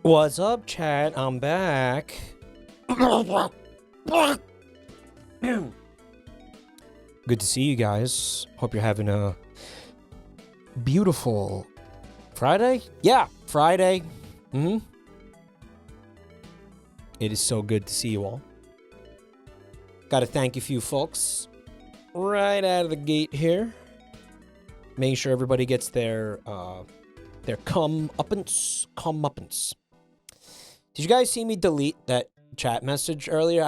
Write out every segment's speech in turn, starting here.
What's up, chat? I'm back. Good to see you guys. Hope you're having a beautiful Friday? Yeah, Friday. It is so good to see you all. Gotta thank a few folks right out of the gate here. Making sure everybody gets their comeuppance. Did you guys see me delete that chat message earlier?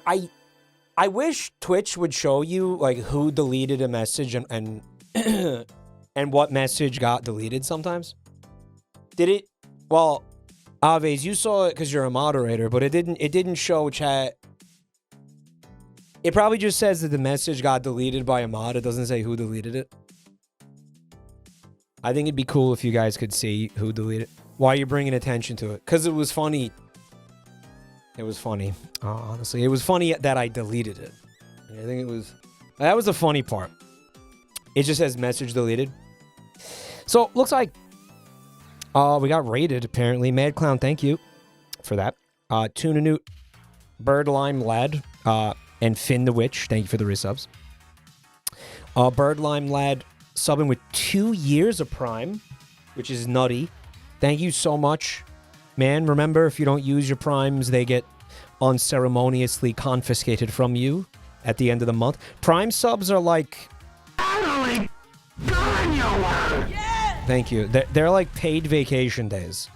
I wish Twitch would show you like who deleted a message and and what message got deleted sometimes. Did it? Well, Aves, you saw it because you're a moderator, but it didn't show chat. It probably just says that the message got deleted by a mod. It doesn't say who deleted it. I think it'd be cool if you guys could see who deleted it. Why you're bringing attention to it. Because it was funny. It was funny. Honestly, it was funny that I deleted it. I think it was... That was the funny part. It just says message deleted. So, looks like... we got raided, apparently. Mad Clown, thank you for that. Tuna Newt, Bird Lime Lad, and Finn the Witch, thank you for the resubs. Bird Lime Lad subbing with 2 years of Prime, which is nutty. Thank you so much. Man, remember, if you don't use your Primes, they get unceremoniously confiscated from you at the end of the month. Prime subs are like... Finally! Going your way! Yeah! Thank you. They're like paid vacation days.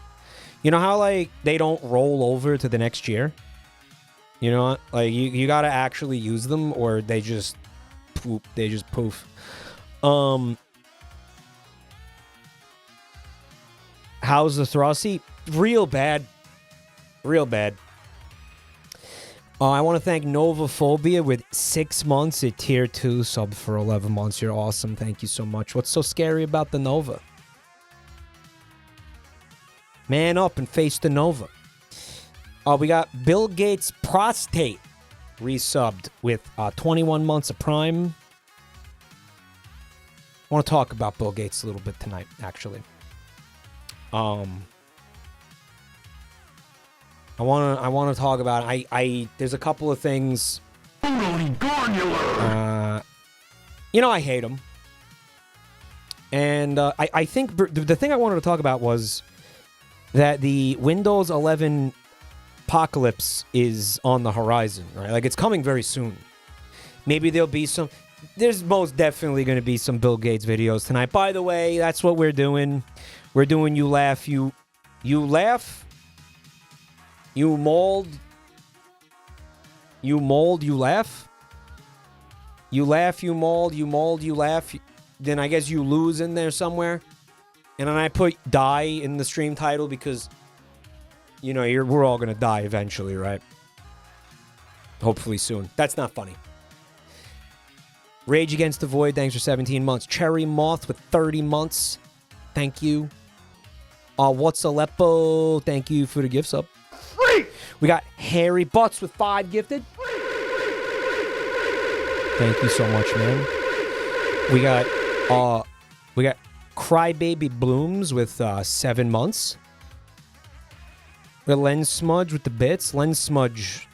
You know how, like, they don't roll over to the next year? You know what? Like, you gotta actually use them, or they just poop. They just poof. How's the Throssie? Real bad. Real bad. I want to thank Novaphobia with 6 months at tier 2 sub for 11 months. You're awesome. Thank you so much. What's so scary about the Nova? Man up and face the Nova. We got Bill Gates Prostate resubbed with 21 months of Prime. I want to talk about Bill Gates a little bit tonight, actually. I want to talk about there's a couple of things. You know, I hate him. And I think the thing I wanted to talk about was that the Windows 11 apocalypse is on the horizon, right? Like, it's coming very soon. Maybe there'll be some... There's most definitely going to be some Bill Gates videos tonight. By the way, that's what we're doing. We're doing You Laugh, You Laugh, You Mold, You Mold, You Laugh. You laugh, you mold, you mold, you laugh. Then I guess you lose in there somewhere. And then I put die in the stream title because, you know, we're all going to die eventually, right? Hopefully soon. That's not funny. Rage Against the Void, thanks for 17 months. Cherry Moth with 30 months. Thank you. What's Aleppo? Thank you for the gift sub. Free! We got Harry Butts with 5 gifted. Thank you so much, man. We got Crybaby Blooms with 7 months. We got Lens Smudge with the bits. Lens Smudge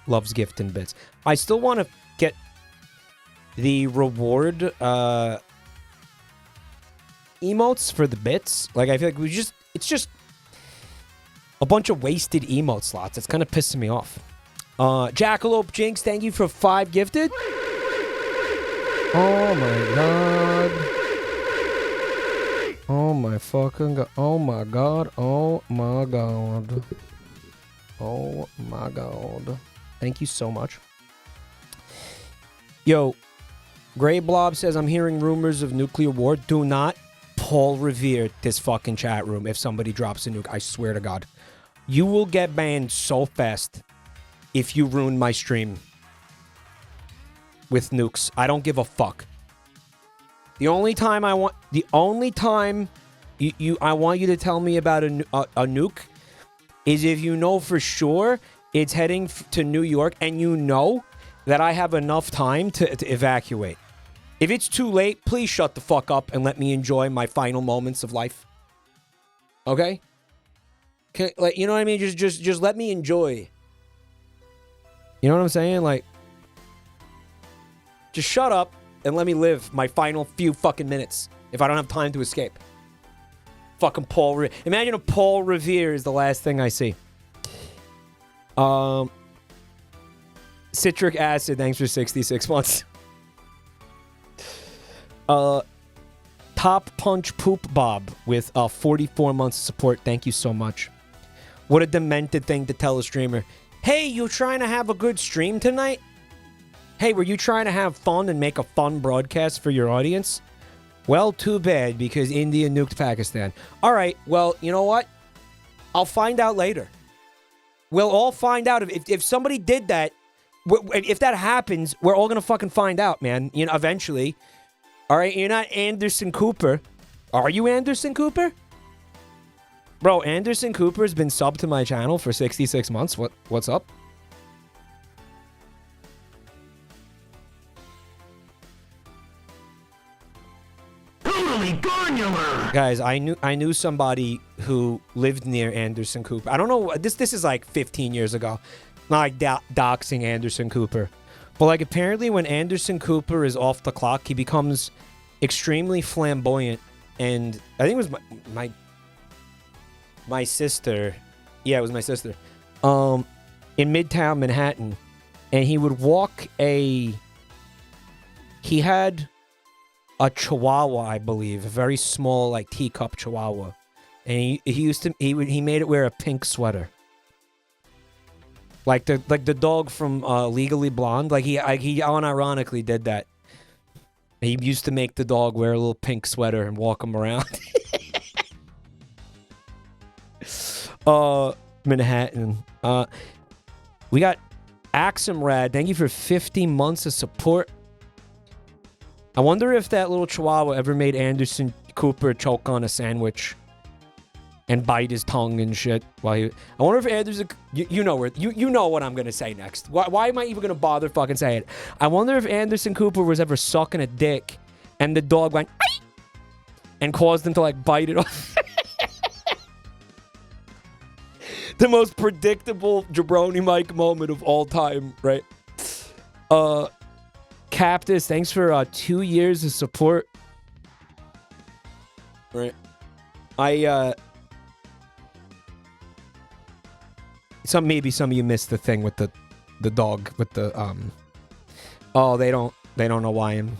loves gifting bits. I still want to get the reward emotes for the bits. Like, I feel like it's just a bunch of wasted emote slots. It's kind of pissing me off. Jackalope Jinx, thank you for 5 gifted. Oh my god. Oh my fucking god. Oh my god. Oh my god. Oh my god. Thank you so much. Yo, Grey Blob says, I'm hearing rumors of nuclear war. Do not Paul Revere this fucking chat room if somebody drops a nuke. I swear to God. You will get banned so fast if you ruin my stream with nukes. I don't give a fuck. The only time I want you to tell me about a nuke is if you know for sure it's heading to New York and you know that I have enough time to evacuate. If it's too late, please shut the fuck up and let me enjoy my final moments of life. Okay? Like, you know what I mean? Just let me enjoy. You know what I'm saying? Like, just shut up and let me live my final few fucking minutes if I don't have time to escape. Fucking Paul. Imagine if Paul Revere is the last thing I see. Citric acid, thanks for 66 months. Top Punch Poop Bob with 44 months of support. Thank you so much. What a demented thing to tell a streamer. Hey, you trying to have a good stream tonight? Hey, were you trying to have fun and make a fun broadcast for your audience? Well, too bad, because India nuked Pakistan. All right, well, you know what? I'll find out later. We'll all find out. If somebody did that, if that happens, we're all going to fucking find out, man. You know, eventually. All right, you're not Anderson Cooper. Are you Anderson Cooper? Bro, Anderson Cooper's been subbed to my channel for 66 months. What's up? Totally granular. Guys, I knew somebody who lived near Anderson Cooper. I don't know. This is like 15 years ago. Not like doxing Anderson Cooper. But like apparently when Anderson Cooper is off the clock, he becomes extremely flamboyant. And I think it was my sister. Yeah, it was my sister. In Midtown Manhattan. And he would walk he had a chihuahua, I believe. A very small, like, teacup chihuahua. And he made it wear a pink sweater. Like the dog from Legally Blonde. Like, he unironically did that. He used to make the dog wear a little pink sweater and walk him around. Manhattan. We got Axumrad. Thank you for 50 months of support. I wonder if that little chihuahua ever made Anderson Cooper choke on a sandwich and bite his tongue and shit. I wonder if Anderson... You know what I'm going to say next. Why am I even going to bother fucking saying it? I wonder if Anderson Cooper was ever sucking a dick and the dog went... and caused him to, like, bite it off. The most predictable JabroniMike moment of all time, right? Captus, thanks for 2 years of support. Right. Maybe some of you missed the thing with the dog with the Oh, they don't know why I'm...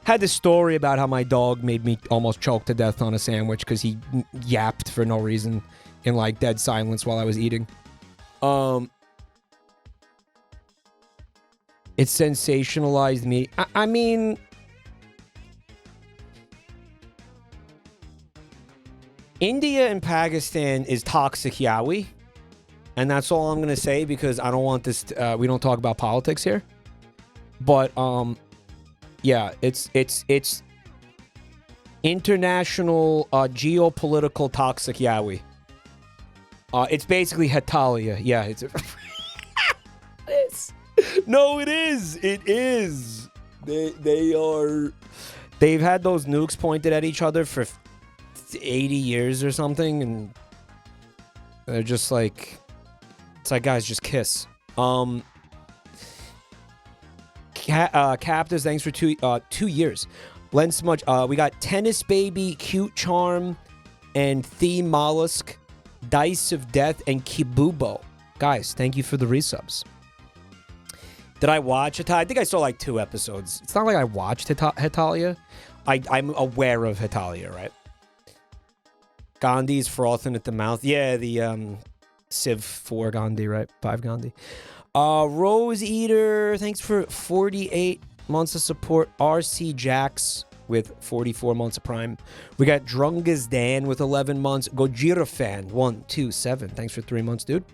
Had this story about how my dog made me almost choke to death on a sandwich because he yapped for no reason in like dead silence while I was eating. It sensationalized me. I mean, India and Pakistan is toxic yaoi. And that's all I'm going to say because I don't want this... we don't talk about politics here. But, yeah, it's international geopolitical toxic yaoi. It's basically Hetalia. Yeah, it's... No, it is. It is. They are... They've had those nukes pointed at each other for 80 years or something, and they're just like... It's like, guys, just kiss. Captives, thanks for 2 years. Len Smudge, we got Tennis Baby, Cute Charm, and Theme Mollusk, Dice of Death, and Kibubo. Guys, thank you for the resubs. Did I watch Hetalia? I think I saw like 2 episodes. It's not like I watched Hetalia. I'm aware of Hetalia, right? Gandhi's frothing at the mouth. Yeah, the Civ 4 Gandhi, right? 5 Gandhi. Rose Eater, thanks for 48 months of support. RC Jax with 44 months of Prime. We got Drungas Dan with 11 months. Gojira Fan, 127. Thanks for 3 months, dude.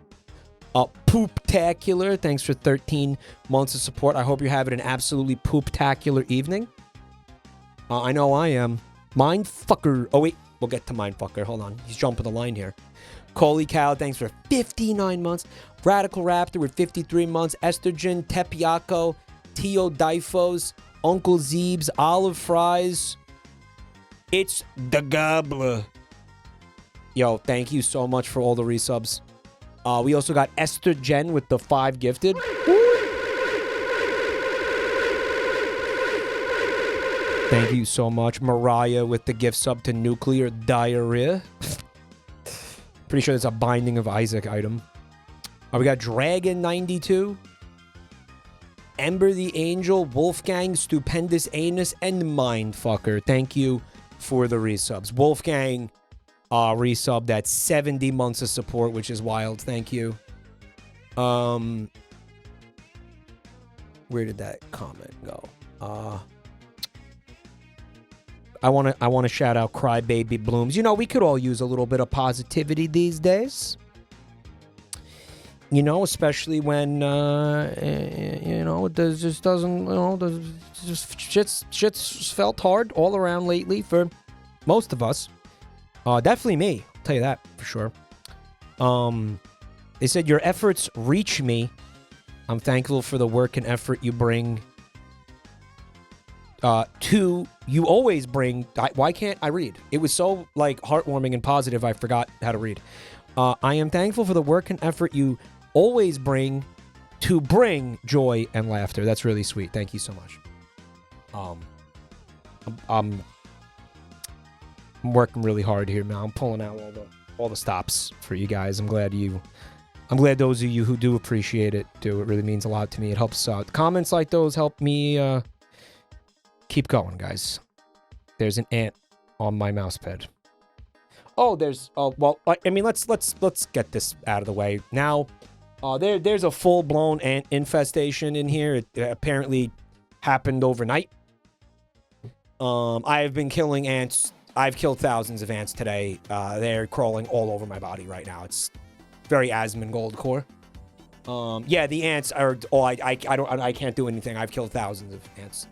Pooptacular, thanks for 13 months of support. I hope you're having an absolutely pooptacular evening. I know I am. Mindfucker. Oh, wait. We'll get to Mindfucker. Hold on. He's jumping the line here. Coley Cow, thanks for 59 months. Radical Raptor with 53 months. Estrogen, Tepiaco, Tio Difos, Uncle Zeebs, Olive Fries. It's the Gobbler. Yo, thank you so much for all the resubs. We also got Esther Jen with the 5 gifted. Thank you so much. Mariah with the gift sub to Nuclear Diarrhea. Pretty sure that's a Binding of Isaac item. We got Dragon92. Ember the Angel, Wolfgang, Stupendous Anus, and Mindfucker. Thank you for the resubs. Wolfgang resubbed at 70 months of support, which is wild. Thank you. Where did that comment go? I want to shout out Crybaby Blooms. You know, we could all use a little bit of positivity these days. You know, especially when, you know, it just doesn't, you know, shit's felt hard all around lately for most of us. Definitely me. I'll tell you that for sure. They said, your efforts reach me. I'm thankful for the work and effort you bring. You always bring. Why can't I read? It was so, like, heartwarming and positive, I forgot how to read. I am thankful for the work and effort you always bring to bring joy and laughter. That's really sweet. Thank you so much. I'm working really hard here, man. I'm pulling out all the stops for you guys. I'm glad those of you who do appreciate it do. It really means a lot to me. It helps out. Comments like those help me keep going, guys. There's an ant on my mouse pad. Oh, well, I mean, let's get this out of the way now. There's a full-blown ant infestation in here. It apparently happened overnight. I have been killing ants. I've killed thousands of ants today. They're crawling all over my body right now. It's very Asmon Goldcore. Yeah, the ants are. Oh, I can't do anything. I've killed thousands of ants.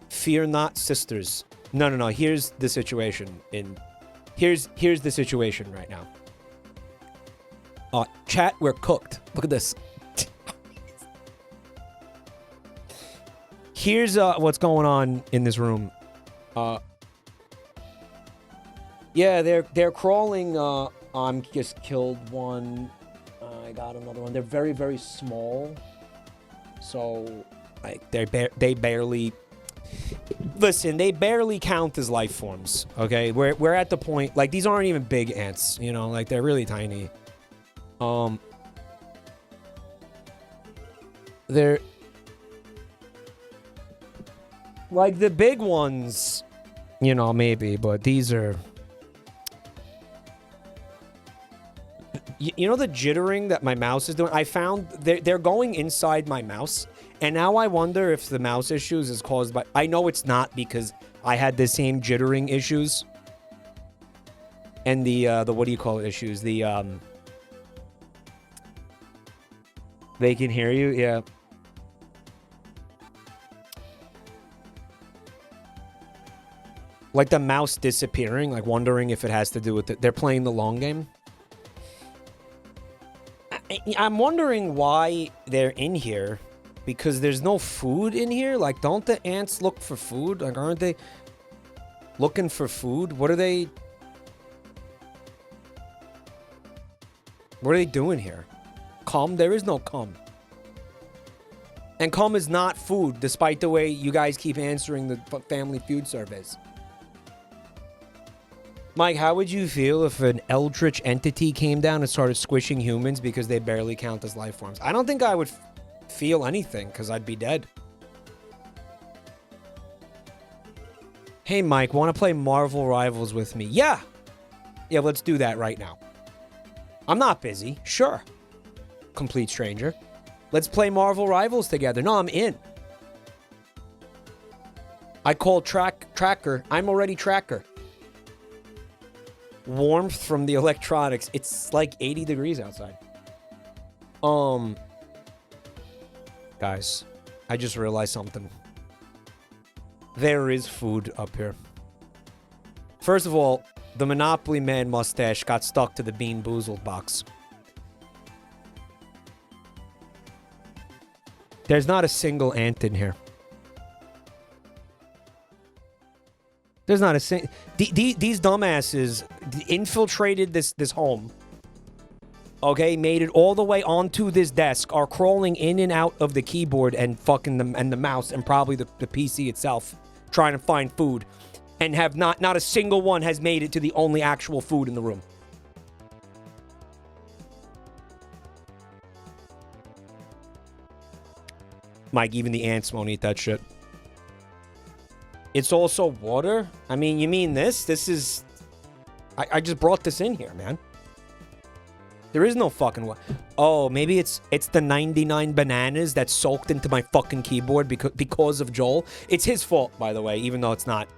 Fear not, sisters. No. Here's the situation. Here's the situation right now. Chat, we're cooked. Look at this. Here's what's going on in this room. Yeah, they're crawling. I'm just killed one. I got another one. They're very, very small. So, like, they barely. Listen, they barely count as life forms. Okay, we're at the point, like, these aren't even big ants. You know, like, they're really tiny. They're like the big ones, you know, maybe, but these are. You know the jittering that my mouse is doing? I found they're going inside my mouse, and now I wonder if the mouse issues is caused by. I know it's not, because I had the same jittering issues. And the what do you call it issues? The they can hear you, yeah. Like the mouse disappearing, like wondering if it has to do with it. They're playing the long game. I'm wondering why they're in here, because there's no food in here. Like, don't the ants look for food? Like, aren't they looking for food? What are they doing here? Cum? There is no cum. And cum is not food, despite the way you guys keep answering the Family Feud surveys. Mike, how would you feel if an eldritch entity came down and started squishing humans because they barely count as life forms? I don't think I would feel anything, because I'd be dead. Hey, Mike, want to play Marvel Rivals with me? Yeah. Yeah, let's do that right now. I'm not busy. Sure. Complete stranger. Let's play Marvel Rivals together. No, I'm in. I call Tracker. I'm already Tracker. Warmth from the electronics. It's like 80 degrees outside. Guys, I just realized something. There is food up here. First of all, the Monopoly Man mustache got stuck to the Bean Boozled box. There's not a single ant in here. There's not a single... These dumbasses infiltrated this home. Okay, made it all the way onto this desk, are crawling in and out of the keyboard and fucking the mouse and probably the PC itself, trying to find food, and have not a single one has made it to the only actual food in the room. Mike, even the ants won't eat that shit. It's also water? I mean, you mean this? This is... I just brought this in here, man. There is no fucking water. Oh, maybe it's the 99 bananas that soaked into my fucking keyboard because of Joel. It's his fault, by the way, even though it's not.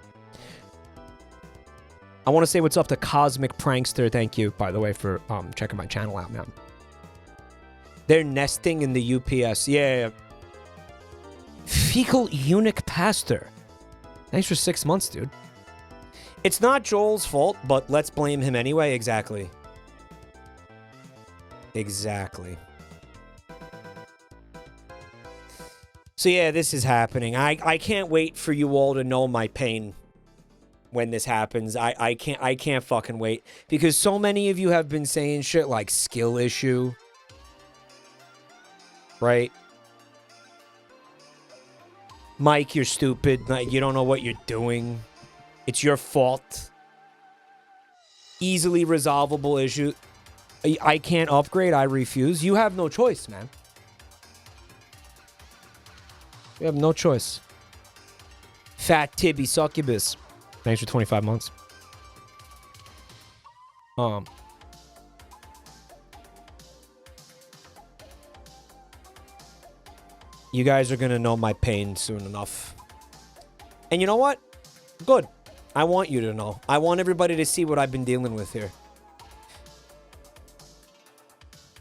I want to say what's up to Cosmic Prankster. Thank you, by the way, for checking my channel out, man. They're nesting in the UPS. Yeah. Fecal eunuch pastor. Thanks for 6 months, dude. It's not Joel's fault, but let's blame him anyway. Exactly. Exactly. So yeah, this is happening. I can't wait for you all to know my pain when this happens. I can't fucking wait. Because so many of you have been saying shit like skill issue. Right? Mike, you're stupid. Like, you don't know what you're doing. It's your fault. Easily resolvable issue. I can't upgrade. I refuse. You have no choice, man. You have no choice. Fat Tibby Succubus. Thanks for 25 months. You guys are going to know my pain soon enough. And you know what? Good. I want you to know. I want everybody to see what I've been dealing with here.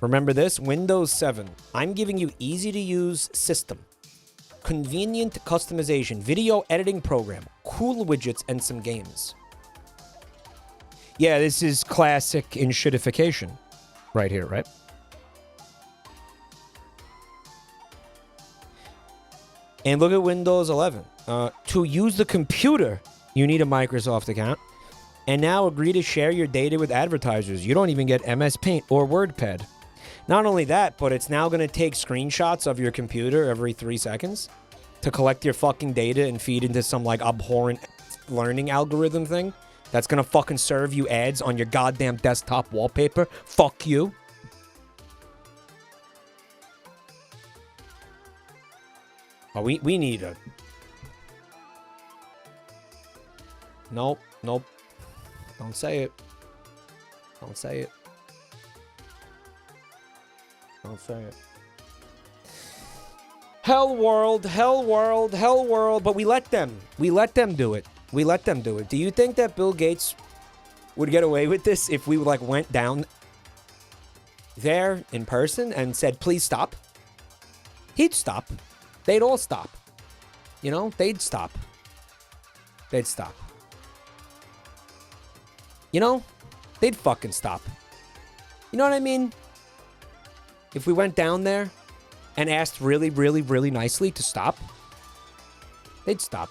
Remember this? Windows 7. I'm giving you easy-to-use system. Convenient customization. Video editing program. Cool widgets and some games. Yeah, this is classic enshittification. Right here, right? And look at Windows 11. To use the computer, you need a Microsoft account. And now agree to share your data with advertisers. You don't even get MS Paint or WordPad. Not only that, but it's now going to take screenshots of your computer every 3 seconds to collect your fucking data and feed into some, like, abhorrent learning algorithm thing that's going to fucking serve you ads on your goddamn desktop wallpaper. Fuck you. Oh, we need a... Nope, nope. Don't say it. Don't say it. Don't say it. Hell world, hell world, hell world. But we let them. We let them do it. We let them do it. Do you think that Bill Gates would get away with this if we, like, went down there in person and said, please stop? He'd stop. They'd all stop. You know, they'd stop. They'd stop. You know, they'd fucking stop. You know what I mean? If we went down there and asked really, really, really nicely to stop, they'd stop.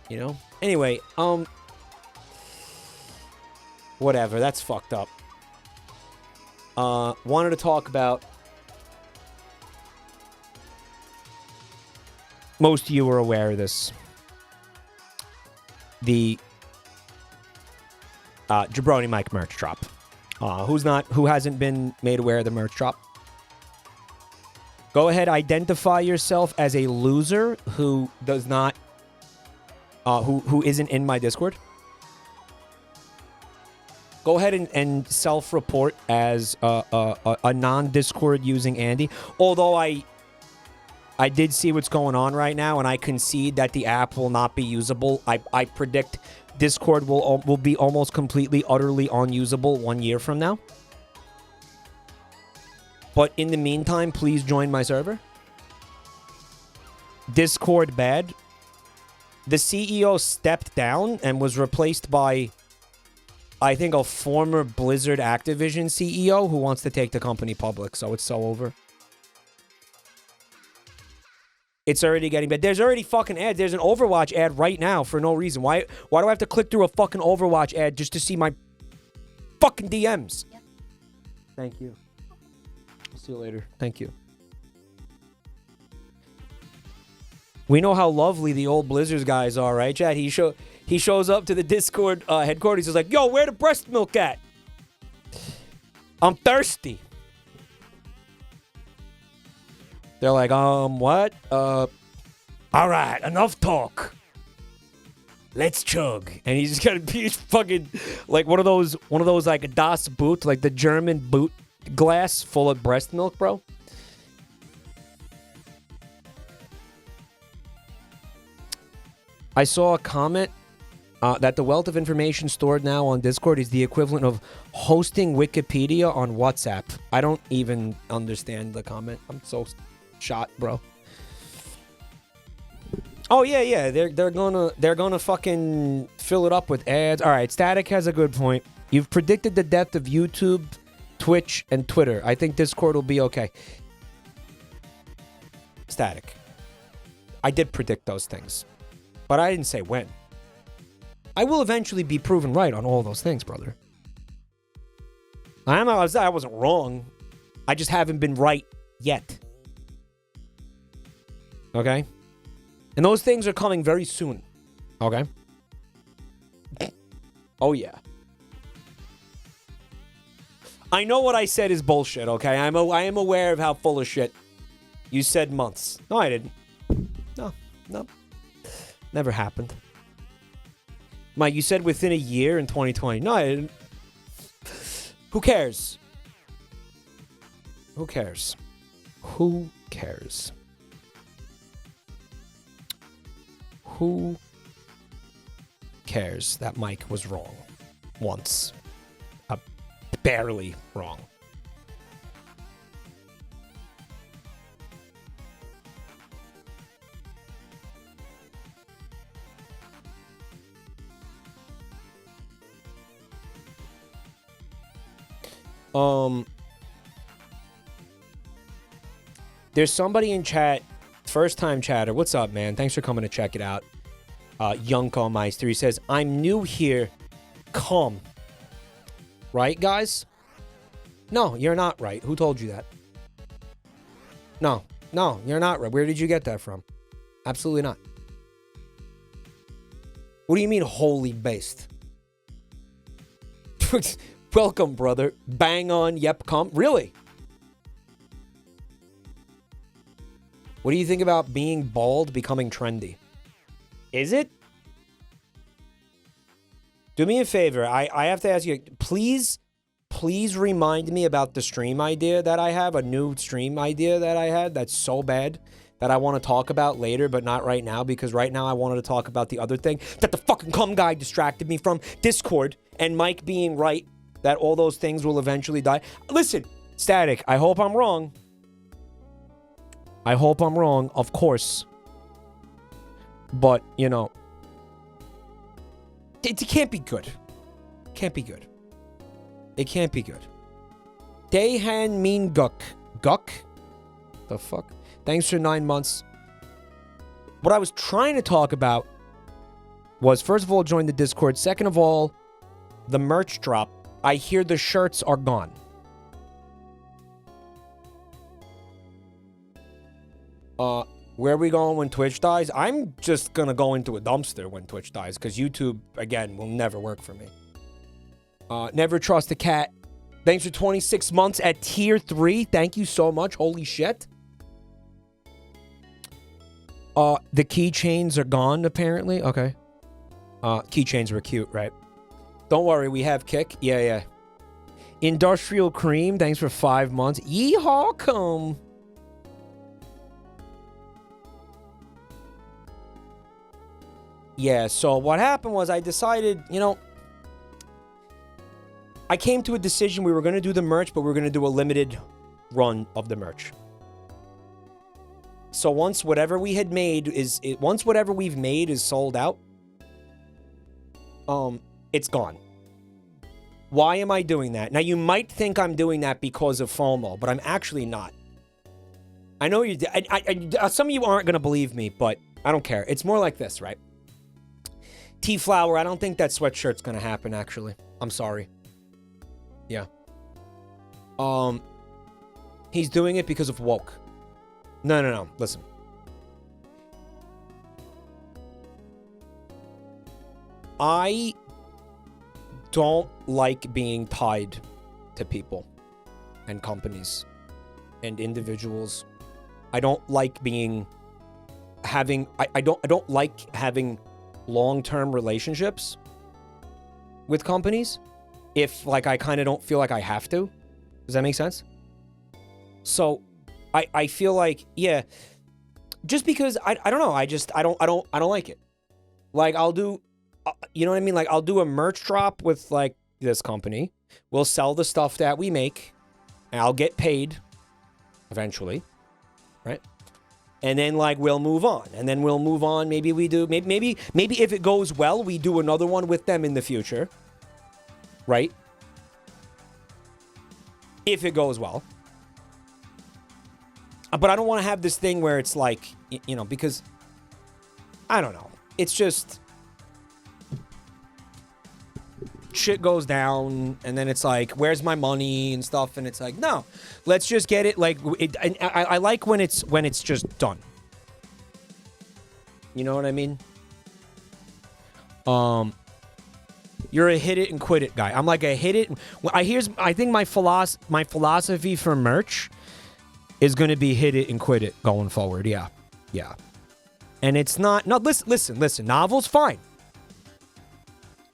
You know? Anyway, whatever, that's fucked up. Wanted to talk about... Most of you are aware of this. The JabroniMike merch drop. Who hasn't been made aware of the merch drop? Go ahead, identify yourself as a loser who does not, who isn't in my Discord. Go ahead and self-report as a non-Discord using Andy. Although I did see what's going on right now, and I concede that the app will not be usable. I predict Discord will be almost completely, utterly unusable 1 year from now. But in the meantime, please join my server. Discord bad. The CEO stepped down and was replaced by, I think, a former Blizzard Activision CEO who wants to take the company public, so it's so over. It's already getting bad. There's already fucking ads. There's an Overwatch ad right now for no reason. Why do I have to click through a fucking Overwatch ad just to see my fucking DMs? Yep. Thank you. I'll see you later. Thank you. We know how lovely the old Blizzards guys are, right, Chad? He shows up to the Discord headquarters. He's like, yo, where the breast milk at? I'm thirsty. They're like, what? All right, enough talk. Let's chug. And he's just got a huge fucking, like one of those like Das Boot, like the German boot glass full of breast milk, bro. I saw a comment that the wealth of information stored now on Discord is the equivalent of hosting Wikipedia on WhatsApp. I don't even understand the comment. I'm so shot, bro. Oh yeah. They're gonna fucking fill it up with ads. All right, Static has a good point. You've predicted the death of YouTube, Twitch, and Twitter. I think Discord will be okay. Static. I did predict those things, but I didn't say when. I will eventually be proven right on all those things, brother. I wasn't wrong. I just haven't been right yet. Okay? And those things are coming very soon. Okay? Oh, yeah. I know what I said is bullshit, okay? I am aware of how full of shit. You said months. No, I didn't. No. Never happened. Mike, you said within a year in 2020. No, I didn't. Who cares? Who cares? Who cares? Who cares that Mike was wrong once? Barely wrong. There's somebody in chat, first time chatter. What's up, man? Thanks for coming to check it out. Yunko Meister, he says, I'm new here. Come. Right, guys? No, you're not right. Who told you that? No, you're not right. Where did you get that from? Absolutely not. What do you mean wholly based? Welcome, brother. Bang on, yep, come. Really? What do you think about being bald becoming trendy? Is it? Do me a favor. I have to ask you, please remind me about the stream idea that I have, a new stream idea that I had that's so bad that I want to talk about later, but not right now, because right now I wanted to talk about the other thing that the fucking cum guy distracted me from, Discord, and Mike being right that all those things will eventually die. Listen, Static, I hope I'm wrong. I hope I'm wrong, of course. But, you know, it can't be good. Can't be good. It can't be good. Dayhan Mean Guck. Guck? The fuck? Thanks for 9 months. What I was trying to talk about was, first of all, join the Discord. Second of all, the merch drop. I hear the shirts are gone. Where are we going when Twitch dies? I'm just gonna go into a dumpster when Twitch dies, because YouTube, again, will never work for me. Never trust a cat. Thanks for 26 months at tier 3. Thank you so much. Holy shit. The keychains are gone, apparently. Okay. Keychains were cute, right? Don't worry, we have Kick. Yeah. Industrial Cream, thanks for 5 months. Yeehaw, come. Yeah, so what happened was I decided, you know, I came to a decision. We were going to do the merch, but we were going to do a limited run of the merch. So once whatever we had made is, once whatever we've made is sold out, it's gone. Why am I doing that? Now, you might think I'm doing that because of FOMO, but I'm actually not. I know you. Some of you aren't gonna believe me, but I don't care. It's more like this, right? T-Flower, I don't think that sweatshirt's gonna happen. Actually, I'm sorry. Yeah. He's doing it because of woke. No. Listen. I don't like being tied to people and companies and individuals. I don't like I don't like having long-term relationships with companies if like I kind of don't feel like I have to. Does that make sense? So I feel like, yeah, just because I don't know, I don't like it. Like I'll do, you know what I mean? Like I'll do a merch drop with like this company. We'll sell the stuff that we make and I'll get paid eventually, right? And then like we'll move on, and then we'll move on. Maybe we do, maybe if it goes well, we do another one with them in the future, right? If it goes well. But I don't want to have this thing where it's like, you know, because I don't know. It's just shit goes down and then it's like, where's my money and stuff? And it's like, no, let's just get it. Like, and I like when it's just done. You know what I mean? You're a hit it and quit it guy. I'm like a hit it. I think my philosophy for merch is going to be hit it and quit it going forward. Yeah. And it's not, no, listen, Novel's fine.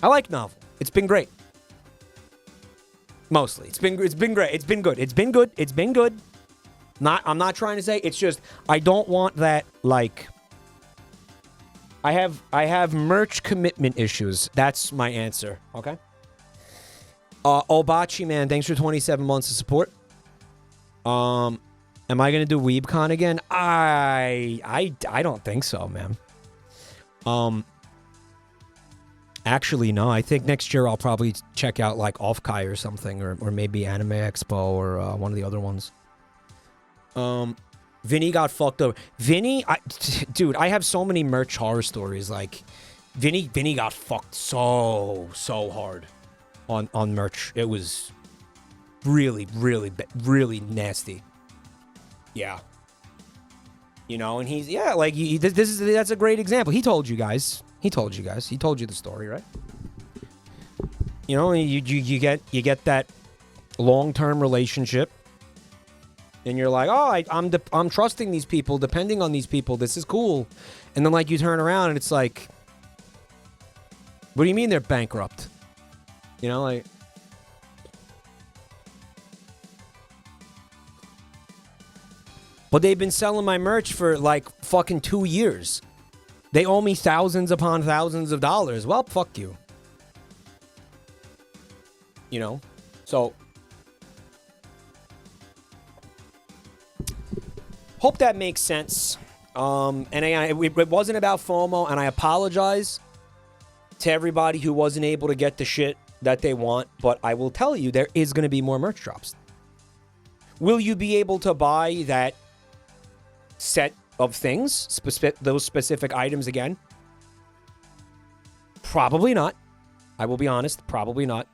I like Novel. It's been great. Mostly. It's been great. It's been good. I'm not trying to say, it's just, I don't want that, like, I have merch commitment issues. That's my answer. Okay? Obachi, man, thanks for 27 months of support. Am I gonna do WeebCon again? I don't think so, man. Actually, no. I think next year I'll probably check out like Offkai or something, or maybe Anime Expo or one of the other ones. Vinny got fucked over. Vinny, dude, I have so many merch horror stories. Like, Vinny got fucked so hard on merch. It was really nasty. Yeah. You know, and he's, yeah, like, that's a great example. He told you guys. He told you the story, right? You know, you get that long-term relationship, and you're like, oh, I'm trusting these people, depending on these people. This is cool. And then, like, you turn around, and it's like, what do you mean they're bankrupt? You know, like, but they've been selling my merch for, like, fucking 2 years. They owe me thousands upon thousands of dollars. Well, fuck you. You know? So, hope that makes sense. And it wasn't about FOMO, and I apologize to everybody who wasn't able to get the shit that they want, but I will tell you, there is going to be more merch drops. Will you be able to buy that set of things, those specific items again? Probably not. I will be honest, probably not.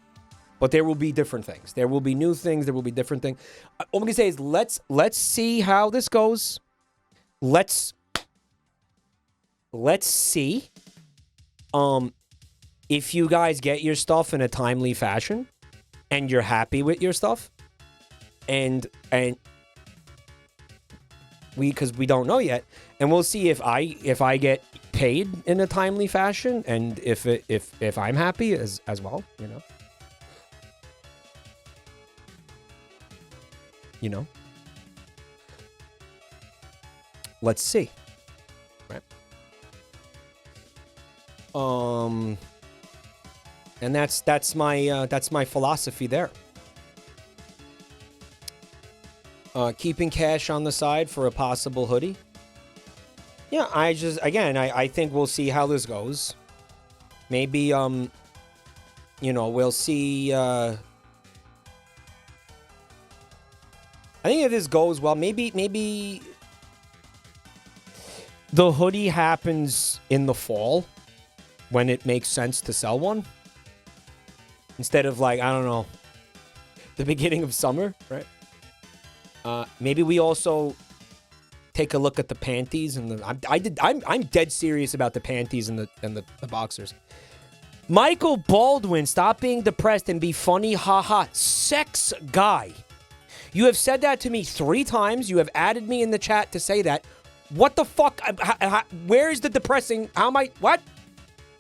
But there will be different things. There will be new things. There will be different things. All I'm gonna say is let's see how this goes. Let's see. If you guys get your stuff in a timely fashion, and you're happy with your stuff, and because we don't know yet, and we'll see if I get paid in a timely fashion, and if I'm happy as well, you know, let's see, right? And that's my philosophy there. Keeping cash on the side for a possible hoodie. Yeah, I think we'll see how this goes. Maybe, we'll see, I think if this goes well, maybe the hoodie happens in the fall when it makes sense to sell one. Instead of like, I don't know, the beginning of summer, right? Maybe we also take a look at the panties and the. I'm dead serious about the panties and the boxers. Michael Baldwin, stop being depressed and be funny, haha. Sex guy. You have said that to me 3 times. You have added me in the chat to say that. What the fuck? Where is the depressing? How am I? What?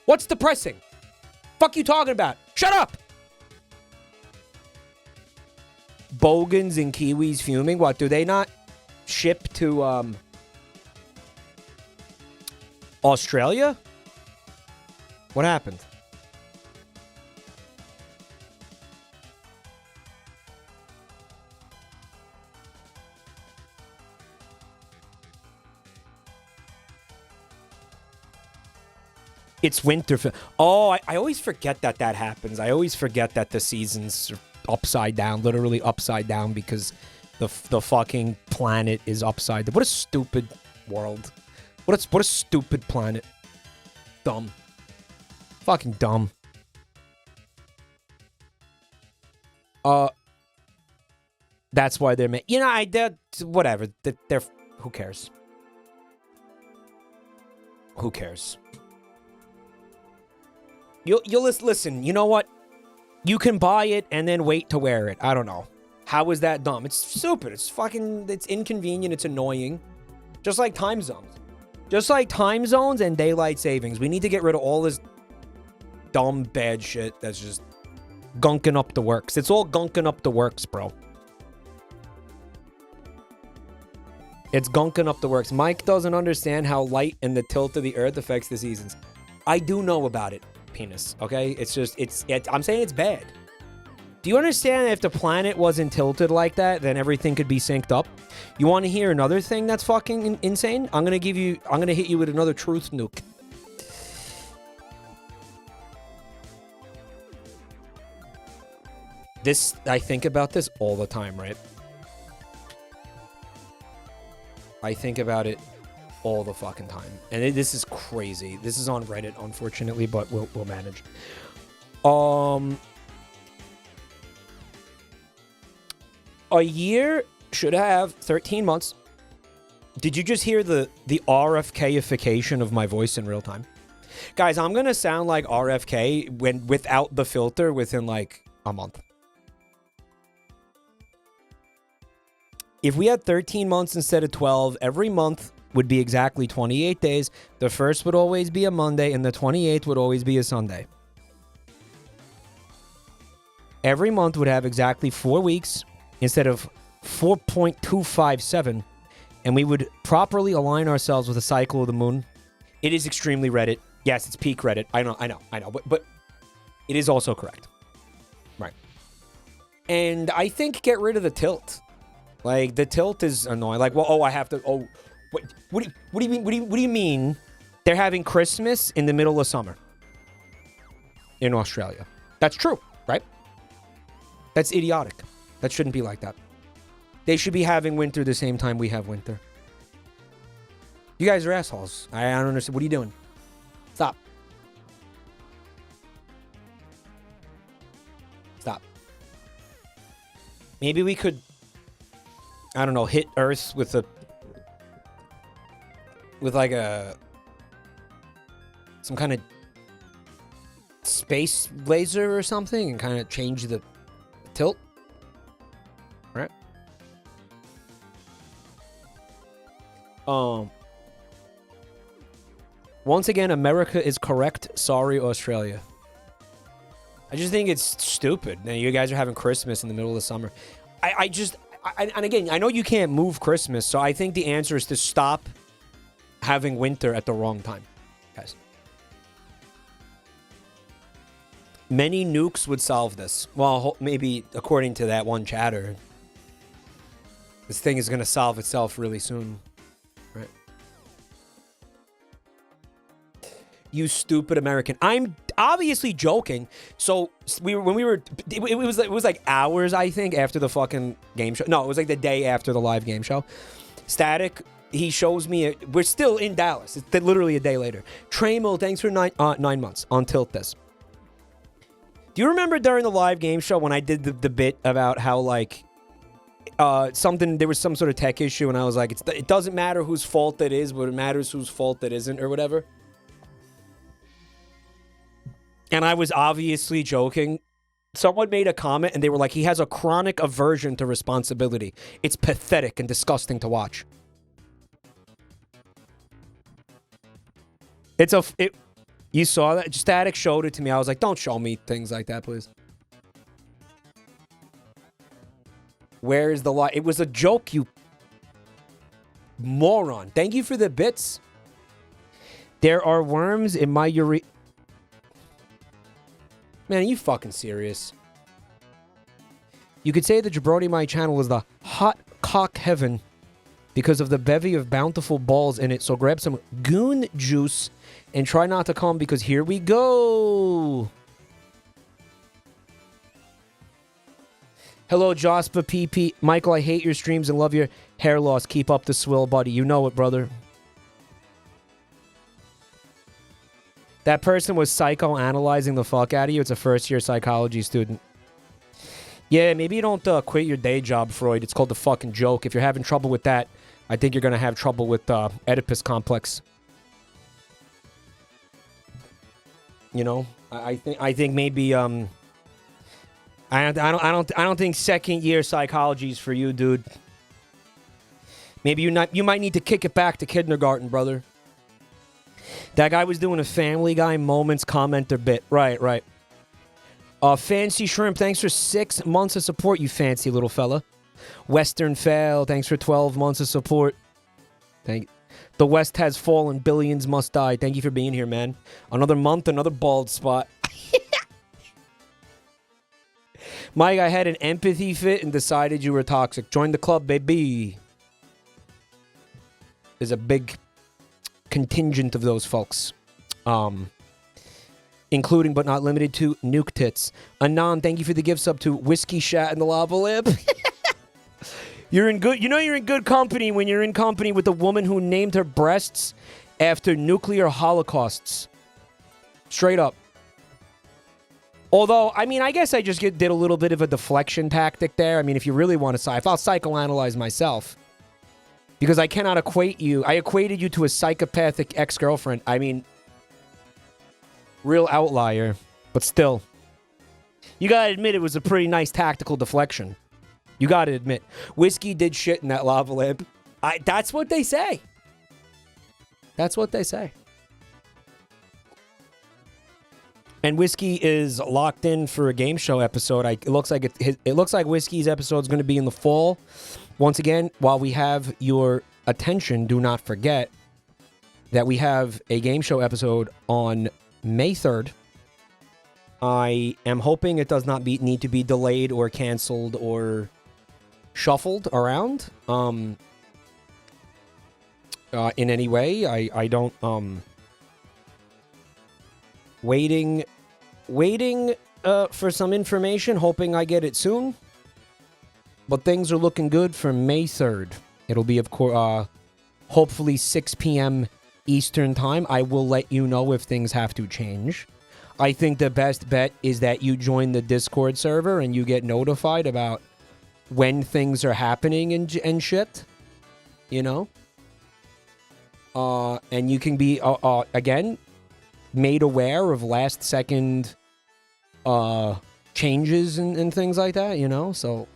What's depressing? Fuck you talking about? Shut up. Bogans and Kiwis fuming. What, do they not ship to Australia? What happened? It's winter. Oh, I always forget that happens. I always forget that the seasons are upside down, literally upside down, because the fucking planet is upside down. What a stupid world. What a stupid planet. Dumb. Fucking dumb. That's why they're you know, whatever. They're who cares? Who cares? You'll listen, you know what? You can buy it and then wait to wear it. I don't know. How is that dumb? It's stupid. It's fucking, it's inconvenient. It's annoying. Just like time zones. Just like time zones and daylight savings. We need to get rid of all this dumb, bad shit that's just gunking up the works. It's all gunking up the works, bro. It's gunking up the works. Mike doesn't understand how light and the tilt of the earth affects the seasons. I do know about it. Penis, okay? It's just, I'm saying it's bad. Do you understand that if the planet wasn't tilted like that, then everything could be synced up? You want to hear another thing that's fucking insane? I'm gonna hit you with another truth nuke. I think about this all the time, right? I think about it all the fucking time, and this is crazy. This is on Reddit, unfortunately, but we'll manage. A year should have 13 months. Did you just hear the RFK-ification of my voice in real time? Guys, I'm gonna sound like RFK without the filter within like a month. If we had 13 months instead of 12, every month would be exactly 28 days. The first would always be a Monday, and the 28th would always be a Sunday. Every month would have exactly 4 weeks instead of 4.257, and we would properly align ourselves with the cycle of the moon. It is extremely Reddit. Yes, it's peak Reddit. I know, but it is also correct. Right. And I think get rid of the tilt. Like, the tilt is annoying. Like, well, oh, I have to, oh, what do you mean they're having Christmas in the middle of summer in Australia? That's true, right? That's idiotic. That shouldn't be like that. They should be having winter the same time we have winter. You guys are assholes. I don't understand. What are you doing? Stop. Stop. Maybe we could, I don't know, hit Earth with like some kind of space laser or something and kind of change the tilt. Right? Once again, America is correct. Sorry, Australia. I just think it's stupid. Now, you guys are having Christmas in the middle of the summer. And again, I know you can't move Christmas, so I think the answer is to stop having winter at the wrong time, guys. Many nukes would solve this. Well, maybe according to that one chatter, this thing is going to solve itself really soon, right? You stupid American. I'm obviously joking. So it was like hours, I think, after the fucking game show. No, it was like the day after the live game show. Static he shows me, we're still in Dallas. It's literally a day later. Tramo, thanks for 9 months on Tilt This. Do you remember during the live game show when I did the bit about how, like, there was some sort of tech issue, and I was like, it doesn't matter whose fault it is, but it matters whose fault it isn't, or whatever? And I was obviously joking. Someone made a comment, and they were like, he has a chronic aversion to responsibility. It's pathetic and disgusting to watch. You saw that? Static showed it to me. I was like, don't show me things like that, please. Where is the lie? It was a joke, you moron. Thank you for the bits. There are worms in my urine. Man, are you fucking serious? You could say the JabroniMike channel is the hot cock heaven because of the bevy of bountiful balls in it. So grab some goon juice and try not to come because here we go. Hello, Jospa PP. Michael, I hate your streams and love your hair loss. Keep up the swill, buddy. You know it, brother. That person was psychoanalyzing the fuck out of you. It's a first-year psychology student. Yeah, maybe you don't quit your day job, Freud. It's called the fucking joke. If you're having trouble with that, I think you're going to have trouble with Oedipus complex. You know, I think maybe I don't think second-year psychology is for you, dude. Maybe you might need to kick it back to kindergarten, brother. That guy was doing a Family Guy moments commenter bit. Right. Fancy Shrimp, thanks for 6 months of support, you fancy little fella. Western Fail, thanks for 12 months of support. The West has fallen, billions must die. Thank you for being here, man. Another month, another bald spot. Mike, I had an empathy fit and decided you were toxic. Join the club, baby. There's a big contingent of those folks. Including but not limited to Nuke Tits. Anon, thank you for the gift sub to Whiskey Shat and the Lava Lamp. You're in good company when you're in company with a woman who named her breasts after nuclear holocausts. Straight up. Although, I mean, I guess I just did a little bit of a deflection tactic there. I mean, if you really want to if I'll psychoanalyze myself. Because I cannot equate you. I equated you to a psychopathic ex-girlfriend. I mean, real outlier. But still. You gotta admit it was a pretty nice tactical deflection. You gotta admit. Whiskey did shit in that lava lamp. That's what they say. That's what they say. And Whiskey is locked in for a game show episode. It looks like Whiskey's episode is going to be in the fall. Once again, while we have your attention, do not forget that we have a game show episode on May 3rd. I am hoping it does not need to be delayed or canceled or shuffled around in any way. I don't... Waiting for some information, hoping I get it soon. But things are looking good for May 3rd. It'll be, of course, hopefully 6 p.m. Eastern Time. I will let you know if things have to change. I think the best bet is that you join the Discord server and you get notified about when things are happening and shit. You know? And you can be, again... made aware of last-second changes and things like that, you know? So,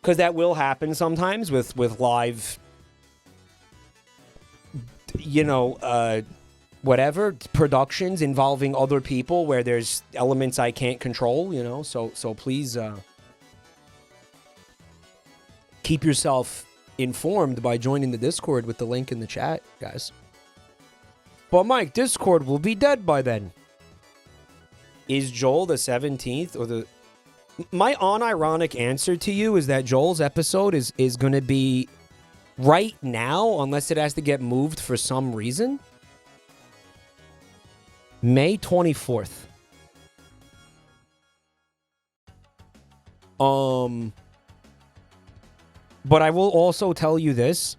because that will happen sometimes with live, you know, whatever, productions involving other people where there's elements I can't control, you know? So please keep yourself informed by joining the Discord with the link in the chat, guys. But Mike, Discord will be dead by then. Is Joel the 17th or the... My unironic answer to you is that Joel's episode is going to be right now, unless it has to get moved for some reason. May 24th. But I will also tell you this.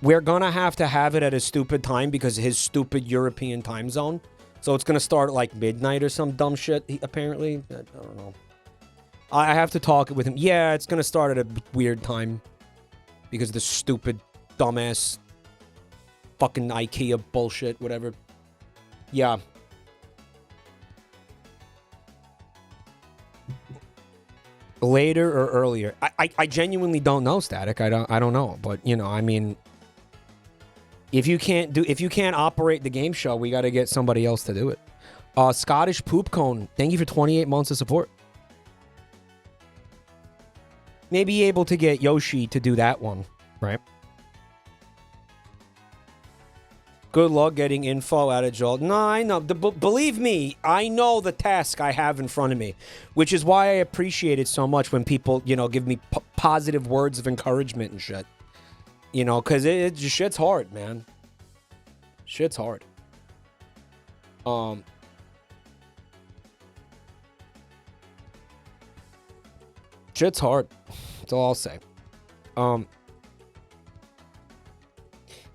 we're gonna have to have it at a stupid time because of his stupid European time zone. So it's gonna start at like midnight or some dumb shit, apparently. I don't know. I have to talk with him. Yeah, it's gonna start at a weird time because of the stupid, dumbass, fucking IKEA bullshit, whatever. Yeah. Later or earlier? I genuinely don't know, Static. I don't know, but you know, I mean, if you can't operate the game show, we got to get somebody else to do it. Scottish Poop Cone, thank you for 28 months of support. Maybe able to get Yoshi to do that one, right? Good luck getting info out of Joel. No, I know. Believe me, I know the task I have in front of me, which is why I appreciate it so much when people, you know, give me positive words of encouragement and shit. You know, because shit's hard, man. Shit's hard. Shit's hard. That's all I'll say.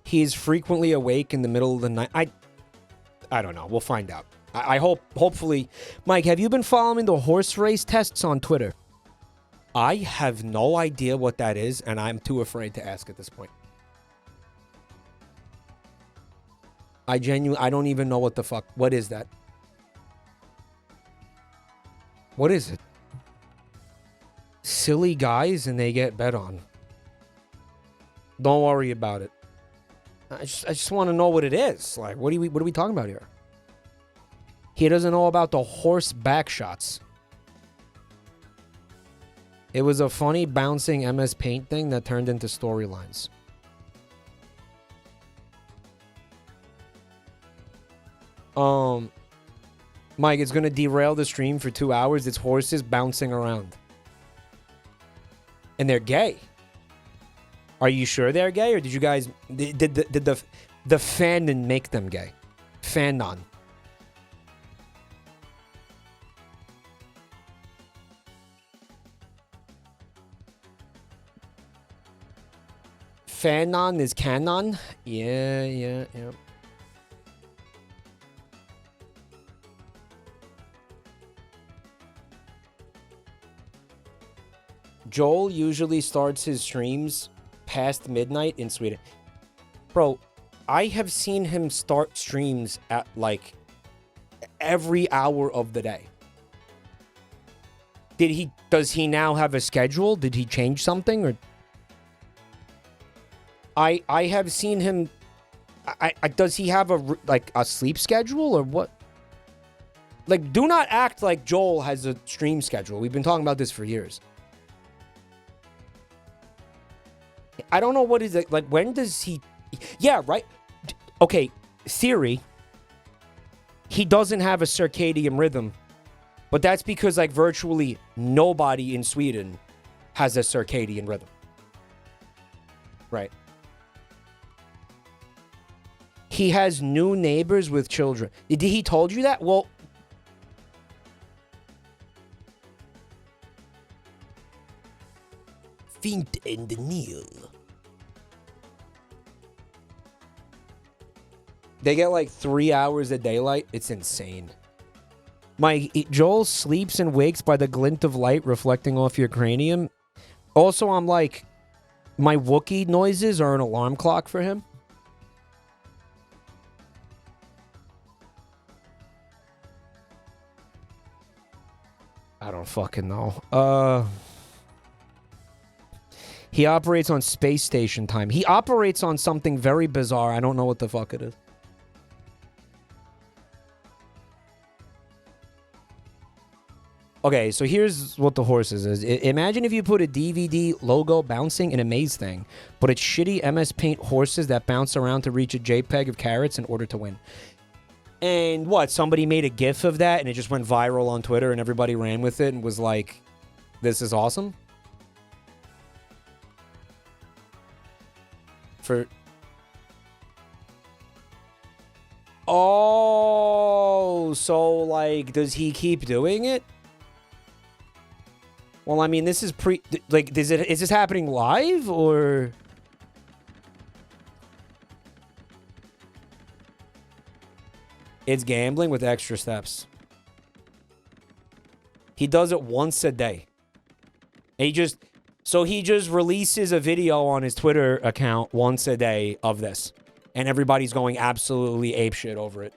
He's frequently awake in the middle of the night. I don't know. We'll find out. I hopefully... Mike, have you been following the horse race tests on Twitter? I have no idea what that is, and I'm too afraid to ask at this point. I don't even know what the fuck. What is that? What is it? Silly guys and they get bet on. Don't worry about it. I just want to know what it is. Like, what are we talking about here? He doesn't know about the horse back shots. It was a funny bouncing MS Paint thing that turned into storylines. Mike, it's gonna derail the stream for 2 hours. It's horses bouncing around. And they're gay. Are you sure they're gay, or did you guys did the fandom make them gay? Fandom. Fanon is canon? Yeah. Joel usually starts his streams past midnight in Sweden. Bro, I have seen him start streams at like every hour of the day. Does he now have a schedule? Did he change something, or I have seen him does he have a sleep schedule or what? Like, do not act like Joel has a stream schedule. We've been talking about this for years. I don't know what is it. Like, when does he... Yeah, right? Okay, theory. He doesn't have a circadian rhythm. But that's because, like, virtually nobody in Sweden has a circadian rhythm. Right. He has new neighbors with children. Did he told you that? Well... Fint and Neil. They get like 3 hours of daylight. It's insane. Joel sleeps and wakes by the glint of light reflecting off your cranium. Also, I'm like, my Wookiee noises are an alarm clock for him. I don't fucking know. He operates on space station time. He operates on something very bizarre. I don't know what the fuck it is. Okay, so here's what the horses is. Imagine if you put a DVD logo bouncing in a maze thing, but it's shitty MS Paint horses that bounce around to reach a JPEG of carrots in order to win. And what? Somebody made a GIF of that and it just went viral on Twitter and everybody ran with it and was like, this is awesome? Oh, so like, does he keep doing it? Well, I mean, this is is this happening live or? It's gambling with extra steps. He does it once a day. He just releases a video on his Twitter account once a day of this. And everybody's going absolutely apeshit over it.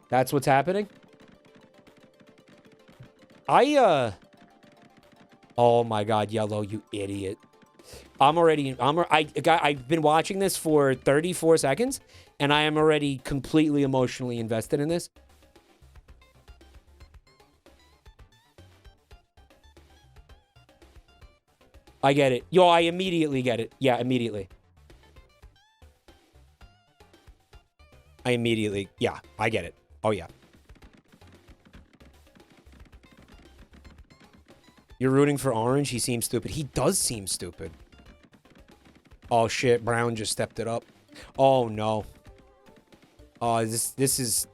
That's what's happening? Oh my God, Yellow, you idiot. I've been watching this for 34 seconds, and I am already completely emotionally invested in this. I get it. Yo, I immediately get it. Yeah, immediately. Yeah, I get it. Oh, yeah. You're rooting for Orange? He seems stupid. He does seem stupid. Oh, shit. Brown just stepped it up. Oh, no. Oh, this is...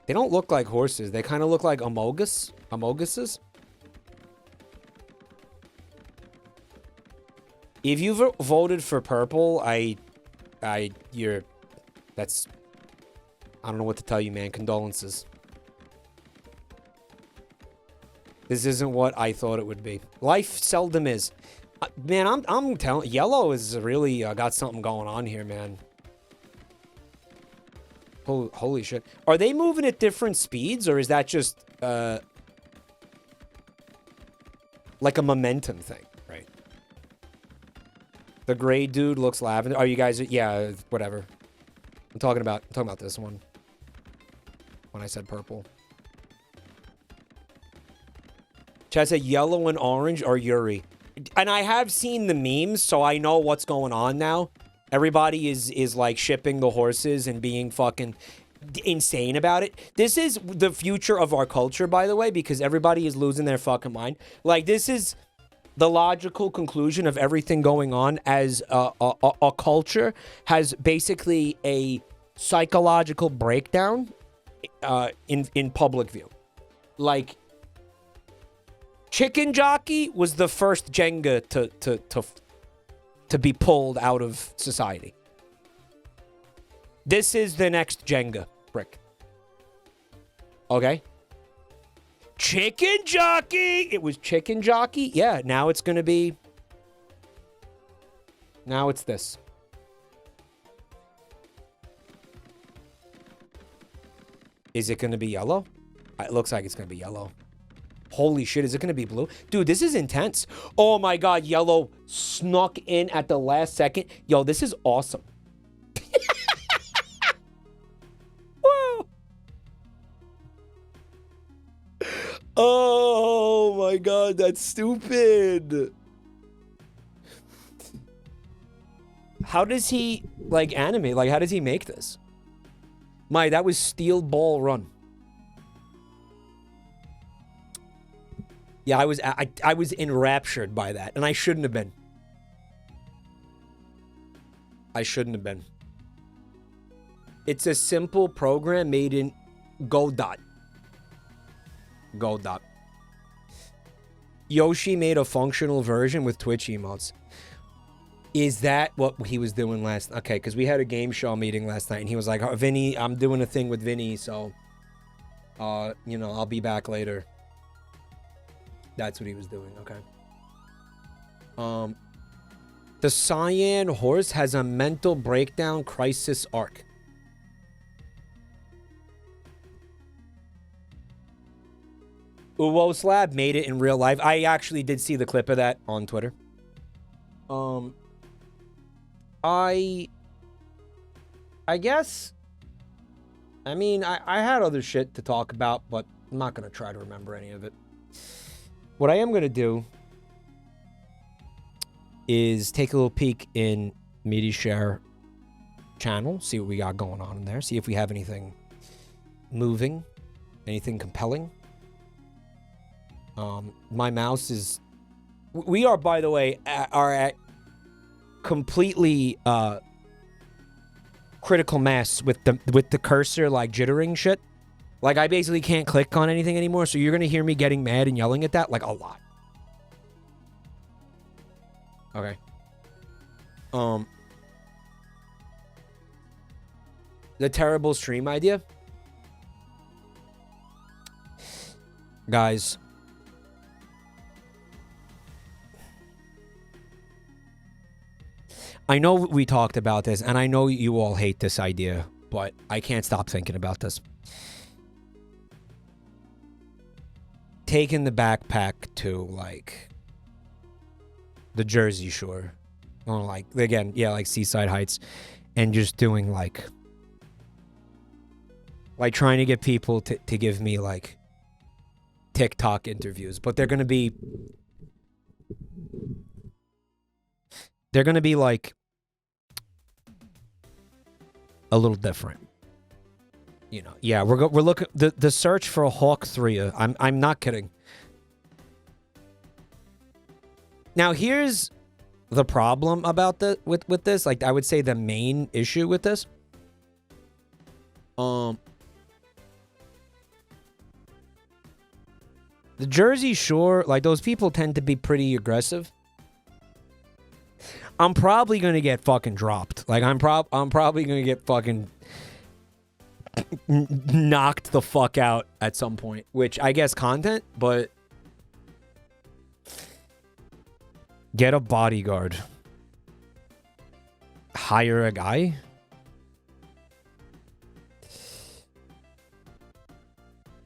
They don't look like horses. They kind of look like Amoguses. If you voted for purple, I don't know what to tell you, man. Condolences. This isn't what I thought it would be. Life seldom is. Man, I'm telling, Yellow is really got something going on here, man. Holy shit. Are they moving at different speeds, or is that just like a momentum thing, right? The gray dude looks lavender. Oh, you guys, yeah, whatever. I'm talking about this one. When I said purple. Chad said yellow and orange are Yuri. And I have seen the memes, so I know what's going on now. Everybody is like shipping the horses and being fucking insane about it. This is the future of our culture, by the way, because everybody is losing their fucking mind. Like, this is the logical conclusion of everything going on, as a culture has basically a psychological breakdown in public view. Like, Chicken Jockey was the first Jenga to be pulled out of society. This is the next Jenga brick. Okay? Chicken Jockey! It was Chicken Jockey? Yeah, now it's gonna be... Now it's this. Is it gonna be yellow? It looks like it's gonna be yellow. Holy shit, is it gonna be blue? Dude, this is intense. Oh my god, yellow snuck in at the last second. Yo, this is awesome. Whoa. Oh my god, that's stupid. How does he, like, animate? Like, how does he make this? That was Steel Ball Run. Yeah, I was enraptured by that, and I shouldn't have been. I shouldn't have been. It's a simple program made in Godot. Godot. Yoshi made a functional version with Twitch emotes. Is that what he was doing last? Okay, because we had a game show meeting last night, and he was like, oh, Vinny, I'm doing a thing with Vinny, so, you know, I'll be back later. That's what he was doing, okay. The cyan horse has a mental breakdown crisis arc. Uwo Slab made it in real life. I actually did see the clip of that on Twitter. I guess, I mean, I had other shit to talk about, but I'm not going to try to remember any of it. What I am going to do is take a little peek in Meaty Share channel, see what we got going on in there, see if we have anything moving, anything compelling. My mouse is... We are, by the way, are at completely critical mass with the cursor, like, jittering shit. Like, I basically can't click on anything anymore, so you're gonna hear me getting mad and yelling at that, like, a lot. Okay. The terrible stream idea? Guys. I know we talked about this, and I know you all hate this idea, but I can't stop thinking about this. Taking the backpack to, like, the Jersey Shore. Or, like, again, yeah, like Seaside Heights. And just doing, like trying to get people to give me, like, TikTok interviews. But they're gonna be like a little different, you know. Yeah, we're looking the search for a Hawk 3. I'm not kidding. Now here's the problem about with this. Like, I would say the main issue with this. The Jersey Shore, like, those people tend to be pretty aggressive. I'm probably gonna get fucking dropped. Like, I'm probably gonna get fucking knocked the fuck out at some point. Which, I guess, content, but get a bodyguard. Hire a guy.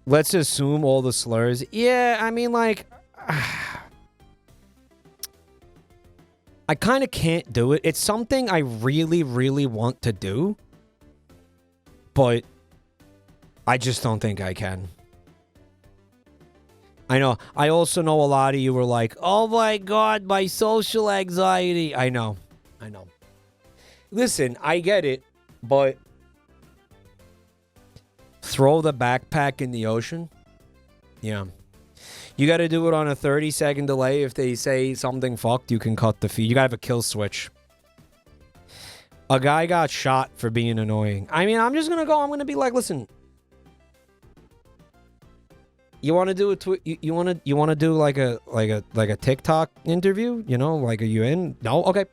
Let's assume all the slurs. Yeah, I mean, like, I kind of can't do it. It's something I really, really want to do, but I just don't think I can. I know. I also know a lot of you were like, oh my God, my social anxiety. I know. I know. Listen, I get it, but throw the backpack in the ocean? Yeah. You got to do it on a 30-second delay. If they say something fucked, you can cut the feed. You got to have a kill switch. A guy got shot for being annoying. I mean, I'm just going to go. I'm going to be like, listen. You want to do it? You want to do like a TikTok interview? You know, like, are you in? No? Okay.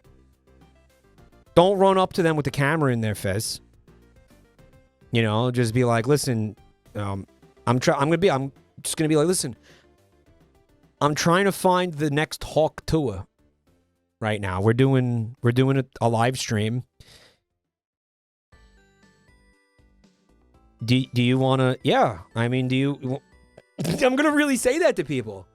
Don't run up to them with the camera in their face. You know, just be like, listen, I'm just gonna be like, listen, I'm trying to find the next Hawk tour right now. We're doing a live stream. Do you want to? Yeah, I mean, do you? I'm gonna really say that to people.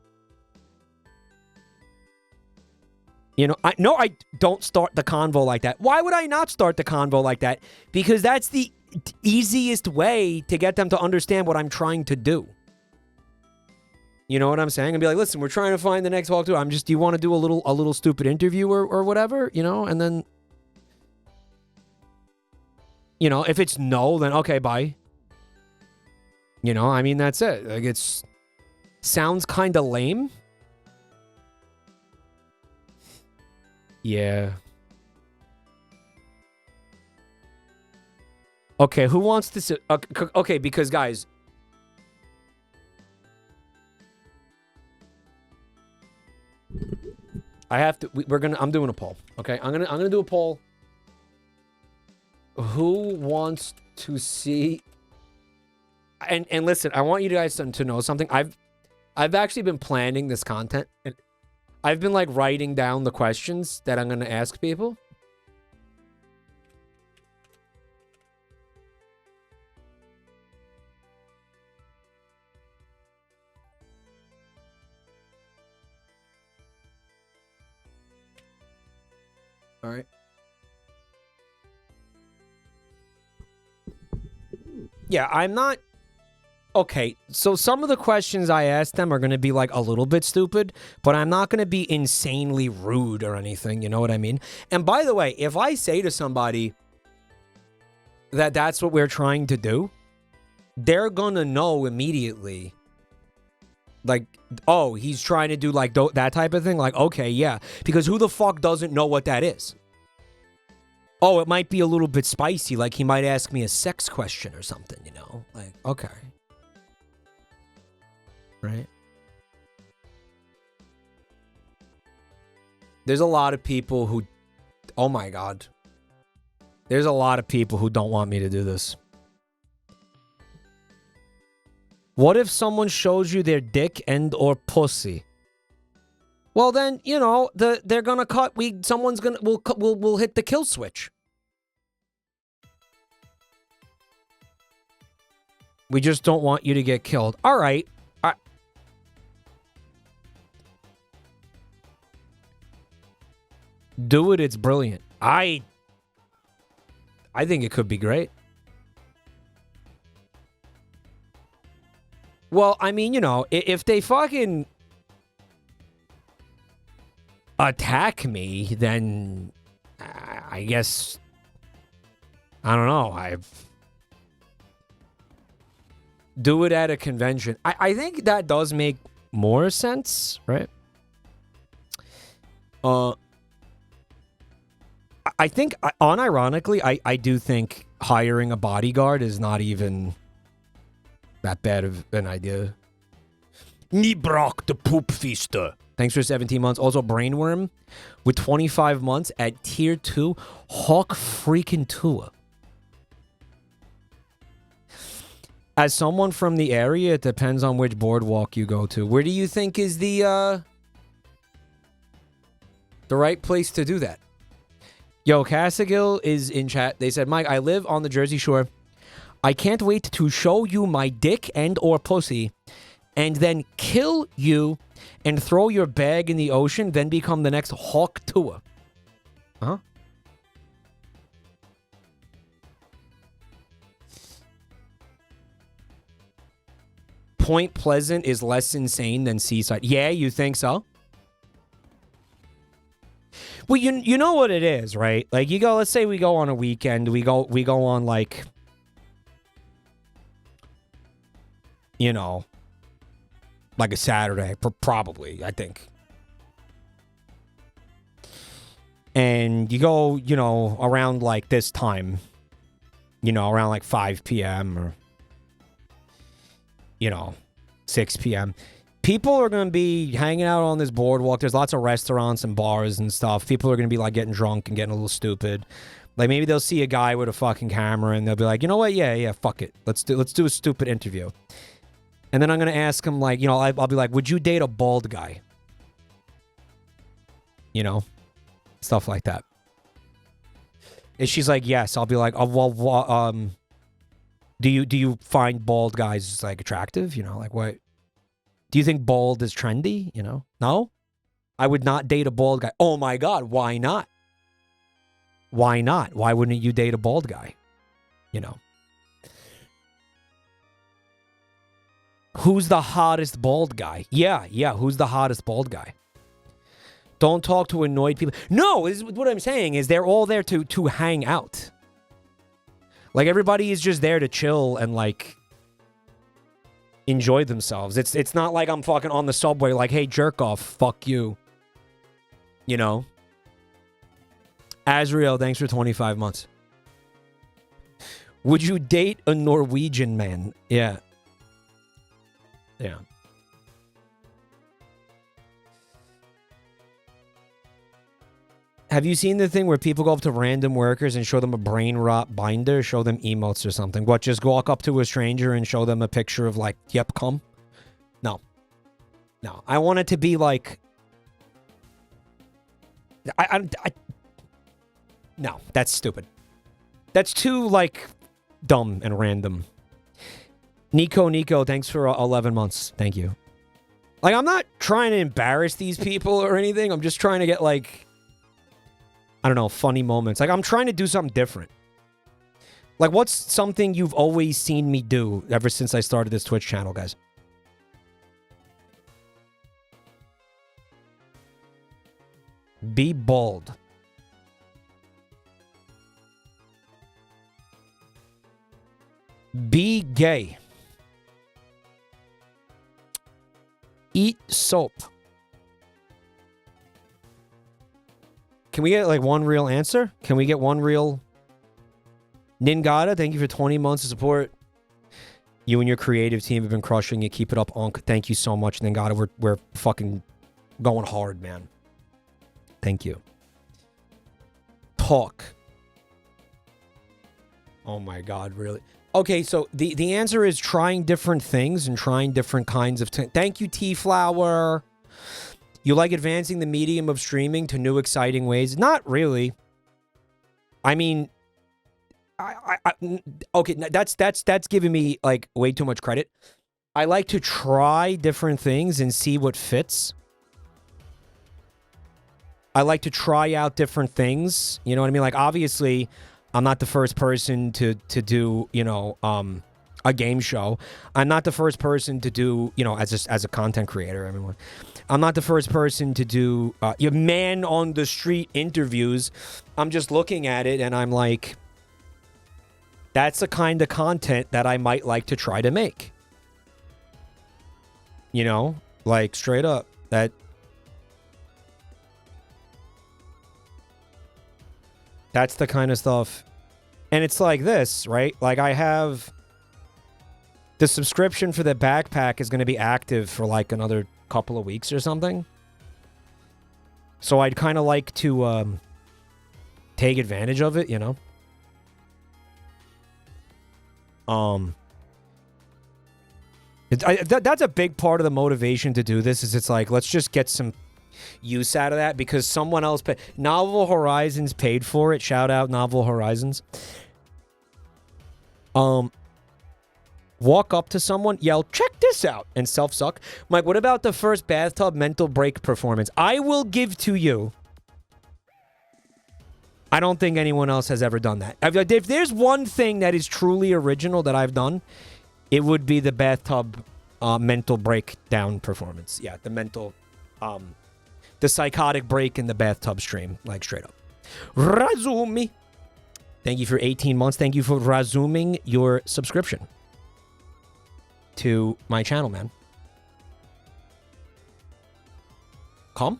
You know, I don't start the convo like that. Why would I not start the convo like that? Because that's the easiest way to get them to understand what I'm trying to do. You know what I'm saying? And be like, listen, we're trying to find the next walkthrough. Do you want to do a little stupid interview or whatever? You know, and then, you know, if it's no, then okay, bye. You know, I mean, that's it. Like, it's sounds kind of lame. Yeah. Okay, who wants to... Okay, because, guys... I have to... I'm doing a poll, okay? I'm gonna do a poll. Who wants to see... And listen, I want you guys to know something. I've actually been planning this content. And I've been, like, writing down the questions that I'm gonna ask people. All right. Yeah, I'm not... Okay, so some of the questions I asked them are going to be, like, a little bit stupid, but I'm not going to be insanely rude or anything, you know what I mean? And by the way, if I say to somebody that that's what we're trying to do, they're going to know immediately, like, oh, he's trying to do, like, that type of thing? Like, okay, yeah. Because who the fuck doesn't know what that is? Oh, it might be a little bit spicy. Like, he might ask me a sex question or something, you know? Like, okay. Right? There's a lot of people who... Oh, my God. There's a lot of people who don't want me to do this. What if someone shows you their dick and or pussy? Well, then, you know, they're gonna cut. We'll hit the kill switch. We just don't want you to get killed. All right. Do it. It's brilliant. I think it could be great. Well, I mean, you know, if they fucking attack me, then I guess, I don't know. Do it at a convention. I think that does make more sense, right? I think, unironically, I do think hiring a bodyguard is not even that bad of an idea. Nibrock the Poop Feaster. Thanks for 17 months. Also, Brainworm with 25 months at Tier 2. Hawk freaking Tua. As someone from the area, it depends on which boardwalk you go to. Where do you think is the right place to do that? Yo, Casagill is in chat. They said, Mike, I live on the Jersey Shore. I can't wait to show you my dick and or pussy and then kill you and throw your bag in the ocean, then become the next Hawk Tua. Huh? Point Pleasant is less insane than Seaside. Yeah, you think so? Well, you know what it is, right? Like you go, let's say we go on a weekend, we go on like, you know, like a Saturday, probably, I think. And you go, you know, around like this time, you know, around like 5 p.m. or, you know, 6 p.m. People are going to be hanging out on this boardwalk. There's lots of restaurants and bars and stuff. People are going to be like getting drunk and getting a little stupid. Like maybe they'll see a guy with a fucking camera and they'll be like, you know what? Yeah, fuck it. Let's do a stupid interview. And then I'm going to ask him like, you know, I'll be like, would you date a bald guy? You know, stuff like that. And she's like, yes. I'll be like, oh, well, do you find bald guys like attractive? You know, like what? Do you think bald is trendy? You know? No? I would not date a bald guy. Oh my God, why not? Why not? Why wouldn't you date a bald guy? You know? Who's the hottest bald guy? Yeah, who's the hottest bald guy? Don't talk to annoyed people. No, what I'm saying is they're all there to hang out. Like everybody is just there to chill and like enjoy themselves. It's not like I'm fucking on the subway like, hey, jerk off, fuck you. You know? Azriel, thanks for 25 months. Would you date a Norwegian man? Yeah. Yeah. Have you seen the thing where people go up to random workers and show them a brain rot binder, show them emotes or something? What, just walk up to a stranger and show them a picture of like, yep, come? No. No. I want it to be like... No, that's stupid. That's too, like, dumb and random. Nico, thanks for 11 months. Thank you. Like, I'm not trying to embarrass these people or anything. I'm just trying to get, like... I don't know, funny moments. Like, I'm trying to do something different. Like, what's something you've always seen me do ever since I started this Twitch channel, guys? Be bald. Be gay. Eat soap. Can we get, like, one real answer? Can we get one real... Ningata, thank you for 20 months of support. You and your creative team have been crushing it. Keep it up, Onk. Thank you so much, Ningata. We're fucking going hard, man. Thank you. Talk. Oh my God, really? Okay, so the answer is trying different things and trying different kinds of... Thank you, T-Flower. You like advancing the medium of streaming to new exciting ways? Not really. I mean, okay, that's giving me like way too much credit. I like to try different things and see what fits. I like to try out different things. You know what I mean? Like, obviously, I'm not the first person to do, you know, a game show. I'm not the first person to do, you know, as a content creator, everyone. I'm not the first person to do your man on the street interviews. I'm just looking at it and I'm like, that's the kind of content that I might like to try to make. You know, like straight up that's the kind of stuff. And it's like this, right? Like I have the subscription for the backpack is going to be active for like another couple of weeks or something. So I'd kind of like to take advantage of it, you know? That's a big part of the motivation to do this is it's like, let's just get some use out of that because someone else paid. Novel Horizons paid for it. Shout out Novel Horizons. Walk up to someone, yell, check this out, and self-suck. Mike, what about the first bathtub mental break performance? I will give to you. I don't think anyone else has ever done that. If there's one thing that is truly original that I've done, it would be the bathtub mental breakdown performance. Yeah, the mental, the psychotic break in the bathtub stream, like straight up. Razumi. Thank you for 18 months. Thank you for resuming your subscription to my channel, man. Come.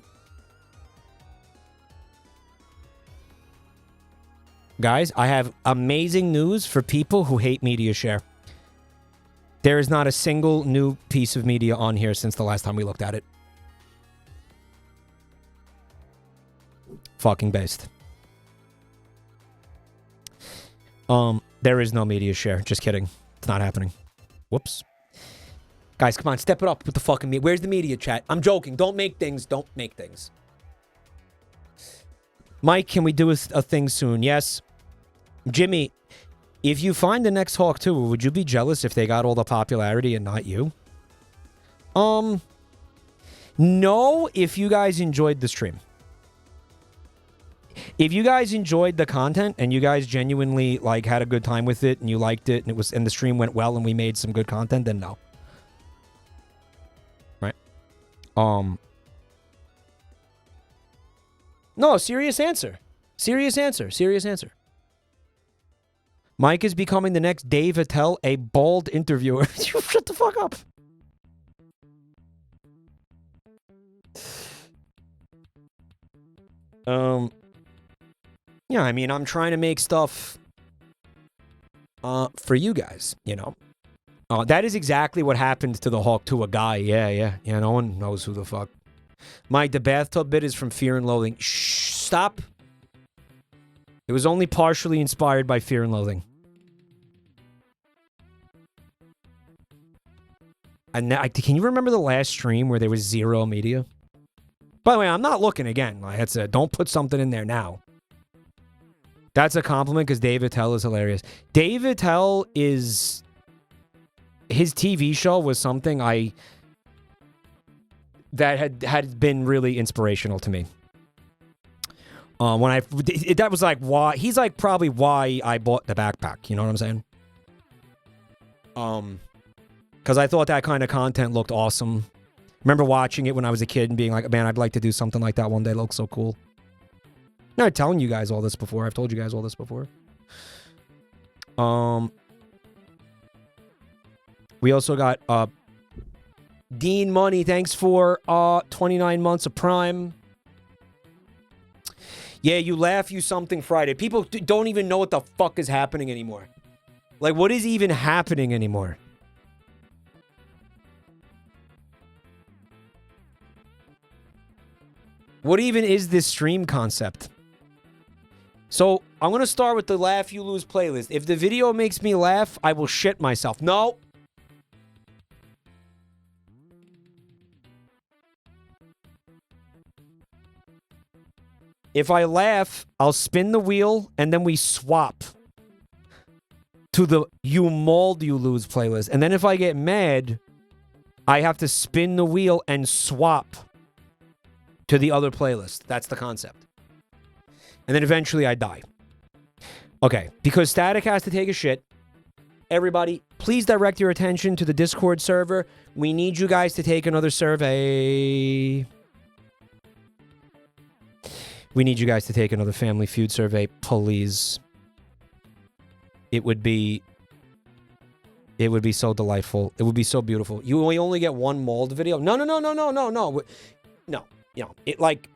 Guys, I have amazing news for people who hate media share. There is not a single new piece of media on here since the last time we looked at it. Fucking based. There is no media share. Just kidding. It's not happening. Whoops. Guys, come on, step it up with the fucking media. Where's the media chat? I'm joking. Don't make things. Don't make things. Mike, can we do a thing soon? Yes. Jimmy, if you find the next Hawk 2, would you be jealous if they got all the popularity and not you? No, if you guys enjoyed the stream. If you guys enjoyed the content and you guys genuinely like had a good time with it and you liked it and the stream went well and we made some good content, then no. Right? No, serious answer. Serious answer. Serious answer. Mike is becoming the next Dave Attell, a bald interviewer. Shut the fuck up. Yeah, I mean, I'm trying to make stuff for you guys, you know. That is exactly what happened to the Hawk to a guy. Yeah, no one knows who the fuck. Mike, the bathtub bit is from Fear and Loathing. Shh, stop. It was only partially inspired by Fear and Loathing. And can you remember the last stream where there was zero media? By the way, I'm not looking again. Like I said, don't put something in there now. That's a compliment because Dave Attell is hilarious. Dave Attell is... His TV show was something that had been really inspirational to me. That was like why... He's like probably why I bought the backpack. You know what I'm saying? Because I thought that kind of content looked awesome. Remember watching it when I was a kid and being like, man, I'd like to do something like that one day. It looks so cool. I'm not telling you guys all this before. I've told you guys all this before. We also got Dean Money. Thanks for 29 months of Prime. Yeah, you laugh, you something Friday. People don't even know what the fuck is happening anymore. Like, what is even happening anymore? What even is this stream concept? So I'm going to start with the Laugh You Lose playlist. If the video makes me laugh, I will shit myself. No. If I laugh, I'll spin the wheel and then we swap to the You Mauled You Lose playlist. And then if I get mad, I have to spin the wheel and swap to the other playlist. That's the concept. And then eventually I die. Okay, because Static has to take a shit. Everybody, please direct your attention to the Discord server. We need you guys to take another survey. We need you guys to take another Family Feud survey, please. It would be so delightful. It would be so beautiful. We only get one mauled video. No. No. It like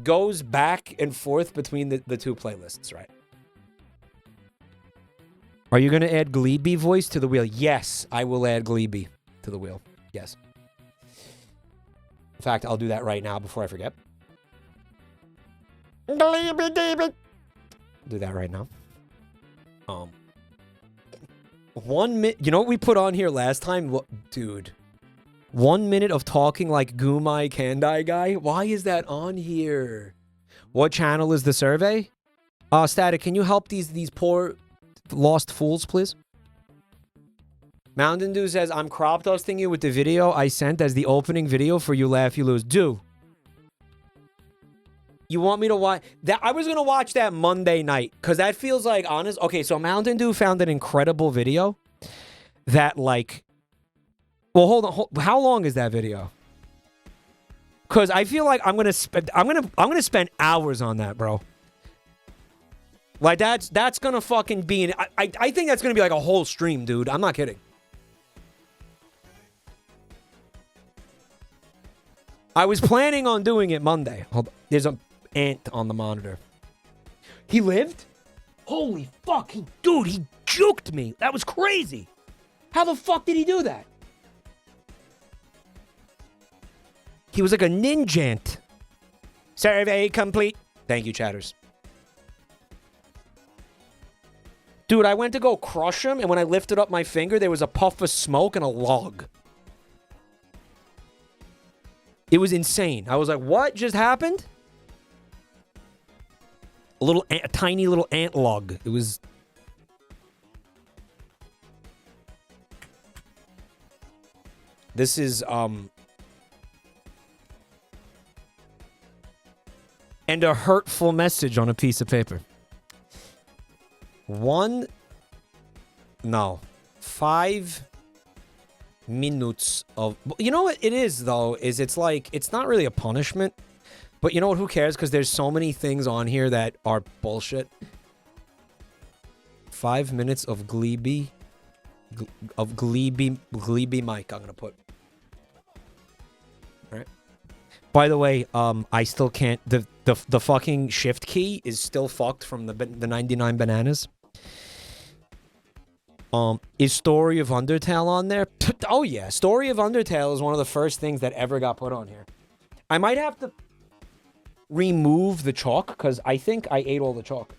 goes back and forth between the two playlists, right? Are you going to add Gleeby voice to the wheel? Yes, I will add Gleeby to the wheel. Yes. In fact, I'll do that right now before I forget. Gleeby David. Do that right now. 1 minute. You know what we put on here last time? What, dude? 1 minute of talking like Gumai Kandai guy? Why is that on here? What channel is the survey? Static, can you help these poor lost fools, please? Mountain Dew says, I'm crop dusting you with the video I sent as the opening video for You Laugh, You Lose. Do. You want me to watch that? I was going to watch that Monday night because that feels like honest. Okay, so Mountain Dew found an incredible video that like, well, hold on. How long is that video? Because I feel like I'm going to spend hours on that, bro. Like that's going to fucking be I think that's going to be like a whole stream, dude. I'm not kidding. I was planning on doing it Monday. Hold on. There's an ant on the monitor. He lived? Holy fuck. Dude, he juked me. That was crazy. How the fuck did he do that? He was like a ninjant. Survey complete. Thank you, chatters. Dude, I went to go crush him, and when I lifted up my finger, there was a puff of smoke and a log. It was insane. I was like, what just happened? A tiny little ant log. It was... This is, and a hurtful message on a piece of paper. 5 minutes of... You know what it is, though, is it's like... It's not really a punishment. But you know what? Who cares? Because there's so many things on here that are bullshit. 5 minutes of Gleeby... Mike, I'm going to put. Alright. By the way, I still can't... The fucking shift key is still fucked from the 99 bananas. Is Story of Undertale on there? Oh yeah, Story of Undertale is one of the first things that ever got put on here. I might have to remove the chalk because I think I ate all the chalk.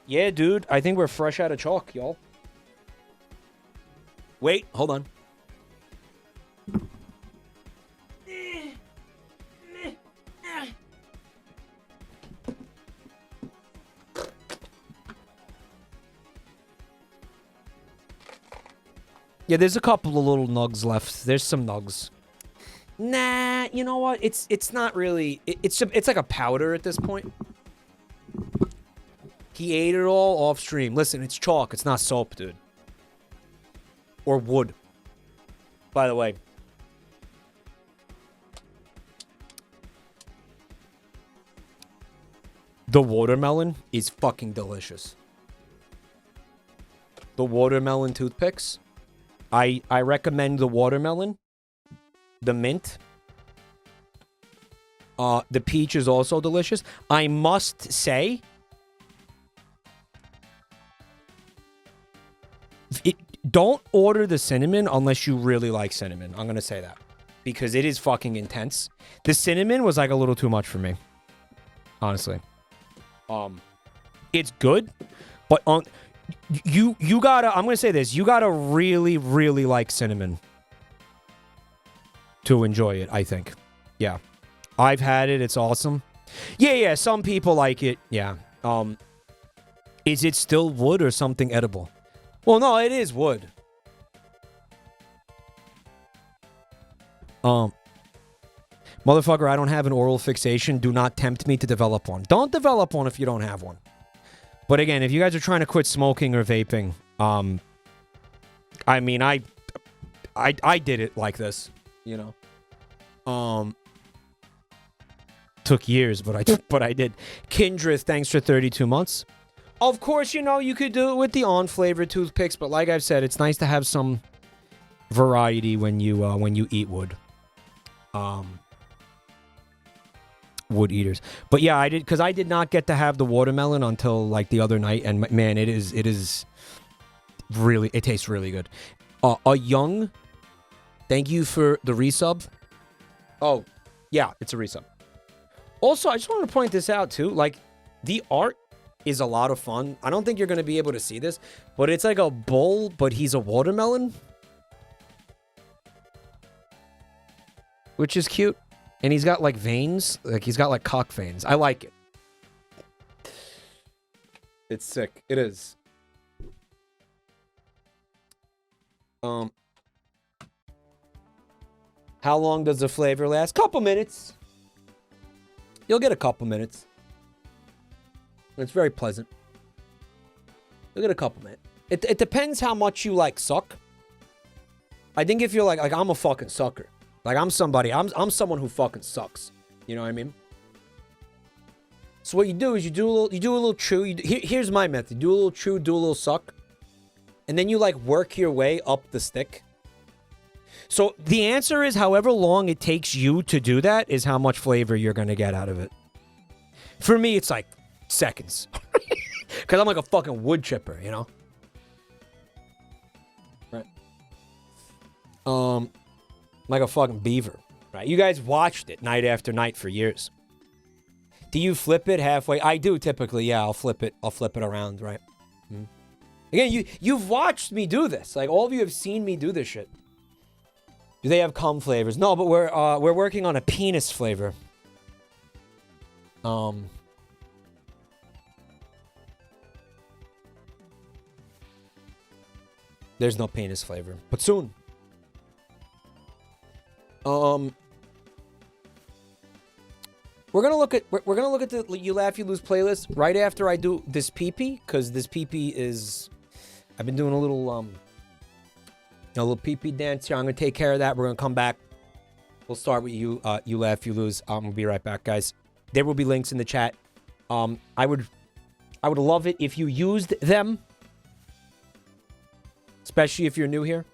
Yeah, dude, I think we're fresh out of chalk, y'all. Wait, hold on. Yeah, there's a couple of little nugs left. There's some nugs. Nah, you know what? It's not really... It's like a powder at this point. He ate it all off stream. Listen, it's chalk. It's not soap, dude. Or wood. By the way. The watermelon is fucking delicious. The watermelon toothpicks. I recommend the watermelon. The mint. The peach is also delicious. I must say... Don't order the cinnamon unless you really like cinnamon. I'm going to say that. because it is fucking intense. The cinnamon was like a little too much for me, honestly. It's good, but you gotta. I'm gonna say this: you gotta really, really like cinnamon to enjoy it. I think. Yeah, I've had it. It's awesome. Yeah. Some people like it. Yeah. Is it still wood or something edible? Well, no, it is wood. Motherfucker, I don't have an oral fixation. Do not tempt me to develop one. Don't develop one if you don't have one. But again, if you guys are trying to quit smoking or vaping, I mean, I did it like this, you know. Took years, but I did. Kindred, thanks for 32 months. Of course, you know, you could do it with the on-flavored toothpicks, but like I've said, it's nice to have some variety when you eat wood. Wood eaters. But yeah, I did not get to have the watermelon until like the other night, and man, it is really, it tastes really good. A young, thank you for the resub. Oh, yeah, it's a resub. Also, I just want to point this out too. Like, the art is a lot of fun. I don't think you're going to be able to see this, but it's like a bull, but he's a watermelon. Which is cute. And he's got like veins. Like, he's got like cock veins. I like it. It's sick. It is. How long does the flavor last? Couple minutes. You'll get a couple minutes. It's very pleasant. You'll get a couple minutes. It depends how much you like suck. I think if you're like I'm a fucking sucker. Like I'm someone who fucking sucks. You know what I mean? So what you do is you do a little chew. Here's my method. Do a little chew, do a little suck. And then you like work your way up the stick. So the answer is however long it takes you to do that is how much flavor you're going to get out of it. For me, it's like seconds. Because I'm like a fucking wood chipper, you know? Right. Like a fucking beaver. Right. You guys watched it night after night for years. Do you flip it halfway? I do typically, yeah. I'll flip it around, right? Mm. Again, you've watched me do this. Like, all of you have seen me do this shit. Do they have cum flavors? No, but we're working on a penis flavor. There's no penis flavor, but soon. We're gonna look at the You Laugh You Lose playlist right after I do this pee-pee, because this pee-pee is, I've been doing a little pee-pee dance here. I'm gonna take care of that. We're gonna come back. We'll start with You Laugh You Lose. We'll be right back, guys. There will be links in the chat. I would love it if you used them, especially if you're new here.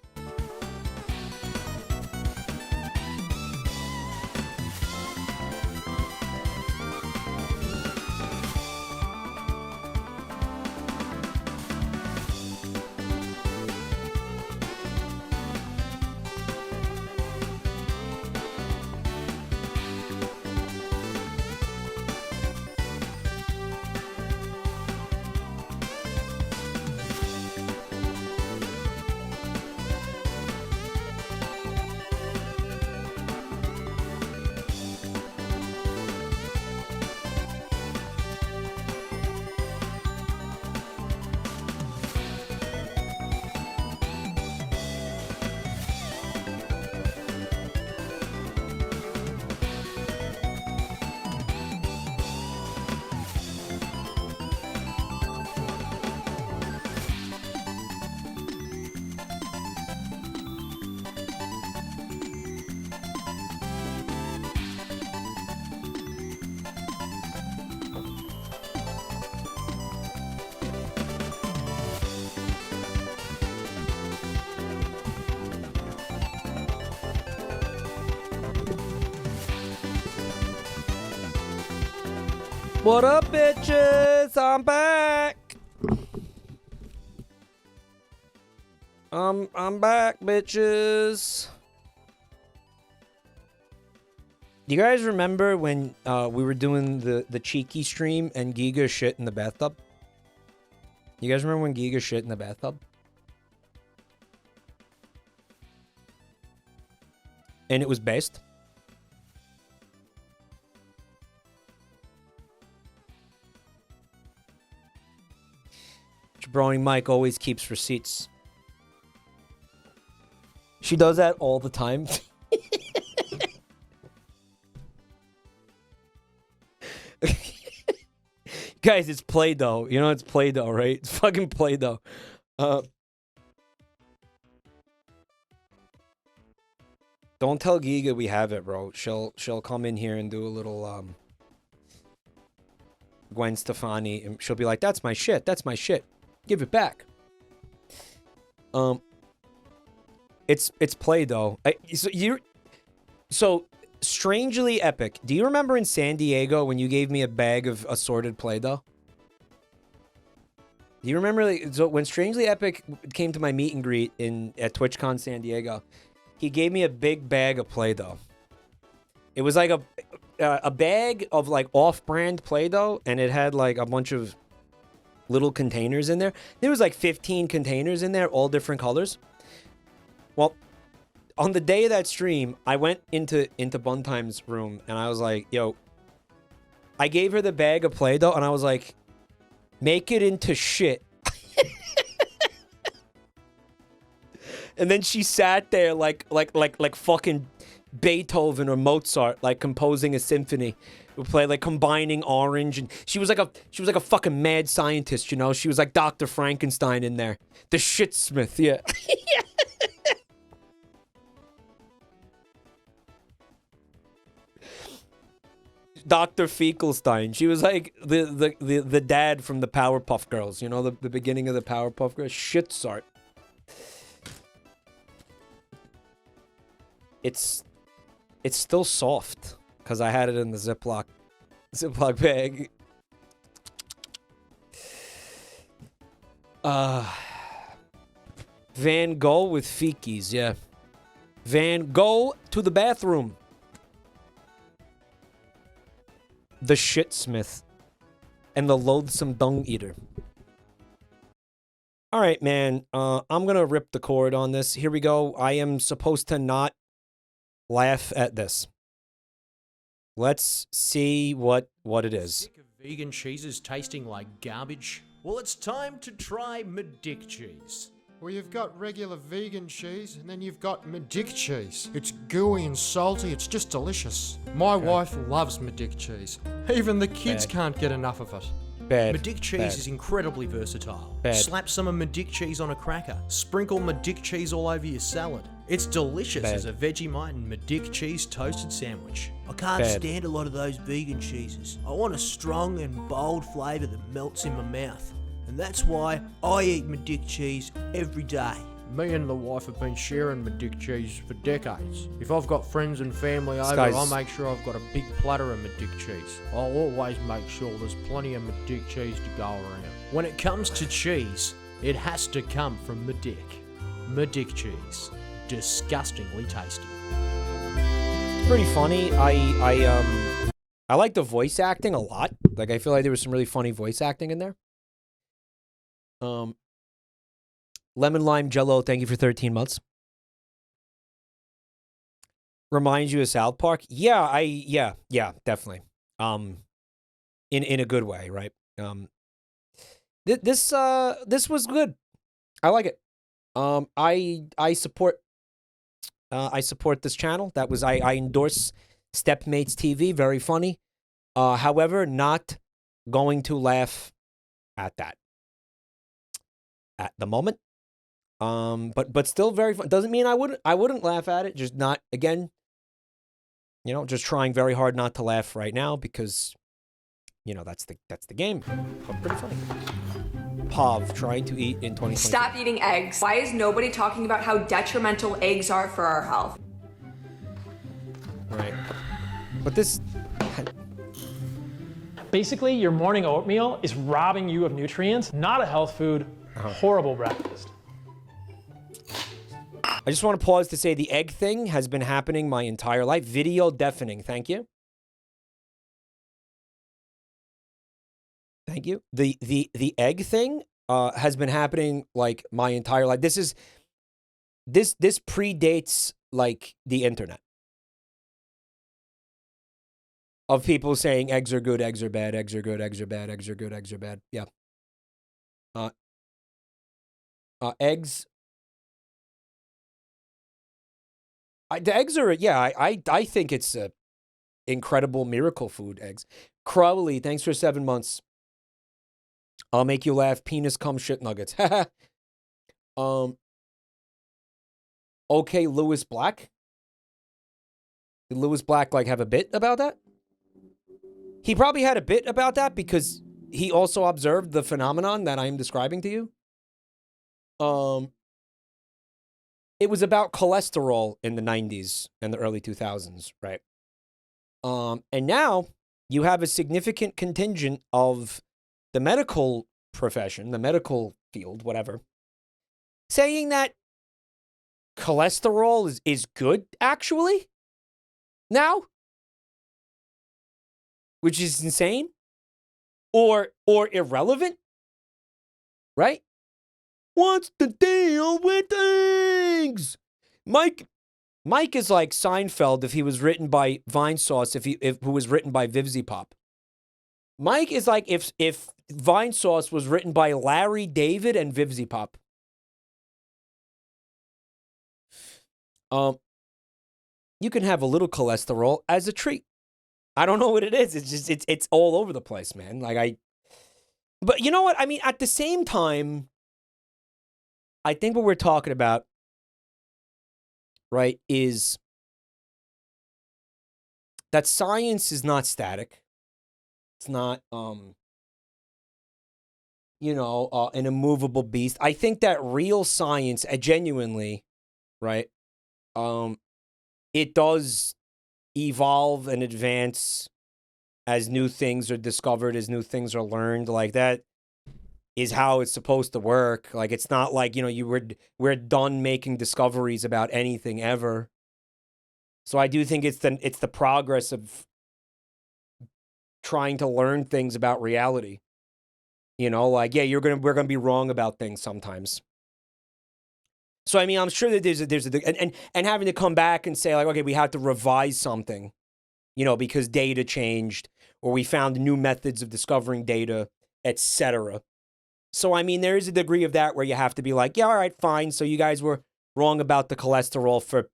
What up, bitches? I'm back. I'm back, bitches. Do you guys remember when we were doing the cheeky stream and Giga shit in the bathtub? You guys remember when Giga shit in the bathtub? And it was based. JabroniMike always keeps receipts. She does that all the time. Guys, it's Play-Doh. You know it's Play-Doh, right? It's fucking Play-Doh. Don't tell Giga we have it, bro. She'll come in here and do a little Gwen Stefani, and she'll be like, "That's my shit. That's my shit. Give it back." It's Play-Doh. So strangely epic. Do you remember in San Diego when you gave me a bag of assorted Play-Doh? Do you remember, like, so when Strangely Epic came to my meet and greet at TwitchCon San Diego, he gave me a big bag of Play-Doh. It was like a bag of like off-brand Play-Doh, and it had like a bunch of little containers in there. There was like 15 containers in there, all different colors. Well, on the day of that stream, I went into Buntime's room, and I was like, yo, I gave her the bag of Play-Doh, and I was like, make it into shit. And then she sat there like fucking Beethoven or Mozart, like composing a symphony. We played like combining orange, and she was like a fucking mad scientist, you know? She was like Dr. Frankenstein in there. The shitsmith, yeah. Yeah. Dr. Fekalstein. She was like the dad from the Powerpuff Girls. You know, the beginning of the Powerpuff Girls? Shitsart. It's still soft because I had it in the Ziploc bag. Van Gogh with Fikis, yeah. Van Gogh to the bathroom. The shitsmith and the loathsome dung eater. All right, man. I'm gonna rip the cord on this. Here we go. I am supposed to not laugh at this. Let's see what it is. Sick of vegan cheeses tasting like garbage? Well, it's time to try Medic cheese. Well, you've got regular vegan cheese, and then you've got Medic cheese. It's gooey and salty, it's just delicious. My wife loves Medic cheese. Even the kids can't get enough of it. Bad. Medic cheese is incredibly versatile. Bad. Slap some of Medic cheese on a cracker. Sprinkle Medic cheese all over your salad. It's delicious as a Vegemite and Medic cheese toasted sandwich. I can't stand a lot of those vegan cheeses. I want a strong and bold flavour that melts in my mouth. And that's why I eat Medic cheese every day. Me and the wife have been sharing Medic cheese for decades. If I've got friends and family over, I'll make sure I've got a big platter of Medic cheese. I'll always make sure there's plenty of Medic cheese to go around. When it comes to cheese, it has to come from Medic. Medic cheese. Disgustingly tasty. It's pretty funny. I like the voice acting a lot. Like, I feel like there was some really funny voice acting in there. Lemon Lime Jello, thank you for 13 months. Reminds you of South Park? Yeah, yeah, definitely. In a good way, right? This was good. I like it. I support this channel. That was I endorse Stepmates TV, very funny. However, not going to laugh at that at the moment. But still very fun. Doesn't mean I wouldn't laugh at it. Just not, again, you know, just trying very hard not to laugh right now because, you know, that's the game. But pretty funny. Pav trying to eat in 2020. Stop eating eggs. Why is nobody talking about how detrimental eggs are for our health? Right. But this... Basically, your morning oatmeal is robbing you of nutrients, not a health food. Horrible breakfast. I just want to pause to say the egg thing has been happening my entire life. Video deafening. Thank you. Thank you. The egg thing has been happening like my entire life. This predates like the internet. Of people saying eggs are good, eggs are bad, eggs are good, eggs are bad, eggs are good, eggs are bad. Yeah. Eggs. The eggs are, yeah, I think it's a incredible miracle food, eggs. Crowley, thanks for 7 months. I'll make you laugh. Penis cum shit nuggets. Okay, Lewis Black. Did Lewis Black like have a bit about that? He probably had a bit about that because he also observed the phenomenon that I'm describing to you. It was about cholesterol in the 90s and the early 2000s, right? And now you have a significant contingent of the medical profession, the medical field, whatever, saying that cholesterol is good, actually, now, which is insane or irrelevant, right? What's the deal with eggs? Mike is like Seinfeld if he was written by Vinesauce, who was written by Vivzy Pop. Mike is like if Vinesauce was written by Larry David and Vivzy Pop. You can have a little cholesterol as a treat. I don't know what it is. It's just it's all over the place, man. But you know what? I mean, at the same time, I think what we're talking about, right, is that science is not static. It's not, an immovable beast. I think that real science, genuinely, right, it does evolve and advance as new things are discovered, as new things are learned. Like, that is how it's supposed to work. Like, it's not like, we're done making discoveries about anything ever. So I do think it's the progress of trying to learn things about reality. Yeah, we're gonna be wrong about things sometimes. So I mean, I'm sure that there's and having to come back and say like, okay, we have to revise something, because data changed or we found new methods of discovering data, etc. So I mean, there is a degree of that where you have to be like, yeah, all right, fine. So you guys were wrong about the cholesterol for,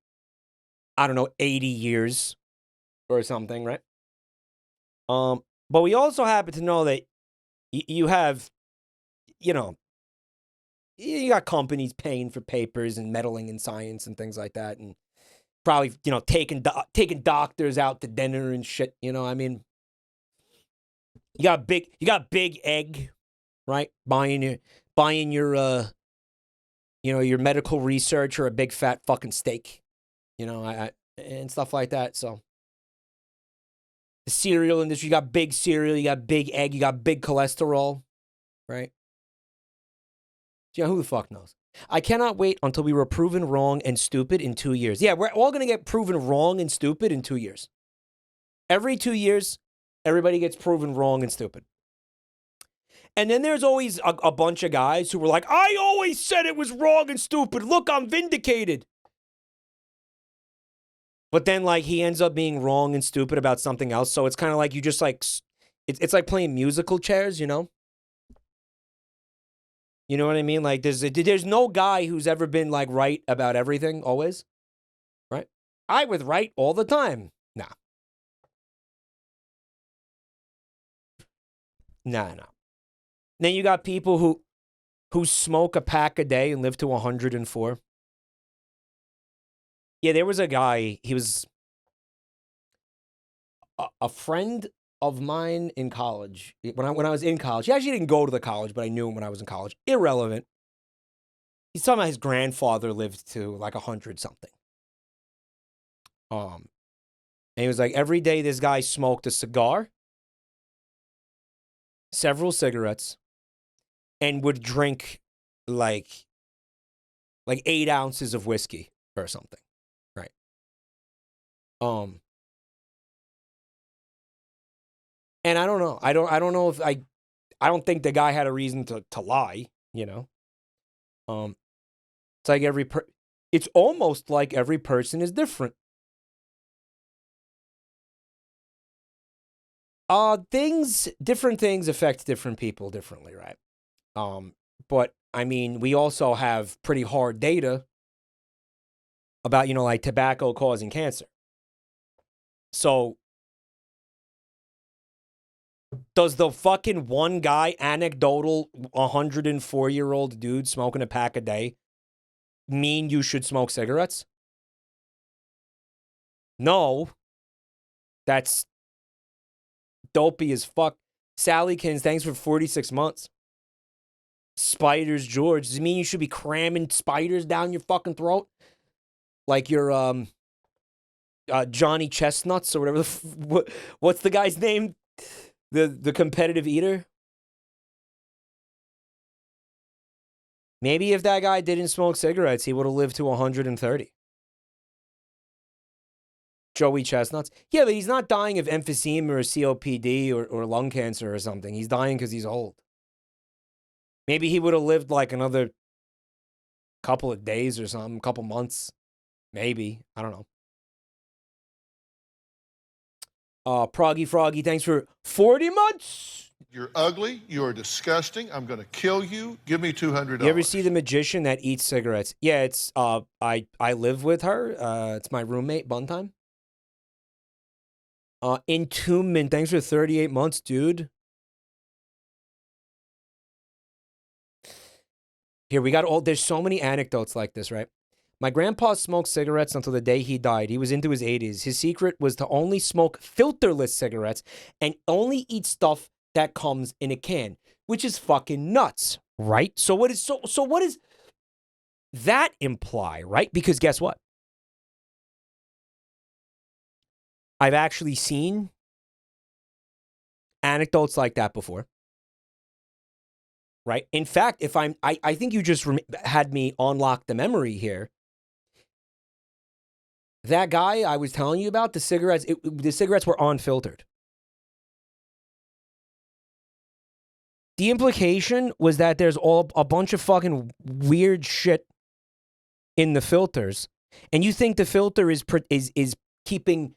I don't know, 80 years or something, right? But we also happen to know that you have, you got companies paying for papers and meddling in science and things like that, and probably, taking doctors out to dinner and shit. I mean, you got big egg, right? Buying your your medical research or a big fat fucking steak, and stuff like that. So the cereal industry, you got big cereal, you got big egg, you got big cholesterol, right? Yeah, who the fuck knows? I cannot wait until we were proven wrong and stupid in 2 years. Yeah, we're all going to get proven wrong and stupid in 2 years. Every 2 years, everybody gets proven wrong and stupid. And then there's always a bunch of guys who were like, I always said it was wrong and stupid. Look, I'm vindicated. But then, like, he ends up being wrong and stupid about something else. So it's kind of like you just, like, it's like playing musical chairs, You know what I mean? Like, there's no guy who's ever been, like, right about everything, always. Right? I was right all the time. Nah. Nah. Then you got people who smoke a pack a day and live to 104. Yeah, there was a guy, he was a friend of mine in college. When I was in college, he actually didn't go to the college, but I knew him when I was in college. Irrelevant. He's talking about his grandfather lived to like 100-something. And he was like, every day this guy smoked a cigar, several cigarettes, and would drink like 8 ounces of whiskey. or something, right? And I don't know. I don't know if I don't think the guy had a reason to lie, you know. It's like it's almost like every person is different. Different things affect different people differently, right? But I mean, we also have pretty hard data about, you know, like tobacco causing cancer. So does the fucking one guy, anecdotal 104-year-old dude smoking a pack a day mean you should smoke cigarettes? No. That's dopey as fuck. Sallykins, thanks for 46 months. Spiders, George. Does it mean you should be cramming spiders down your fucking throat? Like your Johnny Chestnuts or whatever. What's the guy's name? The competitive eater? Maybe if that guy didn't smoke cigarettes, he would have lived to 130. Joey Chestnuts. Yeah, but he's not dying of emphysema or COPD or lung cancer or something. He's dying because he's old. Maybe he would have lived like another couple of days or something, couple months. Maybe. I don't know. Proggy Froggy, thanks for 40 months. You're ugly. You are disgusting. I'm going to kill you. Give me $200. You ever see the magician that eats cigarettes? Yeah, it's I live with her. It's my roommate, Buntime. Entombment, thanks for 38 months, dude. Here, we got all, there's so many anecdotes like this, right? My grandpa smoked cigarettes until the day he died. He was into his 80s. His secret was to only smoke filterless cigarettes and only eat stuff that comes in a can, which is fucking nuts, right? So what does that imply, right? Because guess what? I've actually seen anecdotes like that before. Right? In fact, if I think you just had me unlock the memory here. That guy I was telling you about, the cigarettes were unfiltered. The implication was that there's a bunch of fucking weird shit in the filters, and you think the filter is keeping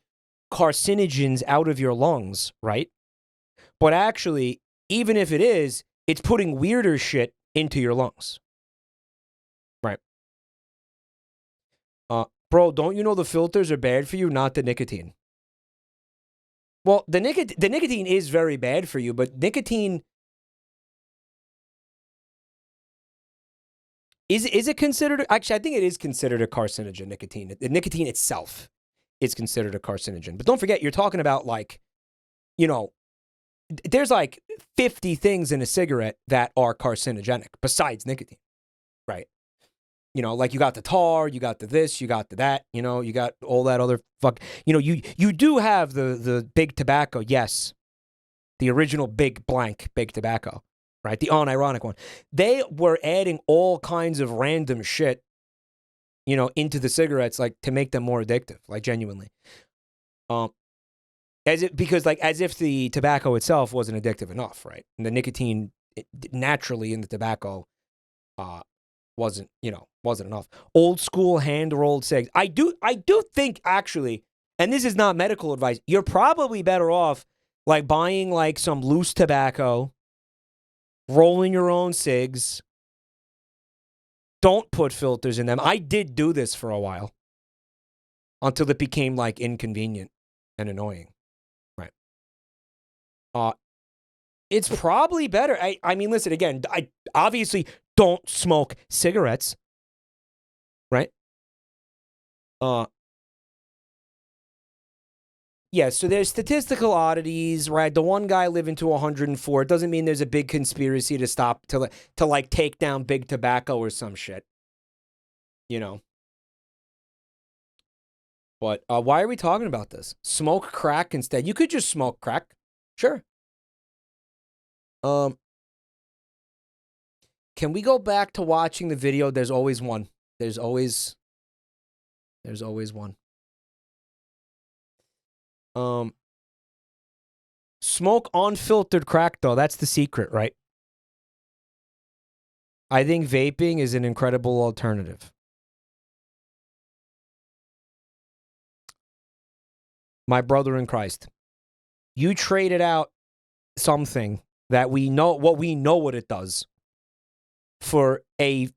carcinogens out of your lungs, right? But actually, even if it is, it's putting weirder shit into your lungs. Right. Bro, don't you know the filters are bad for you, not the nicotine? Well, the nicotine is very bad for you, but nicotine... Is it considered... Actually, I think it is considered a carcinogen, nicotine. The nicotine itself is considered a carcinogen. But don't forget, you're talking about, like, you know, there's like 50 things in a cigarette that are carcinogenic besides nicotine, right? You know, like you got the tar, you got the this, you got the that, you know, you got all that other fuck. You know, you do have the big tobacco, yes. The original big tobacco, right? The unironic one. They were adding all kinds of random shit, you know, into the cigarettes, like to make them more addictive, like genuinely. As if the tobacco itself wasn't addictive enough, right? And the nicotine naturally in the tobacco wasn't enough. Old school hand-rolled cigs. I do think, actually, and this is not medical advice, you're probably better off like buying like some loose tobacco, rolling your own cigs. Don't put filters in them. I did do this for a while until it became like inconvenient and annoying. It's probably better. I mean, listen, again, I obviously don't smoke cigarettes, right? Yeah, so there's statistical oddities, right? The one guy living to 104. It doesn't mean there's a big conspiracy to like take down big tobacco or some shit, you know. But why are we talking about this? Smoke crack instead. You could just smoke crack. Sure. Can we go back to watching the video? There's always one. There's always There's always one. Smoke unfiltered crack, though. That's the secret, right? I think vaping is an incredible alternative. My brother in Christ, you traded out something that we know what it does for a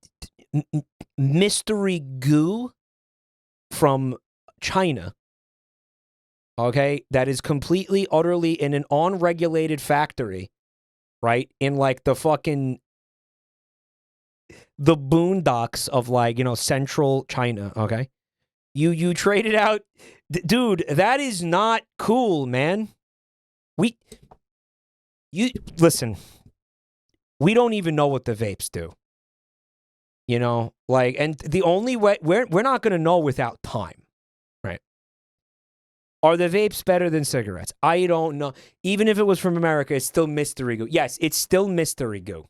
mystery goo from China. Okay, that is completely, utterly in an unregulated factory, right? In like the boondocks of like, central China, okay? You traded out, dude, that is not cool, man. Listen, we don't even know what the vapes do. And the only way, we're not going to know without time, right? Are the vapes better than cigarettes? I don't know. Even if it was from America, it's still mystery goo. Yes, it's still mystery goo.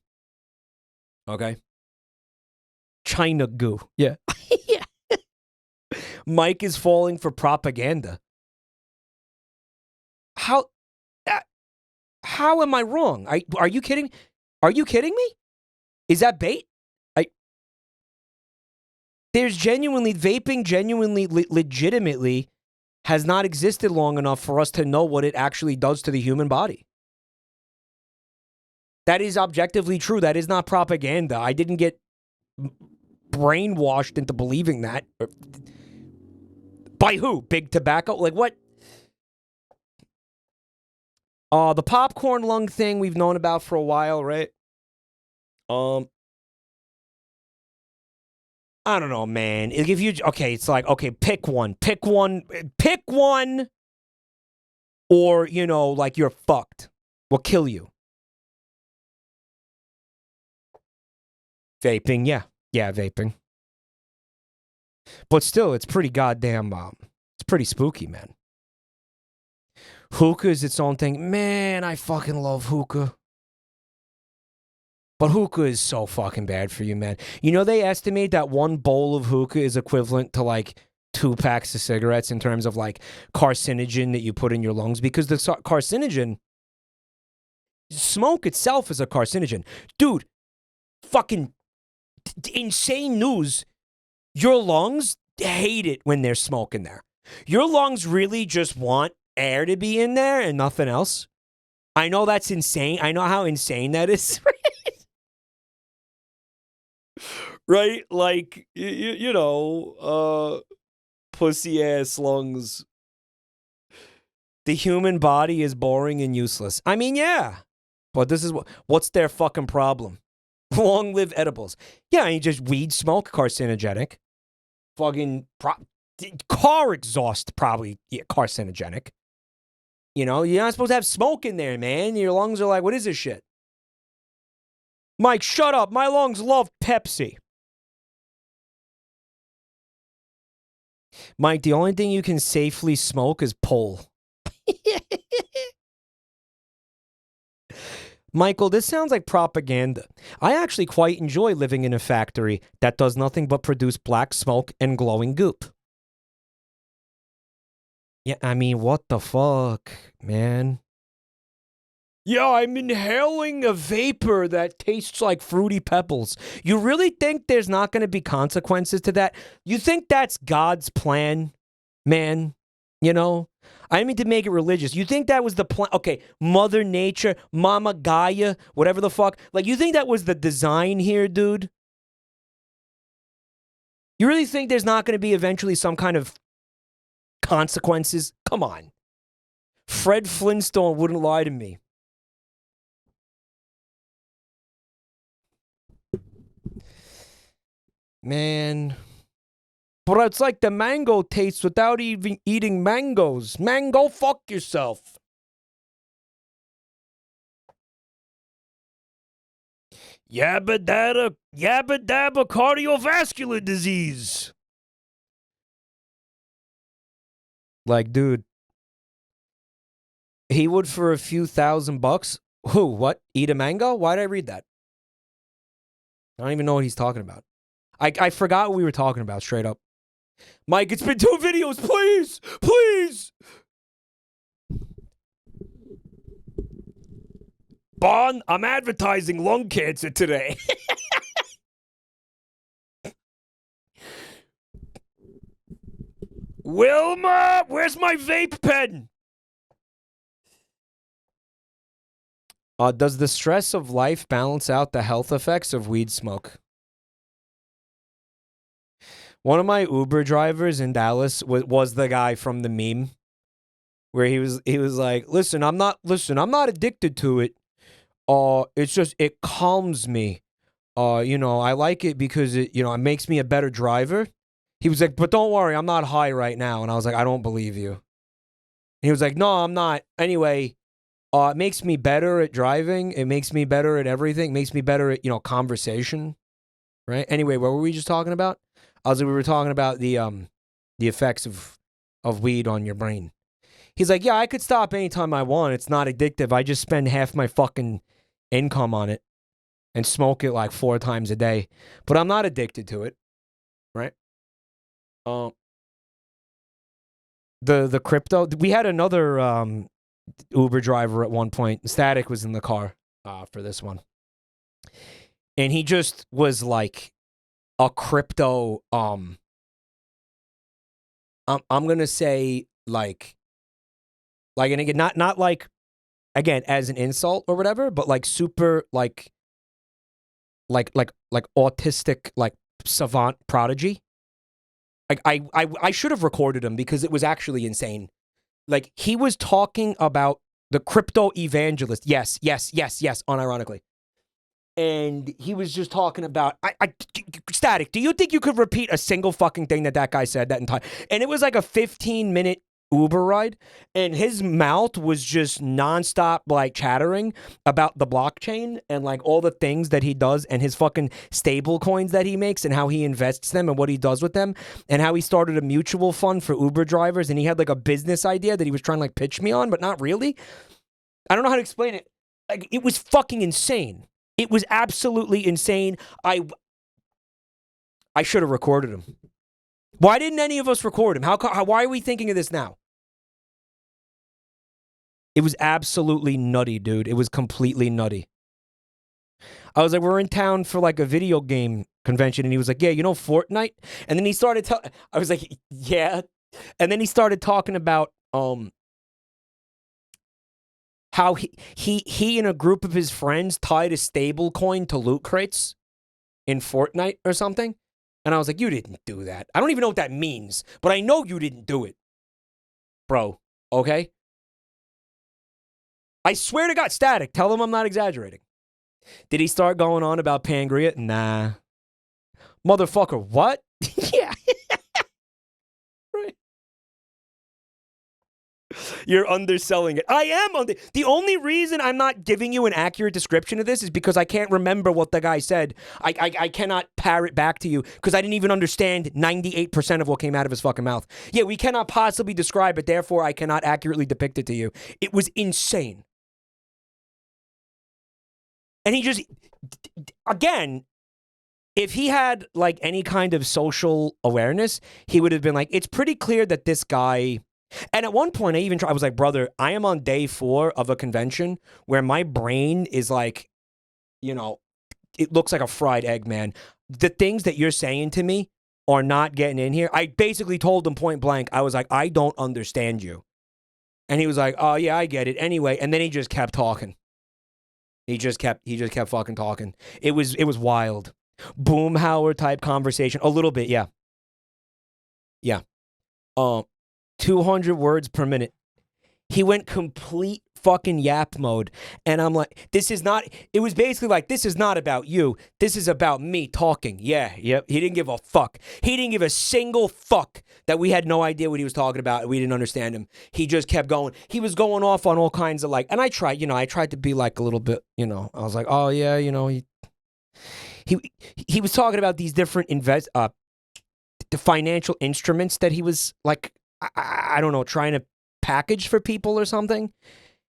Okay? China goo. Yeah. Yeah. Mike is falling for propaganda. How am I wrong? Are you kidding? Are you kidding me? Is that bait? There's vaping legitimately has not existed long enough for us to know what it actually does to the human body. That is objectively true. That is not propaganda. I didn't get brainwashed into believing that. By who? Big tobacco? Like what? The popcorn lung thing we've known about for a while, right? I don't know, man. If you it's like, okay, pick one, or like you're fucked. We'll kill you. Vaping, yeah, vaping. But still, it's pretty goddamn. It's pretty spooky, man. Hookah is its own thing, man. I fucking love hookah. But hookah is so fucking bad for you, man. They estimate that one bowl of hookah is equivalent to like 2 packs of cigarettes in terms of like carcinogen that you put in your lungs, because the carcinogen, smoke itself is a carcinogen. Dude, fucking insane news. Your lungs hate it when there's smoke in there. Your lungs really just want air to be in there and nothing else. I know that's insane. I know how insane that is. Right? Like, pussy ass lungs. The human body is boring and useless. I mean, yeah. But this is what's their fucking problem? Long live edibles. Yeah, you just weed smoke, carcinogenic. Fucking car exhaust, probably carcinogenic. You're not supposed to have smoke in there, man. Your lungs are like, what is this shit? Mike, shut up. My lungs love Pepsi. Mike, the only thing you can safely smoke is pole. Michael, this sounds like propaganda. I actually quite enjoy living in a factory that does nothing but produce black smoke and glowing goop. Yeah, I mean, what the fuck, man? Yeah, I'm inhaling a vapor that tastes like Fruity Pebbles. You really think there's not going to be consequences to that? You think that's God's plan, man? I didn't mean to make it religious. You think that was the plan? Okay, Mother Nature, Mama Gaia, whatever the fuck. Like, you think that was the design here, dude? You really think there's not going to be eventually some kind of consequences? Come on. Fred Flintstone wouldn't lie to me. Man. But it's like the mango taste without even eating mangoes. Mango, fuck yourself. Yabba dabba cardiovascular disease. Like, dude. He would for a few $1,000. Who? What? Eat a mango? Why did I read that? I don't even know what he's talking about. I forgot what we were talking about, straight up. Mike, it's been 2 videos, please, please. Bon, I'm advertising lung cancer today. Wilma, where's my vape pen? Does the stress of life balance out the health effects of weed smoke? One of my Uber drivers in Dallas was the guy from the meme where he was like, listen, I'm not addicted to it. It's just, it calms me. You know, I like it because it, you know, it makes me a better driver. He was like, but don't worry, I'm not high right now. And I was like, I don't believe you. And he was like, no, I'm not. Anyway, it makes me better at driving. It makes me better at everything. It makes me better at, you know, conversation. Right? Anyway, what were we just talking about? We were talking about the effects of weed on your brain. He's like, yeah, I could stop anytime I want. It's not addictive. I just spend half my fucking income on it and smoke it like 4 times a day. But I'm not addicted to it. Right? The crypto. We had another Uber driver at one point. Static was in the car for this one. And he just was like a crypto, I'm gonna say like, and again, not like, again, as an insult or whatever, but like super like autistic, like savant prodigy. Like I should have recorded him because it was actually insane. Like he was talking about the crypto evangelist. Yes, unironically. And he was just talking about, Static, do you think you could repeat a single fucking thing that guy said that entire? And it was like a 15-minute Uber ride, and his mouth was just nonstop like chattering about the blockchain and like all the things that he does and his fucking stable coins that he makes and how he invests them and what he does with them and how he started a mutual fund for Uber drivers, and he had like a business idea that he was trying to like pitch me on, but not really. I don't know how to explain it. Like, it was fucking insane. It was absolutely insane. I should have recorded him. Why didn't any of us record him? Why are we thinking of this now? It was absolutely nutty, dude. It was completely nutty. I was like, we're in town for like a video game convention, and he was like, yeah, you know Fortnite? And then he started I was like, yeah. And then he started talking about how he and a group of his friends tied a stable coin to loot crates in Fortnite or something. And I was like, you didn't do that. I don't even know what that means, but I know you didn't do it. Bro, okay? I swear to God, Static, tell him I'm not exaggerating. Did he start going on about Pangria? Nah. Motherfucker, what? Yeah. Right. You're underselling it. I am the only reason I'm not giving you an accurate description of this is because I can't remember what the guy said. I cannot parrot back to you because I didn't even understand 98% of what came out of his fucking mouth. Yeah, we cannot possibly describe it, therefore I cannot accurately depict it to you. It was insane. And he just, again, if he had like any kind of social awareness, he would have been like, it's pretty clear that this guy. And at one point, I was like, brother, I am on day 4 of a convention where my brain is like, you know, it looks like a fried egg, man. The things that you're saying to me are not getting in here. I basically told him point blank, I was like, I don't understand you. And he was like, oh, yeah, I get it. Anyway, and then he just kept talking. He just kept fucking talking. It was wild. Boomhauer type conversation. A little bit, yeah. Yeah. 200 words per minute. He went complete fucking yap mode. And I'm like, it was basically like, this is not about you. This is about me talking. Yeah, yep. He didn't give a fuck. He didn't give a single fuck that we had no idea what he was talking about. We didn't understand him. He just kept going. He was going off on all kinds of like, and I tried to be like a little bit, I was like, oh yeah, he was talking about these different the financial instruments that he was like, I don't know, trying to package for people or something.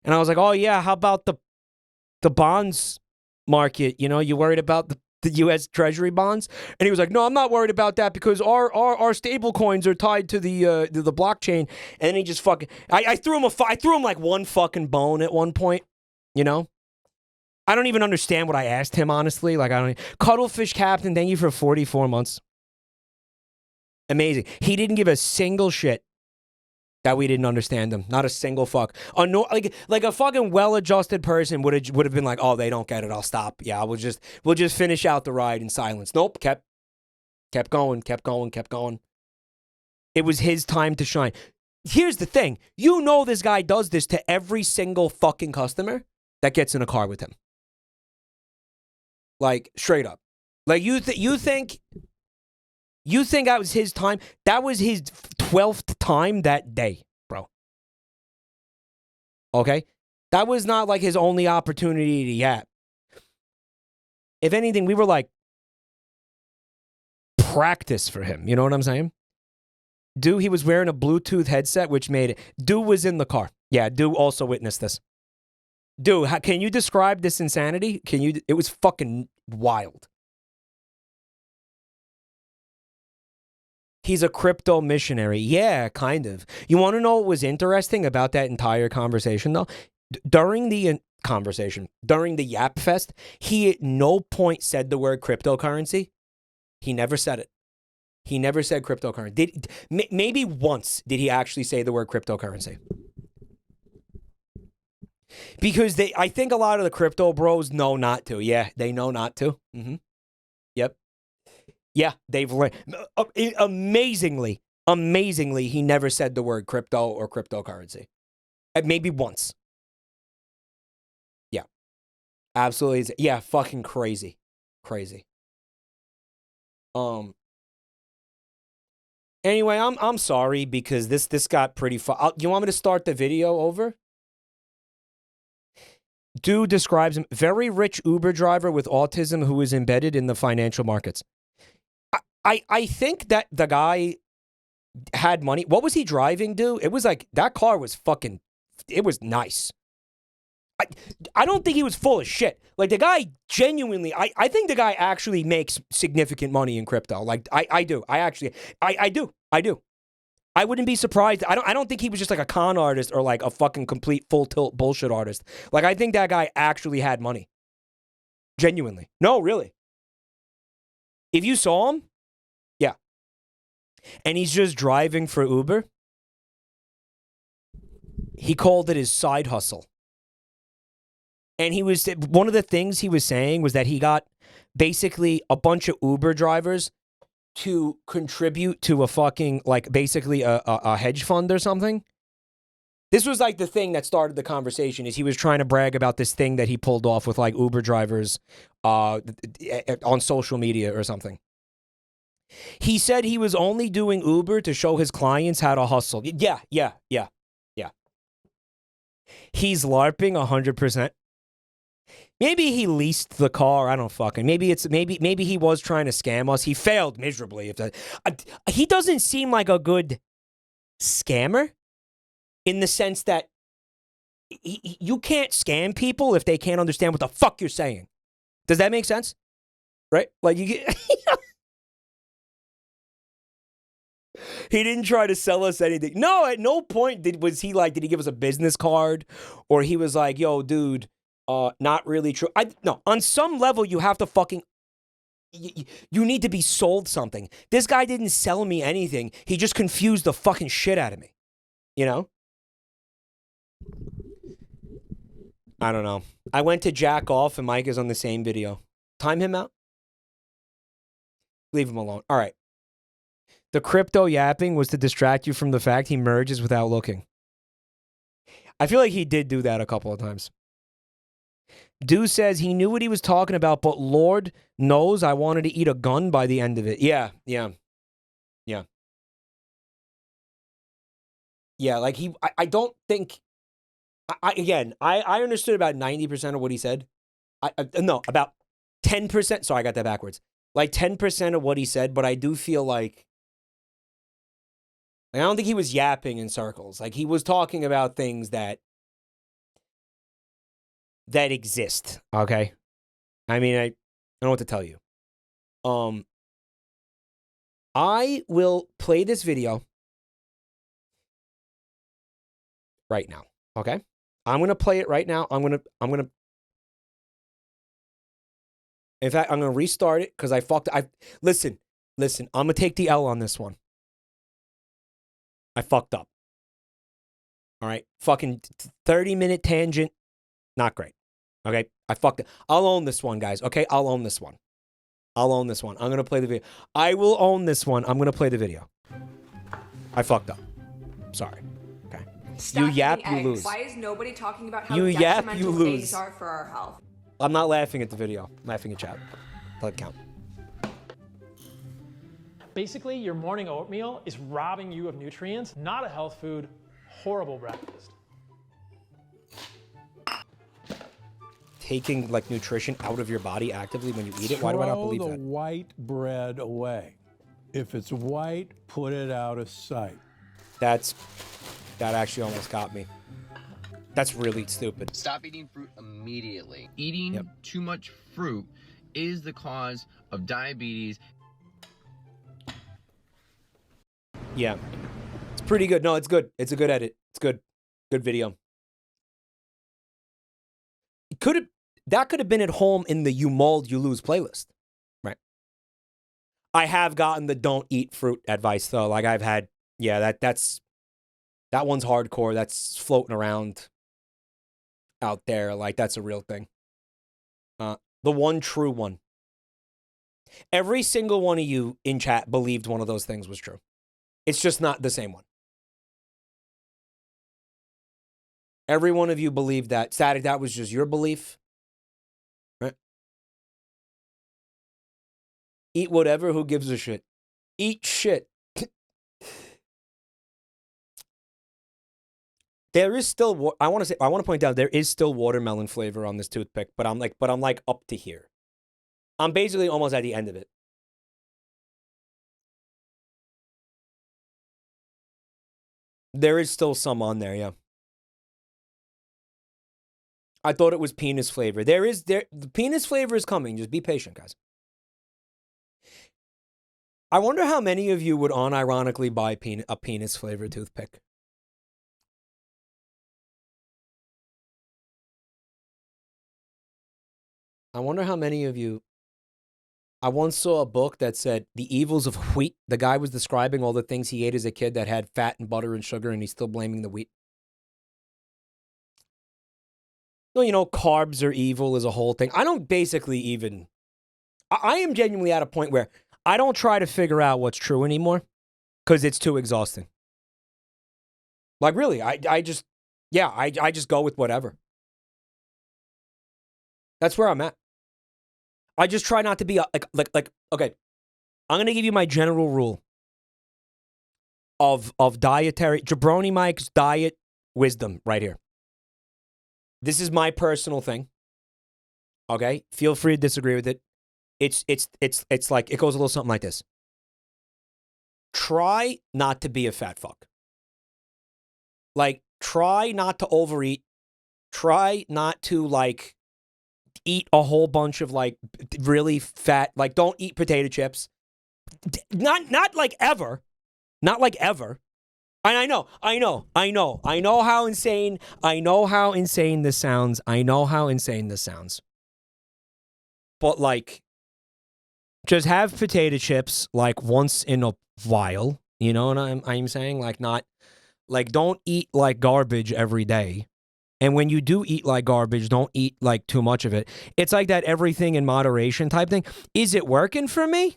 And I was like, oh yeah, how about the bonds market? You worried about the U.S. Treasury bonds, and he was like, "No, I'm not worried about that because our stable coins are tied to the blockchain." And then he just fucking, I threw him like one fucking bone at one point, you know. I don't even understand what I asked him, honestly. Like, I don't. Cuttlefish Captain, thank you for 44 months. Amazing. He didn't give a single shit that we didn't understand him. Not a single fuck. Like a fucking well-adjusted person would have been like, "Oh, they don't get it. I'll stop. Yeah, we'll just finish out the ride in silence." Nope. Kept going. It was his time to shine. Here's the thing. You know this guy does this to every single fucking customer that gets in a car with him. Like, straight up. Like, you think that was his time? That was his 12th time that day, bro. Okay? That was not like his only opportunity to yap. If anything, we were like practice for him. You know what I'm saying? Dude, he was wearing a Bluetooth headset, which made it. Dude was in the car. Yeah, Dude also witnessed this. Dude, can you describe this insanity? It was fucking wild. He's a crypto missionary. Yeah, kind of. You want to know what was interesting about that entire conversation, though? During the Yap Fest, he at no point said the word cryptocurrency. He never said it. He never said cryptocurrency. Maybe once did he actually say the word cryptocurrency. Because I think a lot of the crypto bros know not to. Yeah, they know not to. Mm-hmm. Yep. Yeah, they've learned. Amazingly, he never said the word crypto or cryptocurrency. Maybe once. Yeah. Absolutely. Yeah, fucking crazy. Crazy. Anyway, I'm sorry because this got pretty far. You want me to start the video over? Dude describes him, very rich Uber driver with autism who is embedded in the financial markets. I think that the guy had money. What was he driving, dude? It was like, that car was fucking, it was nice. I don't think he was full of shit. Like, the guy genuinely, I think the guy actually makes significant money in crypto. Like, I do. I do. I wouldn't be surprised. I don't think he was just like a con artist or like a fucking complete full tilt bullshit artist. Like, I think that guy actually had money. Genuinely. No, really. If you saw him, yeah. And he's just driving for Uber. He called it his side hustle. And one of the things he was saying was that he got basically a bunch of Uber drivers to contribute to a fucking, like, basically a hedge fund or something. This was like the thing that started the conversation, is he was trying to brag about this thing that he pulled off with like Uber drivers on social media or something. He said he was only doing Uber to show his clients how to hustle. Yeah. He's LARPing 100%. Maybe he leased the car. I don't fucking. Maybe he was trying to scam us. He failed miserably. He doesn't seem like a good scammer, in the sense that you can't scam people if they can't understand what the fuck you're saying. Does that make sense? Right? Like, you get. He didn't try to sell us anything. No, at no point did he give us a business card, or he was like, "Yo, dude, not really true." No, on some level, you have to fucking. You need to be sold something. This guy didn't sell me anything. He just confused the fucking shit out of me. You know? I don't know. I went to jack off and Mike is on the same video. Time him out. Leave him alone. All right. The crypto yapping was to distract you from the fact he merges without looking. I feel like he did do that a couple of times. Dude says he knew what he was talking about, but Lord knows I wanted to eat a gun by the end of it. Yeah. Yeah, like I don't think, I understood about 90% of what he said. No, about 10%. Sorry, I got that backwards. Like 10% of what he said, but I do feel like I don't think he was yapping in circles. Like, he was talking about things that exist, okay? I mean, I don't know what to tell you. I will play this video right now. Okay? I'm gonna play it right now. I'm gonna in fact, I'm gonna restart it because I fucked. Listen. I'm gonna take the L on this one. I fucked up. All right, fucking 30-minute tangent, not great. Okay, I fucked it. I'll own this one, guys. Okay, I'll own this one. I'm gonna play the video. I will own this one. I'm gonna play the video. I fucked up. Sorry. Okay. Stop You yap, eating you eggs. lose. Why is nobody talking about how You yap, detrimental you lose. eggs are for our health? I'm not laughing at the video. I'm laughing at chat. Let it count. Basically, your morning oatmeal is robbing you of nutrients, not a health food, horrible breakfast. Taking like nutrition out of your body actively when you eat it. Why do I not believe Throw that? the white bread away. If it's white, put it out of sight. That actually almost got me. That's really stupid. Stop eating fruit immediately. Eating too much fruit is the cause of diabetes. Yeah. It's pretty good. No, it's good. It's a good edit. It's good. Good video. That could have been at home in the You Mold, You Lose playlist. Right. I have gotten the don't eat fruit advice though. Like I've had, yeah, that one's hardcore. That's floating around out there. Like that's a real thing. The one true one. Every single one of you in chat believed one of those things was true. It's just not the same one. Every one of you believed that. Static, that was just your belief. Right? Eat whatever, who gives a shit? Eat shit. There is still, I want to point out, there is still watermelon flavor on this toothpick, but I'm like up to here. I'm basically almost at the end of it. There is still some on there, yeah. I thought it was penis flavor. The penis flavor is coming. Just be patient, guys. I wonder how many of you would unironically buy a penis flavor toothpick. I wonder how many of you. I once saw a book that said The Evils of Wheat. The guy was describing all the things he ate as a kid that had fat and butter and sugar, and he's still blaming the wheat. No, you know, carbs are evil is a whole thing. I don't basically even... I am genuinely at a point where I don't try to figure out what's true anymore because it's too exhausting. Like, really, I just go with whatever. That's where I'm at. I just try not to be like okay. I'm going to give you my general rule of dietary JabroniMike's diet wisdom right here. This is my personal thing. Okay? Feel free to disagree with it. It's like it goes a little something like this. Try not to be a fat fuck. Like try not to overeat. Try not to like eat a whole bunch of like really fat, like don't eat potato chips. Not like ever. Not like ever. And I know how insane this sounds. But like just have potato chips like once in a while, you know what I'm saying? Like not like don't eat like garbage every day. And when you do eat like garbage, don't eat like too much of it. It's like that everything in moderation type thing. Is it working for me?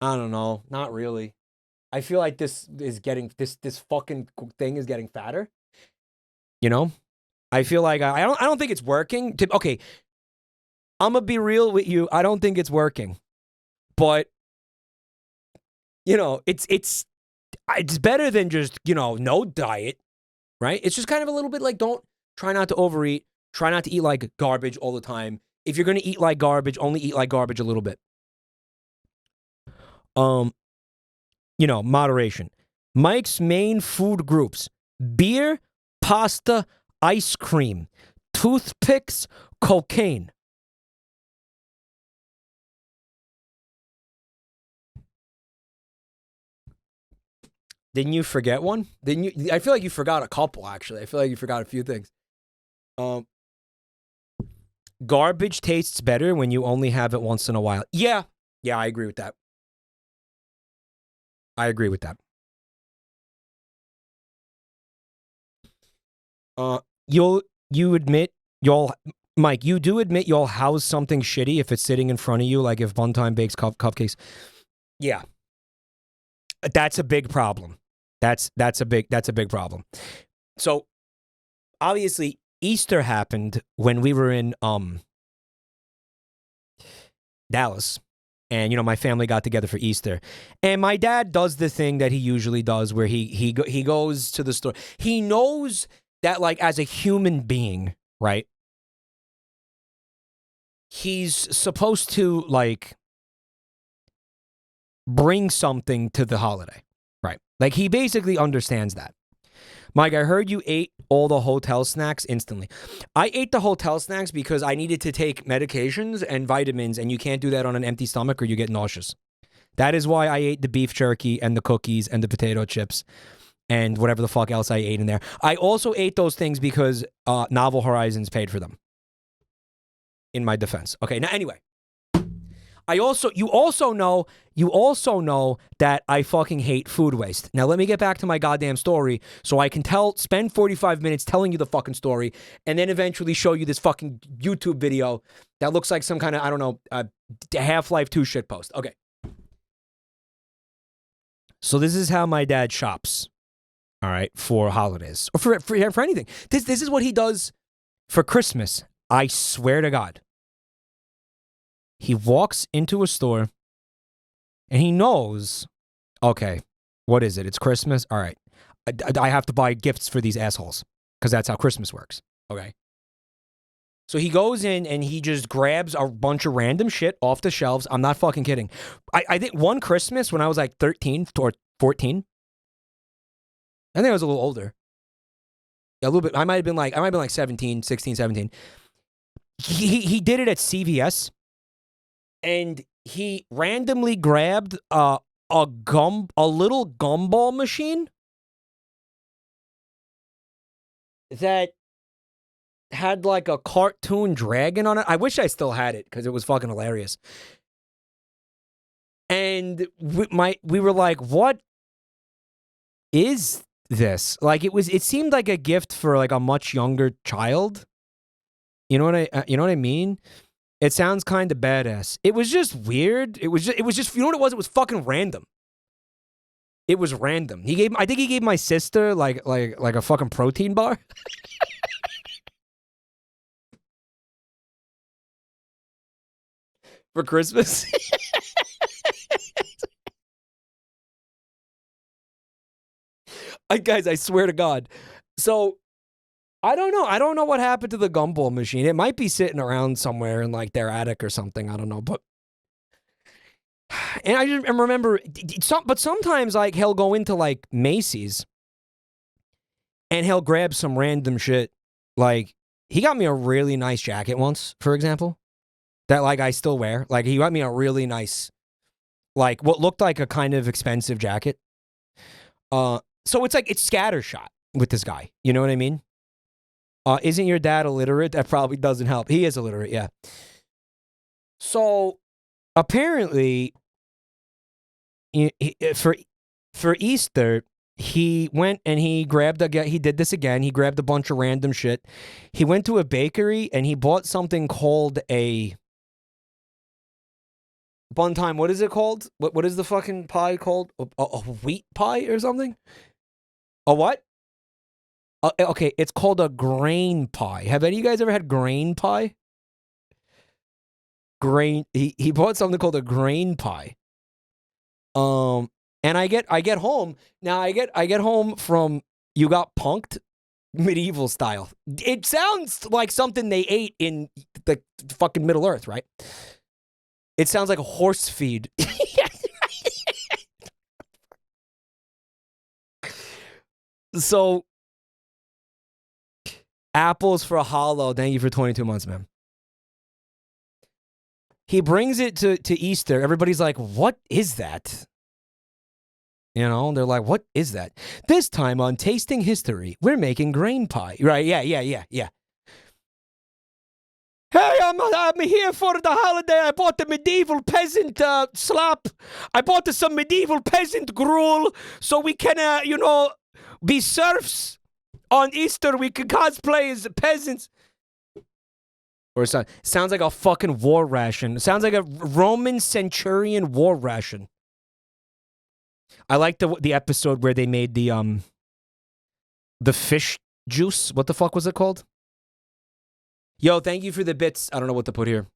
I don't know. Not really. I feel like this is getting, this fucking thing is getting fatter. You know? I feel like I don't think it's working. Okay. I'm going to be real with you. I don't think it's working. But, you know, it's better than just, you know, no diet. Right? It's just kind of a little bit like try not to overeat. Try not to eat like garbage all the time. If you're going to eat like garbage, only eat like garbage a little bit. You know, moderation. Mike's main food groups: beer, pasta, ice cream, toothpicks, cocaine. Didn't you forget one? Didn't you? I feel like you forgot a couple, actually. I feel like you forgot a few things. Garbage tastes better when you only have it once in a while. Yeah. Yeah, I agree with that. I agree with that. Mike, you do admit you'll house something shitty if it's sitting in front of you, like if One Time bakes cupcakes. Yeah. That's a big problem. That's a big problem. So obviously Easter happened when we were in Dallas. And, you know, my family got together for Easter. And my dad does the thing that he usually does where he goes to the store. He knows that, like, as a human being, right, he's supposed to, like, bring something to the holiday, right? Like, he basically understands that. Mike, I heard you ate all the hotel snacks instantly. I ate the hotel snacks because I needed to take medications and vitamins, and you can't do that on an empty stomach or you get nauseous. That is why I ate the beef jerky and the cookies and the potato chips and whatever the fuck else I ate in there. I also ate those things because Novel Horizons paid for them. In my defense. Okay, now anyway. You also know that I fucking hate food waste. Now let me get back to my goddamn story so I can spend 45 minutes telling you the fucking story and then eventually show you this fucking YouTube video that looks like some kind of, I don't know, Half-Life 2 shitpost. Okay. So this is how my dad shops, all right, for holidays. Or for anything. This is what he does for Christmas. I swear to God. He walks into a store and he knows, okay, what is it? It's Christmas? All right. I have to buy gifts for these assholes because that's how Christmas works. Okay. So he goes in and he just grabs a bunch of random shit off the shelves. I'm not fucking kidding. I think one Christmas when I was like 13 or 14, I think I was a little older. A little bit. I might have been like 16, 17. He did it at CVS. And he randomly grabbed a little gumball machine that had like a cartoon dragon on it. I wish I still had it because it was fucking hilarious. And we were like, what is this? Like it seemed like a gift for like a much younger child. You know what I mean? It sounds kind of badass. It was just weird. It was just, you know what it was? It was fucking random. It was random. I think he gave my sister like a fucking protein bar. For Christmas. Guys, I swear to God. So I don't know. I don't know what happened to the gumball machine. It might be sitting around somewhere in like their attic or something. I don't know. But and I just remember, but sometimes like he'll go into like Macy's and he'll grab some random shit. Like he got me a really nice jacket once, for example, that like I still wear. Like he got me a really nice, like what looked like a kind of expensive jacket. So it's like it's scattershot with this guy. You know what I mean? Isn't your dad illiterate? That probably doesn't help. He is illiterate, yeah. So, apparently, for Easter, he went and he did this again. He grabbed a bunch of random shit. He went to a bakery and he bought something called a One Time. What is it called? What is the fucking pie called? A wheat pie or something? A what? Okay, it's called a grain pie. Have any of you guys ever had grain pie? He bought something called a grain pie. And I get home. Now I get home from You Got Punked medieval style. It sounds like something they ate in the fucking Middle Earth, right? It sounds like a horse feed. So apples for Hollow. Thank you for 22 months, man. He brings it to Easter. Everybody's like, what is that? You know, they're like, what is that? This time on Tasting History, we're making grain pie. Right, yeah. Hey, I'm here for the holiday. I bought the medieval peasant slop. I bought some medieval peasant gruel so we can, you know, be serfs on Easter. We can cosplay as peasants. Or sounds like a fucking war ration. Sounds like a Roman centurion war ration. I like the episode where they made the fish juice. What the fuck was it called? Yo, thank you for the bits. I don't know what to put here.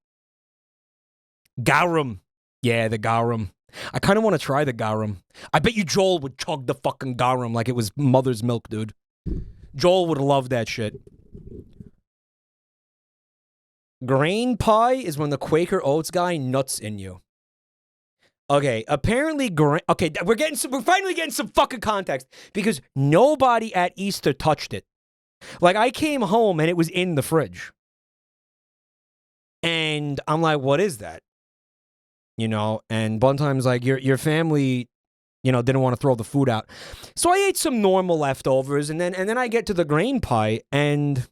Garum. Yeah, the garum. I kind of want to try the garum. I bet you Joel would chug the fucking garum like it was mother's milk, dude. Joel would love that shit. Grain pie is when the Quaker Oats guy nuts in you. Okay, apparently okay, we're finally getting some fucking context because nobody at Easter touched it. Like, I came home and it was in the fridge. And I'm like, what is that? You know, and one time's like, your family, you know, didn't want to throw the food out. So I ate some normal leftovers, and then I get to the grain pie, and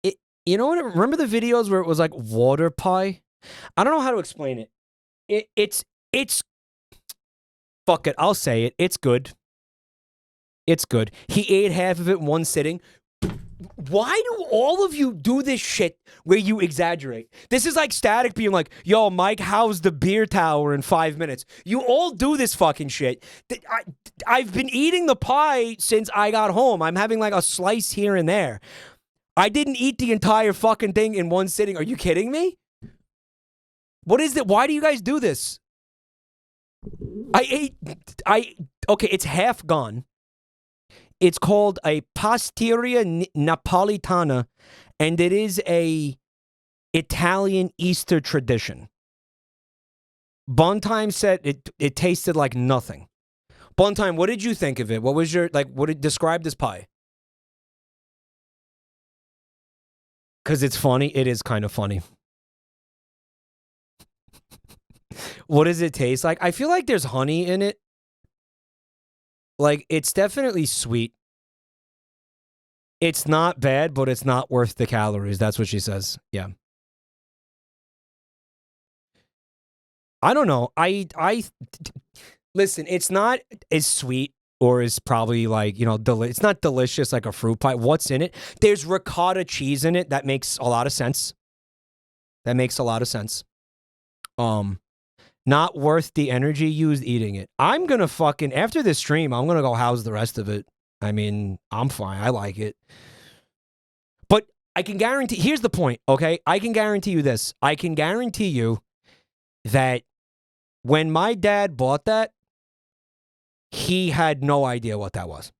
it, you know what? Remember the videos where it was like water pie? I don't know how to explain it. It's fuck it, I'll say it. It's good. It's good. He ate half of it in one sitting. Why do all of you do this shit where you exaggerate? This is like Static being like, yo, Mike, how's the beer tower in 5 minutes? You all do this fucking shit. I've been eating the pie since I got home. I'm having like a slice here and there. I didn't eat the entire fucking thing in one sitting. Are you kidding me? What is it? Why do you guys do this? Okay, it's half gone. It's called a pastiera napolitana, and it is a Italian Easter tradition. Buntime said it tasted like nothing. Buntime, what did you think of it? What was your, like, what did describe this pie? Because it's funny. It is kind of funny. What does it taste like? I feel like there's honey in it. Like, it's definitely sweet. It's not bad, but it's not worth the calories. That's what she says. Yeah. I don't know. Listen, it's not as sweet or is probably like, you know, it's not delicious like a fruit pie. What's in it? There's ricotta cheese in it. That makes a lot of sense. That makes a lot of sense. Not worth the energy used eating it. I'm gonna fucking, after this stream, I'm gonna go house the rest of it. I mean, I'm fine. I like it. But I can guarantee, here's the point, okay? I can guarantee you this. I can guarantee you that when my dad bought that, he had no idea what that was.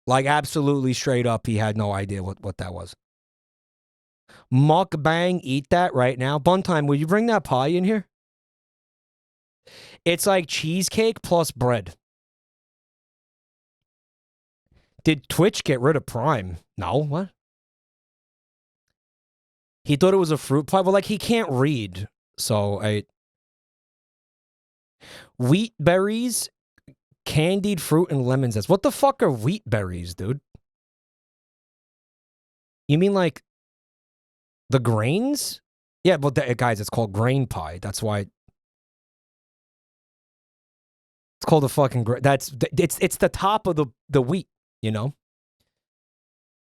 Like, absolutely straight up, he had no idea what that was. Mukbang, eat that right now. Buntime, will you bring that pie in here? It's like cheesecake plus bread. Did Twitch get rid of Prime? No, what? He thought it was a fruit pie. Well, like, he can't read. So, wheat berries, candied fruit, and lemon zest. What the fuck are wheat berries, dude? You mean like the grains? Yeah, but guys, it's called grain pie. That's why. It's called a fucking it's the top of the wheat, you know?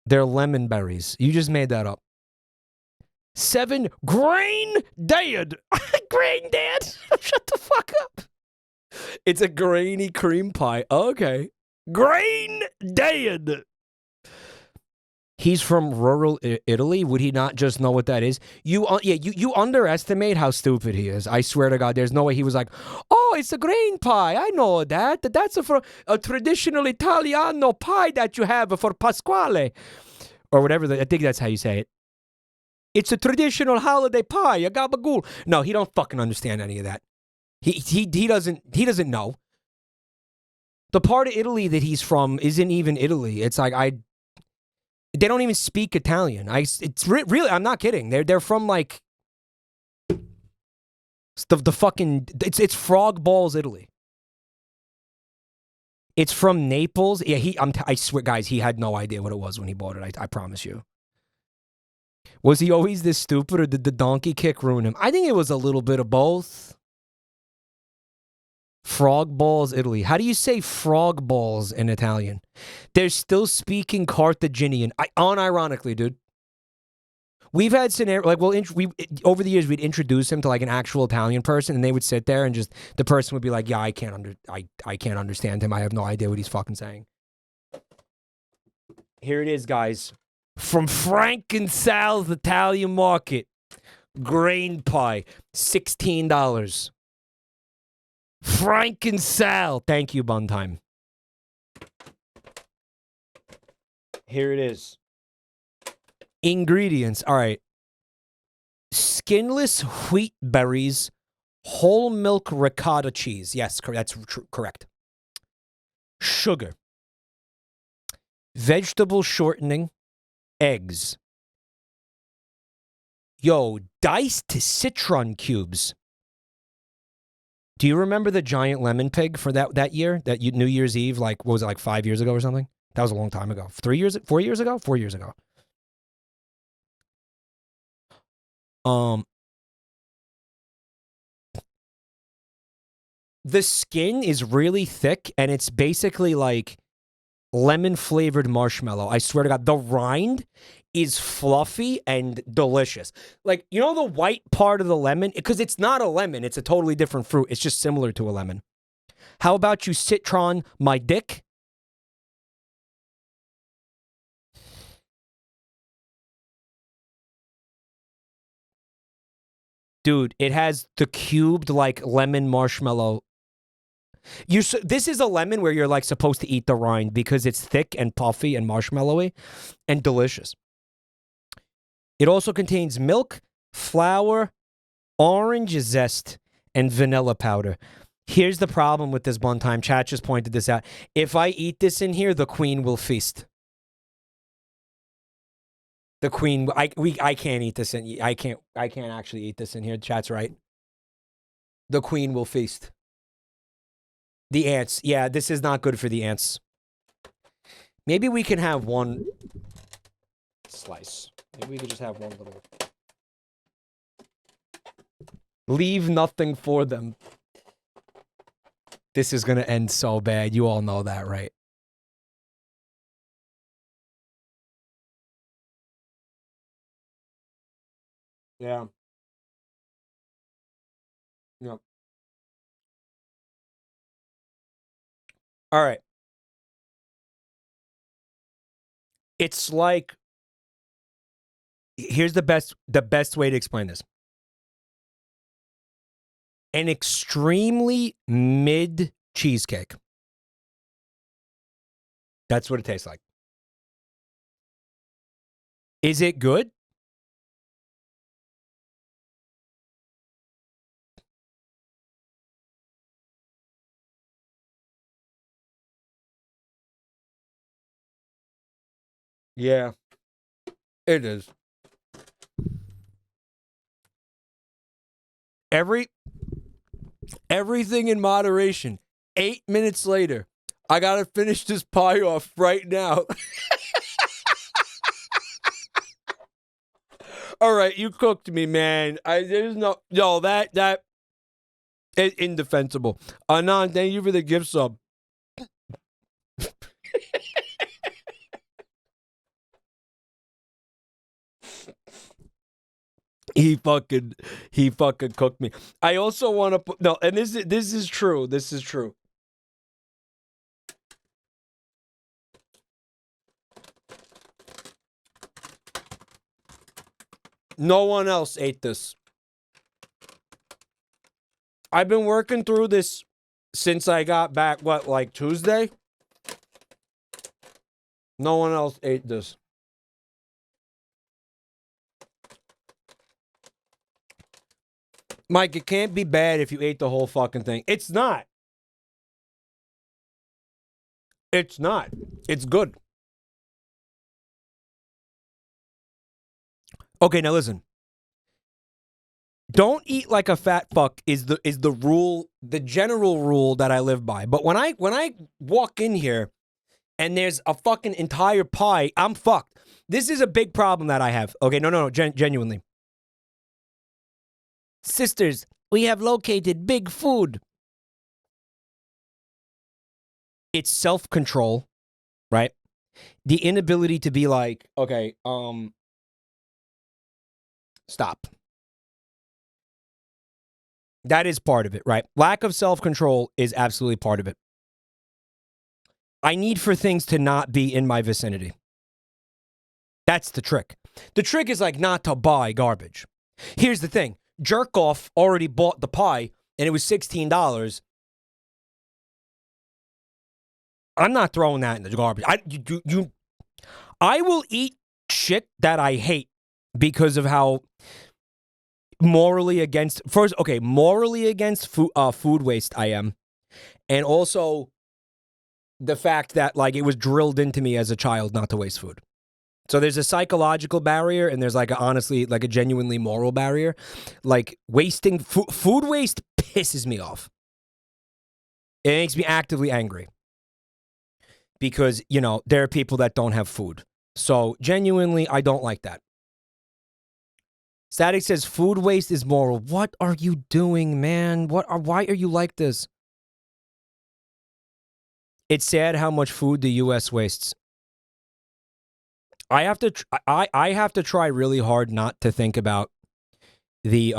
They're lemon berries. You just made that up. 7 grain dad. Grain dad. Shut the fuck up. It's a grainy cream pie. Okay. Grain dad. He's from rural Italy. Would he not just know what that is? You underestimate how stupid he is. I swear to God, there's no way he was like, oh, it's a grain pie. I know that. That's a traditional Italiano pie that you have for Pasquale. Or whatever. I think that's how you say it. It's a traditional holiday pie, a gabagool. No, he don't fucking understand any of that. He doesn't know. The part of Italy that he's from isn't even Italy. It's like they don't even speak Italian. It's really, I'm not kidding. They're from like It's the fucking it's Frog Balls, Italy. It's from Naples. Yeah, I swear, guys, he had no idea what it was when he bought it. I promise you. Was he always this stupid, or did the donkey kick ruin him? I think it was a little bit of both. Frog Balls, Italy. How do you say frog balls in Italian? They're still speaking Carthaginian. Unironically, dude. We've had scenario like over the years we'd introduce him to like an actual Italian person, and they would sit there and just the person would be like, "Yeah, I can't understand him. I have no idea what he's fucking saying." Here it is, guys, from Frank and Sal's Italian Market. Grain pie, $16. Frank and Sal, thank you, Buntime. Here it is. Ingredients. All right. Skinless wheat berries, whole milk ricotta cheese. Yes, that's correct. Sugar. Vegetable shortening. Eggs. Yo, diced citron cubes. Do you remember the giant lemon pig for that year? New Year's Eve, like, what was it, like 5 years ago or something? That was a long time ago. 4 years ago? 4 years ago. The skin is really thick, and it's basically like lemon-flavored marshmallow. I swear to God, the rind is fluffy and delicious. Like, you know the white part of the lemon? Because it's not a lemon. It's a totally different fruit. It's just similar to a lemon. How about you, Citron, my dick? Dude, it has the cubed, like, lemon marshmallow. This is a lemon where you're, like, supposed to eat the rind because it's thick and puffy and marshmallowy and delicious. It also contains milk, flour, orange zest, and vanilla powder. Here's the problem with this one time. Chat just pointed this out. If I eat this in here, the queen will feast. The queen, I can't eat this in. I can't actually eat this in here. Chat's right. The queen will feast. The ants. Yeah, this is not good for the ants. Maybe we can have one slice. Maybe we could just have one little. Leave nothing for them. This is going to end so bad. You all know that, right? Yeah. Yep. All right. It's like, here's the best way to explain this. An extremely mid cheesecake. That's what it tastes like. Is it good? Yeah, it is. Everything in moderation. 8 minutes later, I gotta finish this pie off right now. All right, you cooked me, man. There's no that is indefensible. Anand, thank you for the gift sub. He fucking cooked me. I also want to put no, and this is true. This is true. No one else ate this. I've been working through this since I got back, what, like Tuesday? No one else ate this. Mike, it can't be bad if you ate the whole fucking thing. It's not. It's not. It's good. Okay, now listen. Don't eat like a fat fuck is the rule, the general rule that I live by. But when I walk in here and there's a fucking entire pie, I'm fucked. This is a big problem that I have. Okay, no, genuinely. Sisters, we have located big food. It's self-control, right? The inability to be like, okay, stop. That is part of it, right? Lack of self-control is absolutely part of it. I need for things to not be in my vicinity. That's the trick. The trick is like not to buy garbage. Here's the thing. Jerkoff already bought the pie and it was $16. I'm not throwing that in the garbage. I will eat shit that I hate because of how morally against food waste I am, and also the fact that like it was drilled into me as a child not to waste food. So there's a psychological barrier and there's like honestly like a genuinely moral barrier. Like wasting food waste pisses me off. It makes me actively angry because, you know, there are people that don't have food. So genuinely, I don't like that. Static says food waste is moral. What are you doing, man? Why are you like this? It's sad how much food the U.S. wastes. I have to try really hard not to think about the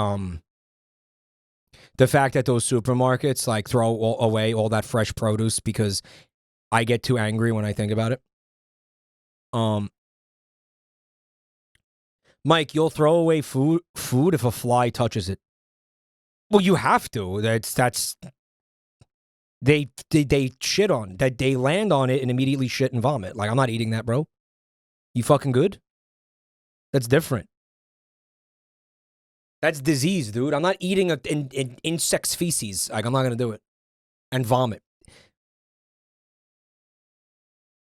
fact that those supermarkets like throw away all that fresh produce because I get too angry when I think about it. Mike, you'll throw away food if a fly touches it. Well, you have to. That's they shit on that. They land on it and immediately shit and vomit. Like, I'm not eating that, bro. You fucking good? That's different. That's disease, dude. I'm not eating an insect's feces. Like, I'm not gonna do it. And vomit.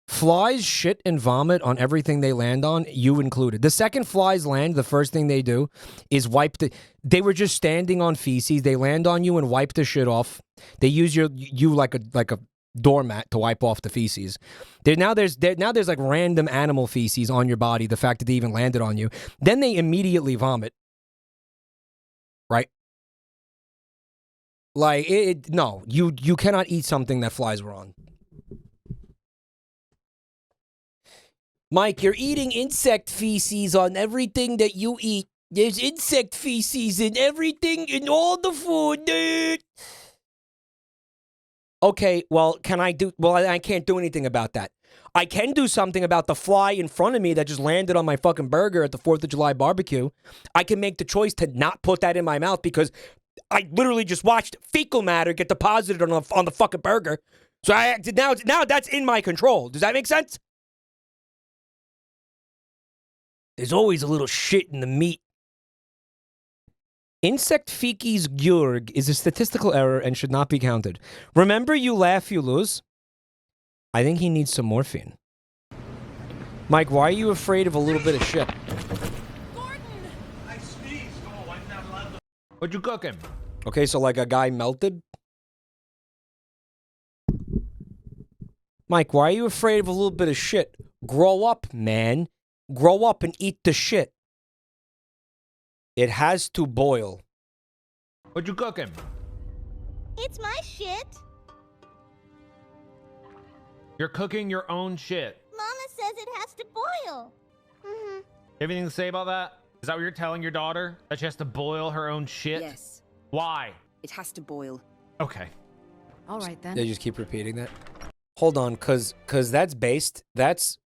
Flies shit and vomit on everything they land on, you included. The second flies land, the first thing they do is wipe the... They were just standing on feces. They land on you and wipe the shit off. They use you like a doormat to wipe off the feces. Now there's like random animal feces on your body, the fact that they even landed on you. Then they immediately vomit. Right? Like, no, you cannot eat something that flies were on. Mike, you're eating insect feces on everything that you eat. There's insect feces in everything, in all the food. Okay, well, I can't do anything about that. I can do something about the fly in front of me that just landed on my fucking burger at the 4th of July barbecue. I can make the choice to not put that in my mouth because I literally just watched fecal matter get deposited on the fucking burger. So now that's in my control. Does that make sense? There's always a little shit in the meat. Insect feces Gjurg is a statistical error and should not be counted. Remember, you laugh, you lose? I think he needs some morphine. Mike, why are you afraid of a little bit of shit? Gordon! I sneezed. Oh, I'm not allowed to... What you cooking? Okay, so like a guy melted? Mike, why are you afraid of a little bit of shit? Grow up, man. Grow up and eat the shit. It has to boil. What you cooking? It's my shit. You're cooking your own shit. Mama says it has to boil. Mm-hmm. Anything to say about that? Is that what you're telling your daughter? That she has to boil her own shit? Yes. Why? It has to boil. Okay. All right, then. They just keep repeating that. Hold on, cause that's based. That's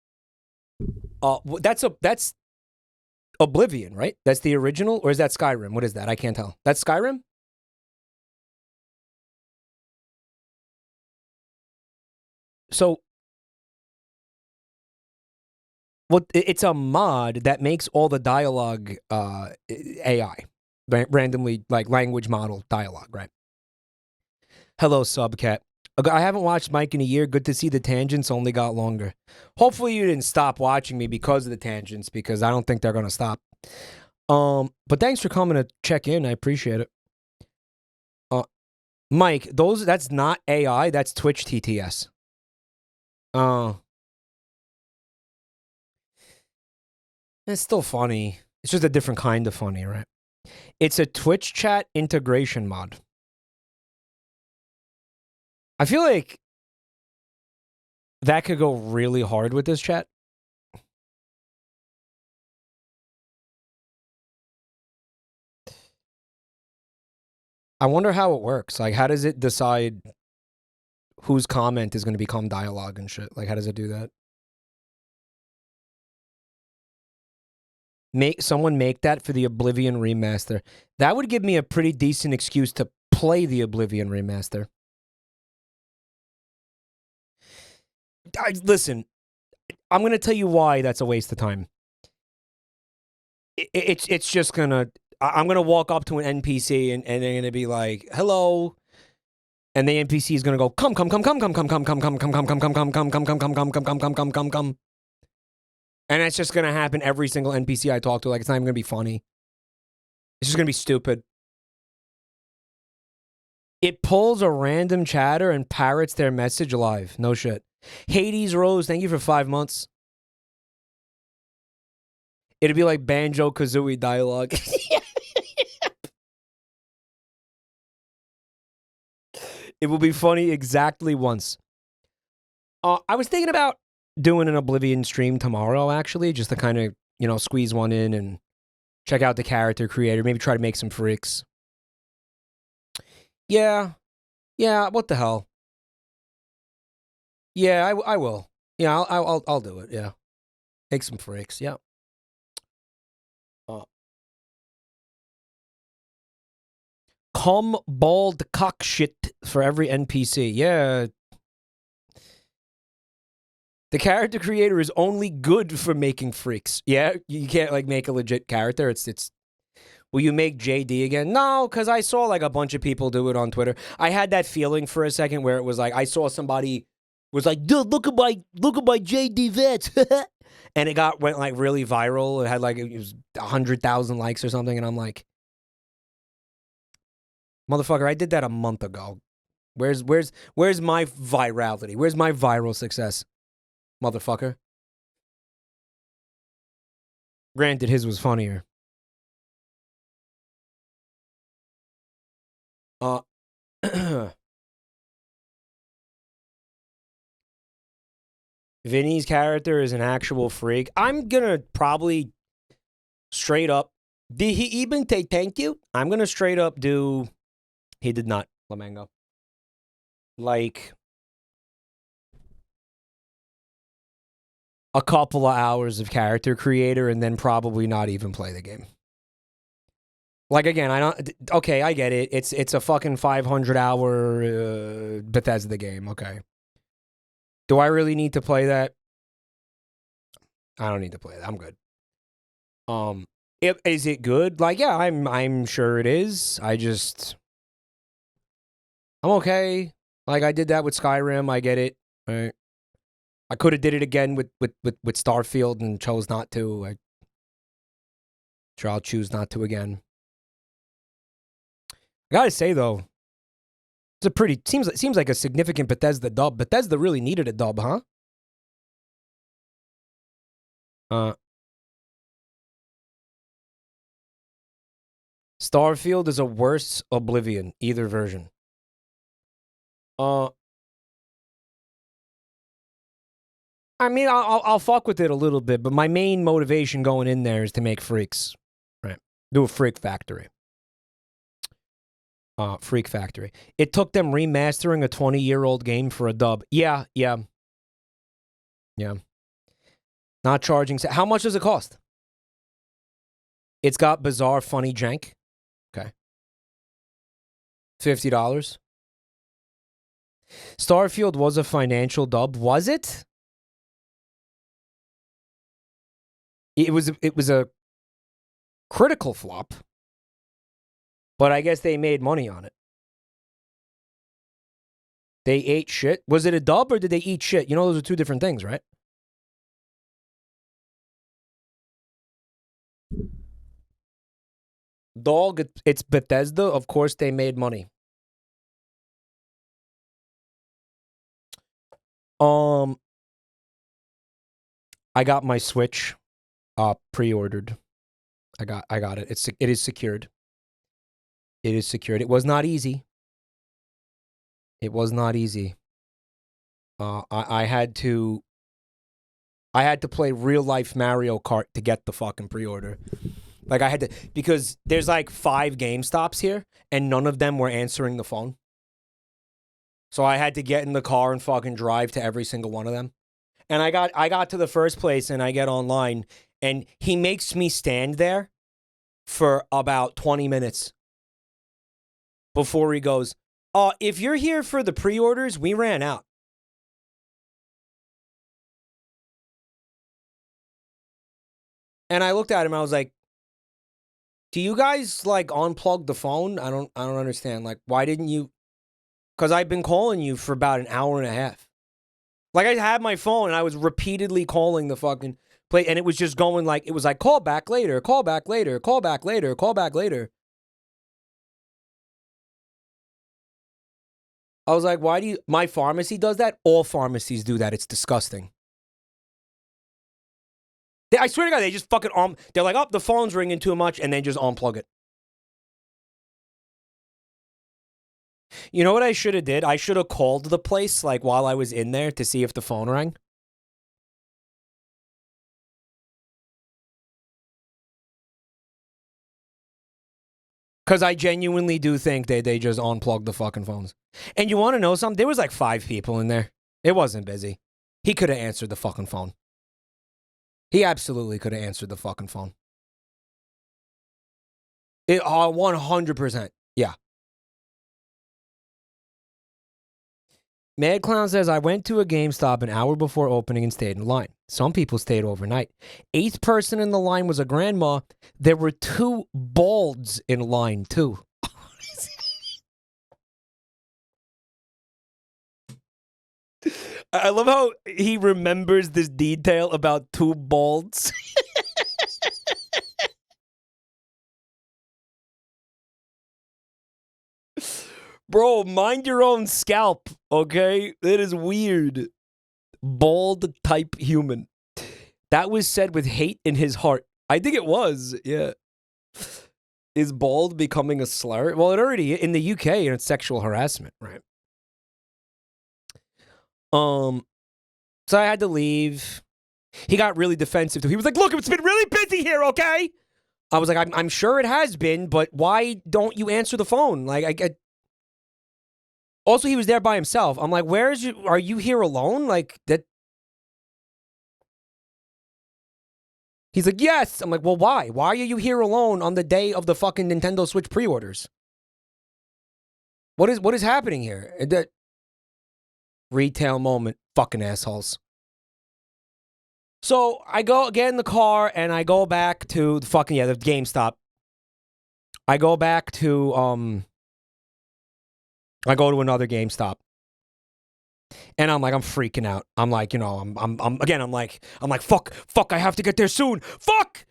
Oblivion, right? That's the original, or is that Skyrim? What is that? I can't tell. That's Skyrim? So, it's a mod that makes all the dialogue AI, randomly, like language model dialogue, right? Hello, Subcat. I haven't watched Mike in a year. Good to see the tangents only got longer. Hopefully you didn't stop watching me because of the tangents, because I don't think they're going to stop. But thanks for coming to check in. I appreciate it. Mike, that's not AI, that's Twitch TTS. It's still funny. It's just a different kind of funny, right? It's a Twitch chat integration mod. I feel like that could go really hard with this chat. I wonder how it works. Like, how does it decide whose comment is going to become dialogue and shit? Like, how does it do that? Someone make that for the Oblivion remaster. That would give me a pretty decent excuse to play the Oblivion remaster. Listen, I'm going to tell you why that's a waste of time. It's just going to... I'm going to walk up to an NPC and they're going to be like, hello. And the NPC is going to go, come. And it's just going to happen every single NPC I talk to. Like, it's not even going to be funny. It's just going to be stupid. It pulls a random chatter and parrots their message live. No shit. Hades Rose, thank you for 5 months. It'd be like Banjo-Kazooie dialogue. It will be funny exactly once. I was thinking about doing an Oblivion stream tomorrow, actually, just to kind of, you know, squeeze one in and check out the character creator, maybe try to make some freaks. Yeah, what the hell? Yeah, I will. Yeah, I'll do it. Yeah, make some freaks. Yeah. Come bald cock shit for every NPC. Yeah. The character creator is only good for making freaks. Yeah, you can't like make a legit character. It's. Will you make JD again? No, because I saw like a bunch of people do it on Twitter. I had that feeling for a second where it was like I saw somebody was like, dude, look at my JD vet, and it went like really viral. It had like it was 100,000 likes or something, and I'm like, motherfucker, I did that a month ago. Where's my virality? Where's my viral success? Motherfucker. Granted, his was funnier. Vinny's character is an actual freak. I'm gonna probably straight up. Did he even say thank you? I'm gonna straight up do. He did not, Lamango. Like a couple of hours of character creator and then probably not even play the game. Like, again, I don't... Okay, I get it. It's a fucking 500-hour Bethesda game. Okay. Do I really need to play that? I don't need to play that. I'm good. Is it good? Like, yeah, I'm sure it is. I'm okay. Like, I did that with Skyrim. I get it. Right. I could have did it again with Starfield and chose not to. Sure, I'll choose not to again. I gotta say though, it's a pretty seems like a significant Bethesda dub. Bethesda really needed a dub, huh? Starfield is a worse Oblivion, either version. I mean, I'll fuck with it a little bit, but my main motivation going in there is to make freaks, right? Do a freak factory. Freak Factory. It took them remastering a 20-year-old game for a dub. Yeah. Not charging. How much does it cost? It's got bizarre, funny jank. Okay. $50. Starfield was a financial dub. Was it? It was a critical flop. But I guess they made money on it. They ate shit. Was it a dub or did they eat shit? You know, those are two different things, right? Dog, it's Bethesda. Of course, they made money. I got my Switch pre-ordered. I got it. It is secured. It is secured. It was not easy. It was not easy. I had to play real life Mario Kart to get the fucking pre-order. Like I had to, because there's like 5 GameStops here and none of them were answering the phone. So I had to get in the car and fucking drive to every single one of them. And I got to the first place and I get online and he makes me stand there for about 20 minutes before he goes, "Oh, if you're here for the pre-orders, we ran out." And I looked at him, I was like, "Do you guys like unplug the phone? I don't understand. Like, why didn't you?" Because I've been calling you for about an hour and a half. Like, I had my phone and I was repeatedly calling the fucking play, and it was just going like, it was like, call back later, call back later, call back later, call back later. I was like, why do you, my pharmacy does that? All pharmacies do that. It's disgusting. I swear to God, they just fucking, they're like, oh, the phone's ringing too much, and then just unplug it. You know what I should have did? I should have called the place, like, while I was in there to see if the phone rang. Because I genuinely do think they just unplugged the fucking phones. And you want to know something? There was like 5 people in there. It wasn't busy. He could have answered the fucking phone. He absolutely could have answered the fucking phone. 100%. Yeah. Mad Clown says, I went to a GameStop an hour before opening and stayed in line. Some people stayed overnight. 8th person in the line was a grandma. There were 2 balds in line, too. I love how he remembers this detail about 2 balds. Bro, mind your own scalp, okay? That is weird. Bald type human. That was said with hate in his heart. I think it was, yeah. Is bald becoming a slur? Well, it already, in the UK, and it's sexual harassment, right? So I had to leave. He got really defensive too. He was like, look, it's been really busy here, okay? I was like, I'm sure it has been, but why don't you answer the phone? Like, I get. Also, he was there by himself. I'm like, are you here alone? Like, that. He's like, yes. I'm like, well, why? Why are you here alone on the day of the fucking Nintendo Switch pre-orders? What is happening here? That retail moment, fucking assholes. So I get in the car and I go back to the fucking, the GameStop. I go back to, I go to another GameStop. And I'm like, I'm freaking out. I'm like, you know, I'm like, fuck, I have to get there soon. Fuck!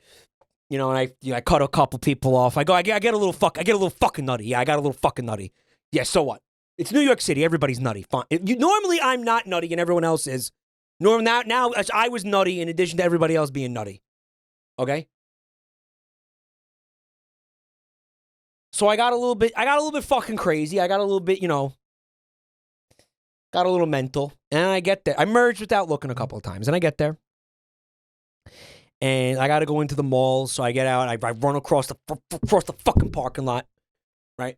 You know, and I cut a couple people off. I get a little fucking nutty. Yeah, I got a little fucking nutty. Yeah, so what? It's New York City. Everybody's nutty. Fine. Normally, I'm not nutty and everyone else is. Now, I was nutty in addition to everybody else being nutty. Okay? So I got a little bit fucking crazy. I got a little bit, you know, got a little mental. And I get there. I merged without looking a couple of times. And I get there. And I got to go into the mall. So I get out. I run across the fucking parking lot. Right?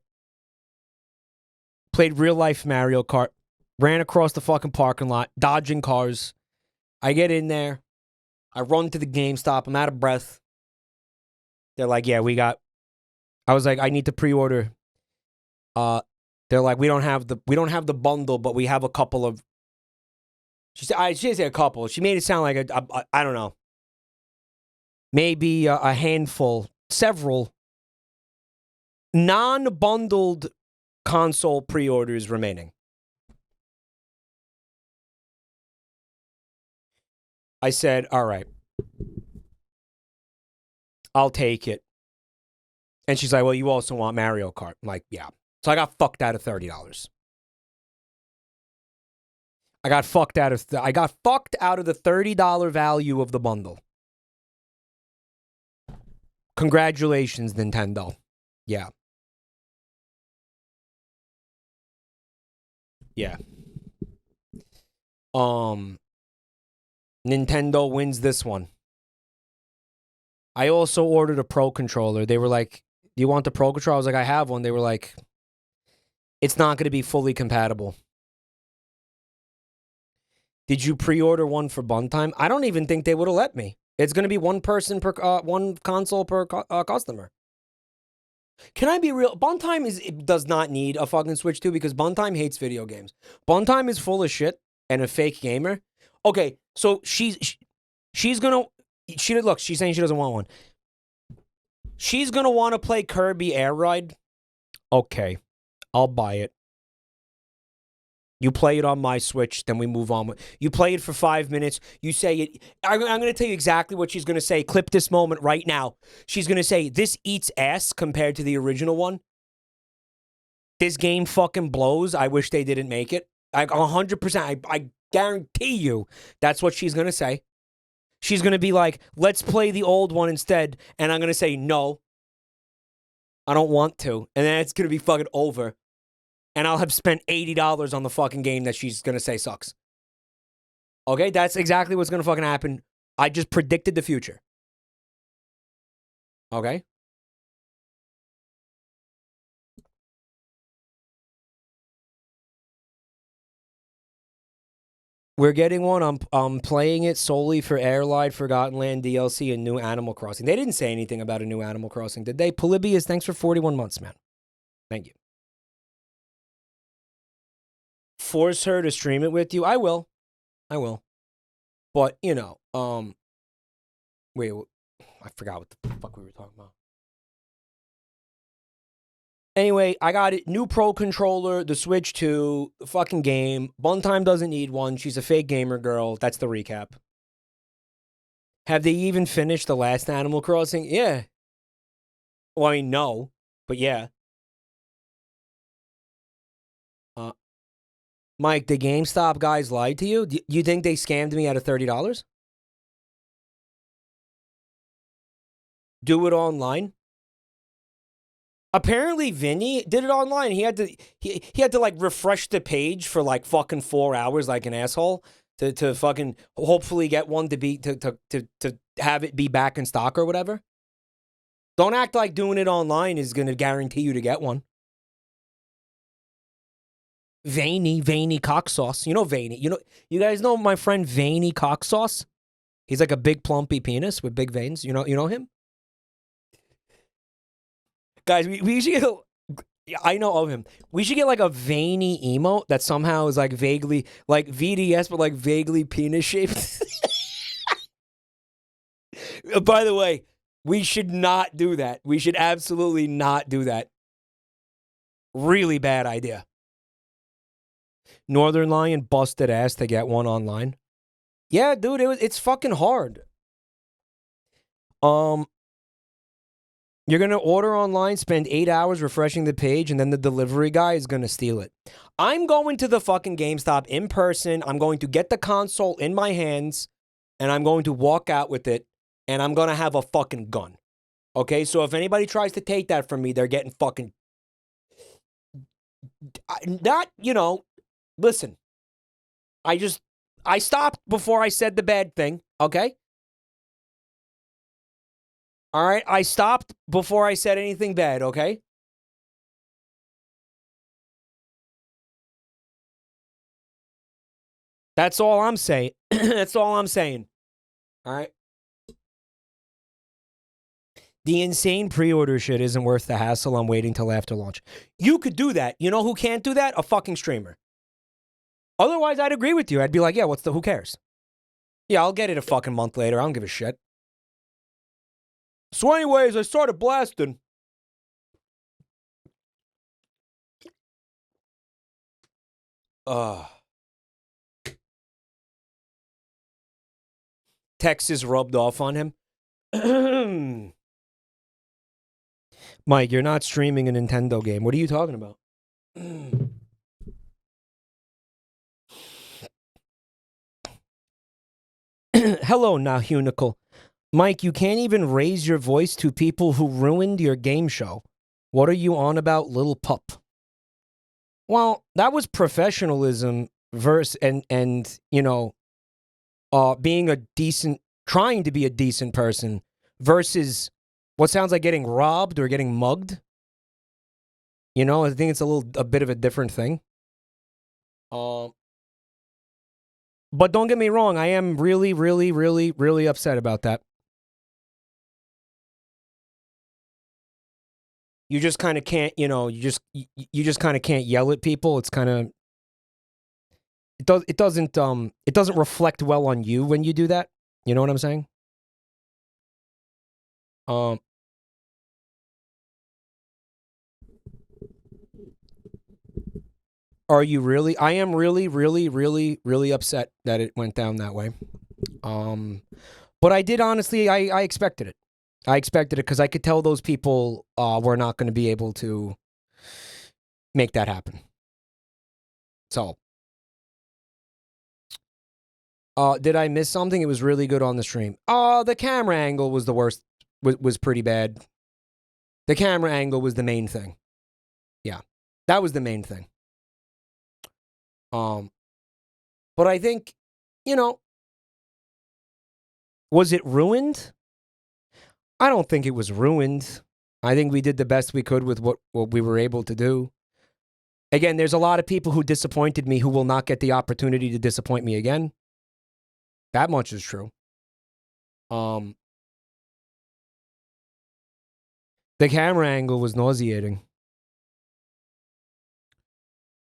Played real life Mario Kart. Ran across the fucking parking lot. Dodging cars. I get in there. I run to the GameStop. I'm out of breath. They're like, yeah, I was like, I need to pre-order. They're like, we don't have the bundle, but we have a couple of. She didn't say a couple. She made it sound like I don't know. Maybe a handful, several non-bundled console pre-orders remaining. I said, all right. I'll take it. And she's like, well, you also want Mario Kart. I'm like, yeah. So I got fucked out of $30. I got fucked out of the $30 value of the bundle. Congratulations, Nintendo. Yeah. Yeah. Nintendo wins this one. I also ordered a Pro controller. They were like, do you want the Pro controller? I was like, I have one. They were like, it's not going to be fully compatible. Did you pre-order one for Bun Time? I don't even think they would have let me. It's going to be one person per one console per customer. Can I be real? Bun Time does not need a fucking Switch 2 because Bun Time hates video games. Bun Time is full of shit and a fake gamer. Okay, so she's gonna look. She's saying she doesn't want one. She's gonna want to play Kirby Air Ride. Okay, I'll buy it. You play it on my Switch, then we move on. You play it for 5 minutes. You say it. I'm going to tell you exactly what she's going to say. Clip this moment right now. She's going to say, this eats ass compared to the original one. This game fucking blows. I wish they didn't make it. 100%. I guarantee you that's what she's going to say. She's going to be like, let's play the old one instead. And I'm going to say, no. I don't want to. And then it's going to be fucking over. And I'll have spent $80 on the fucking game that she's going to say sucks. Okay? That's exactly what's going to fucking happen. I just predicted the future. Okay? We're getting one. I'm playing it solely for Airline, Forgotten Land, DLC, and new Animal Crossing. They didn't say anything about a new Animal Crossing, did they? Polybius, thanks for 41 months, man. Thank you. Force her to stream it with you. I will. But, you know, wait, I forgot what the fuck we were talking about. Anyway, I got it. New Pro controller, the Switch 2, the fucking game. Bun Time doesn't need one. She's a fake gamer girl. That's the recap. Have they even finished the last Animal Crossing? Yeah. Well, I mean, no, but yeah. Mike, the GameStop guys lied to you? Do you think they scammed me out of $30? Do it online? Apparently, Vinny did it online. He had to like refresh the page for like fucking 4 hours like an asshole to fucking hopefully get one to have it be back in stock or whatever. Don't act like doing it online is going to guarantee you to get one. Veiny cocksauce. You know Veiny. You guys know my friend Veiny cocksauce? He's like a big plumpy penis with big veins. You know him? Guys, we should get I know of him. We should get like a veiny emote that somehow is like vaguely like VDS but like vaguely penis shaped. By the way, we should not do that. We should absolutely not do that. Really bad idea. Northern Lion busted ass to get one online. Yeah, dude, it's fucking hard. You're going to order online, spend 8 hours refreshing the page, and then the delivery guy is going to steal it. I'm going to the fucking GameStop in person. I'm going to get the console in my hands, and I'm going to walk out with it, and I'm going to have a fucking gun. Okay? So if anybody tries to take that from me, they're getting fucking... Not, listen. I stopped before I said the bad thing, okay? All right, I stopped before I said anything bad, okay? That's all I'm saying. That's all I'm saying. All right? The insane pre-order shit isn't worth the hassle. I'm waiting till after launch. You could do that. You know who can't do that? A fucking streamer. Otherwise, I'd agree with you. I'd be like, yeah, who cares? Yeah, I'll get it a fucking month later. I don't give a shit. So anyways, I started blasting. Texas rubbed off on him. Mike, you're not streaming a Nintendo game. What are you talking about? Hello, Nahunical. Mike, you can't even raise your voice to people who ruined your game show. What are you on about, little pup? Well, that was professionalism versus and you know, being a decent, trying to be a decent person versus what sounds like getting robbed or getting mugged. You know, I think it's a bit of a different thing. But don't get me wrong, I am really, really, really, really upset about that. You just kind of can't, you know, you just kind of can't yell at people. It's kind of it doesn't reflect well on you when you do that. You know what I'm saying? Are you really? I am really, really, really, really upset that it went down that way. But I did honestly, I expected it. I expected it because I could tell those people were not going to be able to make that happen. So, did I miss something? It was really good on the stream. The camera angle was the worst. Was pretty bad. The camera angle was the main thing. Yeah, that was the main thing. But I think, you know, was it ruined? I don't think it was ruined. I think we did the best we could with what we were able to do. Again, there's a lot of people who disappointed me who will not get the opportunity to disappoint me again. That much is true. The camera angle was nauseating.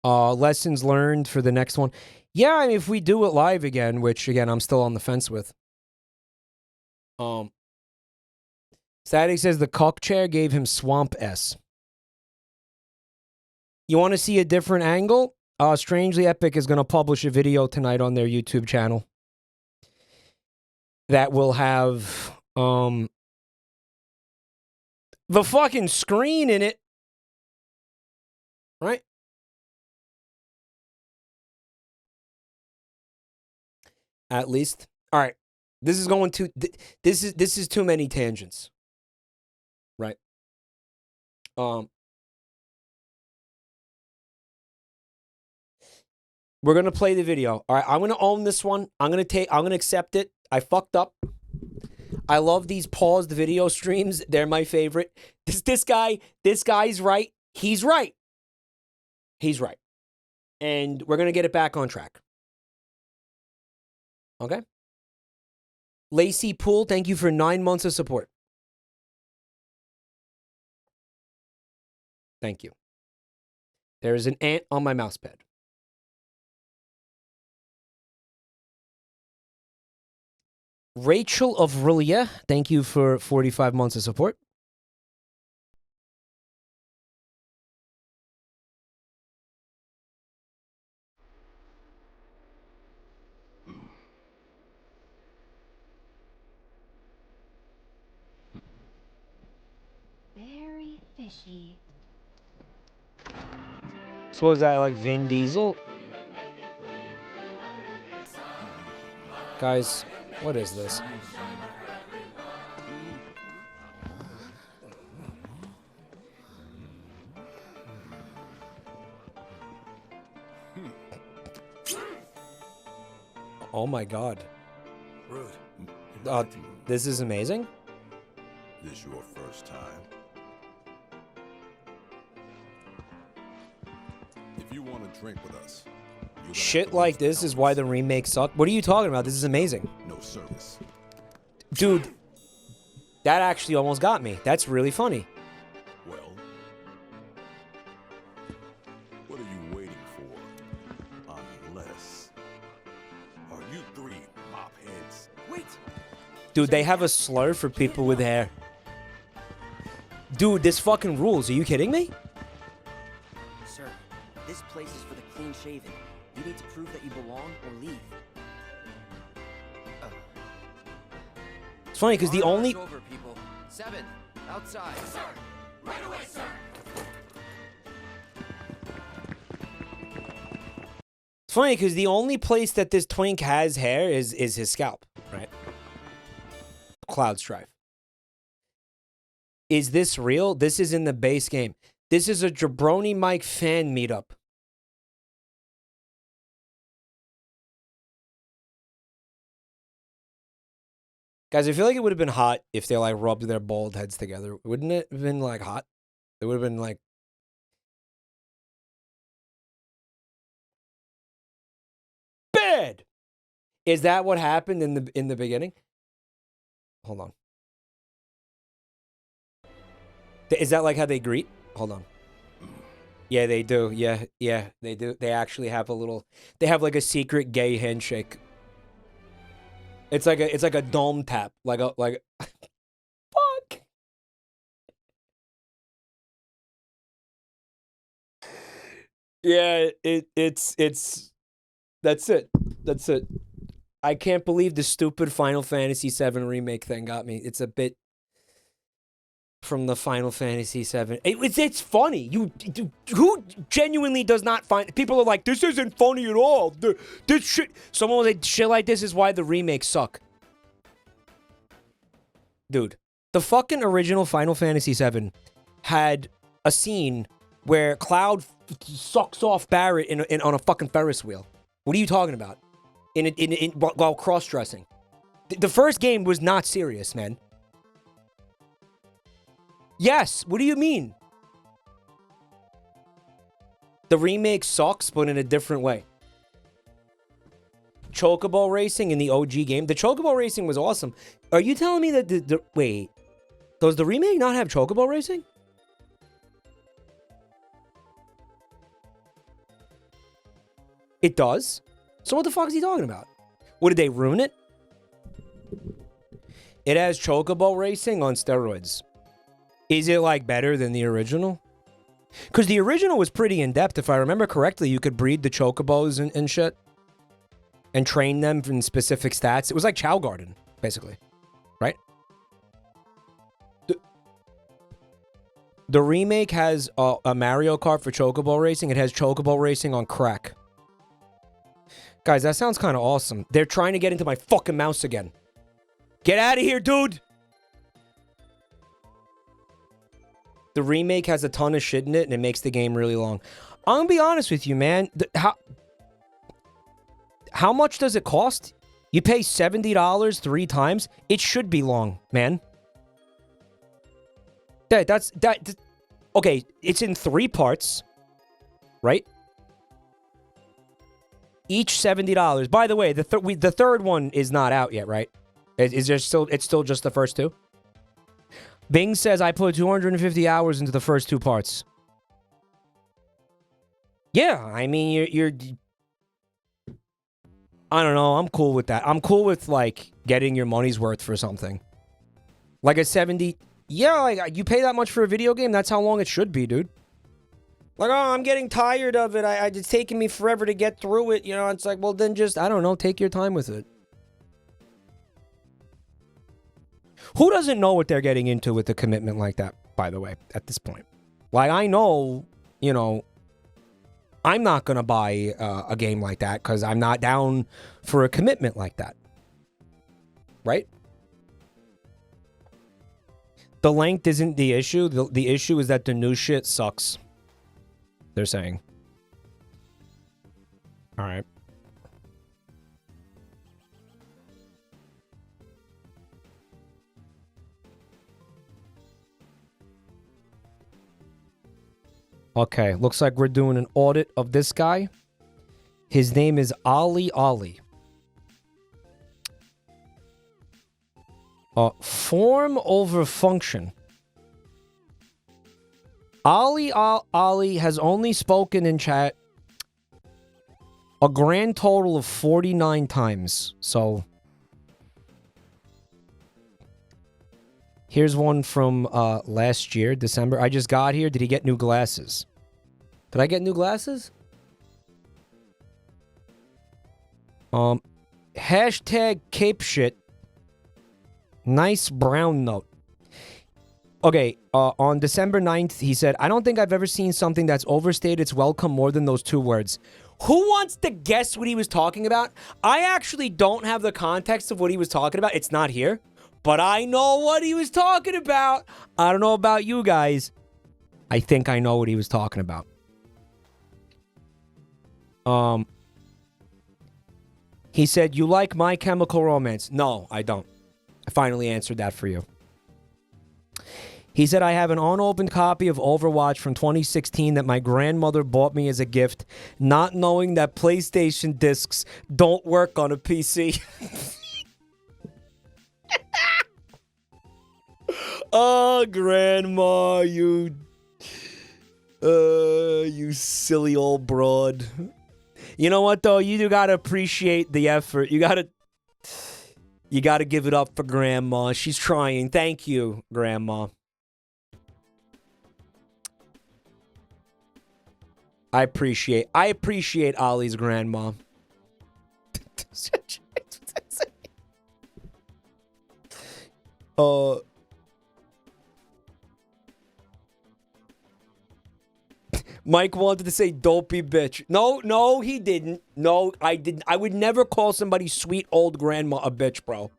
Lessons learned for the next one. Yeah, I mean, if we do it live again, which, again, I'm still on the fence with. Sadie says the cock chair gave him Swamp S. You want to see a different angle? Strangely Epic is going to publish a video tonight on their YouTube channel that will have the fucking screen in it. Right? At least. All right. This is going to this is too many tangents. Right. We're going to play the video. All right, I'm going to own this one. I'm going to accept it. I fucked up. I love these paused video streams. They're my favorite. This guy's right. He's right. He's right. And we're going to get it back on track. Okay? Lacey Poole, thank you for 9 months of support. Thank you. There is an ant on my mouse pad. Rachel of Rilia, thank you for 45 months of support. Very fishy. So was that like Vin Diesel? Guys, what is this? Oh my god. Rude. This is amazing. This your first time? If you want to drink with us, shit like this is why the remake sucked. What are you talking about? This is amazing. No service. Dude, that actually almost got me. That's really funny. Well, what are you waiting for? Unless... Are you three mop heads? Wait! Dude, they have a slur for people with hair. Dude, this fucking rules. Are you kidding me? Sir, this place is for the clean-shaven. You need to prove that you belong or leave. It's funny because the only... Over, people. 7, outside. Sir, right away, Funny, because the only place that this twink has hair is his scalp, right? Cloud Strife. Is this real? This is in the base game. This is a JabroniMike fan meetup. Guys, I feel like it would have been hot if they like rubbed their bald heads together. Wouldn't it have been like hot? It would have been like bad. Is that what happened in the beginning? Hold on. Is that like how they greet? Hold on. Yeah, they do. Yeah, they do. They actually have a little. They have like a secret gay handshake. It's like a dome tap, like a fuck. Yeah, it's that's it. That's it. I can't believe the stupid Final Fantasy VII remake thing got me. It's a bit from the Final Fantasy VII. It's funny. Who genuinely does not find... People are like, this isn't funny at all. This shit... Someone was like, shit like this is why the remakes suck. Dude, the fucking original Final Fantasy VII had a scene where Cloud sucks off Barret on a fucking Ferris wheel. What are you talking about? While cross-dressing. The first game was not serious, man. Yes, what do you mean? The remake sucks, but in a different way. Chocobo racing in the OG game. The Chocobo racing was awesome. Are you telling me that wait, does the remake not have Chocobo racing? It does? So what the fuck is he talking about? What, did they ruin it? It has Chocobo racing on steroids. Is it, like, better than the original? Because the original was pretty in-depth. If I remember correctly, you could breed the Chocobos and shit. And train them in specific stats. It was like Chow Garden, basically. Right? The remake has a Mario Kart for Chocobo racing. It has Chocobo racing on crack. Guys, that sounds kind of awesome. They're trying to get into my fucking mouse again. Get out of here, dude! The remake has a ton of shit in it, and it makes the game really long. I'm gonna be honest with you, man. How much does it cost? You pay $70 3 times? It should be long, man. Okay, it's in 3 parts. Right? Each $70. By the way, the third one is not out yet, right? Is there still? It's still just the first 2? Bing says I put 250 hours into the first 2 parts. Yeah, I mean you're. I don't know. I'm cool with that. I'm cool with like getting your money's worth for something. Like a 70. Yeah, like you pay that much for a video game. That's how long it should be, dude. Like, oh, I'm getting tired of it. It's taking me forever to get through it. You know, it's like, well, then just, I don't know, take your time with it. Who doesn't know what they're getting into with a commitment like that, by the way, at this point? Like, I know, you know, I'm not going to buy a game like that because I'm not down for a commitment like that. Right? The length isn't the issue. The issue is that the new shit sucks. They're saying. All right. Okay, looks like we're doing an audit of this guy. His name is YLYL. Form over function. YLYL has only spoken in chat a grand total of 49 times. So here's one from last year, December. I just got here. Did he get new glasses? Did I get new glasses? Hashtag cape shit. Nice brown note. Okay, on December 9th, he said, I don't think I've ever seen something that's overstayed its welcome more than those 2 words. Who wants to guess what he was talking about? I actually don't have the context of what he was talking about. It's not here. But I know what he was talking about. I don't know about you guys. I think I know what he was talking about. He said, you like My Chemical Romance? No, I don't. I finally answered that for you. He said, I have an unopened copy of Overwatch from 2016 that my grandmother bought me as a gift, not knowing that PlayStation discs don't work on a PC. Oh, Grandma, you silly old broad. You know what, though? You do gotta appreciate the effort. You gotta give it up for Grandma. She's trying. Thank you, Grandma. I appreciate Ollie's grandma. Mike wanted to say dopey bitch. No, he didn't. No, I didn't. I would never call somebody's sweet old grandma a bitch, bro.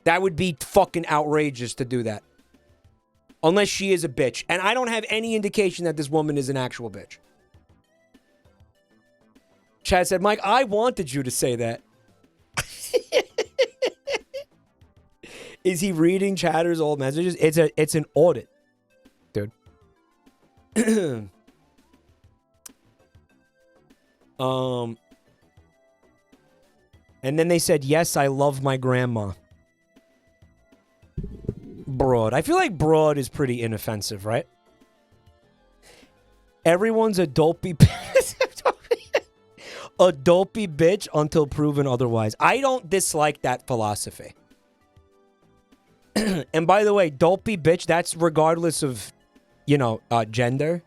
That would be fucking outrageous to do that. Unless she is a bitch. And I don't have any indication that this woman is an actual bitch. Chad said, Mike, I wanted you to say that. Is he reading Chatter's old messages? It's an audit, dude. And then they said, yes, I love my grandma. Broad. I feel like broad is pretty inoffensive, right? Everyone's a dopey a dopey bitch until proven otherwise. I don't dislike that philosophy. And by the way, dopey bitch, that's regardless of, gender.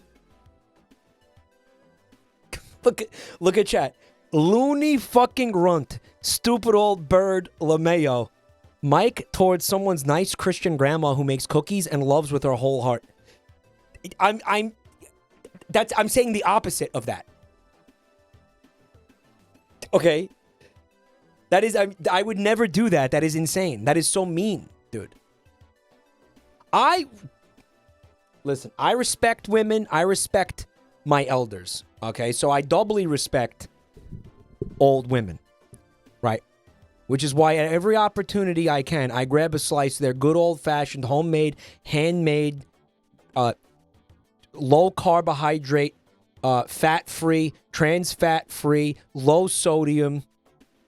Look at chat. Loony fucking runt. Stupid old bird LaMayo. Mike towards someone's nice Christian grandma who makes cookies and loves with her whole heart. I'm saying the opposite of that. Okay? That is, I would never do that. That is insane. That is so mean, dude. Listen, I respect women. I respect my elders. Okay? So I doubly respect old women. Right? Which is why at every opportunity I can, I grab a slice of their good old-fashioned, homemade, handmade, low carbohydrate, fat-free, trans fat-free, low sodium,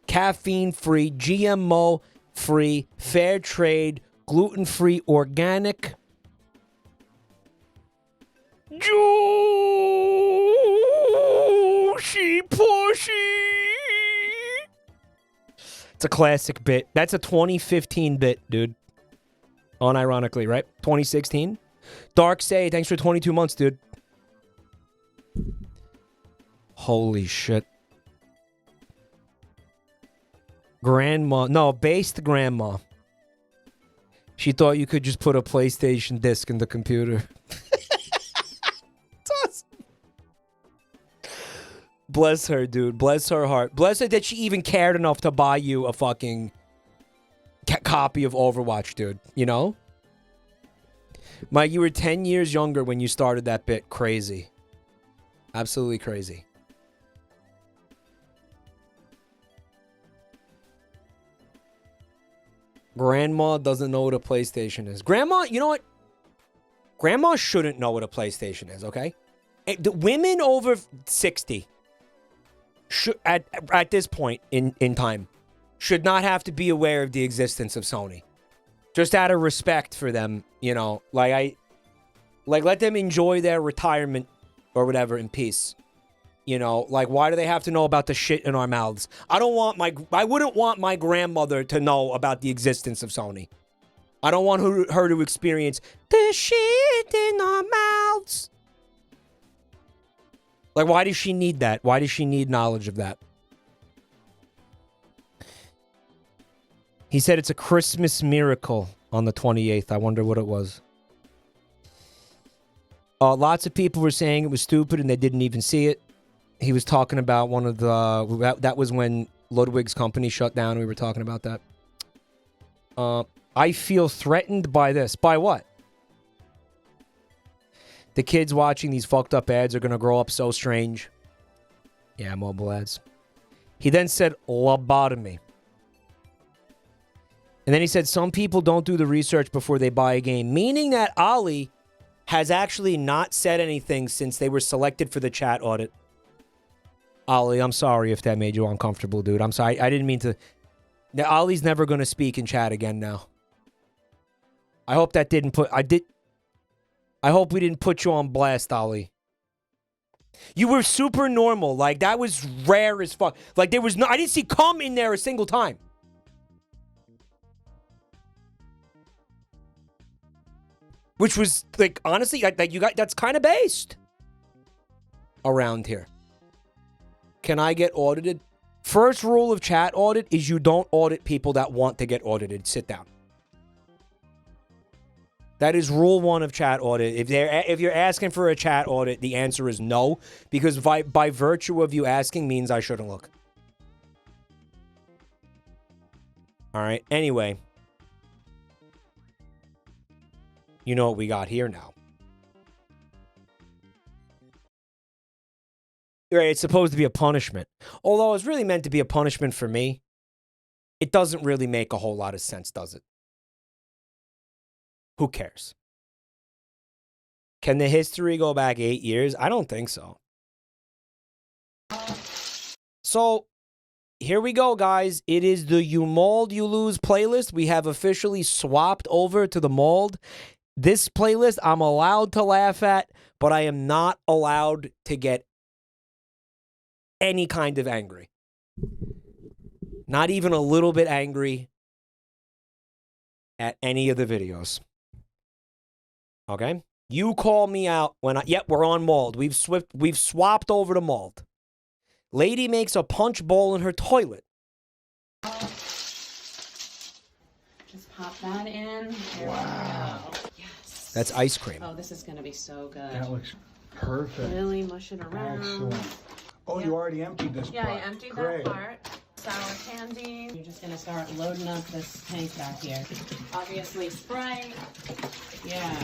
caffeine-free, GMO-free, fair trade, gluten-free, organic. Juicy pushy. It's a classic bit. That's a 2015 bit, dude. Unironically, right? 2016. Dark Say, thanks for 22 months, dude. Holy shit. Grandma. No, based grandma. She thought you could just put a PlayStation disc in the computer. It's awesome. Bless her, dude. Bless her heart. Bless her that she even cared enough to buy you a fucking copy of Overwatch, dude. You know? Mike, you were 10 years younger when you started that bit. Crazy. Absolutely crazy. Grandma doesn't know what a PlayStation is. Grandma, you know what? Grandma shouldn't know what a PlayStation is, okay? The women over 60 at this point in time should not have to be aware of the existence of Sony. Just out of respect for them, you know, like let them enjoy their retirement or whatever in peace. You know, like, why do they have to know about the shit in our mouths? I wouldn't want my grandmother to know about the existence of Sony. I don't want her to experience the shit in our mouths. Like, why does she need that? Why does she need knowledge of that? He said it's a Christmas miracle on the 28th. I wonder what it was. Lots of people were saying it was stupid and they didn't even see it. He was talking about one of the... That was when Ludwig's company shut down. We were talking about that. I feel threatened by this. By what? The kids watching these fucked up ads are going to grow up so strange. Yeah, mobile ads. He then said lobotomy. And then he said some people don't do the research before they buy a game. Meaning that Ali has actually not said anything since they were selected for the chat audit. Ali, I'm sorry if that made you uncomfortable, dude. I'm sorry. I didn't mean to... Now, Ali's never going to speak in chat again now. I hope that didn't put... I hope we didn't put you on blast, Ali. You were super normal. Like, that was rare as fuck. Like, there was no... I didn't see cum in there a single time. Which was, like, honestly, like you got... That's kind of based around here. Can I get audited? First rule of chat audit is you don't audit people that want to get audited. Sit down. That is rule 1 of chat audit. If you're asking for a chat audit, the answer is no, because by virtue of you asking means I shouldn't look. All right. Anyway, you know what we got here now. Right, it's supposed to be a punishment. Although it's really meant to be a punishment for me, it doesn't really make a whole lot of sense, does it? Who cares? Can the history go back 8 years? I don't think so. So, here we go, guys. It is the You Mold, You Lose playlist. We have officially swapped over to the mold. This playlist I'm allowed to laugh at, but I am not allowed to get any kind of angry. Not even a little bit angry at any of the videos. Okay? You call me out when yep, we're on mold. We've swapped over to mold. Lady makes a punch bowl in her toilet. Just pop that in. There Wow. we go. Yes. That's ice cream. Oh, this is going to be so good. That looks perfect. Really mush it around. Excellent. Oh, you already emptied this Yeah, part. I emptied Great. that part. Sour candy. You're just gonna start loading up this tank back here. Obviously, Sprite. Yeah.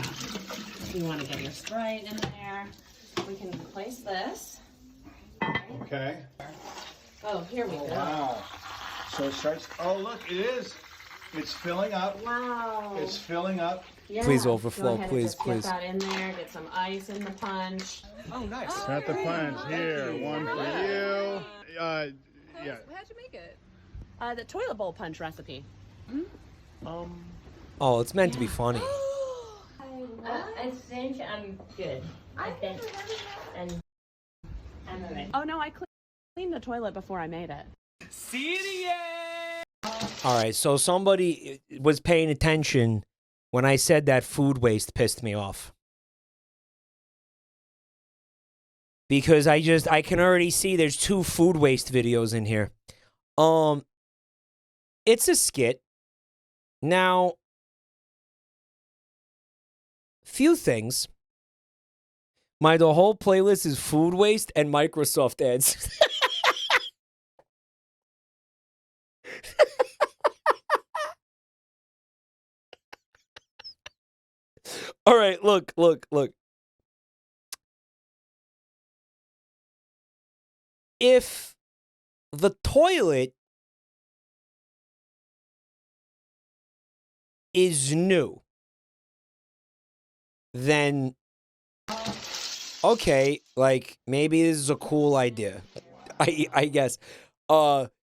You want to get your Sprite in there. We can place this. Okay. Oh, here we go. Wow. So it starts. Oh, look, it is. It's filling up. Wow. It's filling up. Yeah. Please overflow, Go ahead please, and just please. Get that in there. Get some ice in the punch. Oh, nice. Got the punch here. One for you. Yeah. How'd you make it? The toilet bowl punch recipe. Oh, it's meant to be funny. I think I'm good. I think. And I'm good. Oh no, I cleaned the toilet before I made it. All right, so somebody was paying attention when I said that food waste pissed me off. Because I can already see there's 2 food waste videos in here. It's a skit. Now, few things. The whole playlist is food waste and Microsoft ads. All right, look. If the toilet is new, then okay, like maybe this is a cool idea. I guess.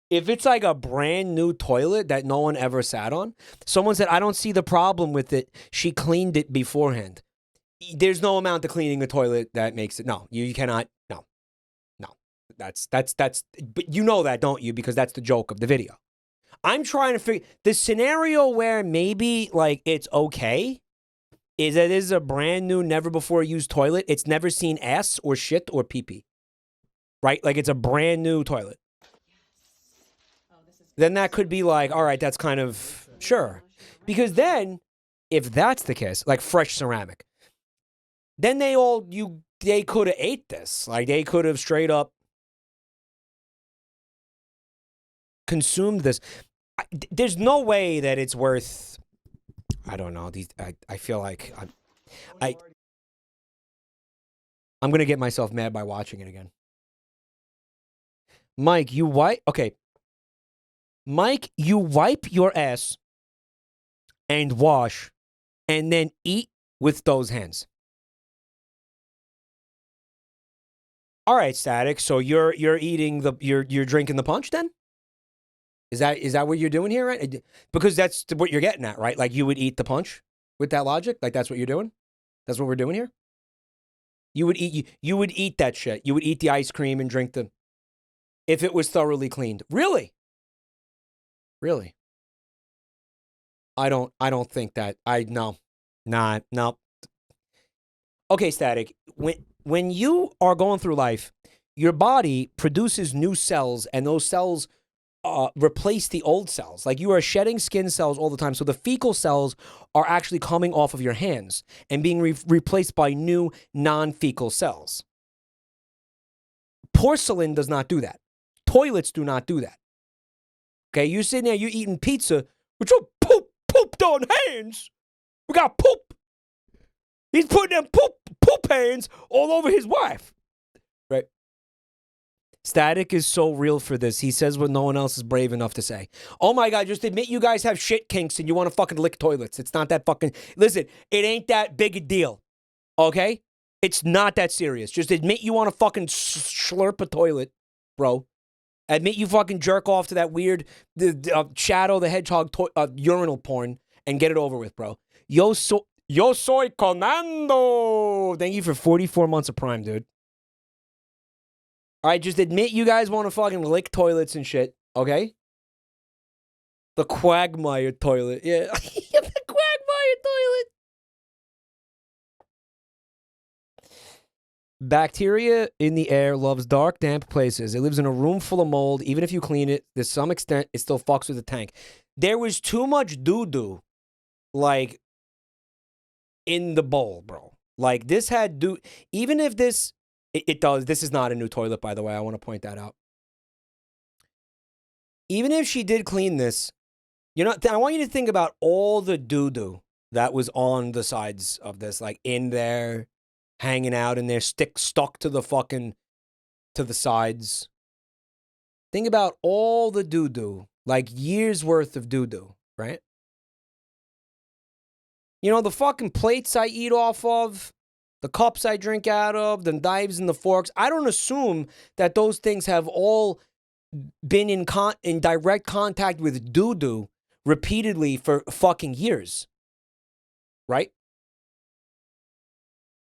If it's like a brand new toilet that no one ever sat on, someone said, I don't see the problem with it. She cleaned it beforehand. There's no amount of cleaning the toilet that makes it. No, you cannot. No. That's, but you know that, don't you? Because that's the joke of the video. I'm trying to figure, the scenario where maybe like it's okay is that this is a brand new, never before used toilet. It's never seen ass or shit or pee-pee. Right? Like it's a brand new toilet. Then that could be like, all right, that's kind of, sure. Because then, if that's the case, like fresh ceramic, then they could have ate this. Like, they could have straight up consumed this. There's no way that it's worth, I don't know, I feel like I'm going to get myself mad by watching it again. Mike, you wipe your ass and wash and then eat with those hands. All right, Static. So you're eating you're drinking the punch then? Is that what you're doing here, right? Because that's what you're getting at, right? Like, you would eat the punch with that logic? Like, that's what you're doing? That's what we're doing here? You would eat that shit. You would eat the ice cream and drink the, if it was thoroughly cleaned. Really? Really? I don't think that. No. Okay, Static. When you are going through life, your body produces new cells, and those cells replace the old cells. Like, you are shedding skin cells all the time. So the fecal cells are actually coming off of your hands and being replaced by new non-fecal cells. Porcelain does not do that. Toilets do not do that. Okay, you're sitting there, you're eating pizza with your pooped on hands. We got poop. He's putting them poop hands all over his wife. Right? Static is so real for this. He says what no one else is brave enough to say. Oh my God, just admit you guys have shit kinks and you want to fucking lick toilets. It's not that fucking... Listen, it ain't that big a deal. Okay? It's not that serious. Just admit you want to fucking slurp a toilet, bro. Admit you fucking jerk off to that weird Shadow the Hedgehog urinal porn and get it over with, bro. Yo soy Conando. Thank you for 44 months of Prime, dude. All right, just admit you guys want to fucking lick toilets and shit, okay? The Quagmire toilet. Yeah. The Quagmire toilet. Bacteria in the air loves dark, damp places. It lives in a room full of mold. Even if you clean it, to some extent, it still fucks with the tank. There was too much doo-doo, like, in the bowl, bro. Like, this had even if this... It does. This is not a new toilet, by the way. I want to point that out. Even if she did clean this, I want you to think about all the doo-doo that was on the sides of this, like in there, hanging out in there, stuck to the sides. Think about all the doo-doo, like years worth of doo-doo, right? The fucking plates I eat off of, the cups I drink out of, the knives and the forks. I don't assume that those things have all been in direct contact with doo-doo repeatedly for fucking years. Right?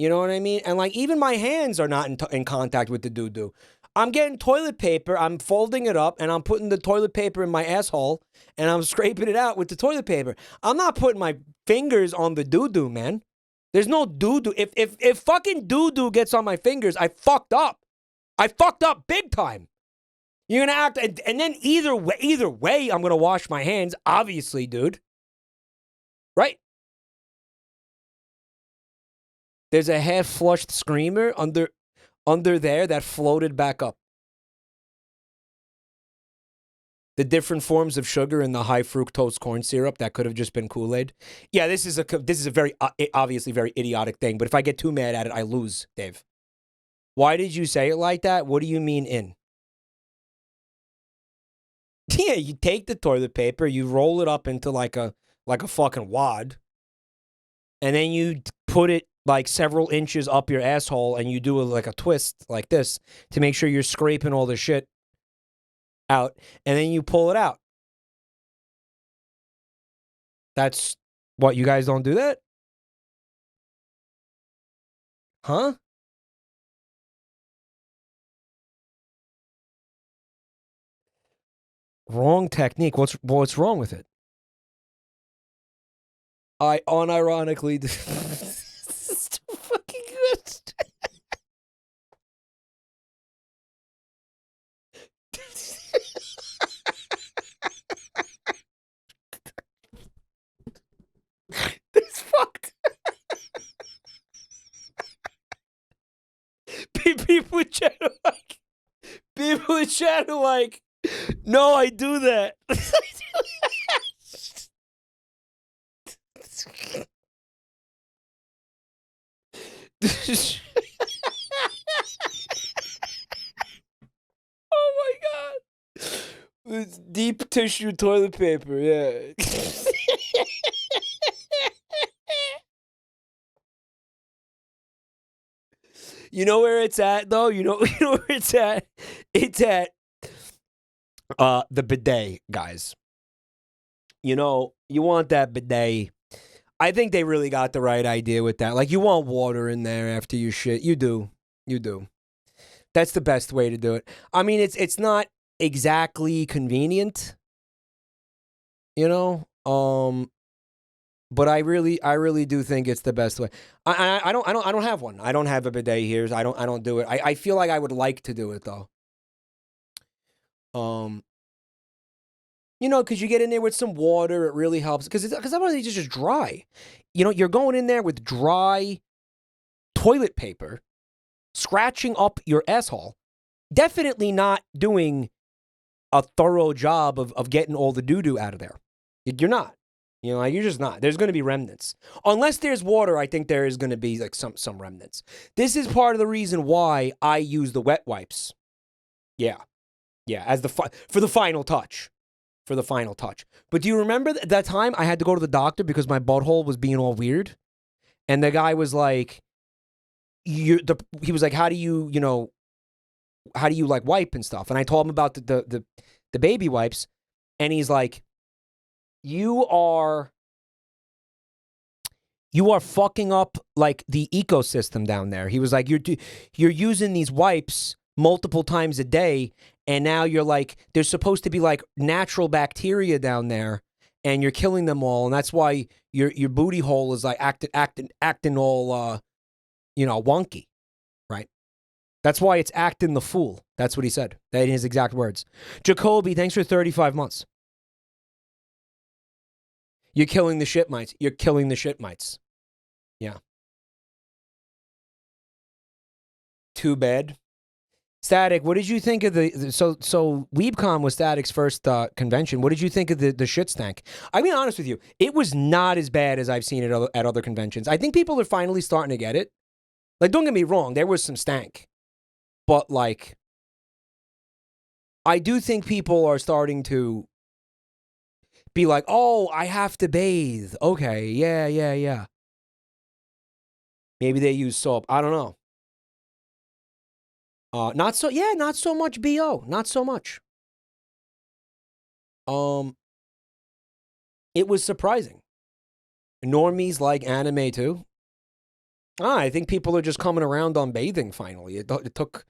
You know what I mean? And, like, even my hands are not in contact with the doo-doo. I'm getting toilet paper, I'm folding it up, and I'm putting the toilet paper in my asshole, and I'm scraping it out with the toilet paper. I'm not putting my fingers on the doo-doo, man. There's no doo-doo. If fucking doo-doo gets on my fingers, I fucked up. I fucked up big time. You're going to act... And then either way, I'm going to wash my hands, obviously, dude. Right? There's a half-flushed screamer under there that floated back up. The different forms of sugar in the high fructose corn syrup that could have just been Kool-Aid. Yeah, this is a very obviously very idiotic thing. But if I get too mad at it, I lose, Dave. Why did you say it like that? What do you mean in? Yeah, you take the toilet paper, you roll it up into like a fucking wad, and then you put it like several inches up your asshole, and you do like a twist like this to make sure you're scraping all the shit out, and then you pull it out. That's what, you guys don't do that? Huh? Wrong technique. What's wrong with it? I unironically this is too fucking good. This fucked. in chat are like, people in chat are like, no, I do that. Oh my god. It's deep tissue toilet paper, yeah. You know where it's at though? You know where it's at? It's at the bidet, guys. You know, you want that bidet. I think they really got the right idea with that. Like, you want water in there after you shit. You do. You do. That's the best way to do it. I mean, it's not exactly convenient, you know? But I really do think it's the best way. I don't have one. I don't have a bidet here. So I don't do it. I feel like I would like to do it though. You know, because you get in there with some water, it really helps. Because otherwise it's just dry. You know, you're going in there with dry toilet paper, scratching up your asshole. Definitely not doing a thorough job of getting all the doo-doo out of there. You're not. You know, you're just not. There's going to be remnants. Unless there's water, I think there is going to be like some remnants. This is part of the reason why I use the wet wipes. Yeah. Yeah, as for the final touch. For the final touch. But do you remember that time I had to go to the doctor because my butthole was being all weird? And the guy was like, he was like, how do you like wipe and stuff? And I told him about the baby wipes. And he's like, you are fucking up like the ecosystem down there. He was like, you're using these wipes multiple times a day, and now you're like, there's supposed to be like natural bacteria down there, and you're killing them all, and that's why your booty hole is like acting all wonky, right? That's why it's acting the fool. That's what he said. That in his exact words. Jacoby, thanks for 35 months. You're killing the shit mites. You're killing the shit mites. Yeah. Too bad. Static, what did you think of so WeebCon was Static's first convention. What did you think of the shit stank? I'll be honest with you. It was not as bad as I've seen it at other conventions. I think people are finally starting to get it. Like, don't get me wrong. There was some stank. But, like, I do think people are starting to be like, oh, I have to bathe. Okay, yeah. Maybe they use soap. I don't know. Not so much BO. Not so much. It was surprising. Normies like anime too. I think people are just coming around on bathing finally. It took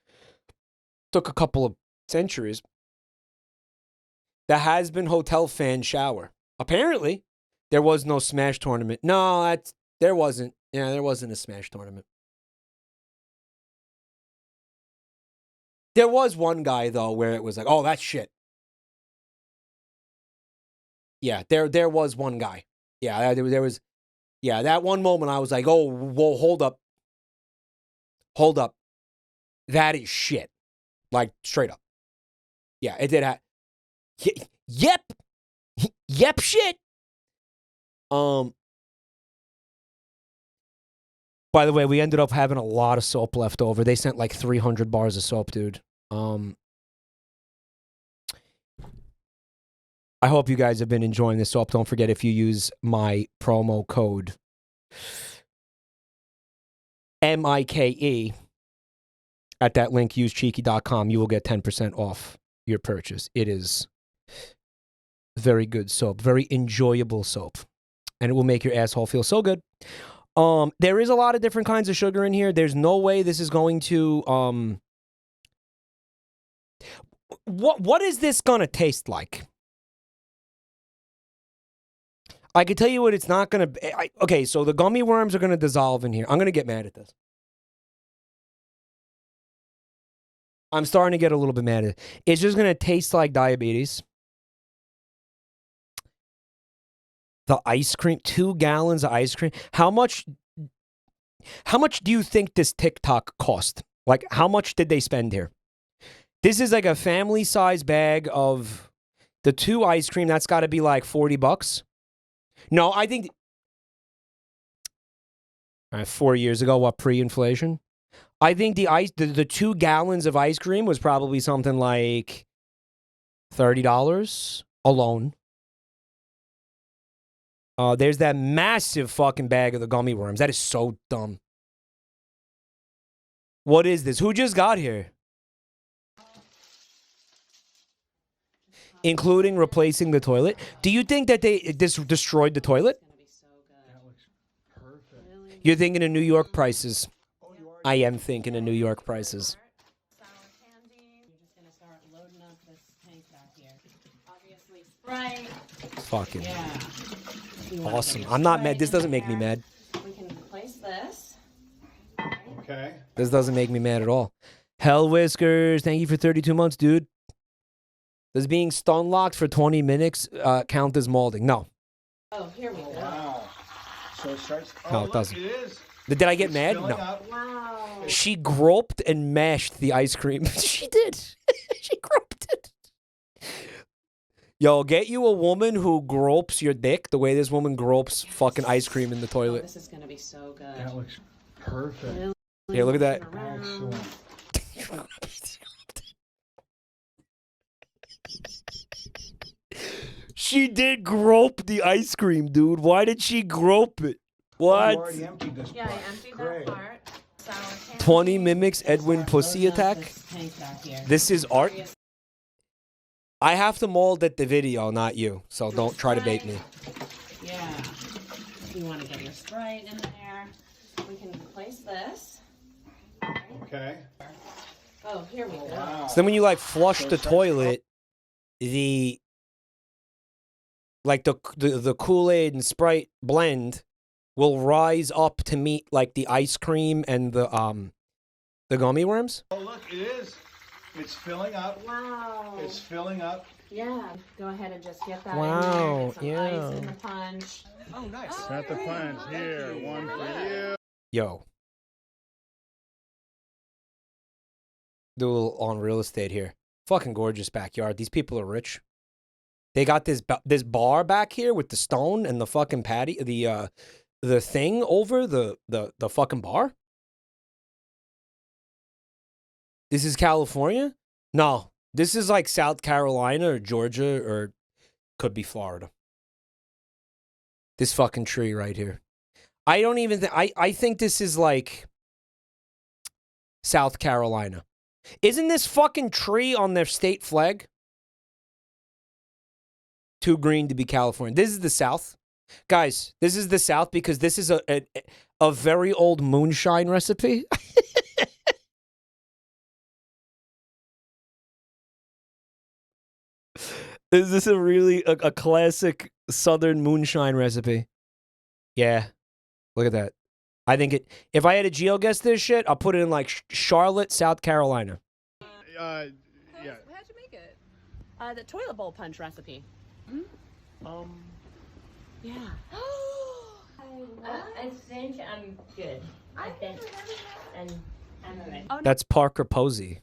a couple of centuries. The Has-Been Hotel fan shower. Apparently, there was no Smash tournament. No, there wasn't. Yeah, there wasn't a Smash tournament. There was one guy, though, where it was like, oh, that's shit. Yeah, there was one guy. Yeah, there was, yeah, that one moment I was like, oh, whoa, hold up. Hold up. That is shit. Like, straight up. Yeah, it did have. Yep. Yep, shit. By the way, we ended up having a lot of soap left over. They sent like 300 bars of soap, dude. I hope you guys have been enjoying this soap. Don't forget, if you use my promo code MIKE at that link, usecheeky.com, you will get 10% off your purchase. It is very good soap, very enjoyable soap, and it will make your asshole feel so good. There is a lot of different kinds of sugar in here. There's no way this is going to, what is this gonna taste like? I can tell you what it's not gonna be. Okay, so the gummy worms are gonna dissolve in here. I'm gonna get mad at this. I'm starting to get a little bit mad at it. It's just gonna taste like diabetes. The ice cream, 2 gallons of ice cream. How much do you think this TikTok cost? Like, how much did they spend here? This is like a family-size bag of the 2 ice cream. That's got to be like $40. No, I think 4 years ago, what, pre-inflation? I think the 2 gallons of ice cream was probably something like $30 alone. There's that massive fucking bag of the gummy worms. That is so dumb. What is this? Who just got here? Including replacing the toilet. Do you think that this destroyed the toilet? You're thinking of New York prices. I am thinking of New York prices. Fucking awesome. I'm not mad. This doesn't make me mad. We can place this. Okay. This doesn't make me mad at all. Hell Whiskers, thank you for 32 months, dude. Does being stun locked for 20 minutes count as molding? No. Oh, here we go. Wow. So it starts. No, it doesn't. It is. Did I get mad? No. Wow. She groped and mashed the ice cream. She did. She groped it. Yo, get you a woman who gropes your dick the way this woman gropes fucking ice cream in the toilet. Oh, this is gonna be so good. That looks perfect. Really Here, look at that. Excellent. She did grope the ice cream, dude. Why did she grope it? What? You already emptied this Yeah, part. I emptied Great. that part. Sour candy. 20 mimics Edwin Pussy Attack. Tank back here. This is art. I have to mold at the video, not you. So don't try to bait me. Yeah. You want to get your Sprite in there. We can place this. Okay. Oh, here we go. Wow. So then when you like flush the toilet, the Kool-Aid and Sprite blend will rise up to meet like the ice cream and the gummy worms. Oh, look, it is. It's filling up. Wow. It's filling up. Yeah. Go ahead and just get that Wow, in there. Get some yeah. ice in the punch. Oh, nice. Got the punch here. One for you. Yo. Do a little on real estate here. Fucking gorgeous backyard. These people are rich. They got this bar back here with the stone and the fucking patio, the thing over the fucking bar. This is California? No, this is like South Carolina or Georgia or could be Florida. This fucking tree right here. I don't even think, I think this is like South Carolina. Isn't this fucking tree on their state flag? Too green to be California. This is the South. Guys, this is the South because this is a very old moonshine recipe. Is this a really a classic Southern moonshine recipe? Yeah. Look at that. I think it. If I had to geo-guess this shit, I'll put it in like Charlotte, South Carolina. Yeah. How'd you make it? The toilet bowl punch recipe. Yeah. I think I'm good. I think, and I'm alright. Oh, no. That's Parker Posey.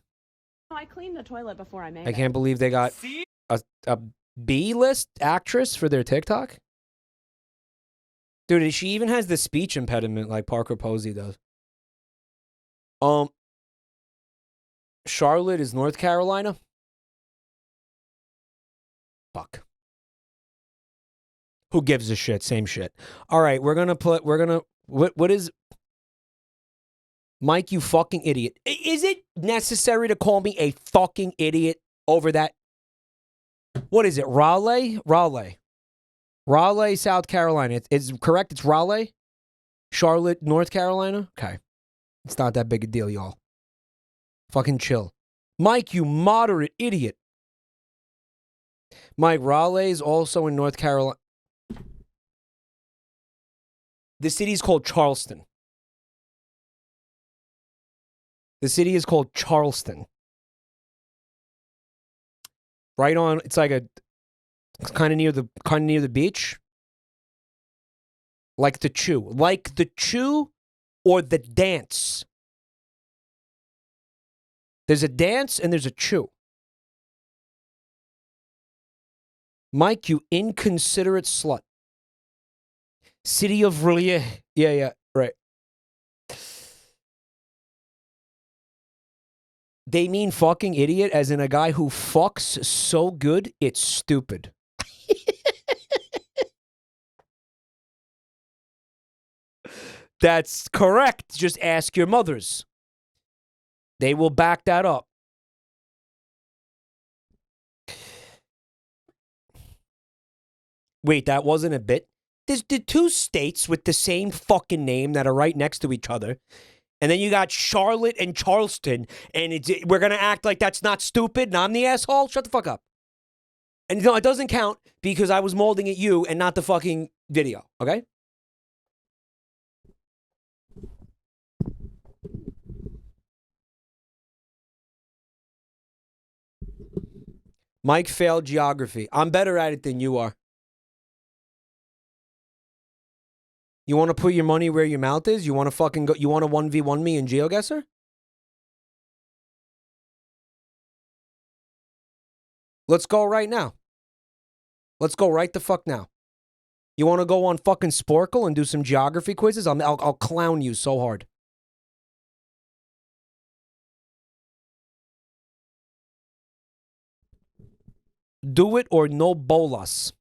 I cleaned the toilet before I made it. I can't believe they got a B-list actress for their TikTok. Dude, she even has the speech impediment like Parker Posey does. Charlotte is North Carolina. Fuck. Who gives a shit? Same shit. All right, what is Mike, you fucking idiot. Is it necessary to call me a fucking idiot over that? What is it? Raleigh, South Carolina. It's correct. It's Raleigh. Charlotte, North Carolina. Okay. It's not that big a deal, y'all. Fucking chill. Mike, you moderate idiot. Mike, Raleigh's also in North Carolina. The city's called Charleston. The city is called Charleston. Right on, it's kind of near the beach. Like the Chew or the Dance. There's a dance and there's a chew. Mike, you inconsiderate slut. City of YLYL. Yeah, right. They mean fucking idiot as in a guy who fucks so good, it's stupid. That's correct. Just ask your mothers. They will back that up. Wait, that wasn't a bit? There's the two states with the same fucking name that are right next to each other. And then you got Charlotte and Charleston, and we're going to act like that's not stupid, and I'm the asshole? Shut the fuck up. And no, it doesn't count because I was molding at you and not the fucking video, okay? Mike failed geography. I'm better at it than you are. You want to put your money where your mouth is? You want to fucking go? You want to 1v1 me in GeoGuessr? Let's go right now. Let's go right the fuck now. You want to go on fucking Sporkle and do some geography quizzes? I'll clown you so hard. Do it or no bolas.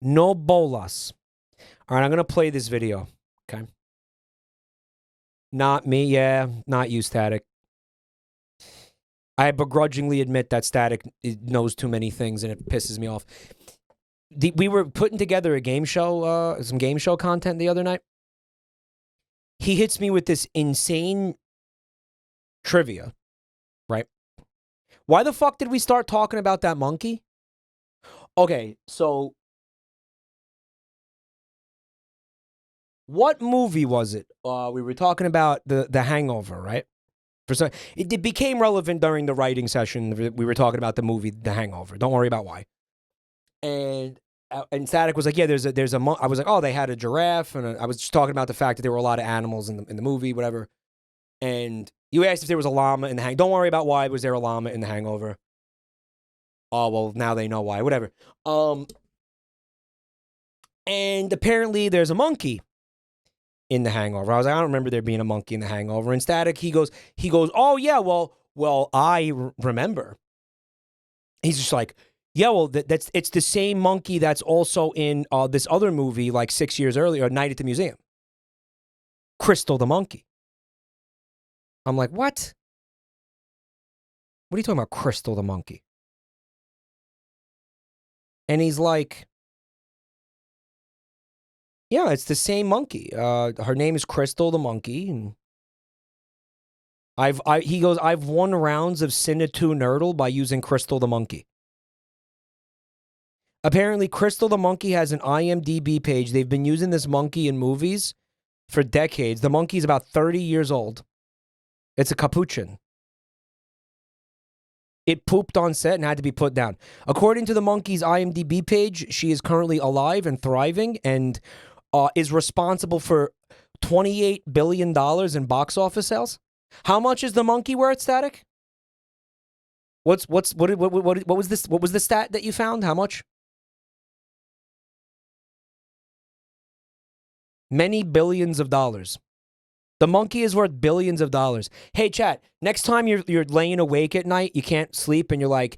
No bolas. All right, I'm going to play this video, okay? Not me, yeah, not you, Static. I begrudgingly admit that Static knows too many things and it pisses me off. We were putting together a game show, some game show content the other night. He hits me with this insane trivia, right? Why the fuck did we start talking about that monkey? Okay, so what movie was it? We were talking about the Hangover, right? It became relevant during the writing session. We were talking about the movie The Hangover. Don't worry about why. And Static was like, yeah, there's a I was like, oh, they had a giraffe, and I was just talking about the fact that there were a lot of animals in the movie, whatever. And you asked if there was a llama in the Hangover. Don't worry about why was there a llama in the Hangover. Oh, well, now they know why. Whatever. And apparently there's a monkey in the Hangover. I was like, I don't remember there being a monkey in the Hangover. And Static, he goes, oh yeah, well, I remember. He's just like, yeah, well, it's the same monkey that's also in this other movie like 6 years earlier, Night at the Museum. Crystal the monkey. I'm like, what? What are you talking about, Crystal the monkey? And he's like, yeah, it's the same monkey. Her name is Crystal the monkey, and he goes, I've won rounds of Cinna 2 Nerdle by using Crystal the monkey. Apparently, Crystal the monkey has an IMDb page. They've been using this monkey in movies for decades. The monkey is about 30 years old. It's a capuchin. It pooped on set and had to be put down. According to the monkey's IMDb page, she is currently alive and thriving and is responsible for $28 billion in box office sales. How much is the monkey worth, Static? What was this? What was the stat that you found? How much? Many billions of dollars. The monkey is worth billions of dollars. Hey, chat, next time you're laying awake at night, you can't sleep, and you're like,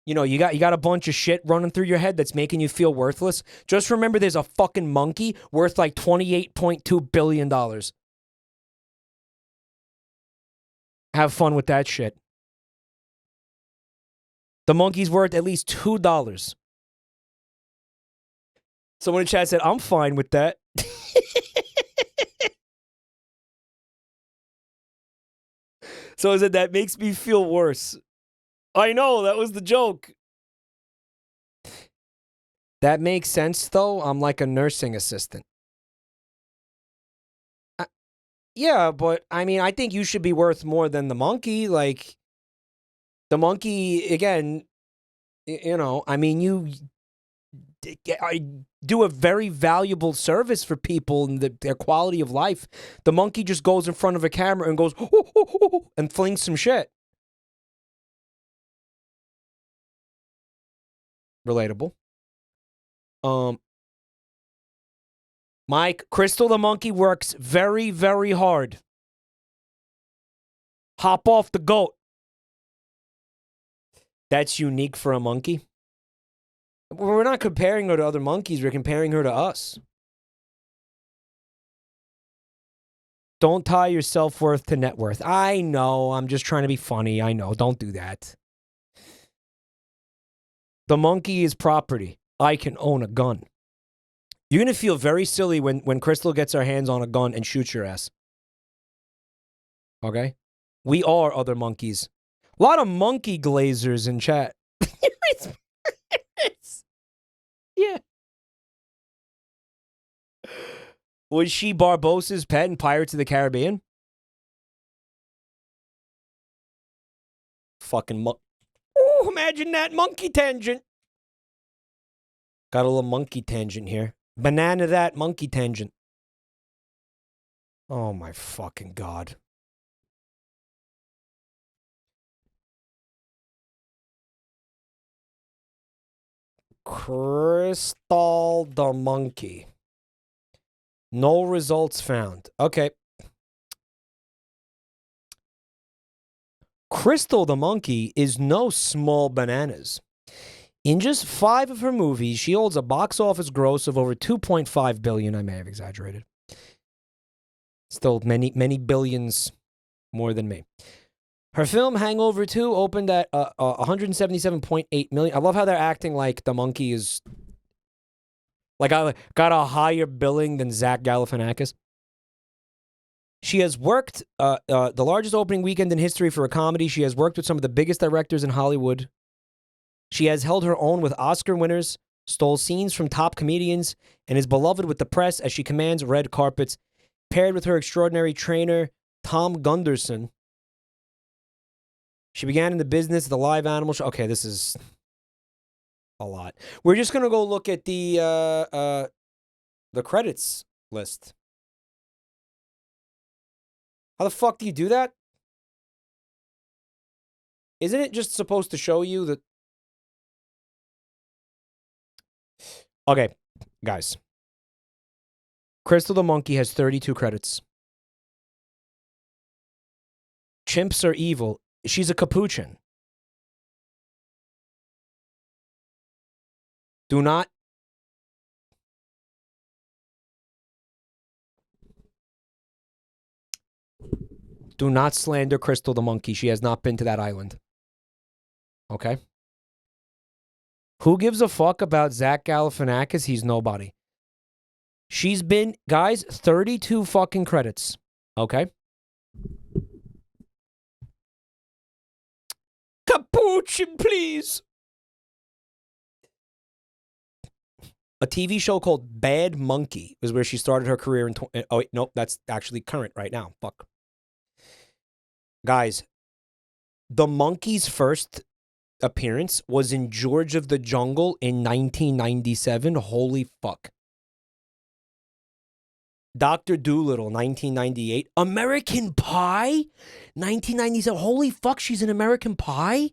you know, you got a bunch of shit running through your head that's making you feel worthless. Just remember there's a fucking monkey worth like $28.2 billion. Have fun with that shit. The monkey's worth at least $2. Someone in chat said, I'm fine with that. So I said, that makes me feel worse. I know, that was the joke. That makes sense, though. I'm like a nursing assistant. Yeah, but, I mean, I think you should be worth more than the monkey. Like, the monkey, again, you know, I mean, do a very valuable service for people and their quality of life. The monkey just goes in front of a camera and goes and flings some shit. Relatable. Mike, Crystal the monkey works very, very hard. Hop off the goat. That's unique for a monkey. We're not comparing her to other monkeys. We're comparing her to us. Don't tie your self-worth to net worth. I know. I'm just trying to be funny. I know. Don't do that. The monkey is property. I can own a gun. You're going to feel very silly when Crystal gets her hands on a gun and shoots your ass. Okay? We are other monkeys. A lot of monkey glazers in chat. Yeah. Was she Barbossa's pet in Pirates of the Caribbean? Fucking oh, imagine that monkey tangent. Got a little monkey tangent here. Banana that monkey tangent. Oh my fucking God. Crystal the monkey. No results found. Okay. Crystal the monkey is no small bananas. In just 5 of her movies, she holds a box office gross of over $2.5 billion. I may have exaggerated. Still many, many billions more than me. Her film Hangover 2 opened at $177.8 million. I love how they're acting like the monkey is like got a higher billing than Zach Galifianakis. She has worked the largest opening weekend in history for a comedy. She has worked with some of the biggest directors in Hollywood. She has held her own with Oscar winners, stole scenes from top comedians, and is beloved with the press as she commands red carpets. Paired with her extraordinary trainer, Tom Gunderson, she began in the business of the live animal show. Okay, this is a lot. We're just going to go look at the credits list. How the fuck do you do that? Isn't it just supposed to show you that? Okay, guys. Crystal the monkey has 32 credits. Chimps are evil. She's a capuchin. Do not slander Crystal the monkey. She has not been to that island. Okay? Who gives a fuck about Zach Galifianakis? He's nobody. She's been, guys, 32 fucking credits. Okay? Capuchin, please. A TV show called Bad Monkey was where she started her career in... oh, wait, nope, that's actually current right now. Fuck. Guys, the monkey's first appearance was in George of the Jungle in 1997. Holy fuck. Dr. Dolittle, 1998. American Pie? 1997. Holy fuck, she's in American Pie?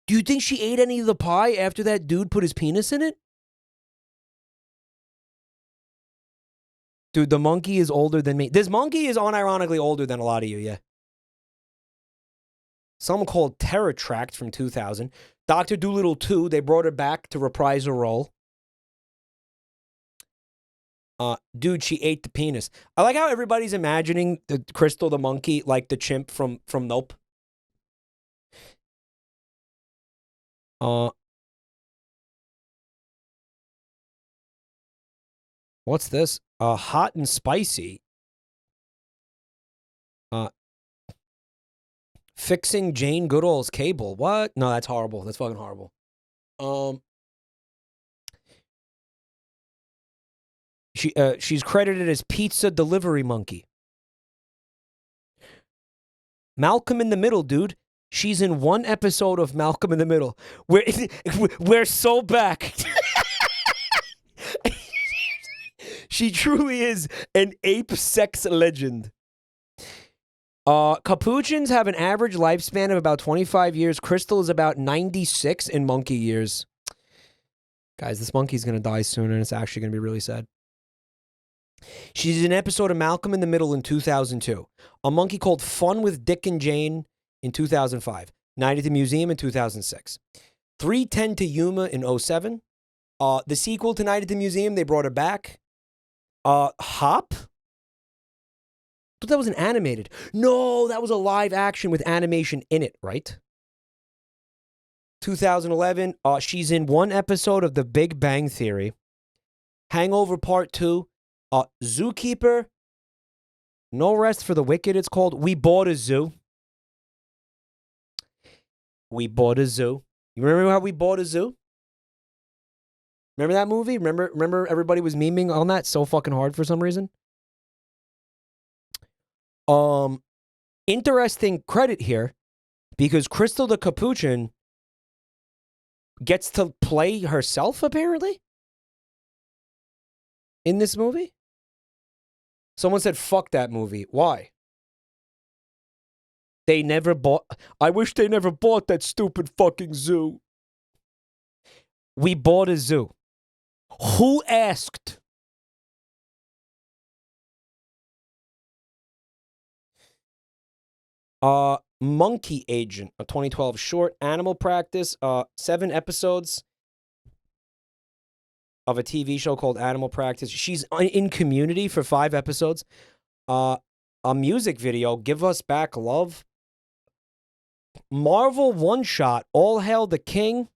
Do you think she ate any of the pie after that dude put his penis in it? Dude, the monkey is older than me. This monkey is unironically older than a lot of you, yeah. Someone called Terror Tract from 2000. Dr. Dolittle 2, they brought her back to reprise her role. Dude, she ate the penis. I like how everybody's imagining the Crystal the monkey like the chimp from Nope. What's this? Hot and spicy. Fixing Jane Goodall's cable. What? No, that's horrible. That's fucking horrible. She's credited as Pizza Delivery Monkey. Malcolm in the Middle, dude. She's in one episode of Malcolm in the Middle. We're so back. She truly is an ape sex legend. Capuchins have an average lifespan of about 25 years. Crystal is about 96 in monkey years. Guys, this monkey's going to die soon, and it's actually going to be really sad. She's in an episode of Malcolm in the Middle in 2002. A monkey called Fun with Dick and Jane in 2005. Night at the Museum in 2006. 3:10 to Yuma in 2007. The sequel to Night at the Museum, they brought her back. Hop? But that was an animated. No, that was a live action with animation in it, right? 2011, she's in one episode of The Big Bang Theory. Hangover Part 2. Zookeeper. No Rest for the Wicked, it's called. We Bought a Zoo. We Bought a Zoo. You remember how We Bought a Zoo? Remember that movie? Remember everybody was memeing on that so fucking hard for some reason? Interesting credit here, because Crystal the Capuchin gets to play herself, apparently, in this movie. Someone said, fuck that movie. Why? They never bought... I wish they never bought that stupid fucking zoo. We bought a zoo. Who asked? Monkey Agent, a 2012 short. Animal Practice, 7 episodes of a TV show called Animal Practice. She's in Community for 5 episodes. A music video, Give Us Back Love. Marvel one-shot, All Hail the King.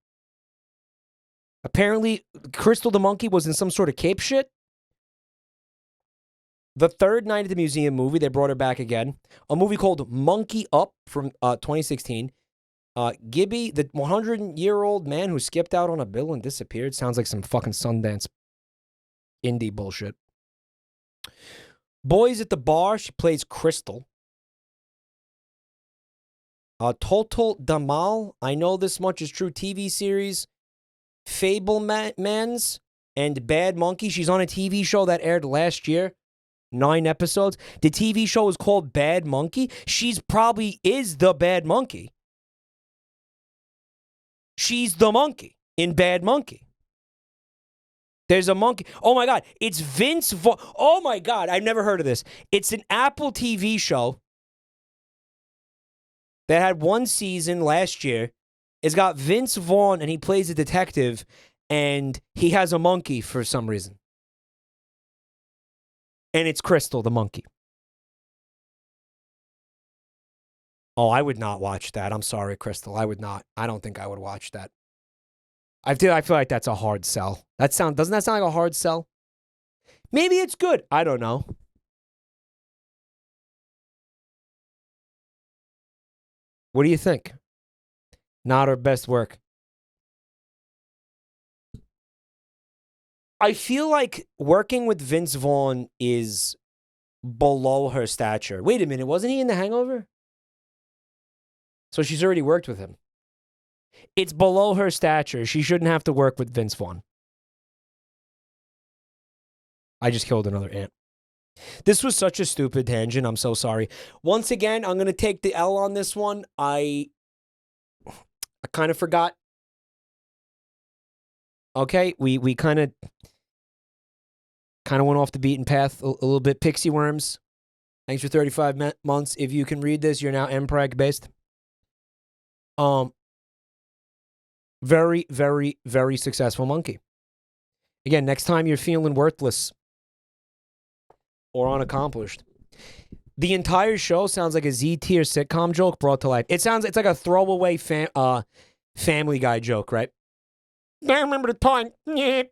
Apparently, Crystal the Monkey was in some sort of cape shit. The third Night at the Museum movie, they brought her back again. A movie called Monkey Up from 2016. Gibby, the 100-year-old man who skipped out on a bill and disappeared. Sounds like some fucking Sundance indie bullshit. Boys at the Bar, she plays Crystal. Total Damal, I Know This Much Is True TV series. Fablemans and Bad Monkey. She's on a TV show that aired last year. 9 episodes. The TV show is called Bad Monkey. She's probably is the Bad Monkey. She's the monkey in Bad Monkey. There's a monkey. Oh my God. It's Vince Vaughn. Oh my God. I've never heard of this. It's an Apple TV show that had 1 season last year. It's got Vince Vaughn and he plays a detective and he has a monkey for some reason. And it's Crystal the monkey. Oh, I would not watch that. I'm sorry, Crystal. I would not. I don't think I would watch that. I feel like that's a hard sell. Doesn't that sound like a hard sell? Maybe it's good. I don't know. What do you think? Not her best work. I feel like working with Vince Vaughn is below her stature. Wait a minute, wasn't he in The Hangover? So she's already worked with him. It's below her stature. She shouldn't have to work with Vince Vaughn. I just killed another ant. This was such a stupid tangent. I'm so sorry. Once again, I'm going to take the L on this one. I kind of forgot. Okay, we kind of went off the beaten path a little bit. Pixie Worms, thanks for 35 months. If you can read this, you're now MPreg based. Very, very, very successful monkey. Again, next time you're feeling worthless or unaccomplished, the entire show sounds like a Z-tier sitcom joke brought to life. It's like a throwaway Family Guy joke, right? I remember the time that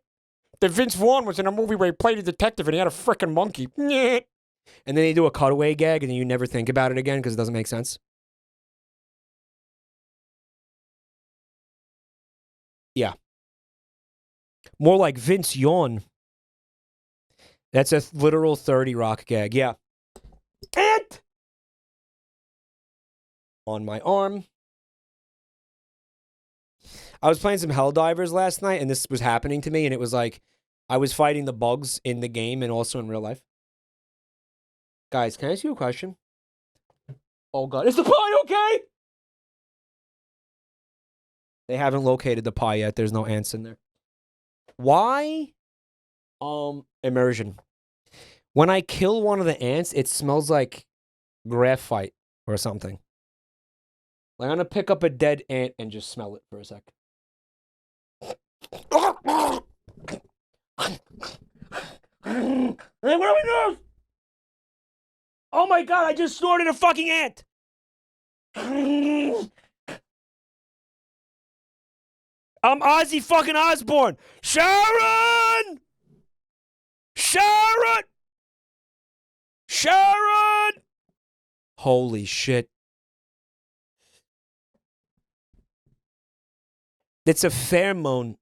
Vince Vaughn was in a movie where he played a detective and he had a freaking monkey. And then they do a cutaway gag and then you never think about it again because it doesn't make sense. Yeah. More like Vince Yawn. That's a literal 30 Rock gag. Yeah. Ant! On my arm. I was playing some Helldivers last night, and this was happening to me, and it was like I was fighting the bugs in the game and also in real life. Guys, can I ask you a question? Oh, God. Is the pie okay? They haven't located the pie yet. There's no ants in there. Why? Immersion. When I kill one of the ants, it smells like graphite or something. Like, I'm going to pick up a dead ant and just smell it for a sec. Where are we going? Oh my God, I just snorted a fucking ant. I'm Ozzy fucking Osbourne. Sharon! Sharon! Sharon! Holy shit. It's a pheromone.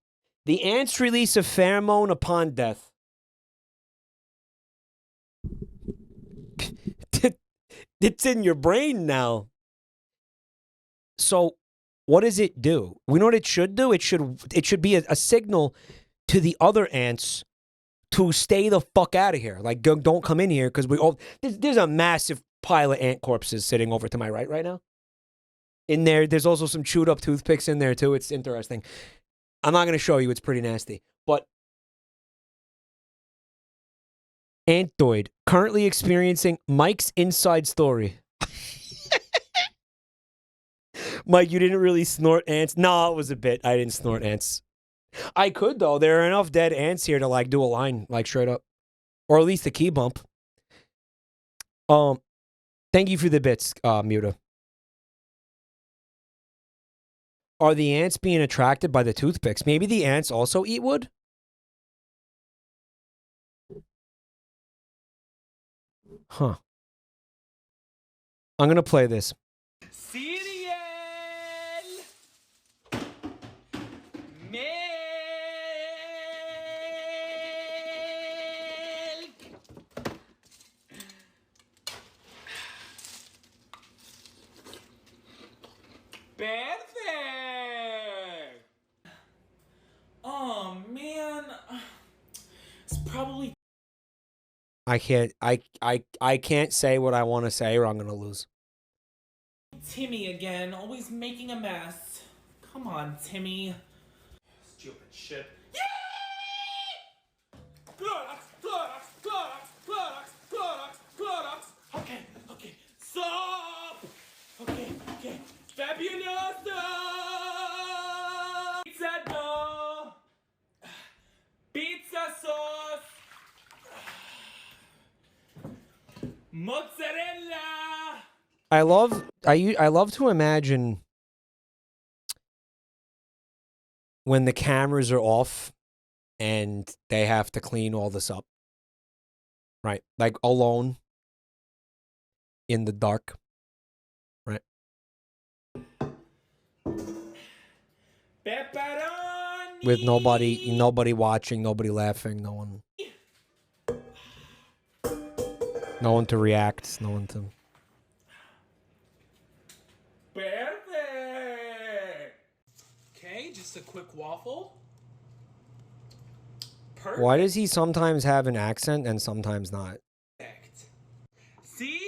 The ants release a pheromone upon death. It's in your brain now. So, what does it do? We know what it should do. It should be a signal to the other ants to stay the fuck out of here. Like, don't come in here because we all. There's a massive pile of ant corpses sitting over to my right now. In there, there's also some chewed up toothpicks in there too. It's interesting. I'm not going to show you. It's pretty nasty. But Antoid currently experiencing Mike's inside story. Mike, you didn't really snort ants? No, it was a bit. I didn't snort ants. I could, though. There are enough dead ants here to, like, do a line, like, straight up. Or at least a key bump. Thank you for the bits, Muta. Are the ants being attracted by the toothpicks? Maybe the ants also eat wood? Huh. I'm going to play this. Cereal! Milk! Perfect! Oh, man. It's probably... I can't say what I want to say or I'm going to lose. Timmy again, always making a mess. Come on, Timmy. Stupid shit. Yay! Clorox, Clorox, Clorox, Clorox, Clorox, Clorox. Okay, okay. Stop! Okay, okay. Fabuloso! Pizza dough! Pizza sauce! Mozzarella! I love to imagine when the cameras are off and they have to clean all this up. Right? Like alone in the dark. Right? Pepperoni! With nobody watching, nobody laughing, no one to react, no one to... Perfect! Okay, just a quick waffle. Perfect. Why does he sometimes have an accent and sometimes not? Syrup!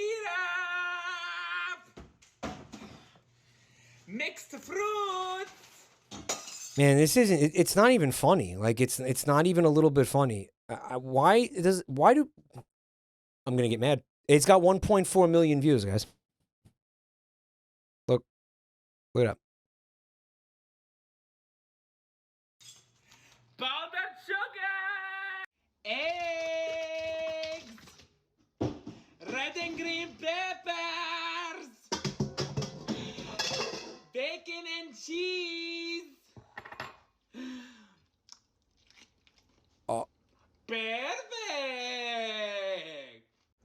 Mixed fruit! Man, this isn't... It's not even funny. Like, it's not even a little bit funny. Why do... I'm going to get mad. It's got 1.4 million views, guys. Look it up. Powdered sugar! Eggs! Red and green peppers! Bacon and cheese! Oh. Perfect!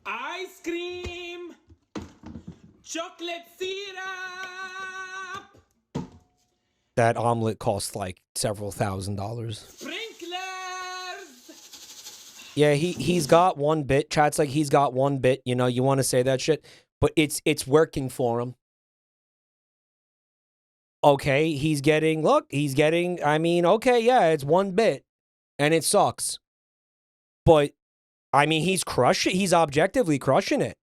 Ice cream! Chocolate syrup! That omelet costs like several $1,000s. Sprinklers! Yeah, he's got one bit. Chat's like he's got one bit. You know, you want to say that shit, but it's working for him. Okay, he's getting, I mean, okay, yeah, it's one bit, and it sucks. But, I mean, he's objectively crushing it.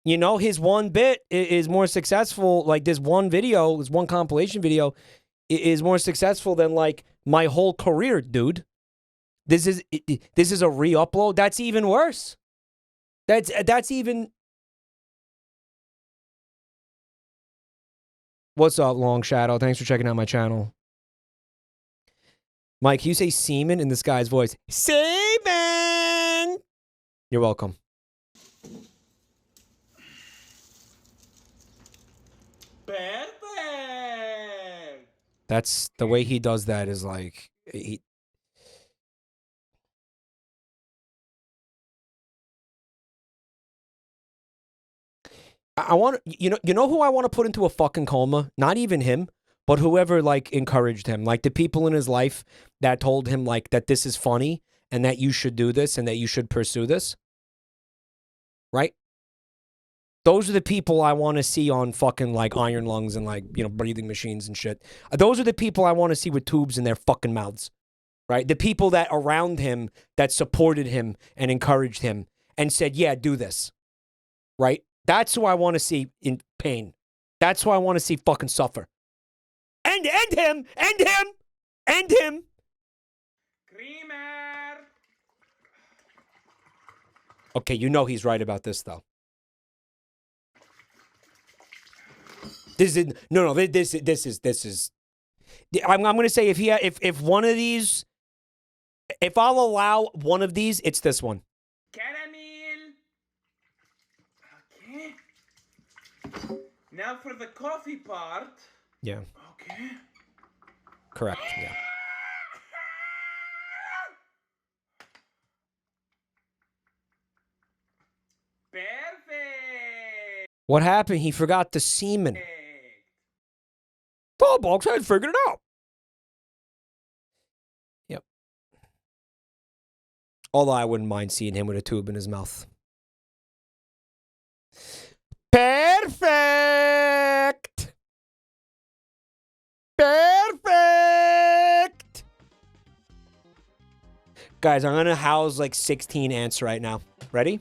You know, his one bit is more successful, like this one compilation video is more successful than, like, my whole career, dude. This is a re-upload. That's even worse. That's even... What's up, Long Shadow? Thanks for checking out my channel. Mike, you say semen in this guy's voice. Semen! You're welcome. That's the way he does that is like... I want you know who I want to put into a fucking coma? Not even him, but whoever like encouraged him, like the people in his life that told him like that this is funny and that you should do this and that you should pursue this. Right? Those are the people I want to see on fucking like iron lungs and like, you know, breathing machines and shit. Those are the people I want to see with tubes in their fucking mouths. Right? The people that around him that supported him and encouraged him and said, "Yeah, do this." Right? That's who I want to see in pain. That's who I want to see fucking suffer. End him! End him! End him! Creamer! Okay, you know he's right about this, though. This is... No, this is... I'm going to say if one of these... If I'll allow one of these, it's this one. Now for the coffee part. Yeah. Okay. Correct, yeah. Perfect. What happened? He forgot the semen. Oh, Box had figured it out. Yep. Although I wouldn't mind seeing him with a tube in his mouth. Perfect. Perfect. Guys, I'm going to house like 16 ants right now. Ready?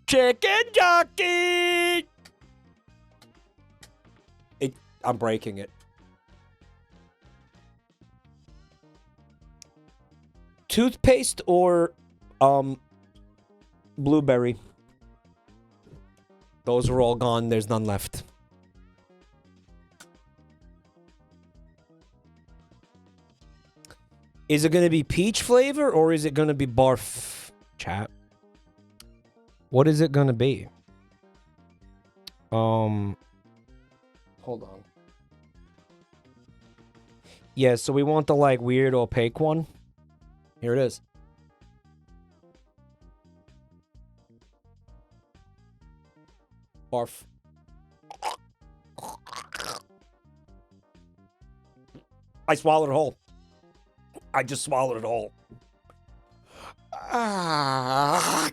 Chicken jockey. I'm breaking it. Toothpaste or blueberry? Those are all gone. There's none left. Is it going to be peach flavor or is it going to be barf? Chat. What is it going to be? Hold on. Yeah, so we want the like weird opaque one. Here it is. Barf. I swallowed it whole. I just swallowed it whole. Ah.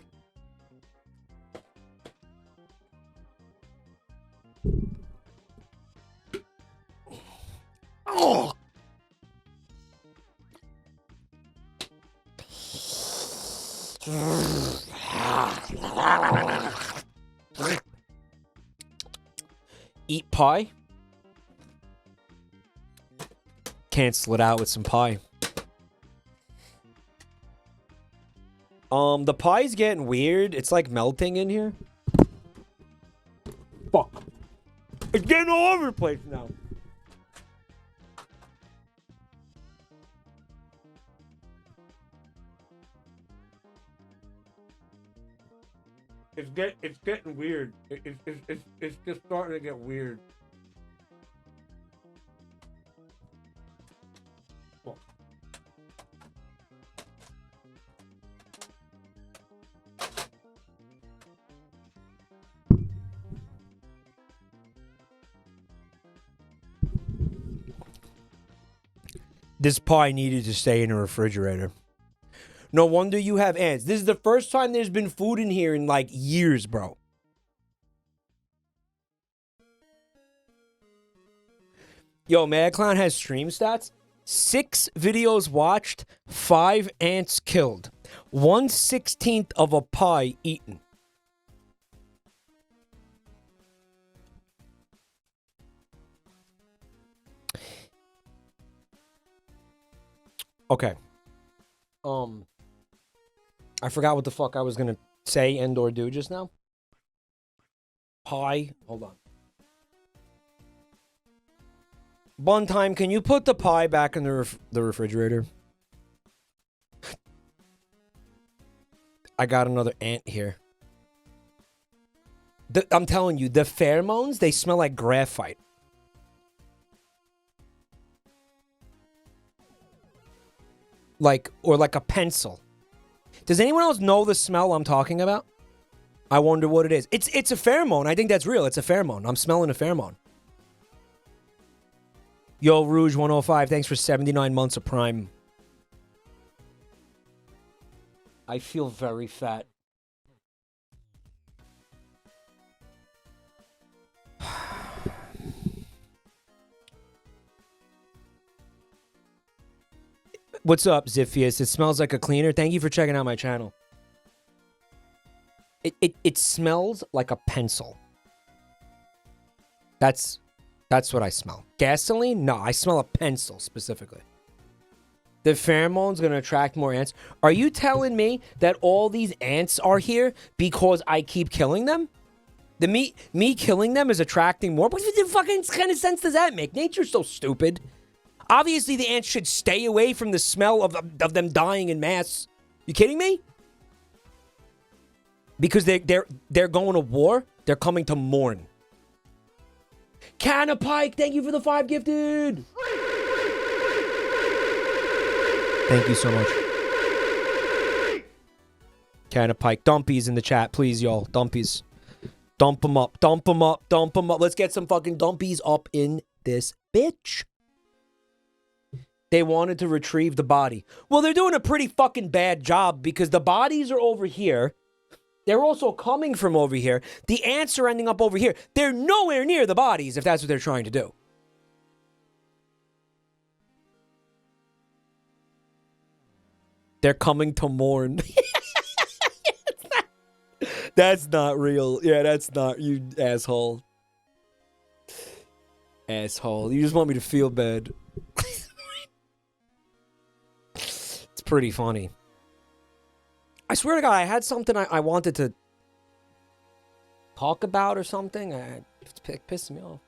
Oh. Eat pie. Cancel it out with some pie. The pie's getting weird. It's like melting in here. Fuck. It's getting all over the place now. It's getting weird. It's just starting to get weird. This pie needed to stay in the refrigerator. No wonder you have ants. This is the first time there's been food in here in like years, bro. Yo, Mad Clown has stream stats. 6 videos watched, 5 ants killed. 1/16 of a pie eaten. Okay. I forgot what the fuck I was gonna say and or do just now. Pie. Hold on. Bun time, can you put the pie back in the refrigerator? I got another ant here. I'm telling you, the pheromones, they smell like graphite. Or like a pencil. Does anyone else know the smell I'm talking about? I wonder what it is. It's a pheromone. I think that's real. It's a pheromone. I'm smelling a pheromone. Yo, Rouge 105, thanks for 79 months of Prime. I feel very fat. What's up, Ziphius? It smells like a cleaner. Thank you for checking out my channel. It smells like a pencil. That's what I smell. Gasoline? No, I smell a pencil specifically. The pheromone's gonna attract more ants. Are you telling me that all these ants are here because I keep killing them? Me killing them is attracting more? What the fucking kind of sense does that make? Nature's so stupid. Obviously, the ants should stay away from the smell of them dying in mass. You kidding me? Because they're going to war. They're coming to mourn. Canna Pike, thank you for the 5 gifted. Thank you so much. Canna Pike, dumpies in the chat, please, y'all. Dumpies. Dump them up, dump them up, dump them up. Let's get some fucking dumpies up in this bitch. They wanted to retrieve the body. Well, they're doing a pretty fucking bad job because the bodies are over here. They're also coming from over here. The ants are ending up over here. They're nowhere near the bodies if that's what they're trying to do. They're coming to mourn. That's not real. Yeah, that's not, you asshole. Asshole. You just want me to feel bad. It's pretty funny. I swear to God, I had something I wanted to talk about or something. It's pissing me off.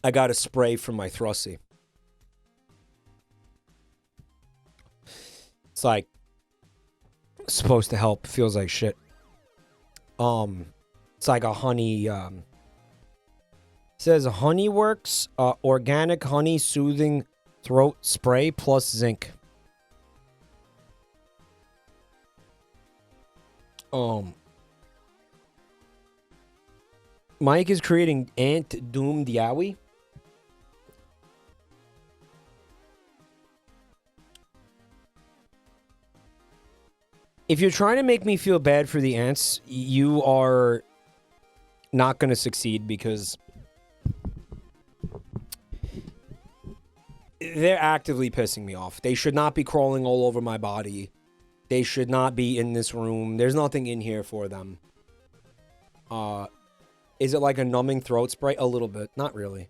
I got a spray from my Thrussie. It's like supposed to help. Feels like shit. It's like a honey. Says Honeyworks organic honey soothing throat spray plus zinc. Mike is creating ant doomed yaoi. If you're trying to make me feel bad for the ants, you are not going to succeed because they're actively pissing me off. They should not be crawling all over my body. They should not be in this room. There's nothing in here for them. Is it like a numbing throat spray? A little bit. Not really.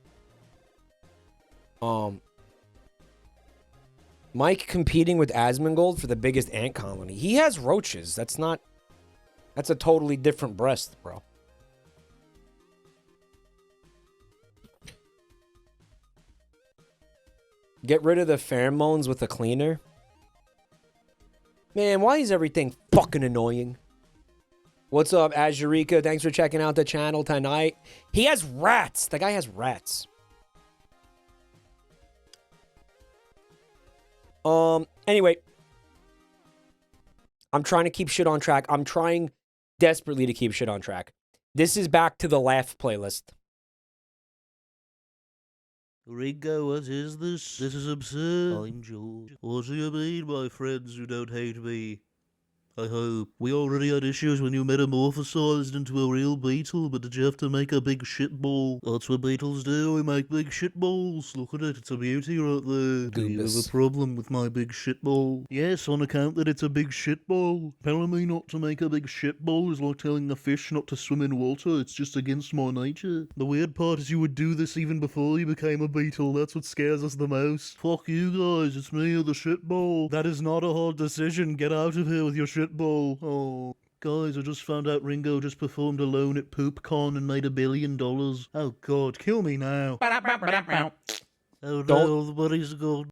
Mike competing with Asmongold for the biggest ant colony. He has roaches. That's not... That's a totally different breast, bro. Get rid of the pheromones with a cleaner. Man, why is everything fucking annoying? What's up, Azurika? Thanks for checking out the channel tonight. He has rats. The guy has rats. Anyway. I'm trying to keep shit on track. I'm trying desperately to keep shit on track. This is back to the laugh playlist. Ringo, what is this? This is absurd. I'm George. What do you mean, my friends who don't hate me? I hope. We already had issues when you metamorphosized into a real beetle, but did you have to make a big shitball? That's what beetles do, we make big shitballs. Look at it, it's a beauty right there. Do you have a problem with my big shitball? Yes, on account that it's a big shitball. Telling me not to make a big shitball is like telling a fish not to swim in water, it's just against my nature. The weird part is you would do this even before you became a beetle, that's what scares us the most. Fuck you guys, it's me or the shitball. That is not a hard decision, get out of here with your shitball. Oh, guys, I just found out Ringo just performed alone at PoopCon and made $1 billion. Oh God, kill me now. Oh no, the buddy's gone.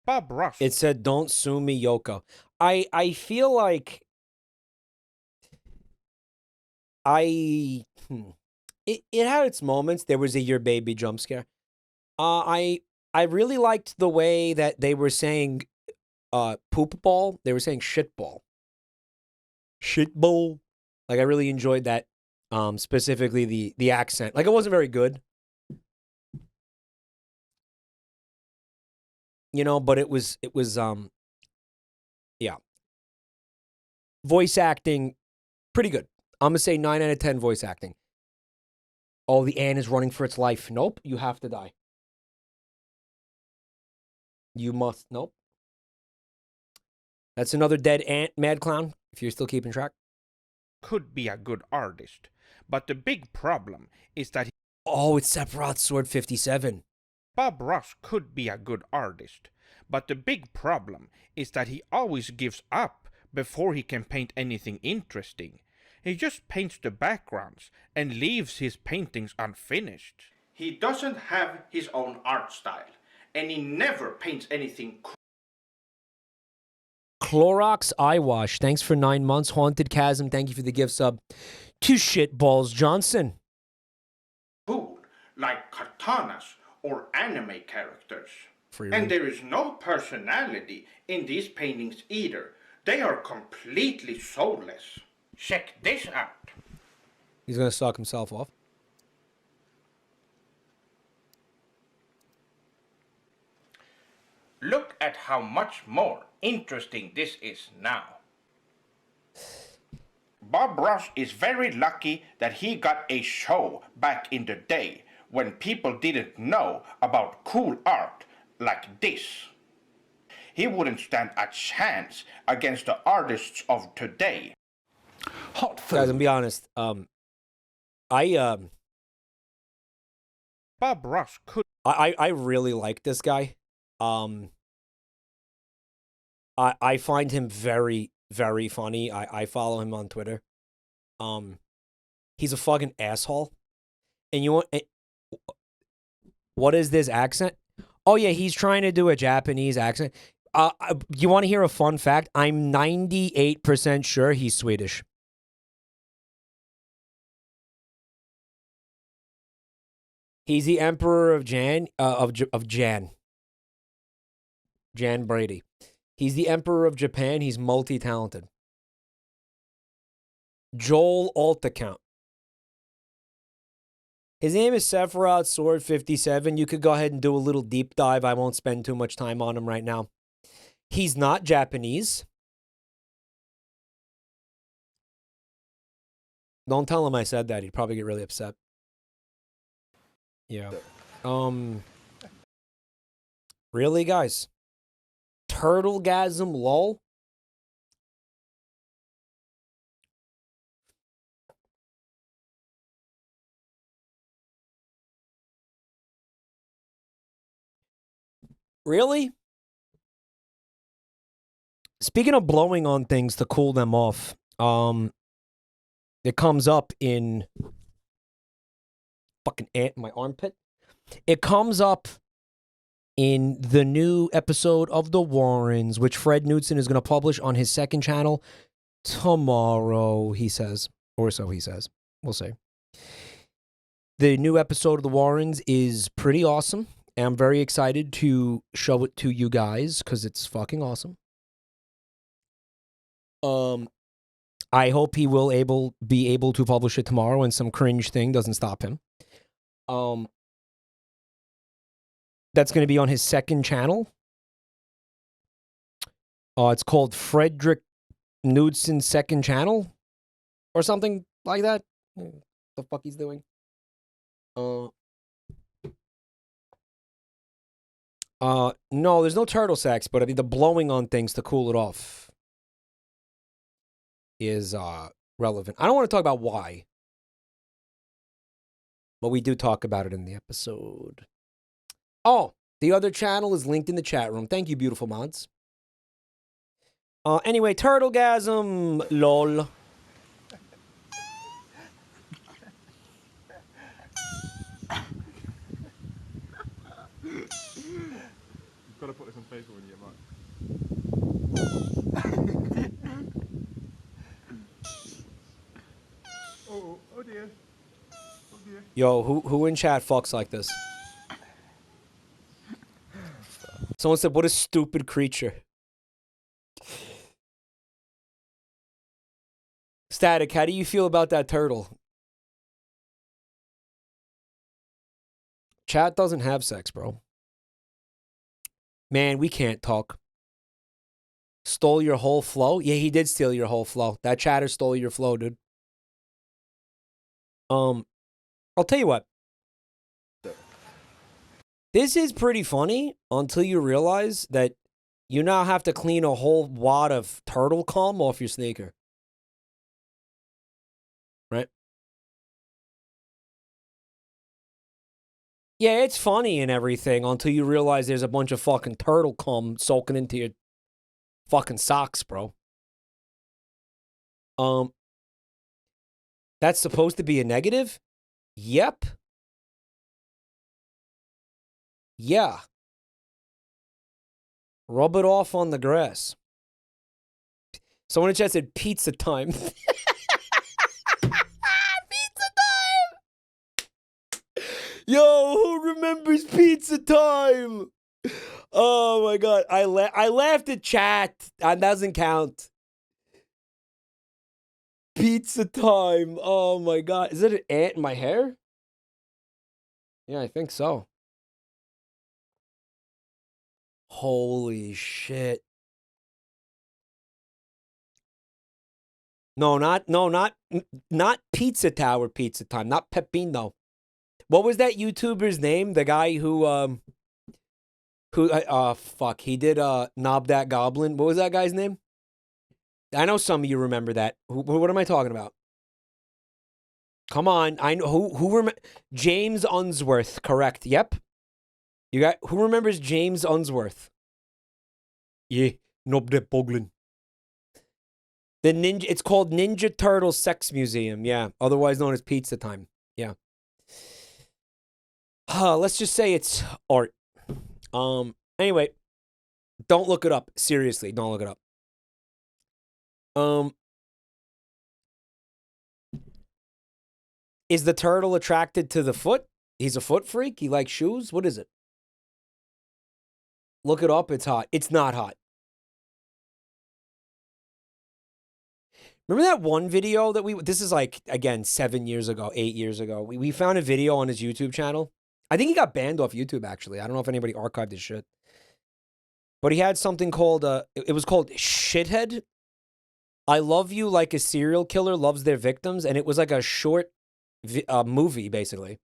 Bob Ross. It said, "Don't sue me, Yoko." I feel like it had its moments. There was a "Your Baby" jump scare. I really liked the way that they were saying poop ball. They were saying shit ball. Shit bowl. Like, I really enjoyed that. Specifically the accent. Like, it wasn't very good. You know, but it was yeah. Voice acting, pretty good. I'm gonna say 9 out of 10 voice acting. Oh, the ant is running for its life. Nope, you have to die. You must, nope. That's another dead ant, Mad Clown, if you're still keeping track. Could be a good artist, but the big problem is that oh, it's Sephiroth Sword 57. Bob Ross could be a good artist, but the big problem is that he always gives up before he can paint anything interesting. He just paints the backgrounds and leaves his paintings unfinished. He doesn't have his own art style, and he never paints anything cool. Clorox Eye Wash, thanks for 9 months. Haunted Chasm, thank you for the gift sub. To Shitballs Johnson. Cool, like katanas or anime characters. Free and there is no personality in these paintings either. They are completely soulless. Check this out. He's gonna suck himself off. Look at how much more interesting this is now. Bob Ross is very lucky that he got a show back in the day when people didn't know about cool art like this. He wouldn't stand a chance against the artists of today. Hot food. Guys, I'm be honest. Bob Ross could. I really like this guy. I find him very, very funny. I follow him on Twitter. He's a fucking asshole. And you want what is this accent? Oh yeah, he's trying to do a Japanese accent. You want to hear a fun fact? I'm 98% sure he's Swedish. He's the emperor of Jan Brady. He's the emperor of Japan. He's multi-talented. Joel Alt-account. His name is Sephiroth Sword 57. You could go ahead and do a little deep dive. I won't spend too much time on him right now. He's not Japanese. Don't tell him I said that. He'd probably get really upset. Yeah. Really, guys? Turtlegasm lol? Really? Speaking of blowing on things to cool them off, it comes up in fucking ant in my armpit. It comes up in the new episode of The Warrens, which Fred Knutson is going to publish on his second channel tomorrow, he says. Or so he says. We'll see. The new episode of The Warrens is pretty awesome. And I'm very excited to show it to you guys because it's fucking awesome. I hope he will be able to publish it tomorrow, and some cringe thing doesn't stop him. That's going to be on his second channel. It's called Frederick Knudsen's second channel, or something like that. What the fuck he's doing? No, there's no turtle sex, but I mean the blowing on things to cool it off is relevant. I don't want to talk about why, but we do talk about it in the episode. Oh, the other channel is linked in the chat room. Thank you, beautiful mods. Anyway, Turtlegasm, lol. You've got to put this on Facebook when you get oh dear. Oh dear. Yo, who in chat fucks like this? Someone said, what a stupid creature. Static, how do you feel about that turtle? Chat doesn't have sex, bro. Man, we can't talk. Stole your whole flow? Yeah, he did steal your whole flow. That chatter stole your flow, dude. I'll tell you what. This is pretty funny until you realize that you now have to clean a whole wad of turtle cum off your sneaker. Right? Yeah, it's funny and everything until you realize there's a bunch of fucking turtle cum soaking into your fucking socks, bro. That's supposed to be a negative? Yep. Yeah. Rub it off on the grass. Someone in chat said pizza time. Pizza time! Yo, who remembers pizza time? Oh my god. I laughed at chat. That doesn't count. Pizza time. Oh my god. Is it an ant in my hair? Yeah, I think so. Holy shit. No, not Pizza Tower pizza time, not Pepino. What was that YouTuber's name? The guy who fuck, he did Knob That Goblin. What was that guy's name? I know some of you remember that. What am I talking about? Come on, I know who James Unsworth, correct. Yep. You got who remembers James Unsworth? Yeah, Knob That Goblin. The ninja, it's called Ninja Turtle Sex Museum, yeah, otherwise known as Pizza Time. Yeah. Let's just say it's art. Anyway, don't look it up. Seriously, don't look it up. Is the turtle attracted to the foot? He's a foot freak? He likes shoes? What is it? Look it up. It's hot. It's not hot. Remember that one video that this is like, again, 7 years ago, 8 years ago. We found a video on his YouTube channel. I think he got banned off YouTube, actually. I don't know if anybody archived his shit. But he had something called, it was called Shithead. I love you like a serial killer loves their victims. And it was like a short movie, basically.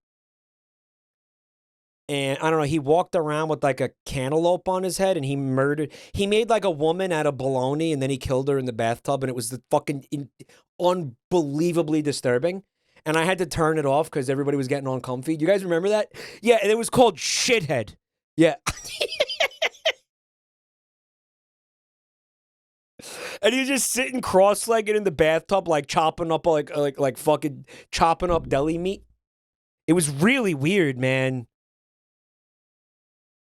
And I don't know, he walked around with like a cantaloupe on his head and he made like a woman out of bologna and then he killed her in the bathtub and it was the fucking unbelievably disturbing. And I had to turn it off because everybody was getting uncomfy. Do you guys remember that? Yeah, and it was called Shithead. Yeah. And he was just sitting cross-legged in the bathtub like chopping up like fucking chopping up deli meat. It was really weird, man.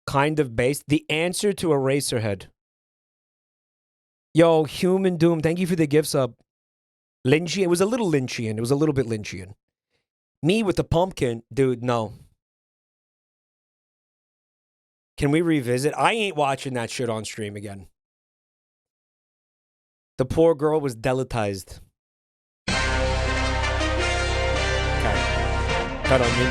Kind of based. The answer to Eraserhead. Yo, Human Doom, thank you for the gift sub. Lynchian. It was a little Lynchian. It was a little bit Lynchian. Me with the pumpkin. Dude, no. Can we revisit? I ain't watching that shit on stream again. The poor girl was deletized. Cut onion.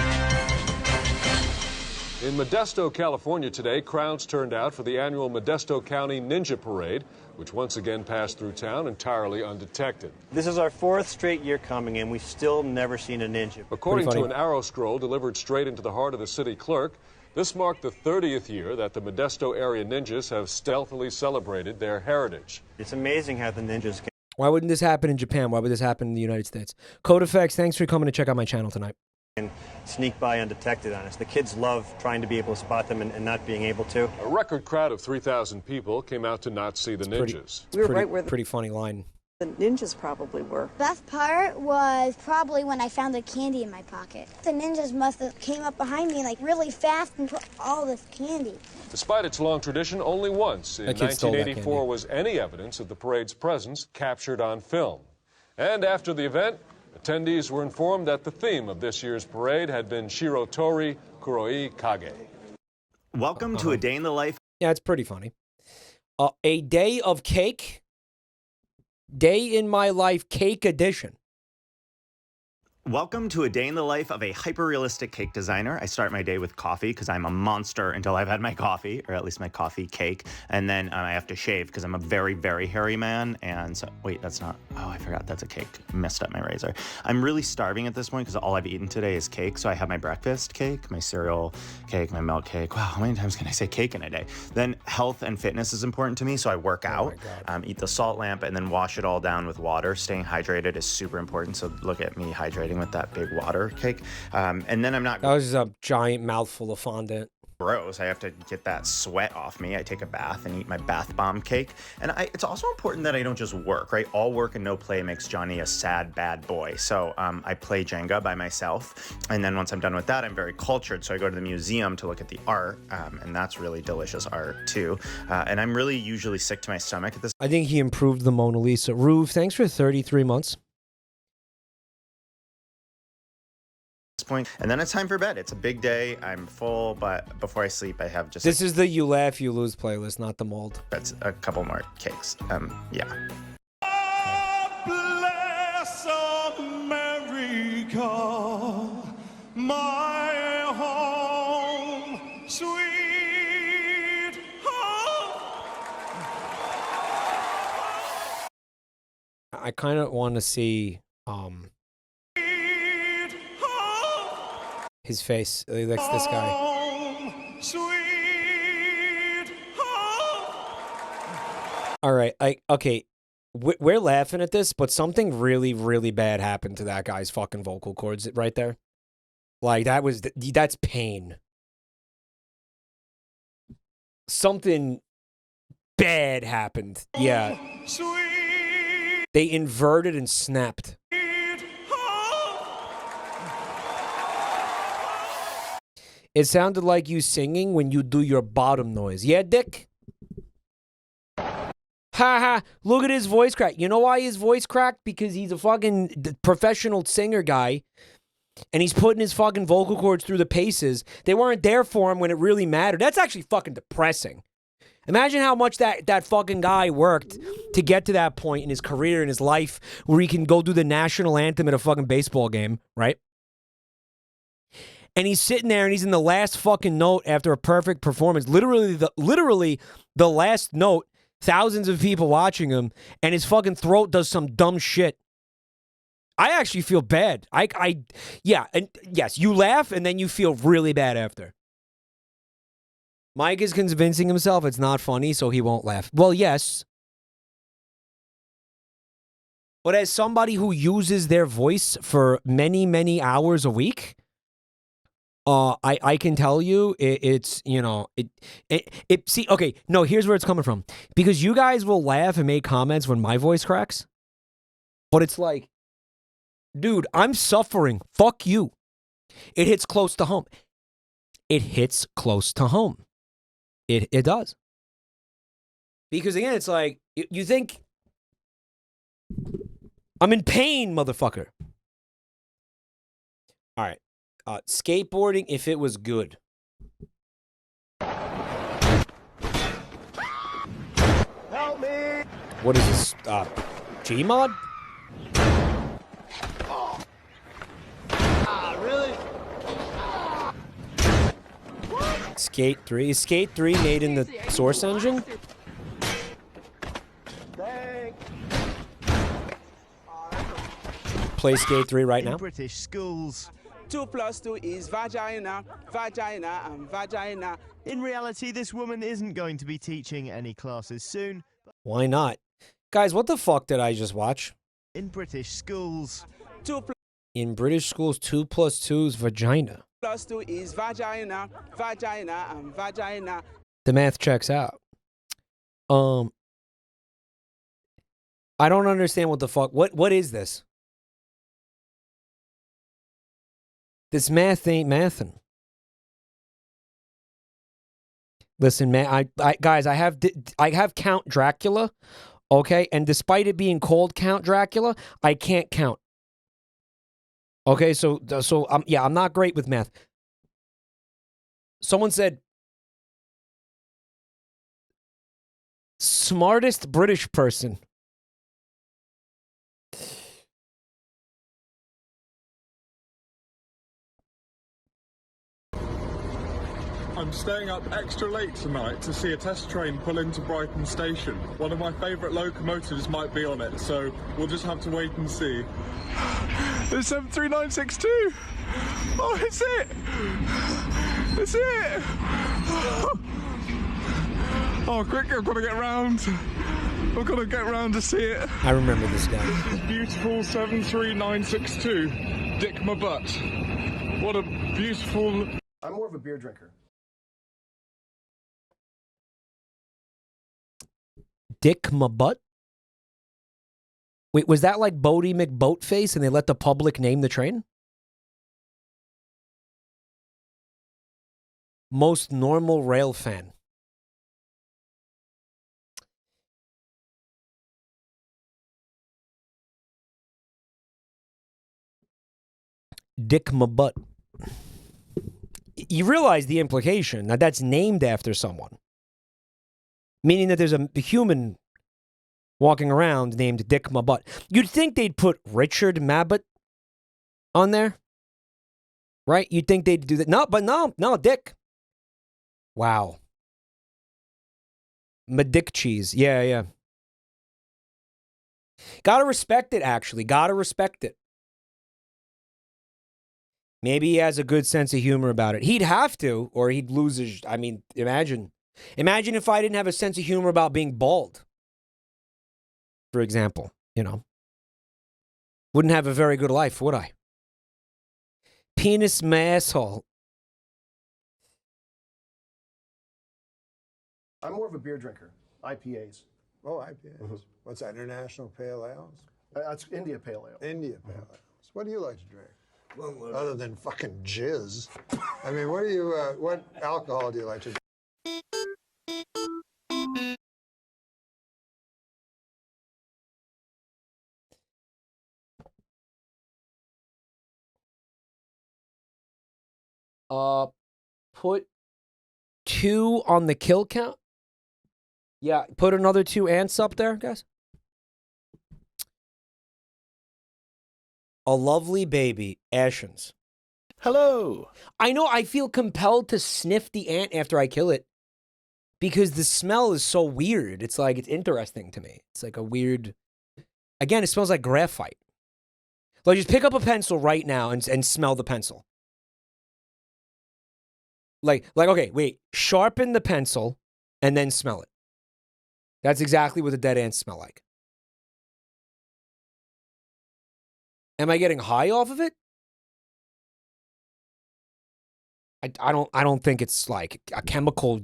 In Modesto, California today, crowds turned out for the annual Modesto County Ninja Parade, which once again passed through town entirely undetected. This is our 4th straight year coming, and we've still never seen a ninja. According to an arrow scroll delivered straight into the heart of the city clerk, this marked the 30th year that the Modesto area ninjas have stealthily celebrated their heritage. It's amazing how the ninjas can... Why wouldn't this happen in Japan? Why would this happen in the United States? Code Effects, thanks for coming to check out my channel tonight. And sneak by undetected on us. The kids love trying to be able to spot them and not being able to. A record crowd of 3,000 people came out to not see the ninjas. We were right where pretty funny line. The ninjas probably were. Best part was probably when I found the candy in my pocket. The ninjas must have came up behind me like really fast and put all this candy. Despite its long tradition, only once in That kid stole that 1984 candy. was any evidence of the parade's presence captured on film. And after the event, attendees were informed that the theme of this year's parade had been Shirotori Kuroi Kage. Welcome to A Day in the Life. Yeah, it's pretty funny. A day of cake. Day in my life cake edition. Welcome to A Day in the Life of a hyper-realistic cake designer. I start my day with coffee because I'm a monster until I've had my coffee, or at least my coffee cake. And then I have to shave because I'm a very, very hairy man. And so, wait, that's not, oh, I forgot that's a cake. Messed up my razor. I'm really starving at this point because all I've eaten today is cake. So I have my breakfast cake, my cereal cake, my milk cake. Wow, how many times can I say cake in a day? Then health and fitness is important to me. So I work out, eat the salt lamp, and then wash it all down with water. Staying hydrated is super important. So look at me hydrating with that big water cake. And then I'm not... That was just a giant mouthful of fondant. Gross. I have to get that sweat off me. I take a bath and eat my bath bomb cake. And it's also important that I don't just work, right? All work and no play makes Johnny a sad, bad boy. So I play Jenga by myself. And then once I'm done with that, I'm very cultured. So I go to the museum to look at the art. And that's really delicious art too. And I'm really usually sick to my stomach at this. I think he improved the Mona Lisa. Ruve, thanks for 33 months. Point. And then it's time for bed. It's a big day. I'm full, but before I sleep, I have just... This is the You Laugh, You Lose playlist, not the mold. That's a couple more cakes. Yeah. Bless America, my home, sweet home. I kind of want to see his face. That's this guy. All right. Okay. We're laughing at this, but something really, really bad happened to that guy's fucking vocal cords right there. Like, that's pain. Something bad happened. Yeah. They inverted and snapped. It sounded like you singing when you do your bottom noise. Yeah, Dick? Ha ha, look at his voice crack. You know why his voice cracked? Because he's a fucking professional singer guy, and he's putting his fucking vocal cords through the paces. They weren't there for him when it really mattered. That's actually fucking depressing. Imagine how much that fucking guy worked to get to that point in his career, in his life, where he can go do the national anthem at a fucking baseball game, right? And he's sitting there and he's in the last fucking note after a perfect performance. Literally the last note, thousands of people watching him, and his fucking throat does some dumb shit. I actually feel bad. Yeah, and yes, you laugh and then you feel really bad after. Mike is convincing himself it's not funny, so he won't laugh. Well, yes. But as somebody who uses their voice for many, many hours a week, I can tell you it's, you know, see, okay, no, here's where it's coming from. Because you guys will laugh and make comments when my voice cracks. But it's like, dude, I'm suffering. Fuck you. It hits close to home. It hits close to home. It does. Because again, it's like, you think, I'm in pain, motherfucker. All right. Skateboarding, if it was good. Help me! What is this? Gmod? Really? Skate 3. Is Skate 3 made in the Source engine? Play Skate 3 right now. British schools. 2 + 2 is vagina, vagina, and vagina. In reality, this woman isn't going to be teaching any classes soon. Why not? Guys, what the fuck did I just watch? In British schools. In British schools, 2 + 2 is vagina. 2 + 2 is vagina, vagina, and vagina. The math checks out. I don't understand what the fuck. What is this? This math ain't mathin'. Listen, man, guys, I have Count Dracula, okay? And despite it being called Count Dracula, I can't count. Okay, so I'm not great with math. Someone said smartest British person. I'm staying up extra late tonight to see a test train pull into Brighton Station. One of my favourite locomotives might be on it, so we'll just have to wait and see. It's 73962! Oh, it's it! It's it! Oh, quick, I've got to get round. I've got to get round to see it. I remember this guy. This is beautiful 73962. Dick my butt. What a beautiful... I'm more of a beer drinker. Dick my butt? Wait, was that like Bodie McBoatface and they let the public name the train? Most normal rail fan. Dick my butt. You realize the implication that that's named after someone. Meaning that there's a human walking around named Dick my butt. You'd think they'd put Richard Mabbott on there. Right? You'd think they'd do that. No, but no, Dick. Wow. My dick cheese. Yeah. Gotta respect it, actually. Gotta respect it. Maybe he has a good sense of humor about it. He'd have to, or he'd lose his... I mean, imagine if I didn't have a sense of humor about being bald. For example, you know. Wouldn't have a very good life, would I? Penis my asshole. I'm more of a beer drinker. IPAs. Oh, IPAs. What's that, International Pale Ales? That's India Pale Ale. India Pale Ales. What do you like to drink? Other than fucking jizz. I mean, what do you, what alcohol do you like to drink? Put 2 on the kill count. Yeah, put another 2 ants up there, guys. A lovely baby, Ashens. Hello. I know, I feel compelled to sniff the ant after I kill it because the smell is so weird. It's like, it's interesting to me. It's like a weird, again, it smells like graphite. Like, just pick up a pencil right now and smell the pencil. Like, okay, wait, sharpen the pencil and then smell it. That's exactly what the dead ants smell like. Am I getting high off of it? I don't think it's like a chemical.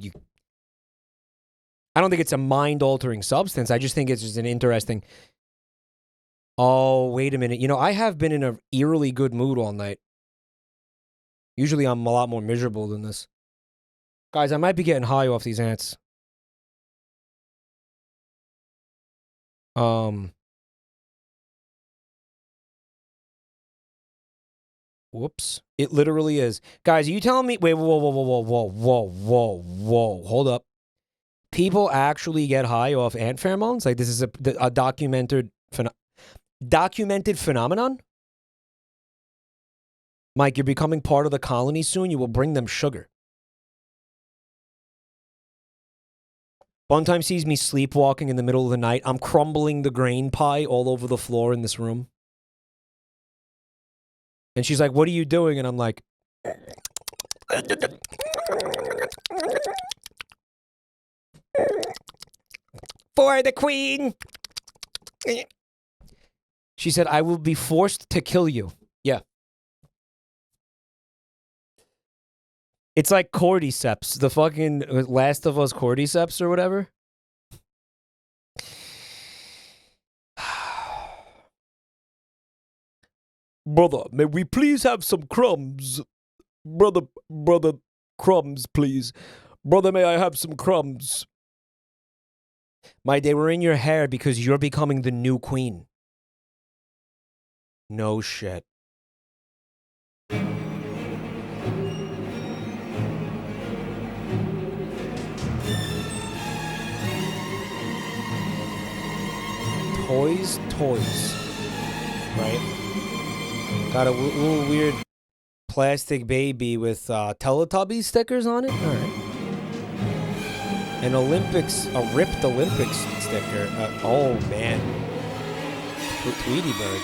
I don't think it's a mind-altering substance. I just think it's just an interesting. Oh, wait a minute. You know, I have been in an eerily good mood all night. Usually I'm a lot more miserable than this. Guys, I might be getting high off these ants. Whoops. It literally is. Guys, are you telling me... Wait, whoa. Hold up. People actually get high off ant pheromones? Like, this is a documented phenomenon? Mike, you're becoming part of the colony soon. You will bring them sugar. Funtime sees me sleepwalking in the middle of the night. I'm crumbling the grain pie all over the floor in this room. And she's like, what are you doing? And I'm like... For the queen! She said, I will be forced to kill you. Yeah. It's like cordyceps. The fucking Last of Us cordyceps or whatever. Brother, may we please have some crumbs? Brother, crumbs, please. Brother, may I have some crumbs? They were in your hair because you're becoming the new queen. No shit. Toys. Right? Got a little weird plastic baby with Teletubbies stickers on it. All right. An a ripped Olympics sticker. Oh, man. Tweety Bird.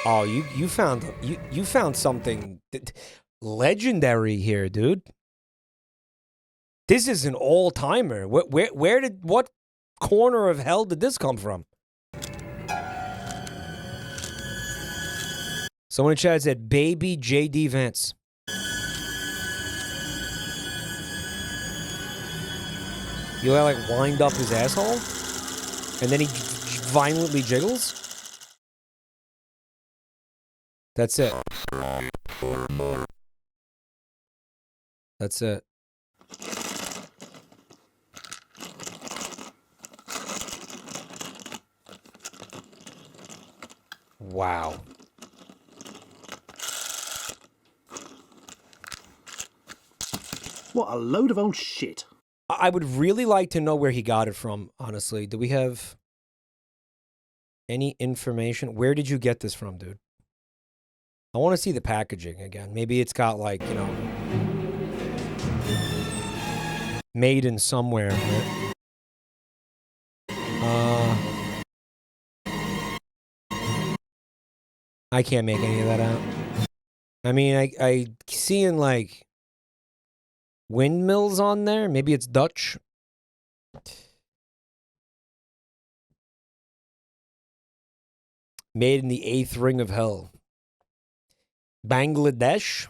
Oh, you found something legendary here, dude. This is an all-timer. What corner of hell did this come from? Someone in chat said, baby J.D. Vance. You like wind up his asshole? And then he violently jiggles? That's it. That's it. Wow. What a load of old shit. I would really like to know where he got it from, honestly. Do we have any information? Where did you get this from, dude? I want to see the packaging again. Maybe it's got like, you know, made in somewhere. I can't make any of that out. I mean, I seeing like windmills on there. Maybe it's Dutch. Made in the 8th ring of hell. Bangladesh.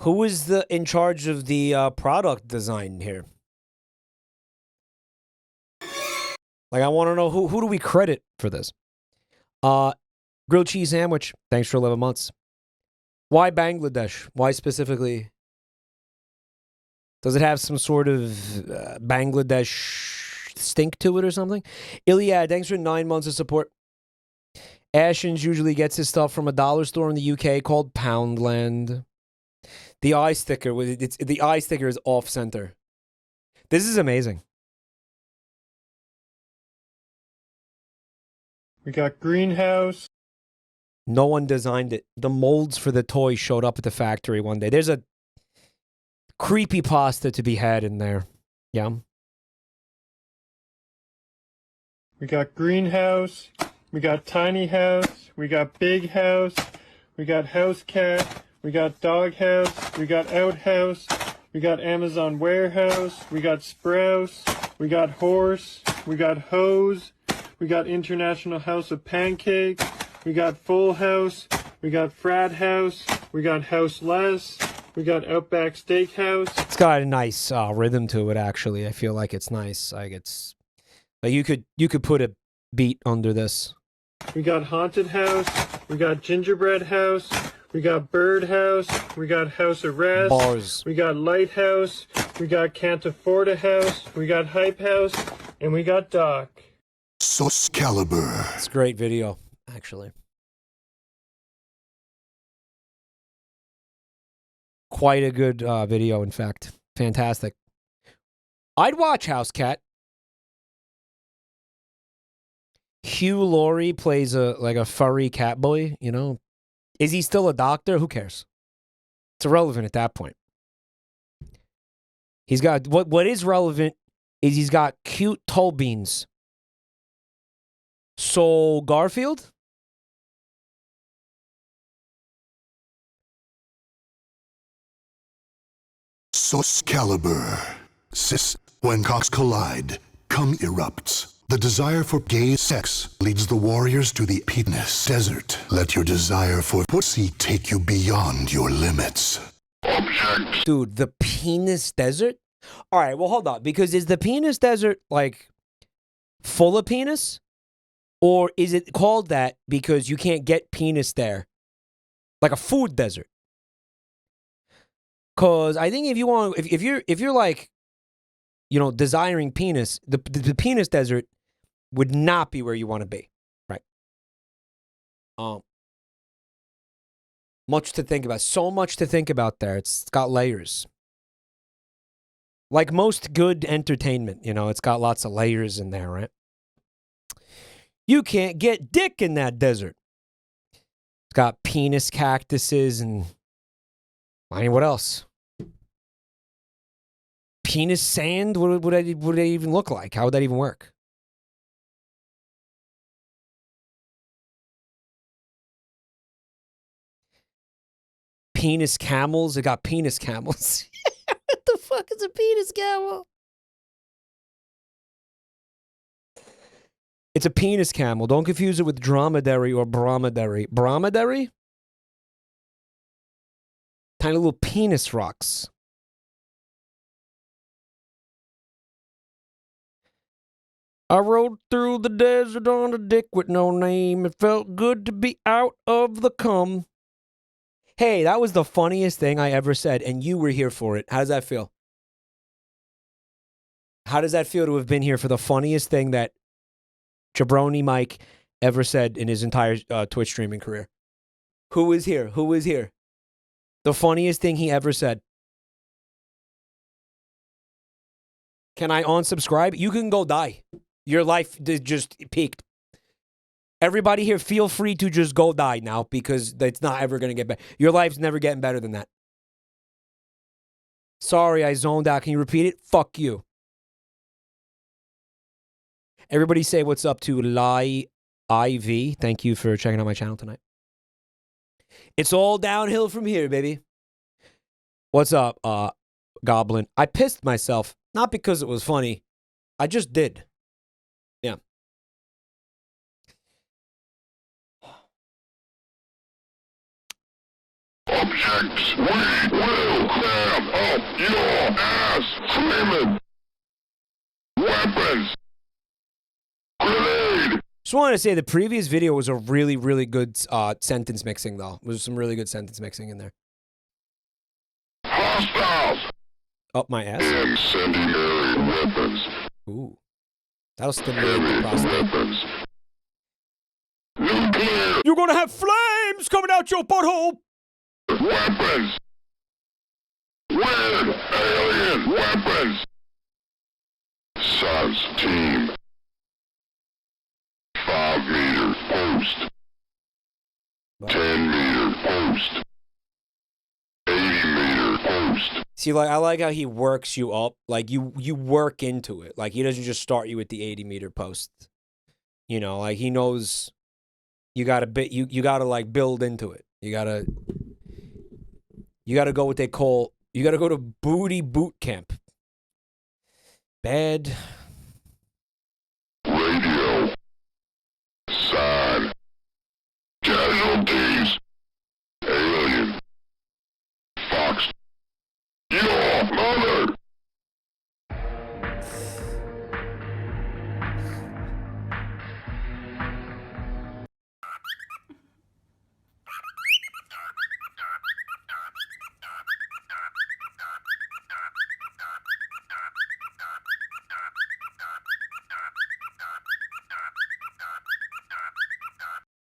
Who is in charge of the product design here? Like, I want to know who do we credit for this? Grilled cheese sandwich. Thanks for 11 months. Why Bangladesh? Why specifically? Does it have some sort of Bangladesh stink to it or something? Iliad, thanks for 9 months of support. Ashens usually gets his stuff from a dollar store in the UK called Poundland. The eye sticker, the eye sticker is off center. This is amazing. We got greenhouse. No one designed it. The molds for the toy showed up at the factory one day. There's a creepy pasta to be had in there. Yeah. We got greenhouse. We got tiny house. We got big house. We got house cat. We got dog house. We got outhouse. We got Amazon warehouse. We got Sprouse. We got horse. We got hose. We got International House of Pancakes. We got Full House. We got Frat House. We got Houseless. We got Outback Steakhouse. It's got a nice rhythm to it, actually. I feel like it's nice. Like it's like you could put a beat under this. We got Haunted House. We got Gingerbread House. We got Bird House. We got House Arrest. Bars. We got Lighthouse. We got Can't Afford a House. We got Hype House. And we got Doc. Excalibur. It's a great video, actually. Quite a good video, in fact. Fantastic. I'd watch House Cat. Hugh Laurie plays a furry cat boy, you know. Is he still a doctor? Who cares? It's irrelevant at that point. He's got what is relevant is he's got cute toe beans. So Garfield? Excalibur. When cocks collide, cum erupts. The desire for gay sex leads the warriors to the penis desert. Let your desire for pussy take you beyond your limits. Dude, the penis desert? All right, well, hold on. Because is the penis desert, like, full of penis? Or is it called that because you can't get penis there? Like a food desert? Because I think if you want, if you're like, you know, desiring penis, the penis desert would not be where you want to be, right? Much to think about. So much to think about there. It's got layers. Like most good entertainment, you know, it's got lots of layers in there, right? You can't get dick in that desert. It's got penis cactuses and, I mean, what else? Penis sand? What would that even look like? How would that even work? Penis camels? It got penis camels. What the fuck is a penis camel? It's a penis camel. Don't confuse it with dromedary or bromedary. Bromedary? Tiny little penis rocks. I rode through the desert on a dick with no name. It felt good to be out of the cum. Hey, that was the funniest thing I ever said, and you were here for it. How does that feel? How does that feel to have been here for the funniest thing that JabroniMike ever said in his entire Twitch streaming career? Who was here? Who was here? The funniest thing he ever said. Can I unsubscribe? You can go die. Your life just peaked. Everybody here, feel free to just go die now because it's not ever going to get better. Your life's never getting better than that. Sorry, I zoned out. Can you repeat it? Fuck you. Everybody say what's up to YLYMYL. Thank you for checking out my channel tonight. It's all downhill from here, baby. What's up, Goblin? I pissed myself. Not because it was funny. I just did. Yeah. Objects, we will cram up your ass, screaming. Weapons. Grenade. Just wanted to say the previous video was a really, really good sentence mixing, though. There's some really good sentence mixing in there. Hostiles. Up my ass. Incendiary weapons. Ooh. That'll stimulate the prostate. Nuclear. You're gonna have flames coming out your butthole. Weapons. Weird alien weapons. Sons team. 5-meter post. 10-meter post. 80-meter post. See, like, I like how he works you up. Like, you work into it. Like, he doesn't just start you with the 80-meter post. You know, like, he knows you gotta like build into it. You gotta go what they call, you gotta go to booty boot camp. Bad. Radio. Sign. Casualties. Alien. Fox. Your mother.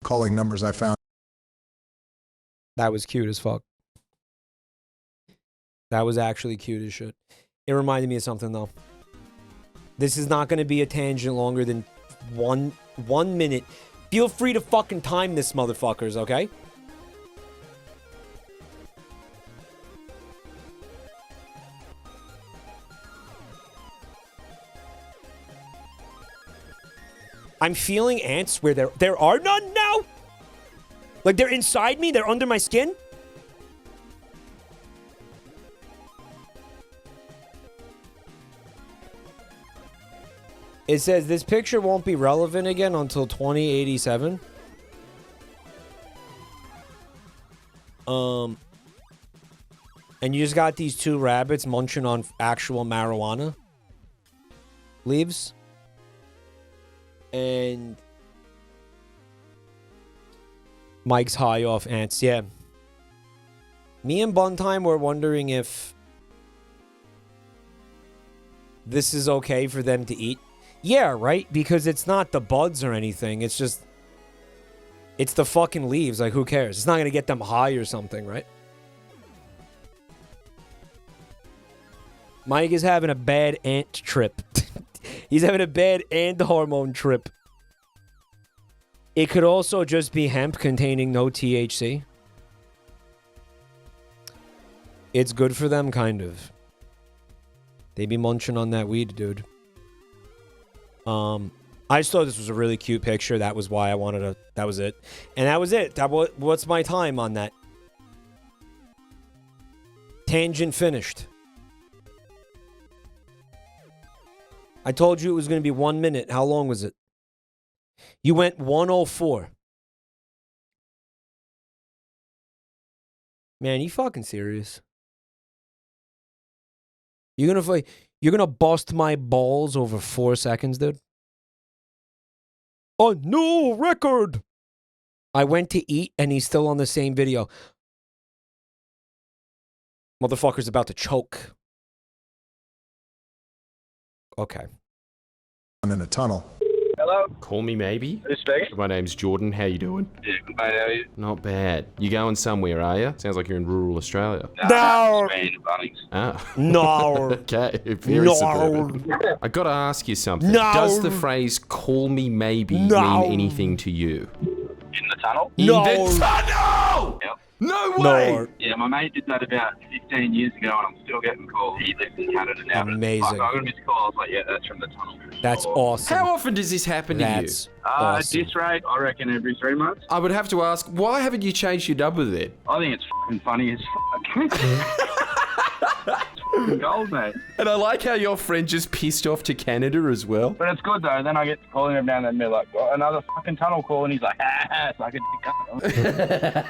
Calling numbers I found. That was cute as fuck. That was actually cute as shit. It reminded me of something, though. This is not going to be a tangent longer than one minute. Feel free to fucking time this, motherfuckers, okay? I'm feeling ants where there are none now. Like they're inside me. They're under my skin. It says this picture won't be relevant again until 2087. And you just got these two rabbits munching on actual marijuana leaves. And Mike's high off ants. Yeah. Me and Buntime were wondering if this is okay for them to eat. Yeah, right? Because it's not the buds or anything. It's just... It's the fucking leaves. Like, who cares? It's not going to get them high or something, right? Mike is having a bad ant trip. He's having a bad ant hormone trip. It could also just be hemp containing no THC. It's good for them, kind of. They be munching on that weed, dude. I just thought this was a really cute picture. That was why I wanted to... That was it. And that was it. What's my time on that? Tangent finished. I told you it was going to be 1 minute. How long was it? You went 1:04. Man, you fucking serious? You're gonna bust my balls over 4 seconds, dude? A new record! I went to eat and he's still on the same video. Motherfucker's about to choke. Okay. I'm in a tunnel. Hello? Call me maybe. Who's speaking? My name's Jordan. How you doing? Yeah, good mate, how are you? Not bad. You going somewhere, are you? Sounds like you're in rural Australia. No! Ah. No. Okay. Very suburban. I gotta ask you something. No. Does the phrase "call me maybe" No. mean anything to you? In the tunnel? No. In the tunnel! Yep. No way! No. Yeah, my mate did that about 15 years ago and I'm still getting calls. He lives in Canada now. Amazing. Like, I got a missed call. I was like, yeah, that's from the tunnel. That's awesome. How often does this happen to you? That's At awesome. this rate, I reckon every 3 months. I would have to ask, why haven't you changed your number then? I think it's fucking funny as fuck. It's fucking gold, mate. And I like how your friend just pissed off to Canada as well. But it's good though. Then I get to call him every now and then and be like, oh, another fucking tunnel call, and he's like, it's like a dick.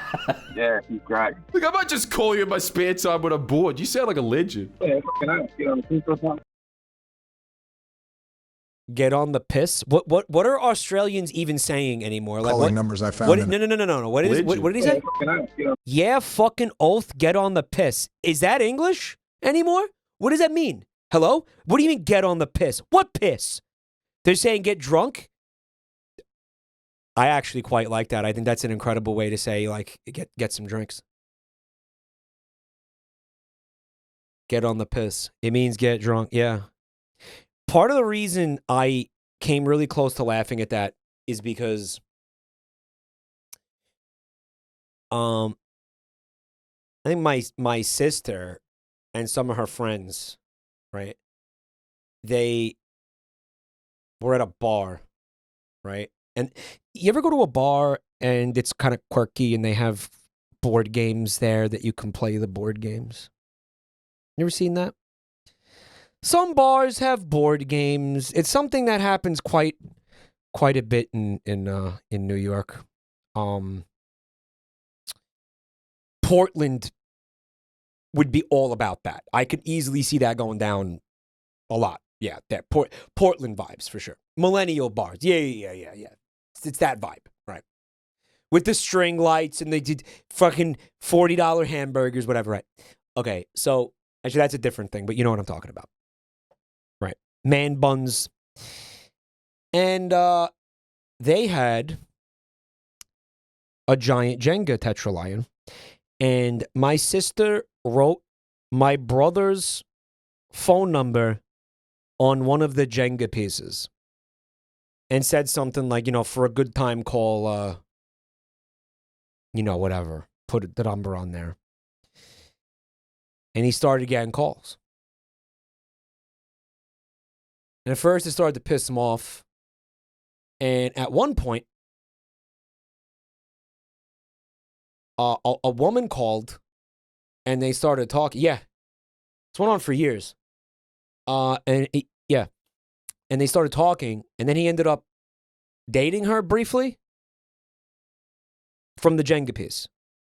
Yeah, he's great. Look, I might just call you in my spare time when I'm bored. You sound like a legend. Yeah, fucking hell. Get on the piss or something. Get on the piss? What are Australians even saying anymore? Like, Calling what numbers I found. What, in- no. What did he say? Yeah, fucking oath, get on the piss. Is that English anymore? What does that mean? Hello? What do you mean get on the piss? What piss? They're saying get drunk? I actually quite like that. I think that's an incredible way to say, like, get some drinks. Get on the piss. It means get drunk. Yeah. Part of the reason I came really close to laughing at that is because I think my sister and some of her friends, right? They were at a bar, right? And you ever go to a bar and it's kind of quirky and they have board games there that you can play the board games? You ever seen that? Some bars have board games. It's something that happens quite a bit in New York. Portland would be all about that. I could easily see that going down a lot. Yeah, that Portland vibes for sure. Millennial bars. Yeah. It's that vibe, right? With the string lights and they did fucking $40 hamburgers, whatever, right? Okay, so actually that's a different thing, but you know what I'm talking about. Right. Man buns. And they had a giant Jenga tetralion. And my sister wrote my brother's phone number on one of the Jenga pieces. And said something like, for a good time call, whatever. Put the number on there. And he started getting calls. And at first, it started to piss him off. And at one point, a woman called, and they started talking. Yeah, it's went on for years. And they started talking, and then he ended up dating her briefly from the Jenga piece.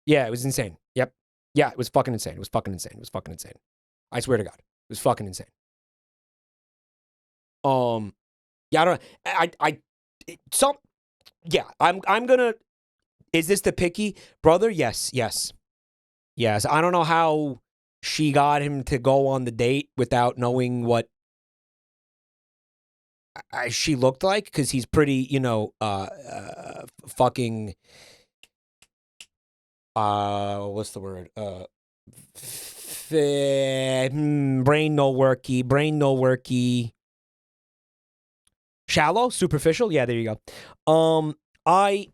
Yeah, it was insane. Yep. Yeah, it was fucking insane. It was fucking insane. It was fucking insane. I swear to God, it was fucking insane. Yeah, I don't know. I'm gonna. Is this the picky brother? Yes. I don't know how she got him to go on the date without knowing what she looked like, because he's pretty, fucking. What's the word? Brain no worky. Shallow, superficial. Yeah, there you go. I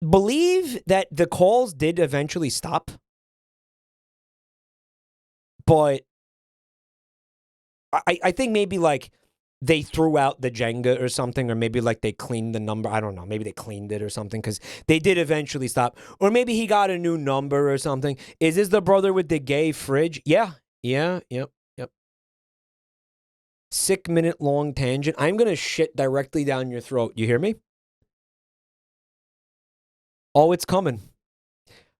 believe that the calls did eventually stop, but I think maybe like they threw out the Jenga or something, or maybe like they cleaned the number. I don't know. Maybe they cleaned it or something, because they did eventually stop. Or maybe he got a new number or something. Is this the brother with the gay fridge? Yeah. Yep. 6-minute long tangent. I'm going to shit directly down your throat. You hear me? Oh, it's coming.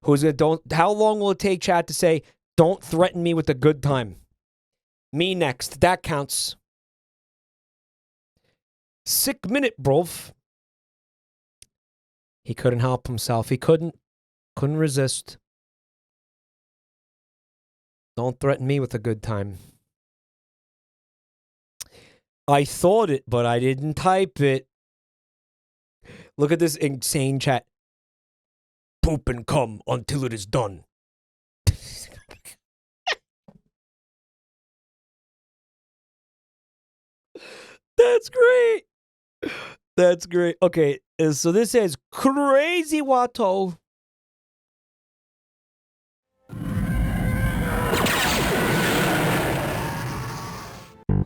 How long will it take chat to say, don't threaten me with a good time? Me next. That counts. 6-minute, bruv. He couldn't help himself. He couldn't resist. Don't threaten me with a good time. I thought it, but I didn't type it. Look at this insane chat. Poop and come until it is done. That's great. That's great. Okay, so this says Crazy Watto.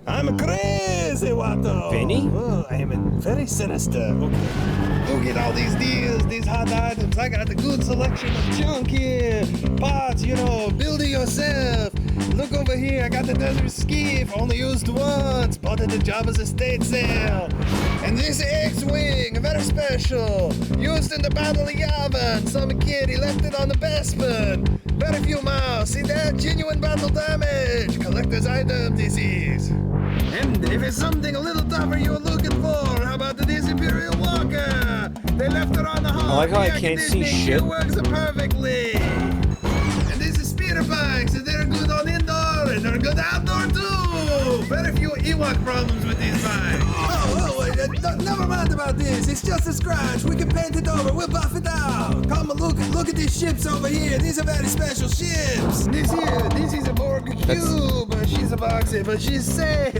I'm a crazy Watto. Vinny? Oh, I am very sinister. Okay. Look at all these deals, these hot items. I got a good selection of junk here. Pots, build it yourself. Look over here, I got the desert skiff, only used once. Bought it at Jabba's estate sale. And this X-Wing, very special. Used in the Battle of Yavin. Some kid, he left it on the Bespin. Very few miles. See that? Genuine battle damage. Collector's item disease. And if it's something a little tougher you're looking for, how about this Imperial Walker? They left it on the hall. I like how I can't see shit. It works perfectly. And this is speeder bikes, and they're good on indoor, and they're good outdoor too. Very few Ewok problems with these bikes. Never mind about this. It's just a scratch. We can paint it over. We'll buff it out. Come look at these ships over here. These are very special ships. This is a Borg Cube. She's a boxer, but she's safe.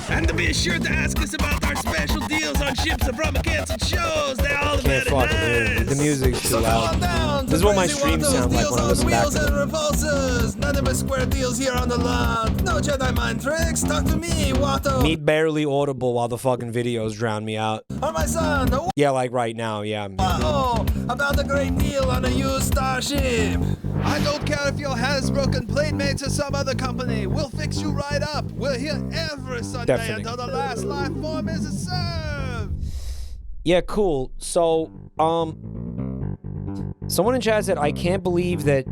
And be sure to ask us about our special deals on ships from canceled shows. They're all Can't very fuck nice. with it. The music's too loud. This is what my streams sound like when I listen back to Wheels and them. repulsors. None of us square deals here on the lawn. No Jedi mind tricks. Talk to me, Watto. Me barely audible while the fucking videos drown me out. Oh, my son. Yeah, like right now, yeah. Oh, about a great deal on a used Starship. I don't care if your Hasbro and Playmates or some other company. We'll fix you right up. We're here every Sunday Definitely. until the last life form is served. Yeah, cool. So, someone in chat said, I can't believe that.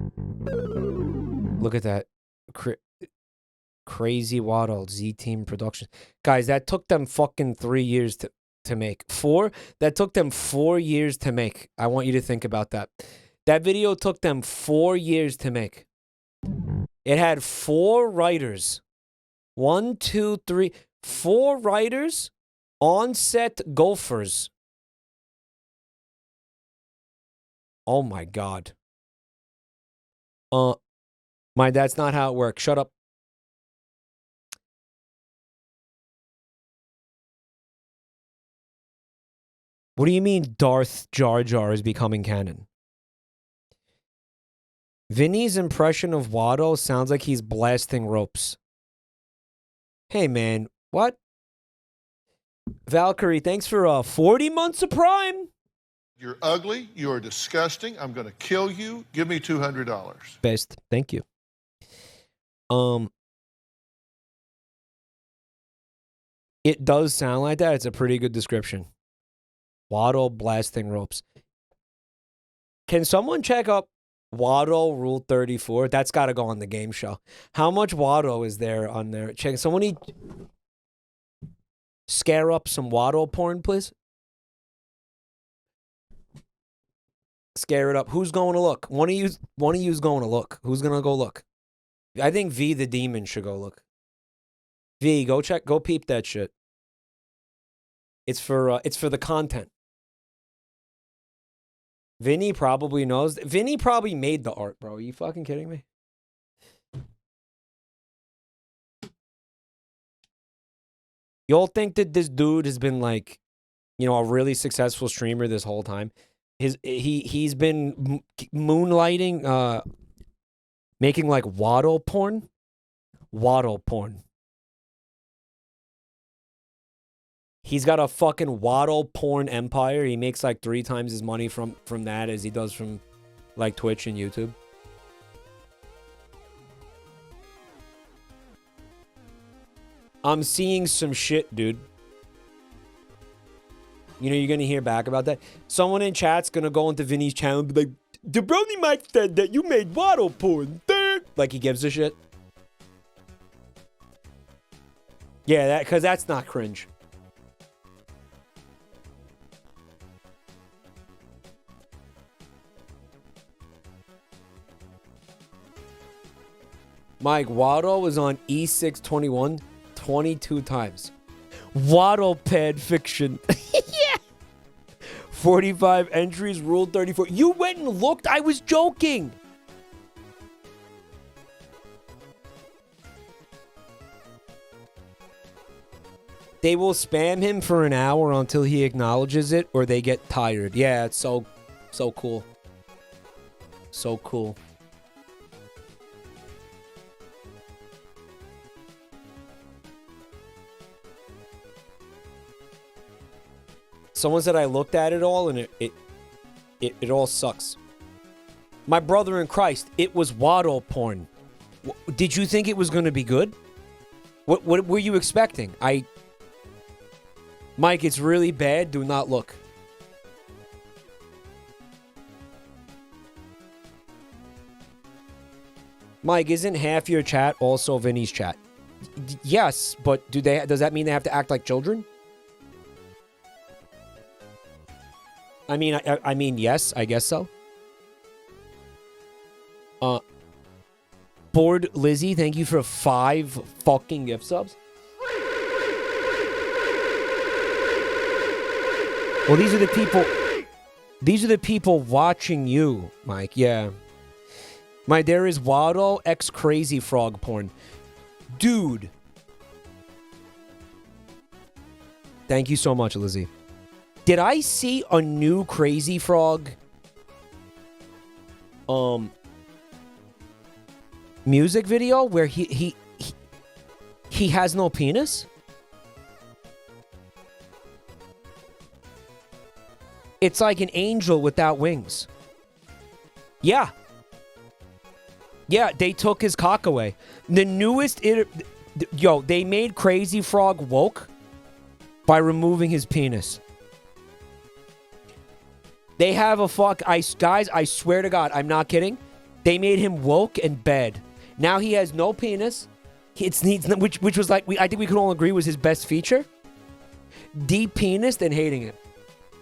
Look at that. Crazy Waddle, Z-Team Production. Guys, that took them fucking 3 years to make. 4? That took them 4 years to make. I want you to think about that. That video took them 4 years to make. It had 4 writers. 1, 2, 3. 4 writers, on-set gophers. Oh my God. That's not how it works. Shut up. What do you mean Darth Jar Jar is becoming canon? Vinny's impression of Watto sounds like he's blasting ropes. Hey man, what? Valkyrie, thanks for 40 months of Prime. You're ugly. You are disgusting. I'm going to kill you. Give me $200. Best. Thank you. It does sound like that. It's a pretty good description. Waddle blasting ropes. Can someone check up Waddle Rule 34? That's got to go on the game show. How much Waddle is there on there? Check. Someone need scare up some Waddle porn, please. Scare it up. Who's going to look? One of you's going to look. Who's going to go look? I think V the Demon should go look. V, go check. Go peep that shit. It's for the content. Vinny probably knows. Vinny probably made the art, bro. Are you fucking kidding me? Y'all think that this dude has been like, you know, a really successful streamer this whole time? He's been moonlighting, making like waddle porn. Waddle porn. He's got a fucking waddle porn empire. He makes like 3 times his money from that as he does from like Twitch and YouTube. I'm seeing some shit, dude. You know, you're going to hear back about that. Someone in chat's going to go into Vinny's channel and be like, JabroniMike said that you made waddle porn. Like he gives a shit. Yeah, because that's not cringe. Mike, Waddle was on E621 22 times. Waddle pad fiction. Yeah. 45 entries, Rule 34. You went and looked? I was joking. They will spam him for an hour until he acknowledges it or they get tired. Yeah, it's so cool. So cool. Someone said I looked at it all and it all sucks. My brother in Christ, it was waddle porn. Did you think it was going to be good? What were you expecting? Mike, it's really bad. Do not look. Mike, isn't half your chat also Vinny's chat? Yes, but does that mean they have to act like children? I mean, yes, I guess so. Bored Lizzie, thank you for 5 fucking gift subs. Well, these are the people watching you, Mike. Yeah. There is Waddle X Crazy Frog porn. Dude. Thank you so much, Lizzie. Did I see a new Crazy Frog music video where he has no penis? It's like an angel without wings. Yeah. Yeah, they took his cock away. The newest they made Crazy Frog woke by removing his penis. They have a guys, I swear to God, I'm not kidding. They made him woke and bad. Now he has no penis. Which was like, I think we could all agree was his best feature. Deep penis and hating it.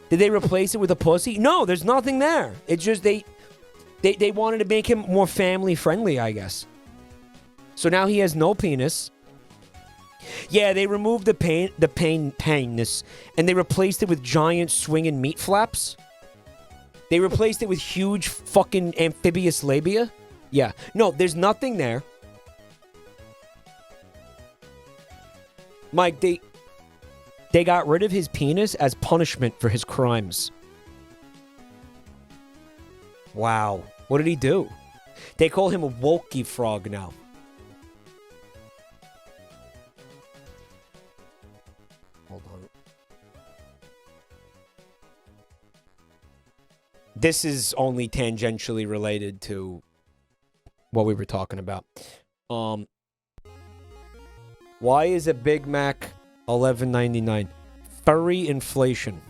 Did they replace it with a pussy? No, there's nothing there. It's just they wanted to make him more family friendly, I guess. So now he has no penis. Yeah, they removed the painness, and they replaced it with giant swinging meat flaps. They replaced it with huge fucking amphibious labia. Yeah. No, there's nothing there. Mike, they got rid of his penis as punishment for his crimes. Wow. What did he do? They call him a wokey frog now. Hold on. this is only tangentially related to what we were talking about. Why is a Big Mac $11.99? Furry inflation.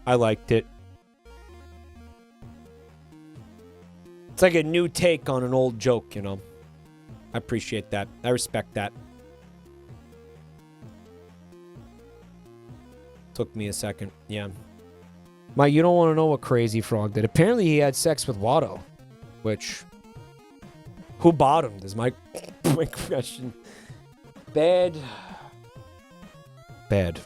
I liked it. It's like a new take on an old joke, you know. I appreciate that. I respect that. Took me a second. Yeah. Mike, you don't want to know what Crazy Frog did. Apparently he had sex with Watto. Which... Who bottomed is my question. Bad. Bad.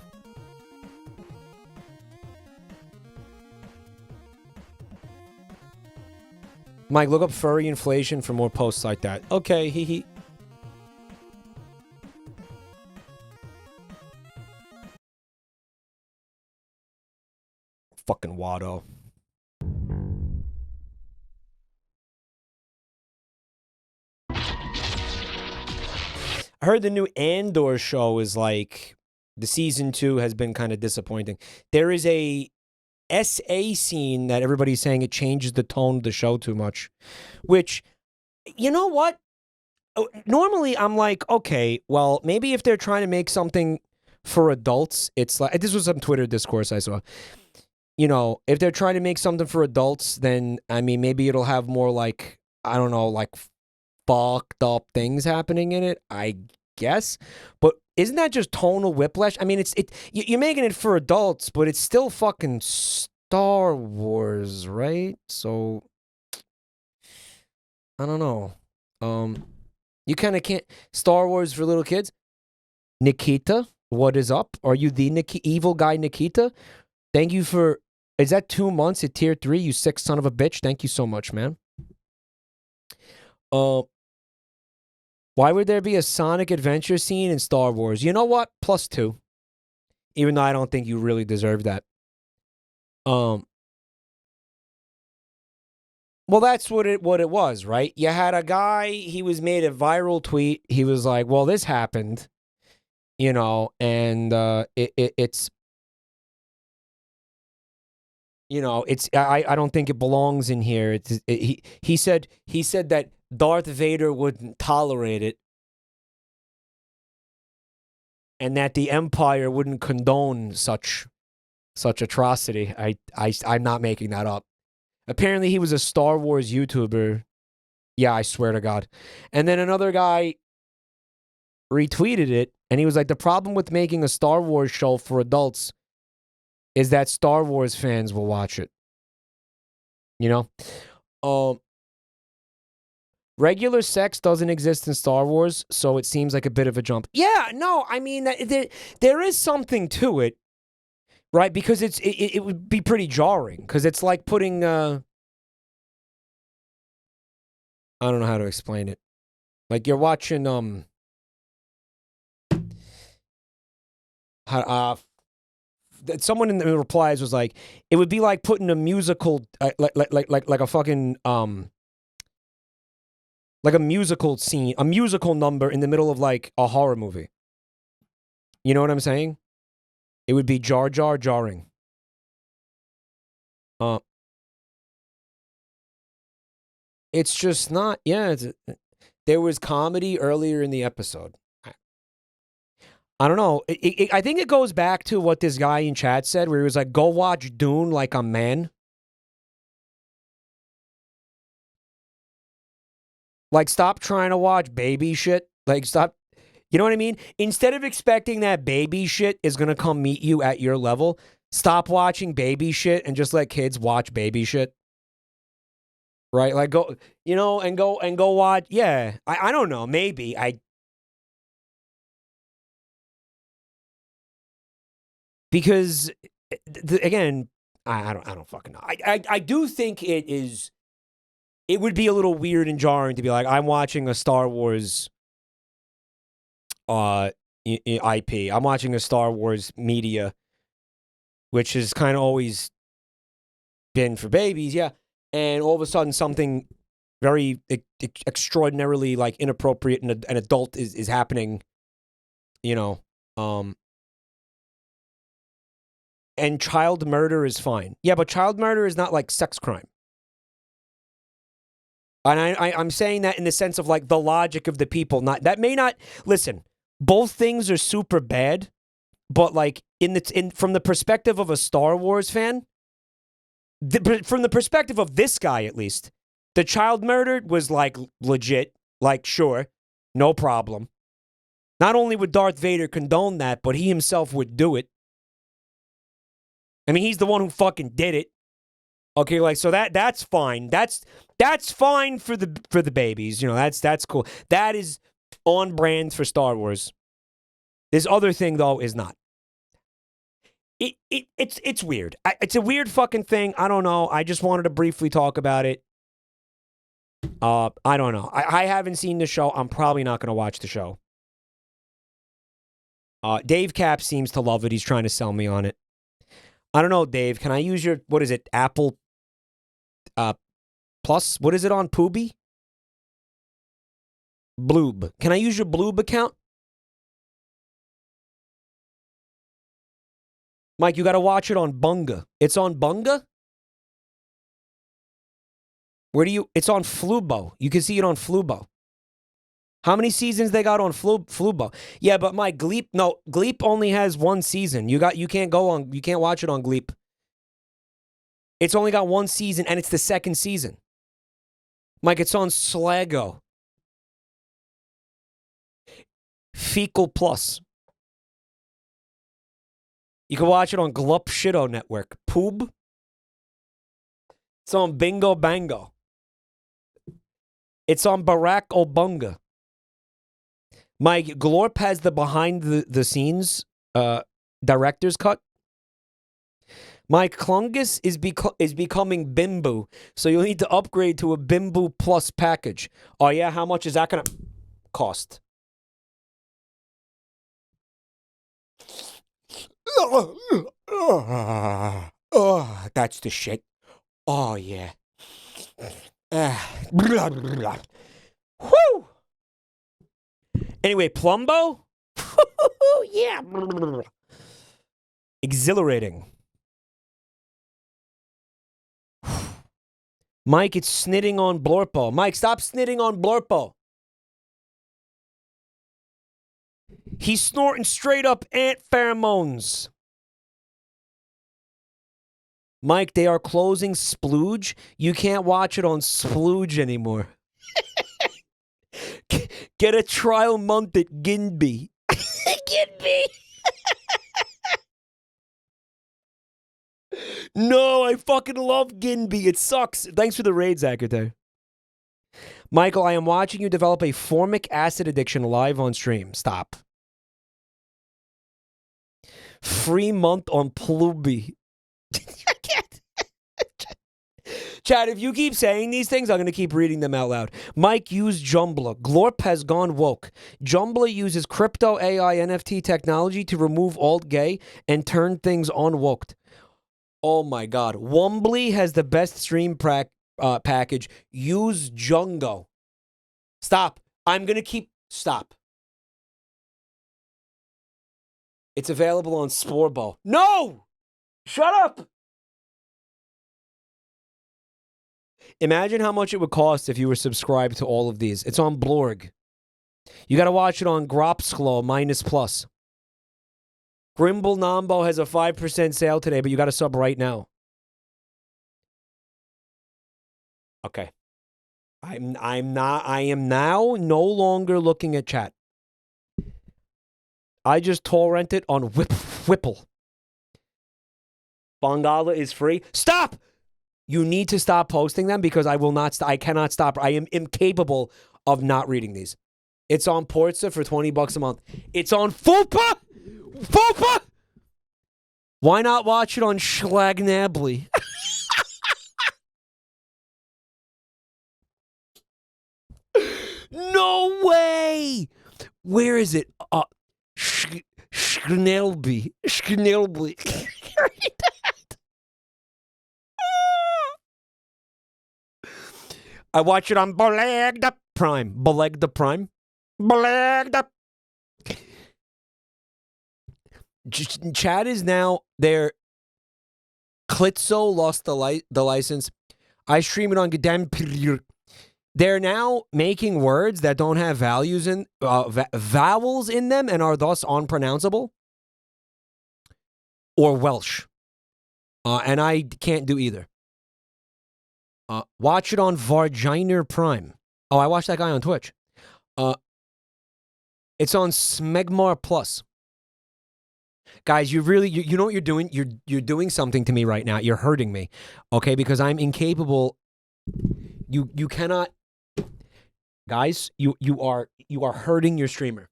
Mike, look up furry inflation for more posts like that. Okay, hee. Fucking Watto. I heard the new Andor show is like, the season 2 has been kind of disappointing. There is a SA scene that everybody's saying it changes the tone of the show too much. Which, you know what? Normally I'm like, okay, well, maybe if they're trying to make something for adults, it's like, this was some Twitter discourse I saw. You know, if they're trying to make something for adults, then, I mean, maybe it'll have more like, I don't know, like fucked up things happening in it, I guess. But isn't that just tonal whiplash? I mean, you're making it for adults, but it's still fucking Star Wars, right? So I don't know. You kind of can't. Star Wars for little kids. Nikita, what is up? Are you the evil guy, Nikita? Thank you for. Is that 2 months at tier 3? You sick son of a bitch. Thank you so much, man. Why would there be a Sonic Adventure scene in Star Wars? You know what? +2. Even though I don't think you really deserve that. Well, that's what it was, right? You had a guy, he was made a viral tweet. He was like, well, this happened, you know, and it's, you know, it's, I don't think it belongs in here. He said that Darth Vader wouldn't tolerate it, and that the Empire wouldn't condone such atrocity. I'm not making that up. Apparently, he was a Star Wars YouTuber. Yeah, I swear to God. And then another guy retweeted it, and he was like, the problem with making a Star Wars show for adults is that Star Wars fans will watch it. You know? Regular sex doesn't exist in Star Wars, so it seems like a bit of a jump. Yeah, no, I mean, there is something to it, right? Because it would be pretty jarring, because it's like putting, I don't know how to explain it. Like you're watching, someone in the replies was like, it would be like putting a musical, like a fucking, like a musical scene, a musical number in the middle of like a horror movie. You know what I'm saying? It would be jarring. It's just not, yeah. There was comedy earlier in the episode. I don't know. I think it goes back to what this guy in chat said, where he was like, go watch Dune like a man. Like, stop trying to watch baby shit. Like, stop. You know what I mean? Instead of expecting that baby shit is going to come meet you at your level, stop watching baby shit and just let kids watch baby shit. Right? Like, go, you know, and go watch. Yeah. I don't know. Maybe. Because, again, I don't fucking know. I do think it would be a little weird and jarring to be like, I'm watching a Star Wars IP. I'm watching a Star Wars media, which has kind of always been for babies, yeah. And all of a sudden something very extraordinarily like inappropriate and adult is happening, you know, And child murder is fine. Yeah, but child murder is not like sex crime. And I'm saying that in the sense of like the logic of the people. Not that may not listen. Both things are super bad, but like from the perspective of a Star Wars fan, from the perspective of this guy at least, the child murder was like legit. Like sure, no problem. Not only would Darth Vader condone that, but he himself would do it. I mean, he's the one who fucking did it. Okay, like so that's fine. That's fine for the babies. You know, that's cool. That is on brand for Star Wars. This other thing though is not. It's weird. It's a weird fucking thing. I don't know. I just wanted to briefly talk about it. I don't know. I haven't seen the show. I'm probably not going to watch the show. Dave Cap seems to love it. He's trying to sell me on it. I don't know, Dave. Can I use your, what is it, Apple Plus? What is it on Pooby? Bloob. Can I use your Bloob account? Mike, you got to watch it on Bunga. It's on Bunga? Where do you, it's on Flubo. You can see it on Flubo. How many seasons they got on Flubo? Yeah, but Mike, Gleep only has one season. You can't watch it on Gleep. It's only got one season, and it's the second season. Mike, it's on Slago. Fecal Plus. You can watch it on Glup Shitto Network. Poob. It's on Bingo Bango. It's on Barack Obunga. Mike, Glorp has the behind the scenes director's cut. Mike, Klungus is becoming Bimbo, so you'll need to upgrade to a Bimbo Plus package. Oh yeah, how much is that gonna cost? Oh, that's the shit. Oh yeah. Whoo! Anyway, Plumbo? Yeah. Exhilarating. Mike, it's snitting on Blorpo. Mike, stop snitting on Blorpo. He's snorting straight up ant pheromones. Mike, they are closing Splooge. You can't watch it on Splooge anymore. Get a trial month at Ginby. Ginby. No, I fucking love Ginby. It sucks. Thanks for the raid, Zakate. Michael, I am watching you develop a formic acid addiction live on stream. Stop. Free month on Pluby. I can't. Chad, if you keep saying these things, I'm going to keep reading them out loud. Mike, use Jumbla. Glorp has gone woke. Jumbla uses crypto AI NFT technology to remove alt gay and turn things on woked. Oh my God. Wombly has the best stream package. Use Jungo. Stop. I'm going to keep... Stop. It's available on Sporbo. No! Shut up! Imagine how much it would cost if you were subscribed to all of these. It's on Blorg. You got to watch it on Gropsklo -plus. Grimble Nambo has a 5% sale today, but you got to sub right now. Okay. I am now no longer looking at chat. I just torrent it on Whipple. Bangala is free. Stop! You need to stop posting them because I will not. I cannot stop. I am incapable of not reading these. It's on Portza for $20 a month. It's on Fupa. Fupa. Why not watch it on Schlagnably? No way. Where is it? Schnelby. Schnelby. I watch it on Belegda Prime. Belegda Prime. Belegda. Chad is now their Klitzo lost the license. I stream it on Gedem. They're now making words that don't have values in vowels in them and are thus unpronounceable or Welsh. And I can't do either. Watch it on Varginer Prime. Oh, I watched that guy on Twitch. It's on Smegmar Plus. Guys, you know what you're doing? You're doing something to me right now. You're hurting me. Okay, because I'm incapable. You cannot. Guys, you are hurting your streamer.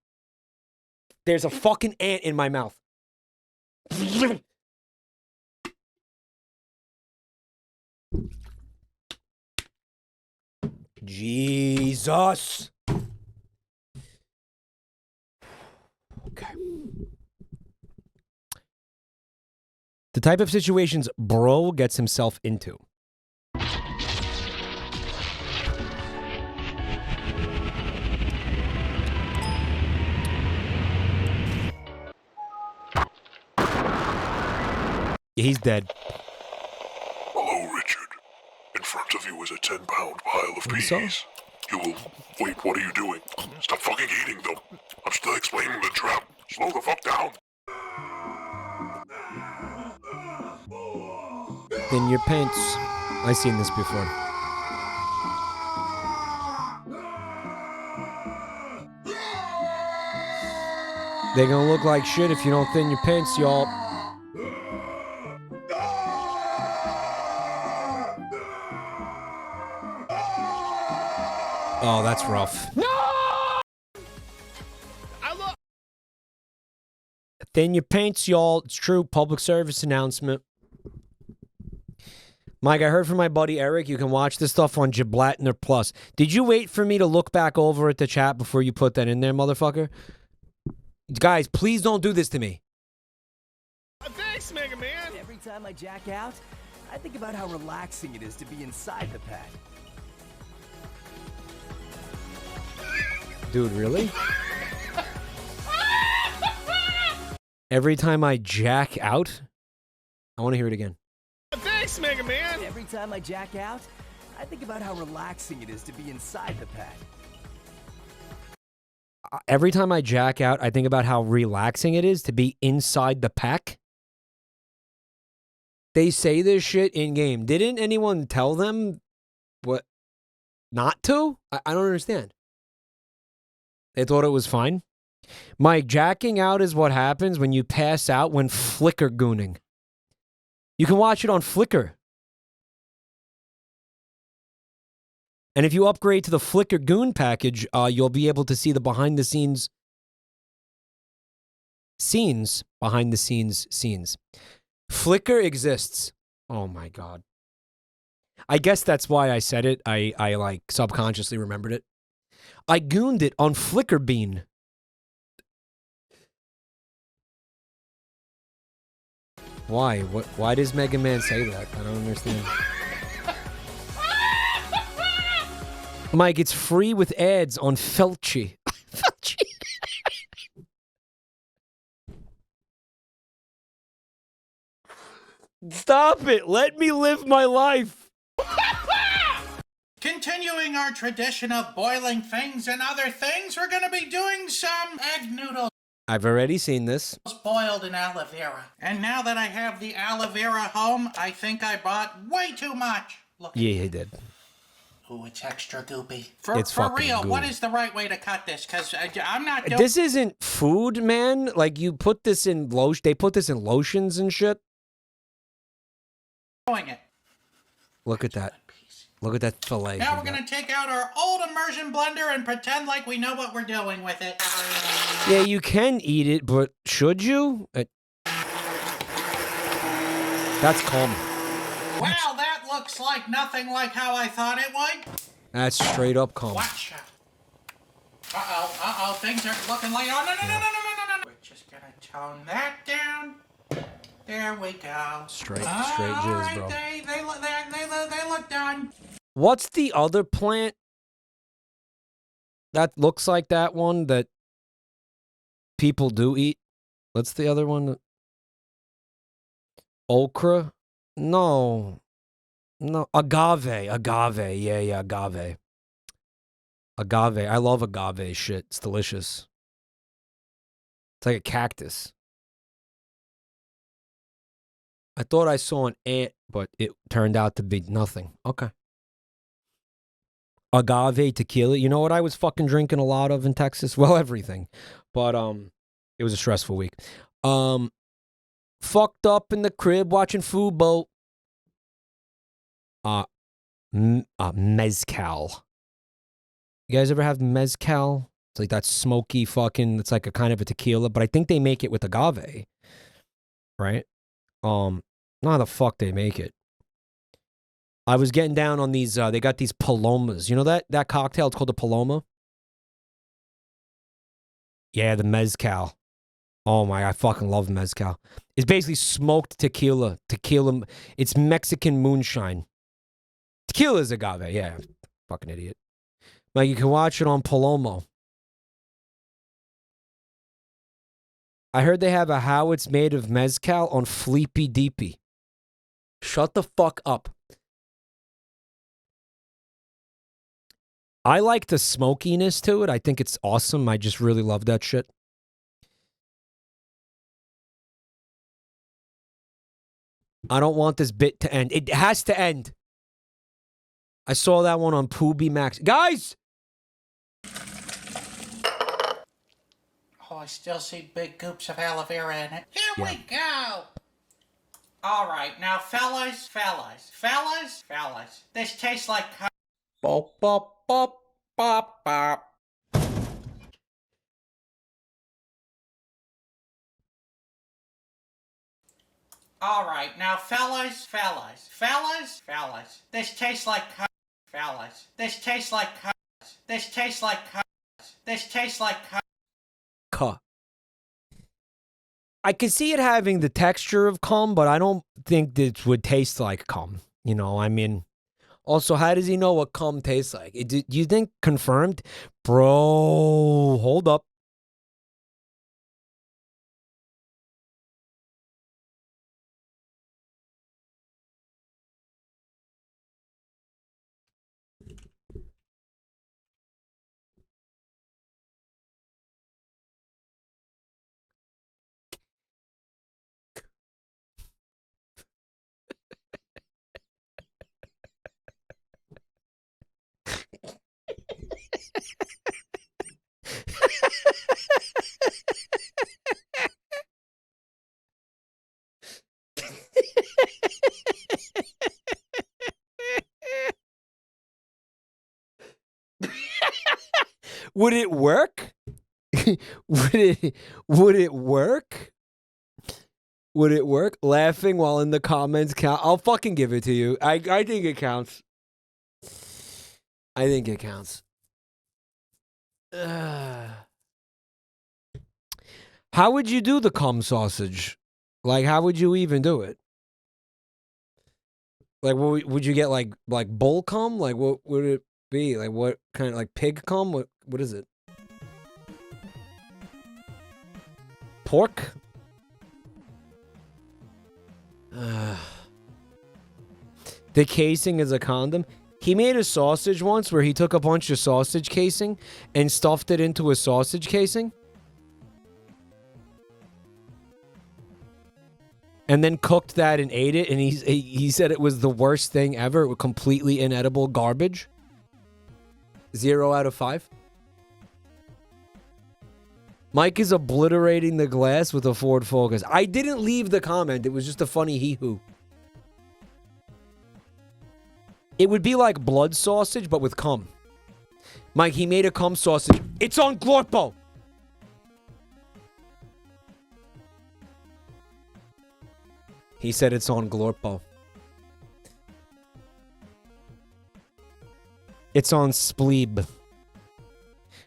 There's a fucking ant in my mouth. Jesus. Okay. The type of situations bro gets himself into. He's dead. Hello, Richard. In front of you is a 10-pound pile of peas. So? You will... Wait, what are you doing? Stop fucking eating them. I'm still explaining the trap. Slow the fuck down. In your pants. I've seen this before. They're gonna look like shit if you don't thin your pants, y'all. Oh, that's rough. No! Thin your pants, y'all. It's true. Public service announcement. Mike, I heard from my buddy Eric, you can watch this stuff on Jablatner Plus. Did you wait for me to look back over at the chat before you put that in there, motherfucker? Guys, please don't do this to me. Thanks, Mega Man. Every time I jack out, I think about how relaxing it is to be inside the pack. Dude, really? Every time I jack out? I want to hear it again. Thanks, Mega Man. Every time I jack out, I think about how relaxing it is to be inside the pack. Every time I jack out, I think about how relaxing it is to be inside the pack. They say this shit in game. Didn't anyone tell them what not to? I don't understand. They thought it was fine. Mike, jacking out is what happens when you pass out when flicker gooning. You can watch it on Flickr. And if you upgrade to the Flickr Goon package, you'll be able to see the behind-the-scenes scenes. Behind-the-scenes scenes. Flickr exists. Oh, my God. I guess that's why I said it. I like, subconsciously remembered it. I gooned it on Flickr Bean. Why? Why does Mega Man say that? I don't understand. Mike, it's free with ads on Felchi. Felchi. Stop it. Let me live my life. Continuing our tradition of boiling things and other things, we're going to be doing some egg noodles I've already seen this. boiled in aloe vera. And now that I have the aloe vera home, I think I bought way too much. Look. Yeah, he did. Ooh, it's extra goopy. It's for fucking real, gooey. what is the right way to cut this? Because I'm not doing... This isn't food, man. Like, you put this in lotion. They put this in lotions and shit. doing it. Look at that. Look at that fillet. Now we're going to take out our old immersion blender and pretend like we know what we're doing with it. Yeah, you can eat it, but should you? That's calm. Well, that looks like nothing like how I thought it would. That's straight up calm. Watch out. Uh-oh, things are looking like... Oh, no. We're just going to tone that down. There we go. Straight jizz, bro. They look done. What's the other plant that looks like that one that people do eat? What's the other one? Okra? No. No. Agave. Agave. Yeah, agave. Agave. I love agave shit. It's delicious. It's like a cactus. I thought I saw an ant, but it turned out to be nothing. Okay. Agave tequila. You know what I was fucking drinking a lot of in Texas? Well, everything. But it was a stressful week. Fucked up in the crib watching Fubo. Mezcal. You guys ever have mezcal? It's like that smoky fucking, it's like a kind of a tequila, but I think they make it with agave. Right? Not how the fuck they make it. I was getting down on these, they got these palomas. You know that cocktail? It's called a paloma. Yeah, the mezcal. Oh my, I fucking love mezcal. It's basically smoked tequila. Tequila, it's Mexican moonshine. Tequila is agave, yeah. Fucking idiot. Like, you can watch it on Palomo. I heard they have a How It's Made of Mezcal on Fleepy Deepy. Shut the fuck up. I like the smokiness to it. I think it's awesome. I just really love that shit. I don't want this bit to end. It has to end. I saw that one on Poobie Max. Guys! Oh, I still see big goops of aloe vera in it. Here we go! All right, now fellas. This tastes like... Bop, bop, bop, bop, bop. All right, now fellas. This tastes like... This tastes like... I could see it having the texture of cum, but I don't think this would taste like cum. You know, I mean, also, how does he know what cum tastes like? Do you think confirmed? Bro, hold up. Would it work? Would it work? Would it work? Laughing while in the comments count. I'll fucking give it to you. I think it counts. I think it counts. How would you do the cum sausage? Like, how would you even do it? Like, what would you get? Like bull cum? Like, what would it be? Like, what kind of, like, pig cum? What is it? Pork? The casing is a condom. He made a sausage once where he took a bunch of sausage casing and stuffed it into a sausage casing. And then cooked that and ate it, and he said it was the worst thing ever. It was completely inedible garbage. 0 out of 5. Mike is obliterating the glass with a Ford Focus. I didn't leave the comment. It was just a funny hee-hoo. It would be like blood sausage, but with cum. Mike, he made a cum sausage. It's on Glorpo! He said it's on Glorpo. It's on Spleeb.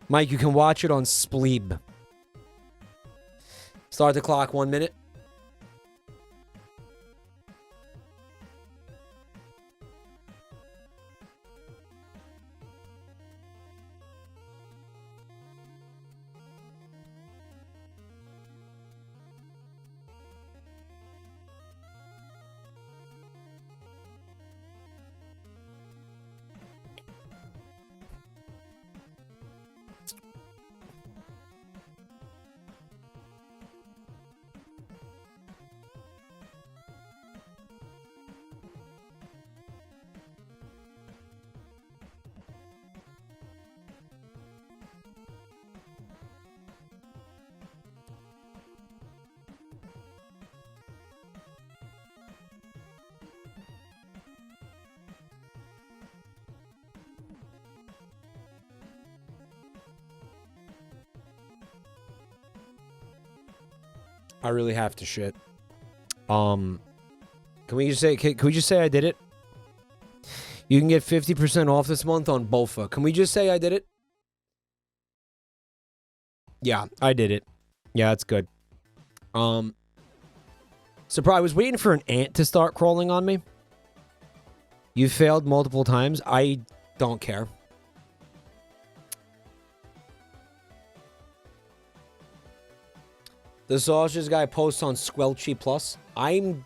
Mike, you can watch it on Spleeb. Start the clock 1 minute. I really have to shit. Can we just say I did it? You can get 50% off this month on Bofa. Can we just say I did it? Yeah, I did it. Yeah, that's good. Surprise, I was waiting for an ant to start crawling on me. You failed multiple times. I don't care. The Sausages Guy posts on Squelchy Plus. I'm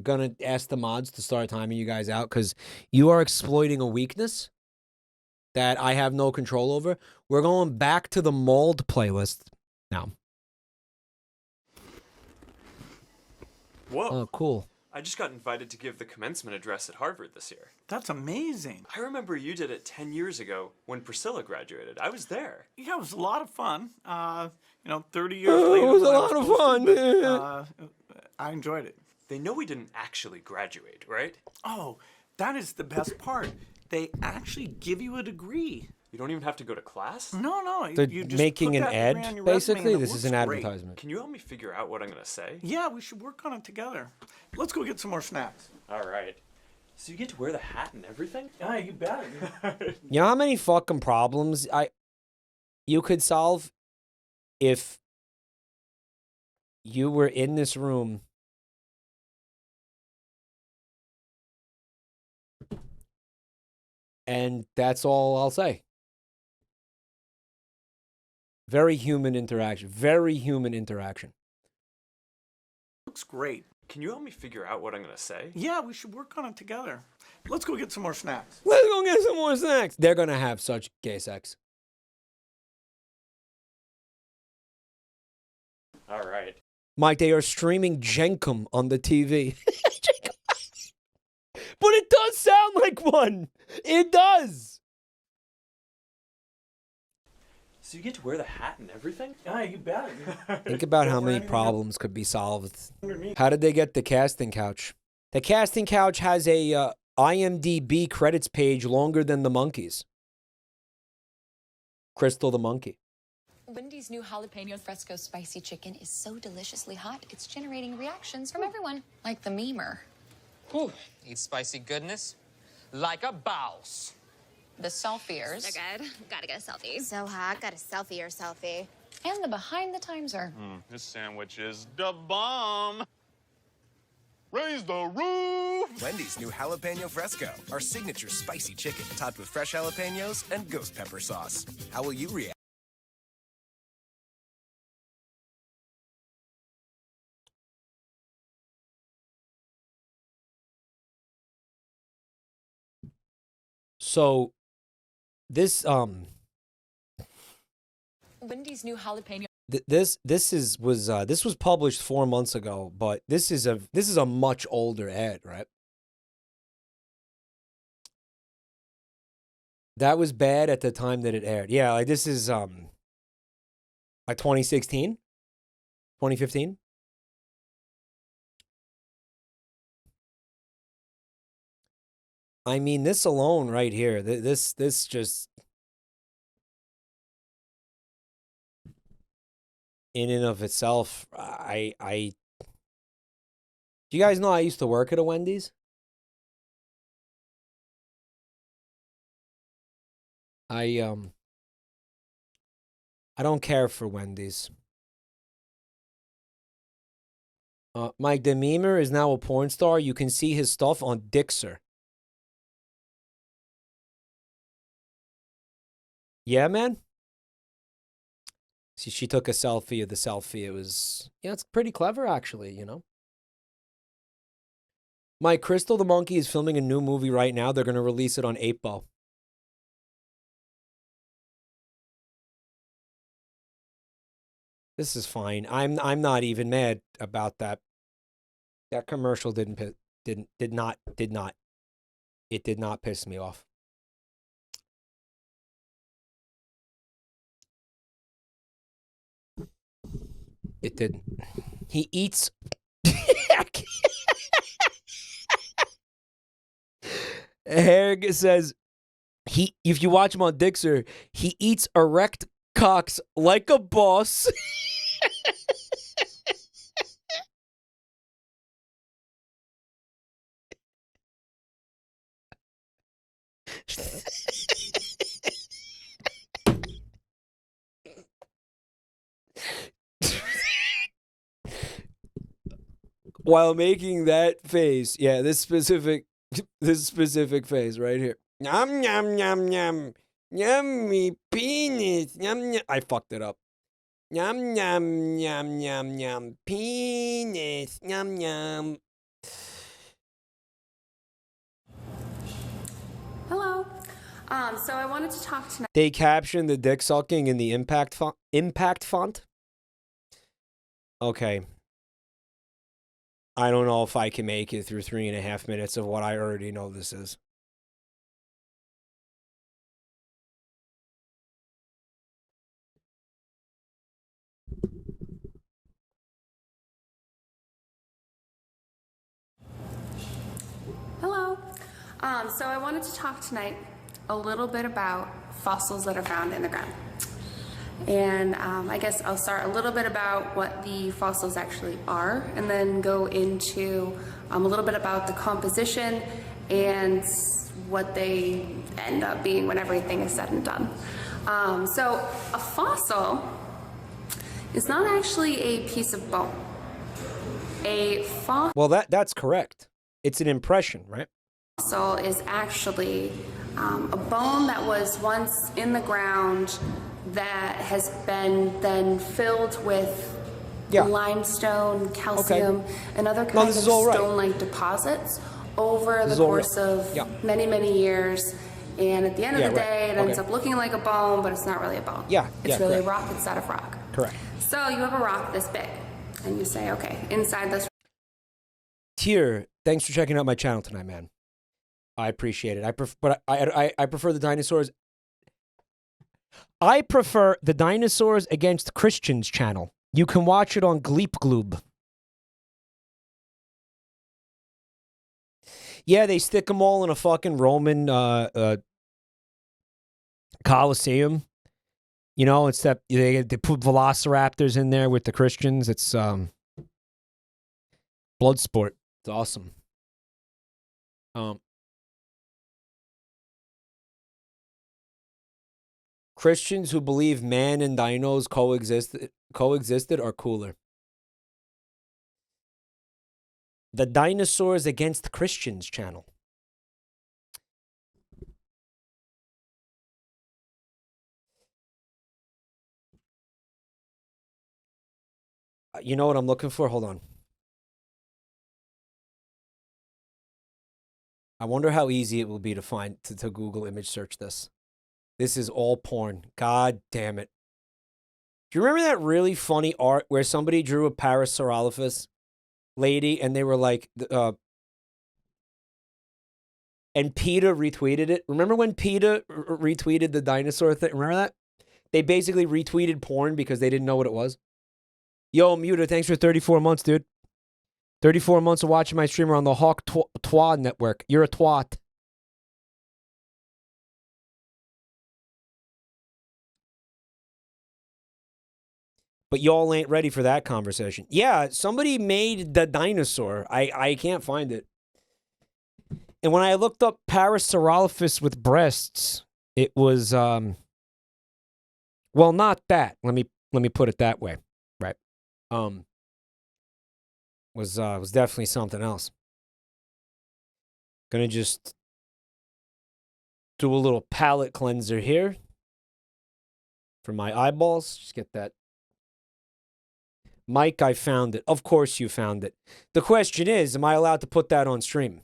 gonna ask the mods to start timing you guys out because you are exploiting a weakness that I have no control over. We're going back to the mauled playlist now. Whoa. Oh, cool. I just got invited to give the commencement address at Harvard this year. That's amazing. I remember you did it 10 years ago when Priscilla graduated. I was there. Yeah, it was a lot of fun. 30 years later. It was a lot of fun. I enjoyed it. They know we didn't actually graduate, right? Oh, that is the best part. They actually give you a degree. You don't even have to go to class? No. They're you just making put an that ad, degree on your basically? resume and it This is an looks great. advertisement. Can you help me figure out what I'm going to say? Yeah, we should work on it together. Let's go get some more snacks. All right. So you get to wear the hat and everything? Yeah, you bet. You know how many fucking problems you could solve if you were in this room and that's all I'll say. Very human interaction. Very human interaction. Looks great. Can you help me figure out what I'm going to say? Yeah, we should work on it together. Let's go get some more snacks. Let's go get some more snacks. They're going to have such gay sex. All right. Mike, they are streaming Jenkum on the TV. But it does sound like one. It does. So you get to wear the hat and everything? Yeah, you bet. Think about how many problems could be solved. How did they get the casting couch? The casting couch has a IMDb credits page longer than the monkeys. Crystal the monkey. Wendy's new jalapeno fresco spicy chicken is so deliciously hot, it's generating reactions from everyone, like the memer. Ooh, eat spicy goodness like a boss. The selfiers. So good. Gotta get a selfie. So hot. Got a selfie or selfie. And the behind the timeser. This sandwich is the bomb. Raise the roof! Wendy's new jalapeno fresco, our signature spicy chicken topped with fresh jalapenos and ghost pepper sauce. How will you react? So this Wendy's new jalapeno. This was published 4 months ago, but this is a much older ad, right? That was bad at the time that it aired. Yeah, like this is like 2016, 2015. I mean, this alone right here, this just in and of itself, do you guys know I used to work at a Wendy's? I don't care for Wendy's. Mike, the memer is now a porn star. You can see his stuff on Dixer. Yeah, man. See, she took a selfie of the selfie. It was, yeah, it's pretty clever, actually, you know. Mike, Crystal the Monkey is filming a new movie right now. They're going to release it on 8-Ball. This is fine. I'm not even mad about that. That commercial did not piss me off. It didn't. He eats. Herg says if you watch him on Dixer, he eats erect cocks like a boss. while making that face. Yeah, this specific face right here. Yum yum yum yum. Yummy penis. Yum yum. I fucked it up. Yum yum yum yum yum. Penis. Yum yum. Hello. So I wanted to talk tonight. They captioned the dick sucking in the impact font. Okay. I don't know if I can make it through 3.5 minutes of what I already know this is. Hello. So I wanted to talk tonight a little bit about fossils that are found in the ground. And I guess I'll start a little bit about what the fossils actually are, and then go into a little bit about the composition and what they end up being when everything is said and done. So a fossil is not actually a piece of bone. A fossil. Well, that's correct. It's an impression, right? Fossil is actually a bone that was once in the ground that has been then filled with limestone, calcium, and other kinds of stone-like deposits over the course of many, many years. And at the end of the day, it ends up looking like a bone, but it's not really a bone. It's really a rock instead of rock. Correct. So you have a rock this big, and you say, okay, inside this. Tier, thanks for checking out my channel tonight, man. I appreciate it. I prefer the dinosaurs. I prefer the Dinosaurs Against Christians channel. You can watch it on Gleep Gloob. Yeah, they stick them all in a fucking Roman Colosseum. You know, it's that they put velociraptors in there with the Christians. It's blood sport. It's awesome. Christians who believe man and dinos coexisted are cooler. The Dinosaurs Against Christians channel. You know what I'm looking for? Hold on. I wonder how easy it will be to find, to Google image search this. This is all porn. God damn it. Do you remember that really funny art where somebody drew a Parasaurolophus lady and they were like, and PETA retweeted it? Remember when PETA retweeted the dinosaur thing? Remember that? They basically retweeted porn because they didn't know what it was. Yo, Muta, thanks for 34 months, dude. 34 months of watching my streamer on the Hawk Twa network. You're a twat. But y'all ain't ready for that conversation. Yeah, somebody made the dinosaur. I can't find it. And when I looked up Parasaurolophus with breasts, it was well, not that. Let me put it that way. Right. Was definitely something else. Gonna just do a little palate cleanser here for my eyeballs. Just get that. Mike, I found it. Of course you found it. The question is, am I allowed to put that on stream?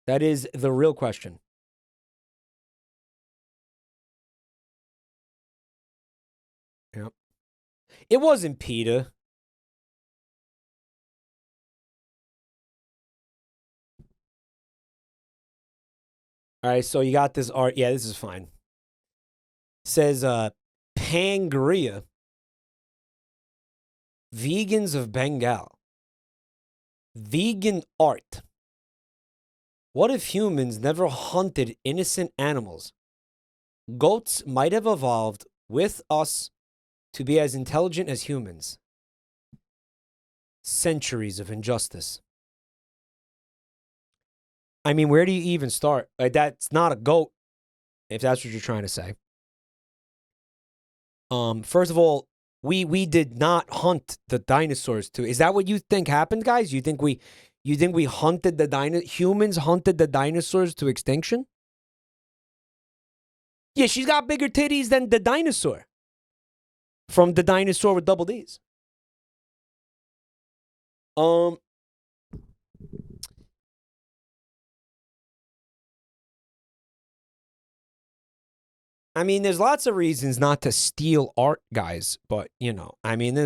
That is the real question. Yep. It wasn't PETA. All right, so you got this art. Yeah, this is fine. Says Pangria. Vegans of Bengal. Vegan art. What if humans never hunted innocent animals? Goats might have evolved with us to be as intelligent as humans. Centuries of injustice. I mean, where do you even start? Like, that's not a goat, if that's what you're trying to say. First of all, We did not hunt the dinosaurs to. Is that what you think happened, guys? You think we hunted humans hunted the dinosaurs to extinction? Yeah, she's got bigger titties than the dinosaur. From the dinosaur with double D's. I mean, there's lots of reasons not to steal art, guys, but, you know, I mean,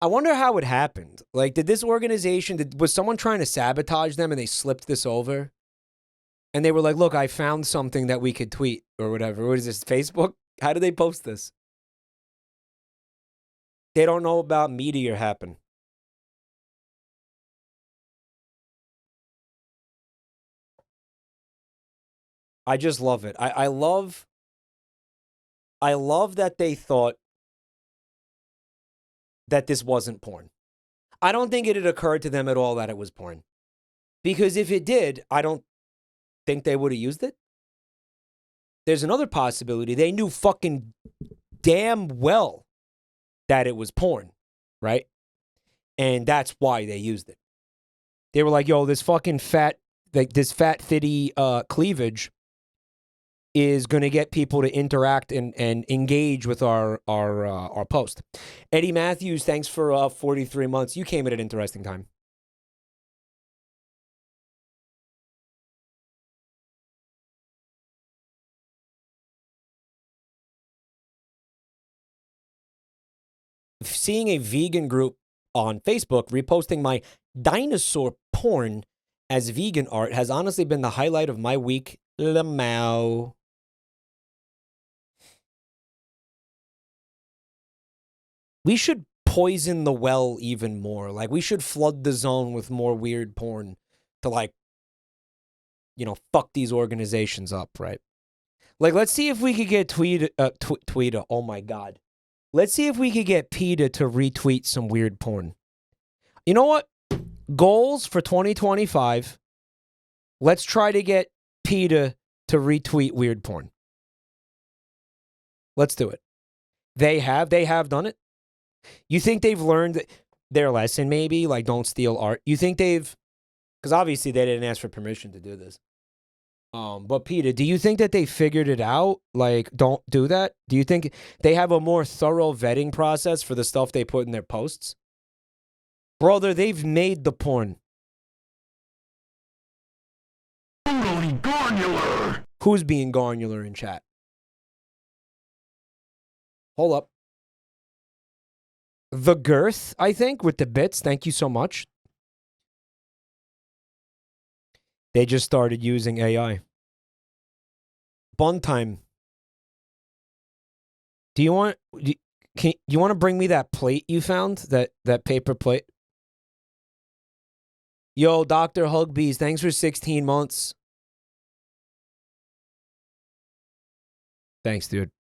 I wonder how it happened. Like, did this organization, was someone trying to sabotage them and they slipped this over? And they were like, look, I found something that we could tweet or whatever. What is this, Facebook? How did they post this? They don't know about Meteor happen. I just love it. I love that they thought that this wasn't porn. I don't think it had occurred to them at all that it was porn. Because if it did, I don't think they would have used it. There's another possibility. They knew fucking damn well that it was porn, right? And that's why they used it. They were like, yo, this fucking fat, like this fat, fitty cleavage is going to get people to interact and engage with our post. Eddie Matthews, thanks for 43 months. You came at an interesting time. Seeing a vegan group on Facebook reposting my dinosaur porn as vegan art has honestly been the highlight of my week. Lamau. We should poison the well even more. Like, we should flood the zone with more weird porn to, like, you know, fuck these organizations up, right? Like, let's see if we could get Tweeta. Oh, my God. Let's see if we could get PETA to retweet some weird porn. You know what? Goals for 2025. Let's try to get PETA to retweet weird porn. Let's do it. They have done it. You think they've learned their lesson, maybe? Like, don't steal art. You think they've... Because obviously they didn't ask for permission to do this. But PETA, do you think that they figured it out? Like, don't do that? Do you think they have a more thorough vetting process for the stuff they put in their posts? Brother, they've made the porn. Garnular. Who's being garnular in chat? Hold up. The Girth, I think, with the bits. Thank you so much. They just started using AI. Bun time. Do you want to bring me that plate you found? That paper plate? Yo, Dr. Hugbees, thanks for 16 months. Thanks, dude.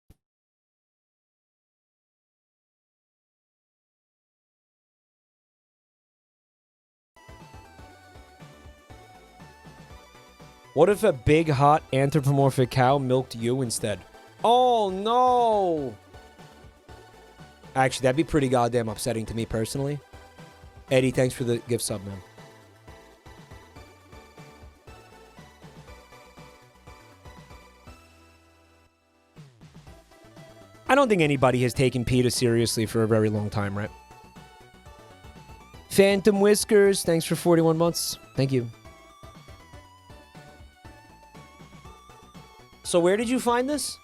What if a big, hot, anthropomorphic cow milked you instead? Oh, no! Actually, that'd be pretty goddamn upsetting to me personally. Eddie, thanks for the gift sub, man. I don't think anybody has taken PETA seriously for a very long time, right? Phantom Whiskers, thanks for 41 months. Thank you. So where did you find this?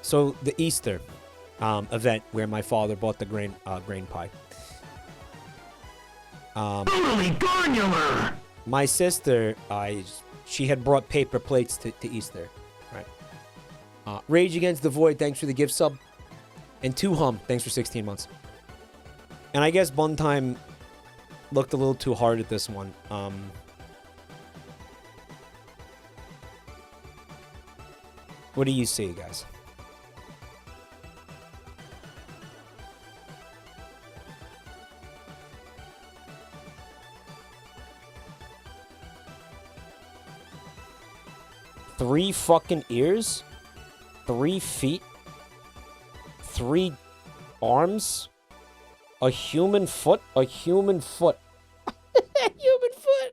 So the Easter event where my father bought the grain pie. Garnular. My sister, she had brought paper plates to Easter, right? Rage Against the Void, thanks for the gift sub, and 2Hum, thanks for 16 months. And I guess Bun Time looked a little too hard at this one. What do you see, guys? 3 fucking ears? 3 feet? 3 arms? A human foot? A human foot. Human foot.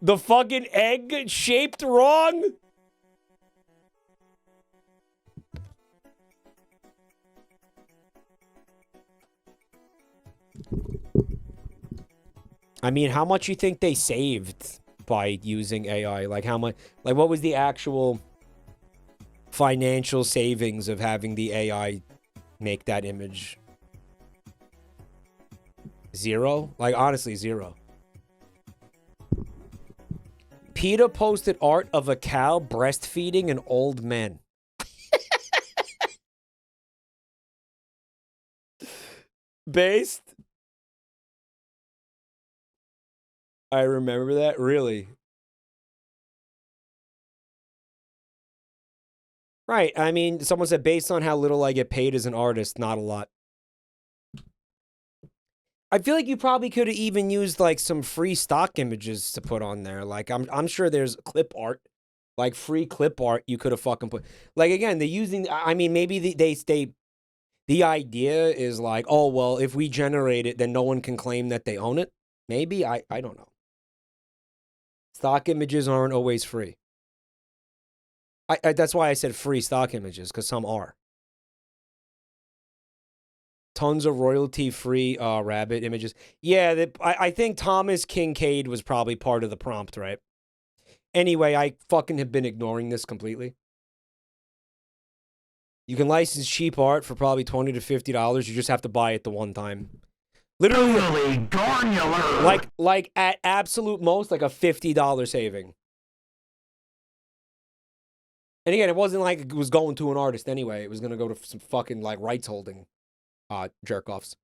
The fucking egg shaped wrong? I mean, how much you think they saved by using AI? Like, how much? Like, what was the actual financial savings of having the AI make that image? 0? Like, honestly, 0. PETA posted art of a cow breastfeeding an old man. Based? I remember that, really. Right, I mean, someone said based on how little I get paid as an artist, not a lot. I feel like you probably could have even used like some free stock images to put on there. Like I'm sure there's clip art, like free clip art you could have fucking put. Like again, they're using. I mean, maybe the idea is like, oh well, if we generate it, then no one can claim that they own it. Maybe I don't know. Stock images aren't always free. That's why I said free stock images, because some are. Tons of royalty-free rabbit images. Yeah, I think Thomas Kincaid was probably part of the prompt, right? Anyway, I fucking have been ignoring this completely. You can license cheap art for probably $20 to $50. You just have to buy it the one time. Literally, like at absolute most, like a $50 saving. And again, it wasn't like it was going to an artist anyway. It was going to go to some fucking like rights holding jerk-offs.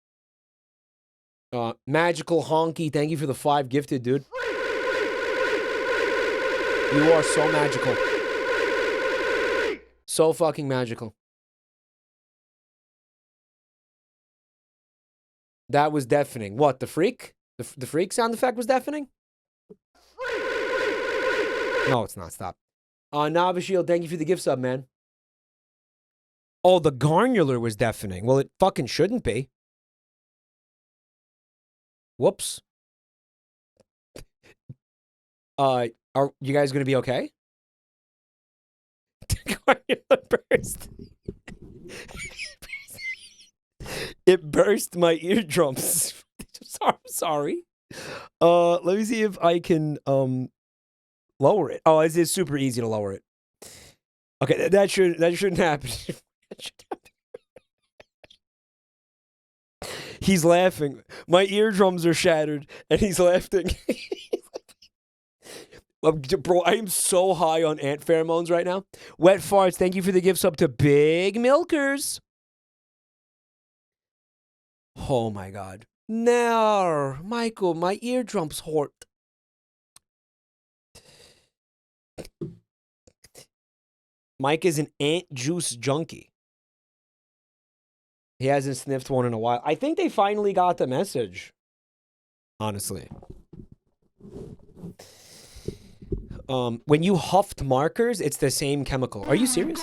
Magical Honky, thank you for the 5 gifted, dude. You are so magical. So fucking magical. That was deafening. What, the freak? The freak sound effect was deafening? No, it's not. Stop. Navashield, thank you for the gift sub, man. Oh, the garnular was deafening. Well, it fucking shouldn't be. Whoops. Are you guys going to be okay? Garnular burst. It burst my eardrums. I'm sorry. Let me see if I can lower it. Oh, it's super easy to lower it. Okay, that shouldn't happen. He's laughing. My eardrums are shattered, and he's laughing. Bro, I am so high on ant pheromones right now. Wet farts, thank you for the gifts up to Big Milkers. Oh my god. No, Michael, my eardrums hurt. Mike is an ant juice junkie. He hasn't sniffed one in a while. I think they finally got the message. Honestly. When you huffed markers, it's the same chemical. Are you serious?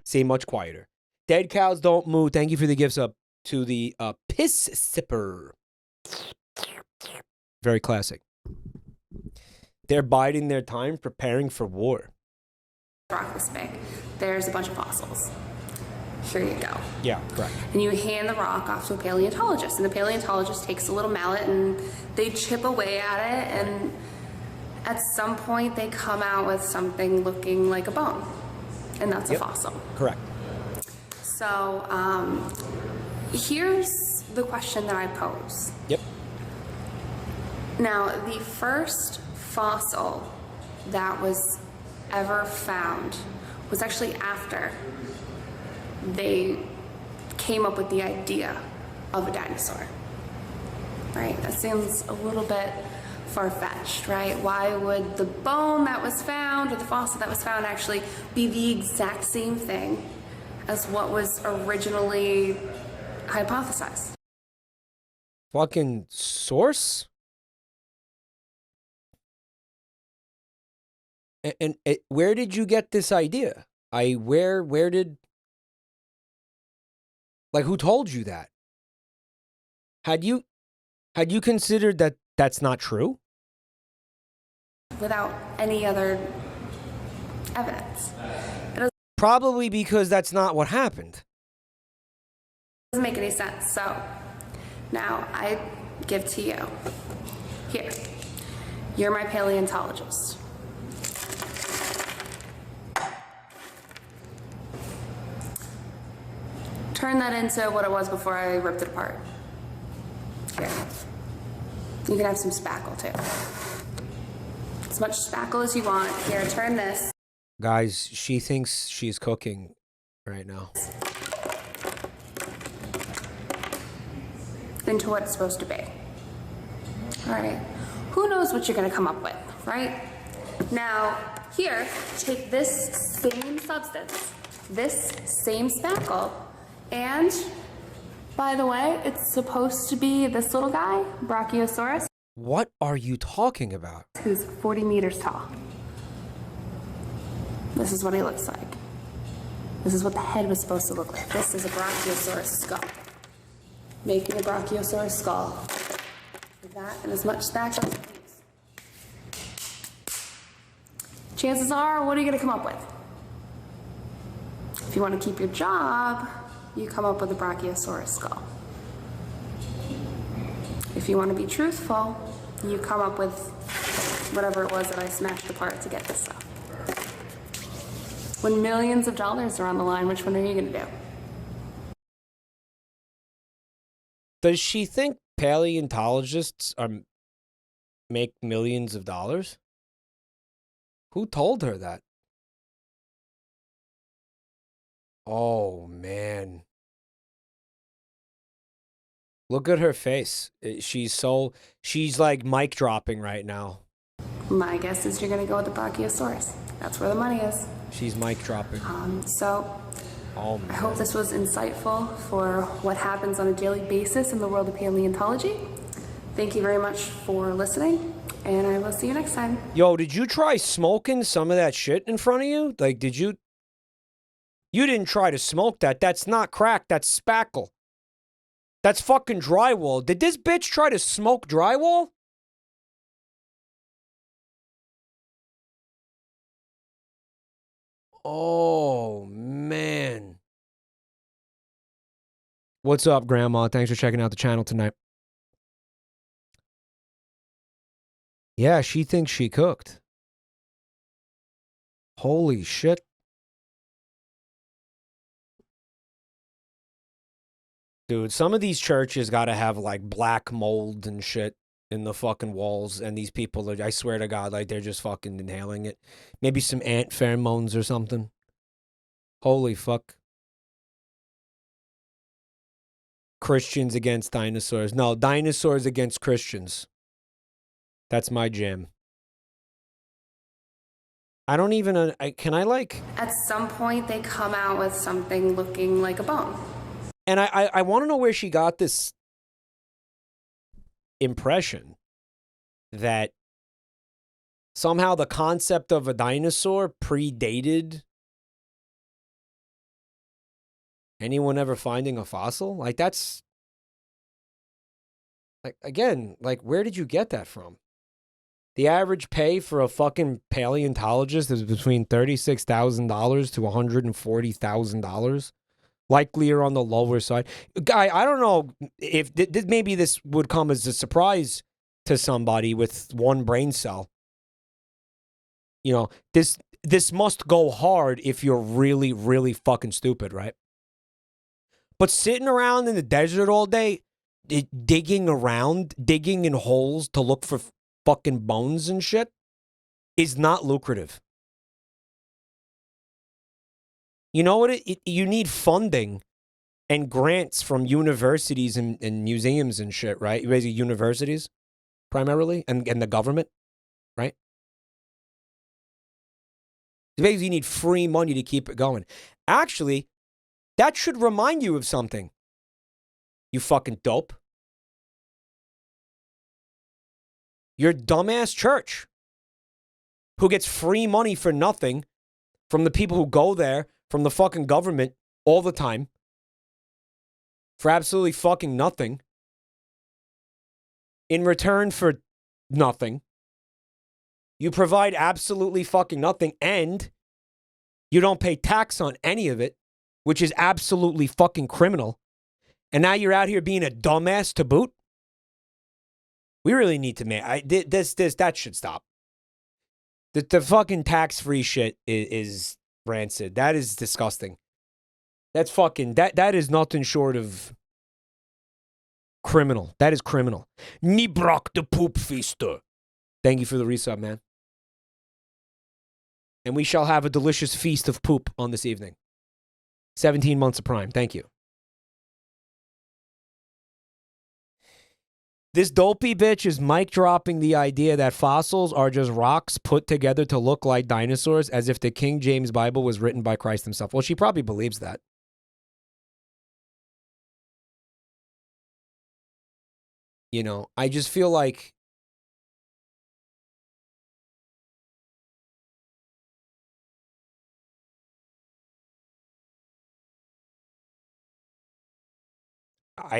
Say much quieter. Dead cows don't moo. Thank you for the gifts up to the piss sipper. Very classic. They're biding their time, preparing for war. Rock this big. There's a bunch of fossils. Here you go. Yeah, correct. And you hand the rock off to a paleontologist, and the paleontologist takes a little mallet and they chip away at it, and at some point they come out with something looking like a bone, and that's a fossil. Correct. So here's the question that I pose. Yep. Now, the first fossil that was ever found was actually after they came up with the idea of a dinosaur. Right? That seems a little bit far-fetched, right? Why would the bone that was found or the fossil that was found actually be the exact same thing as what was originally hypothesized? Fucking source? And where did you get this idea? Where did, like, who told you that? Had you considered that that's not true? Without any other evidence. It Probably because that's not what happened. doesn't make any sense. So now I give to you. Here. You're my paleontologist. Turn that into what it was before I ripped it apart. Here. You can have some spackle too. As much spackle as you want. Here, turn this Guys, she thinks she's cooking right now. into what it's supposed to be. All right. Who knows what you're going to come up with, right? Now, here, take this same substance, this same spackle, and by the way, it's supposed to be this little guy, Brachiosaurus. What are you talking about? Who's 40 meters tall. This is what he looks like. This is what the head was supposed to look like. This is a Brachiosaurus skull. Making a Brachiosaurus skull. With that and as much spackle as you use. Chances are, what are you going to come up with? If you want to keep your job, you come up with a Brachiosaurus skull. If you want to be truthful, you come up with whatever it was that I smashed apart to get this stuff. When millions of dollars are on the line, which one are you going to do? Does she think paleontologists make millions of dollars? Who told her that? Oh, man. Look at her face. She's like mic dropping right now. My guess is you're going to go with the Brachiosaurus. That's where the money is. She's mic dropping. I hope this was insightful for what happens on a daily basis in the world of paleontology. Thank you very much for listening, and I will see you next time. Yo, did you try smoking some of that shit in front of you? Like, did you? You didn't try to smoke that. That's not crack. That's spackle. That's fucking drywall. Did this bitch try to smoke drywall? Oh, man. What's up, Grandma? Thanks for checking out the channel tonight. Yeah, she thinks she cooked. Holy shit. Dude, some of these churches got to have, like, black mold and shit in the fucking walls, and these people, I swear to God, like, they're just fucking inhaling it. Maybe some ant pheromones or something. Holy fuck. Christians against dinosaurs. No, dinosaurs against Christians. That's my jam. I don't even, can I, like... At some point, they come out with something looking like a bone. And I want to know where she got this impression that somehow the concept of a dinosaur predated anyone ever finding a fossil. Like, that's, like, again, like, where did you get that from? The average pay for a fucking paleontologist is between $36,000 to $140,000. Likelier on the lower side. Guy, I don't know if maybe this would come as a surprise to somebody with one brain cell. You know, this must go hard if you're really, really fucking stupid, right? But sitting around in the desert all day, digging in holes to look for fucking bones and shit is not lucrative. You know what? You need funding and grants from universities and museums and shit, right? Basically universities, primarily, and the government, right? Basically, you need free money to keep it going. Actually, that should remind you of something. You fucking dope. Your dumbass church. who gets free money for nothing from the people who go there, from the fucking government all the time, for absolutely fucking nothing, in return for nothing. You provide absolutely fucking nothing, and you don't pay tax on any of it, which is absolutely fucking criminal. And now you're out here being a dumbass to boot? We really need to make that should stop. The fucking tax-free shit is rancid. That is disgusting. That's fucking that is nothing short of criminal. That is criminal. Nibrak the poop feaster. Thank you for the resub, man. And we shall have a delicious feast of poop on this evening. 17 months of Prime. Thank you. This dopey bitch is mic dropping the idea that fossils are just rocks put together to look like dinosaurs, as if the King James Bible was written by Christ himself. Well, she probably believes that. You know, I just feel like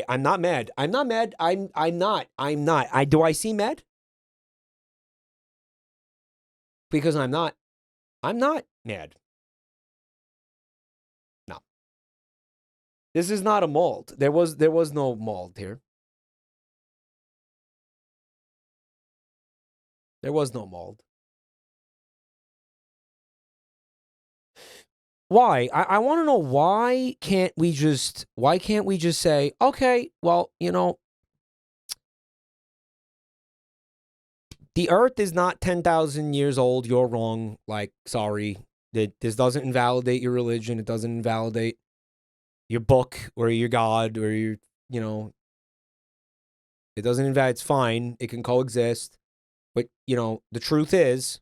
I'm not mad. I'm not mad. I'm not. Do I seem mad? Because I'm not. I'm not mad. No. This is not a mold. There was no mold here. There was no mold. Why? I want to know why can't we just say, okay, well, you know, the earth is not 10,000 years old. You're wrong. Like, sorry. This doesn't invalidate your religion. It doesn't invalidate your book or your God or your, you know, it doesn't invalidate. It's fine. It can coexist. But, you know, the truth is,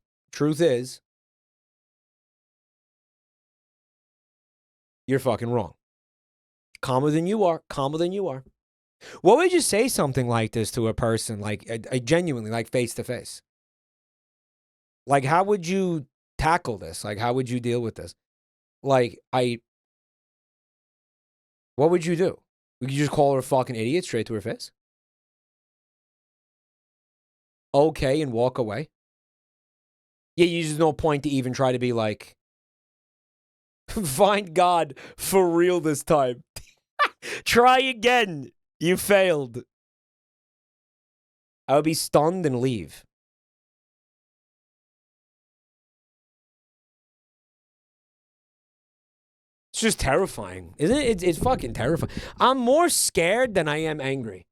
you're fucking wrong. Calmer than you are. Calmer than you are. What would you say something like this to a person, like genuinely, like face to face? Like, how would you tackle this? Like, how would you deal with this? Like, what would you do? Would you just call her a fucking idiot straight to her face? Okay, and walk away? Yeah, you just no point to even try to be like, find God for real this time. Try again. You failed. I would be stunned and leave. It's just terrifying, isn't it? It's fucking terrifying. I'm more scared than I am angry.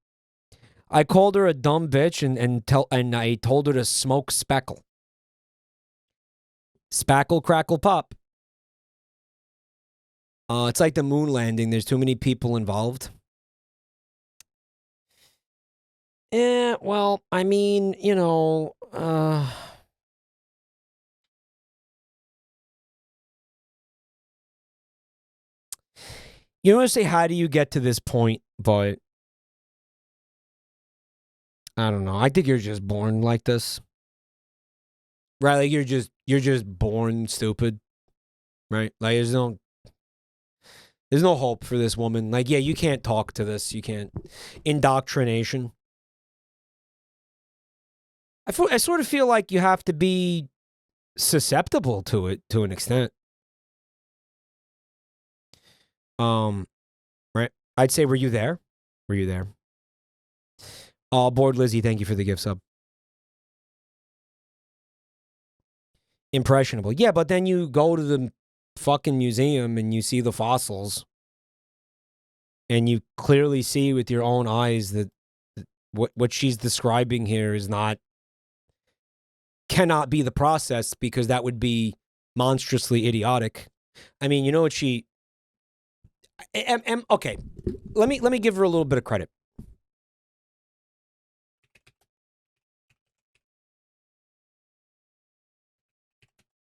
I called her a dumb bitch and I told her to smoke speckle. Spackle, crackle, pop. It's like the moon landing. There's too many people involved. Yeah, well, I mean, you know, you don't want to say, how do you get to this point? But I don't know. I think you're just born like this. Right? Like you're just born stupid. Right? Like there's no hope for this woman. Like, yeah, you can't talk to this. You can't. Indoctrination. I sort of feel like you have to be susceptible to it to an extent. Right? I'd say, were you there? Were you there? Board Lizzie, thank you for the gift sub. Impressionable. Yeah, but then you go to the fucking museum and you see the fossils and you clearly see with your own eyes that what she's describing here is cannot be the process, because that would be monstrously idiotic. I mean, you know what she... okay, let me give her a little bit of credit.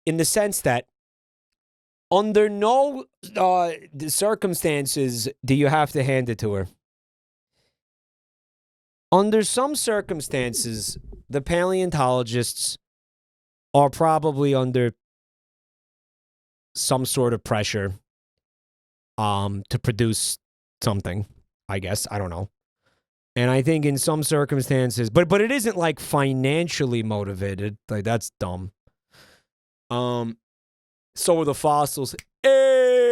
In the sense that under no circumstances do you have to hand it to her. Under some circumstances, the paleontologists are probably under some sort of pressure to produce something, I guess. I don't know. And I think in some circumstances, but it isn't like financially motivated. Like, that's dumb. So are the fossils. Hey!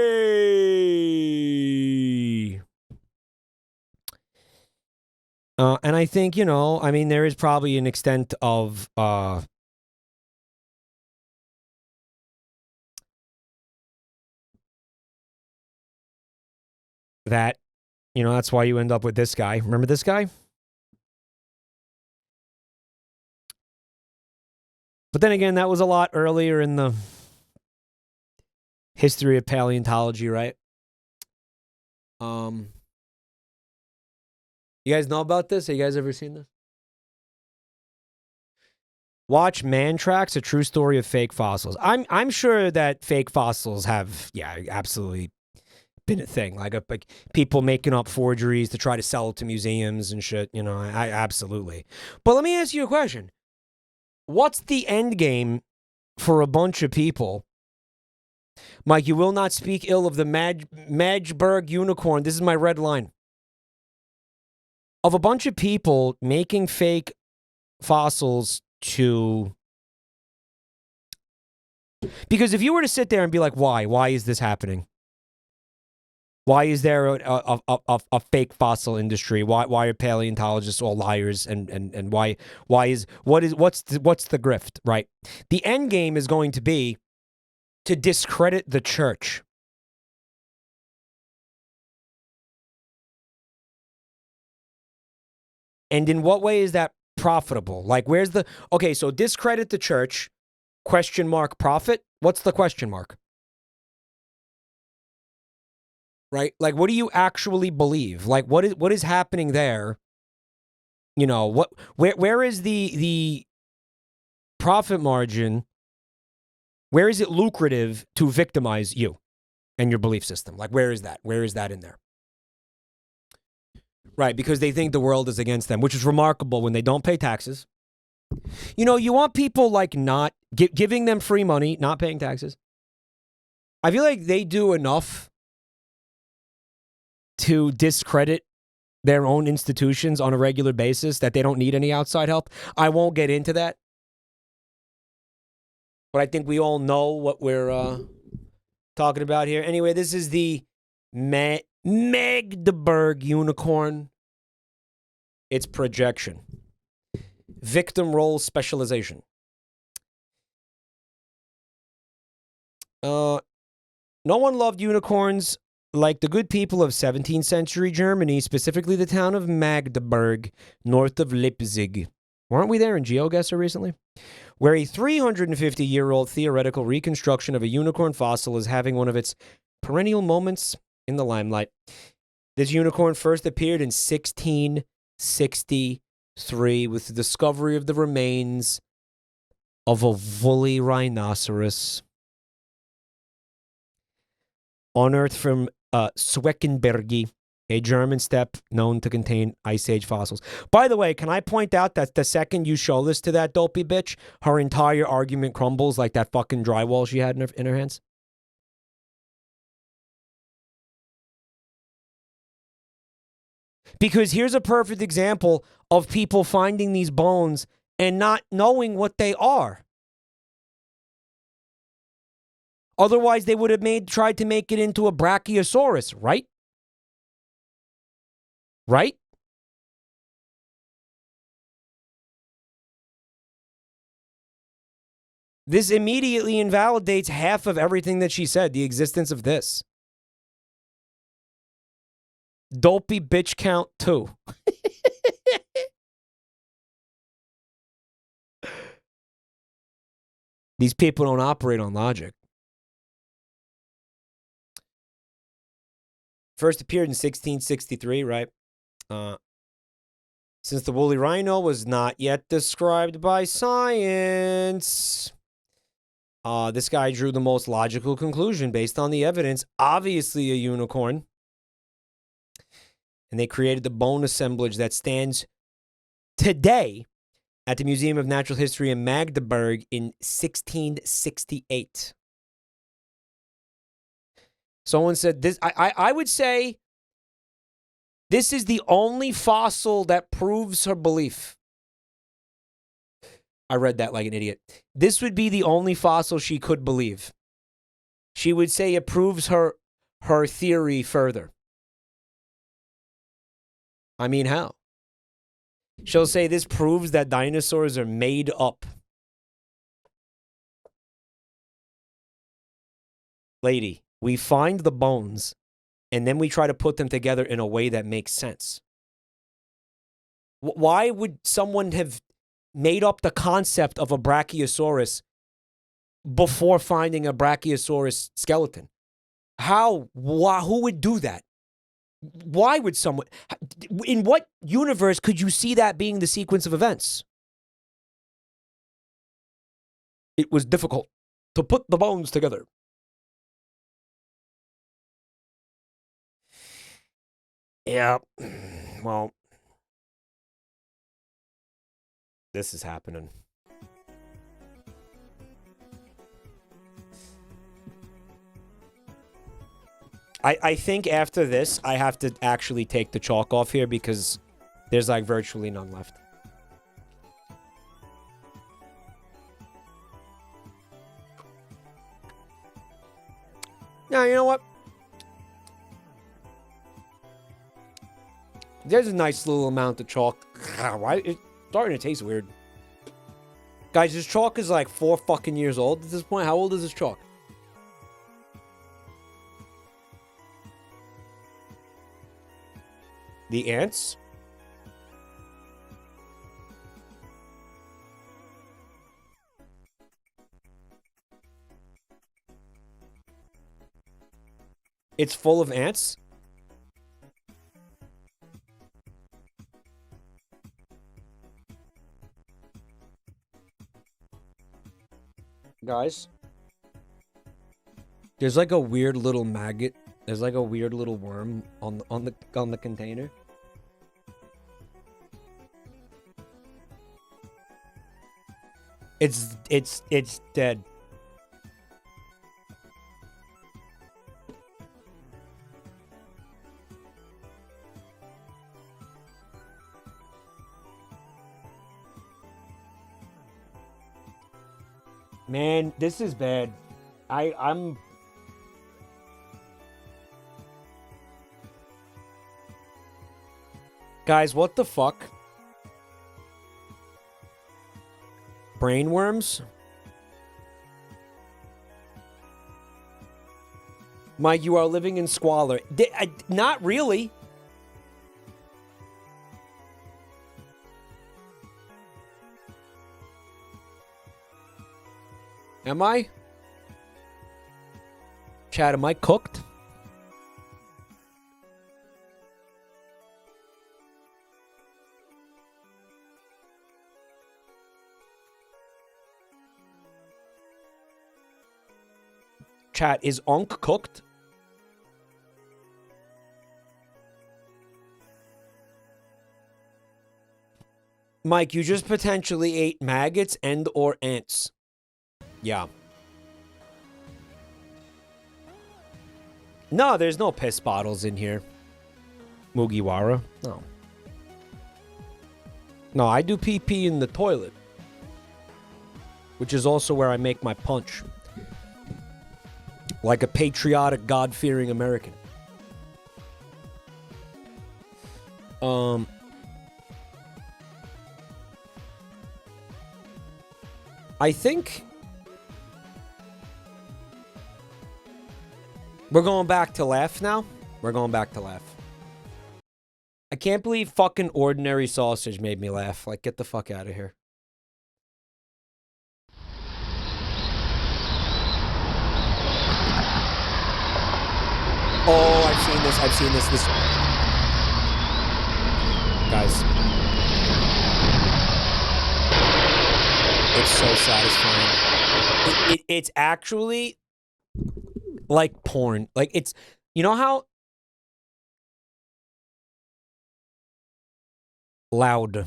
And I think, I mean, there is probably an extent of that, that's why you end up with this guy. Remember this guy? But then again, that was a lot earlier in the history of paleontology, right? You guys know about this? Have you guys ever seen this? Watch Man Tracks, a true story of fake fossils. I'm sure that fake fossils have, absolutely been a thing. Like people making up forgeries to try to sell it to museums and shit. I absolutely. But let me ask you a question. What's the end game for a bunch of people? Mike, you will not speak ill of the Magdeburg unicorn. This is my red line. Of a bunch of people making fake fossils because if you were to sit there and be like, why is this happening? Why is there a fake fossil industry? Why are paleontologists all liars? And what's the grift, right? The end game is going to be to discredit the church. And in what way is that profitable? Like, so discredit the church, ? Profit? What's the question mark? Right? Like, what do you actually believe? Like, what is happening there? Where is the profit margin? Where is it lucrative to victimize you and your belief system? Like, where is that? Where is that in there? Right, because they think the world is against them, which is remarkable when they don't pay taxes. You want people like not giving them free money, not paying taxes. I feel like they do enough to discredit their own institutions on a regular basis that they don't need any outside help. I won't get into that. But I think we all know what we're talking about here. Anyway, this is the Magdeburg unicorn. It's projection. Victim role specialization. No one loved unicorns like the good people of 17th century Germany, specifically the town of Magdeburg, north of Leipzig. Weren't we there in GeoGuessr recently? Where a 350-year-old theoretical reconstruction of a unicorn fossil is having one of its perennial moments in the limelight. This unicorn first appeared in 1663 with the discovery of the remains of a woolly rhinoceros unearthed from Sweckenbergi, a German steppe known to contain Ice Age fossils. By the way, can I point out that the second you show this to that dopey bitch, her entire argument crumbles like that fucking drywall she had in her hands? Because here's a perfect example of people finding these bones and not knowing what they are. Otherwise, they would have tried to make it into a brachiosaurus, right? Right? This immediately invalidates half of everything that she said, the existence of this. Dopey bitch count 2. These people don't operate on logic. First appeared in 1663, right? Since the woolly rhino was not yet described by science, this guy drew the most logical conclusion based on the evidence. Obviously a unicorn. And they created the bone assemblage that stands today at the Museum of Natural History in Magdeburg in 1668. Someone said this. I would say this is the only fossil that proves her belief. I read that like an idiot. This would be the only fossil she could believe. She would say it proves her theory further. I mean, how? She'll say this proves that dinosaurs are made up. Lady, we find the bones, and then we try to put them together in a way that makes sense. Why would someone have made up the concept of a Brachiosaurus before finding a Brachiosaurus skeleton? How? Who would do that? Why would someone... In what universe could you see that being the sequence of events? It was difficult to put the bones together. Yeah, well, this is happening. I think after this, I have to actually take the chalk off here because there's like virtually none left. Now, you know what? There's a nice little amount of chalk. Why? It's starting to taste weird. Guys, this chalk is like 4 fucking years old at this point. How old is this chalk? The ants? It's full of ants? Guys, there's like a weird little maggot. There's like a weird little worm on the container. It's dead. Man, this is bad. I'm... Guys, what the fuck? Brainworms? Mike, you are living in squalor. Not really. Am I? Chad, am I cooked? Chat, is Onk cooked? Mike, you just potentially ate maggots and or ants. Yeah. No, there's no piss bottles in here. Mugiwara. No. No, I do pee in the toilet. Which is also where I make my punch. Like a patriotic, God-fearing American. I think we're going back to laugh now. We're going back to laugh. I can't believe fucking ordinary sausage made me laugh. Like, get the fuck out of here. Oh, I've seen this. I've seen this. Guys. It's so satisfying. It's actually like porn. Like, it's... You know how... loud.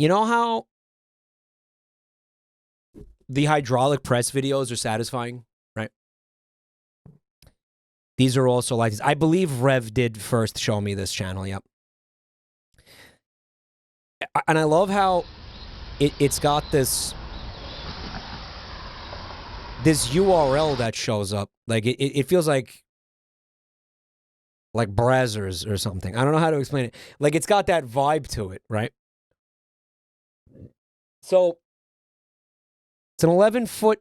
You know how the hydraulic press videos are satisfying, right? These are also like this. I believe Rev did first show me this channel, yep. And I love how it's got this URL that shows up. Like, it feels like Brazzers or something. I don't know how to explain it. Like, it's got that vibe to it, right? So, it's an 11-foot,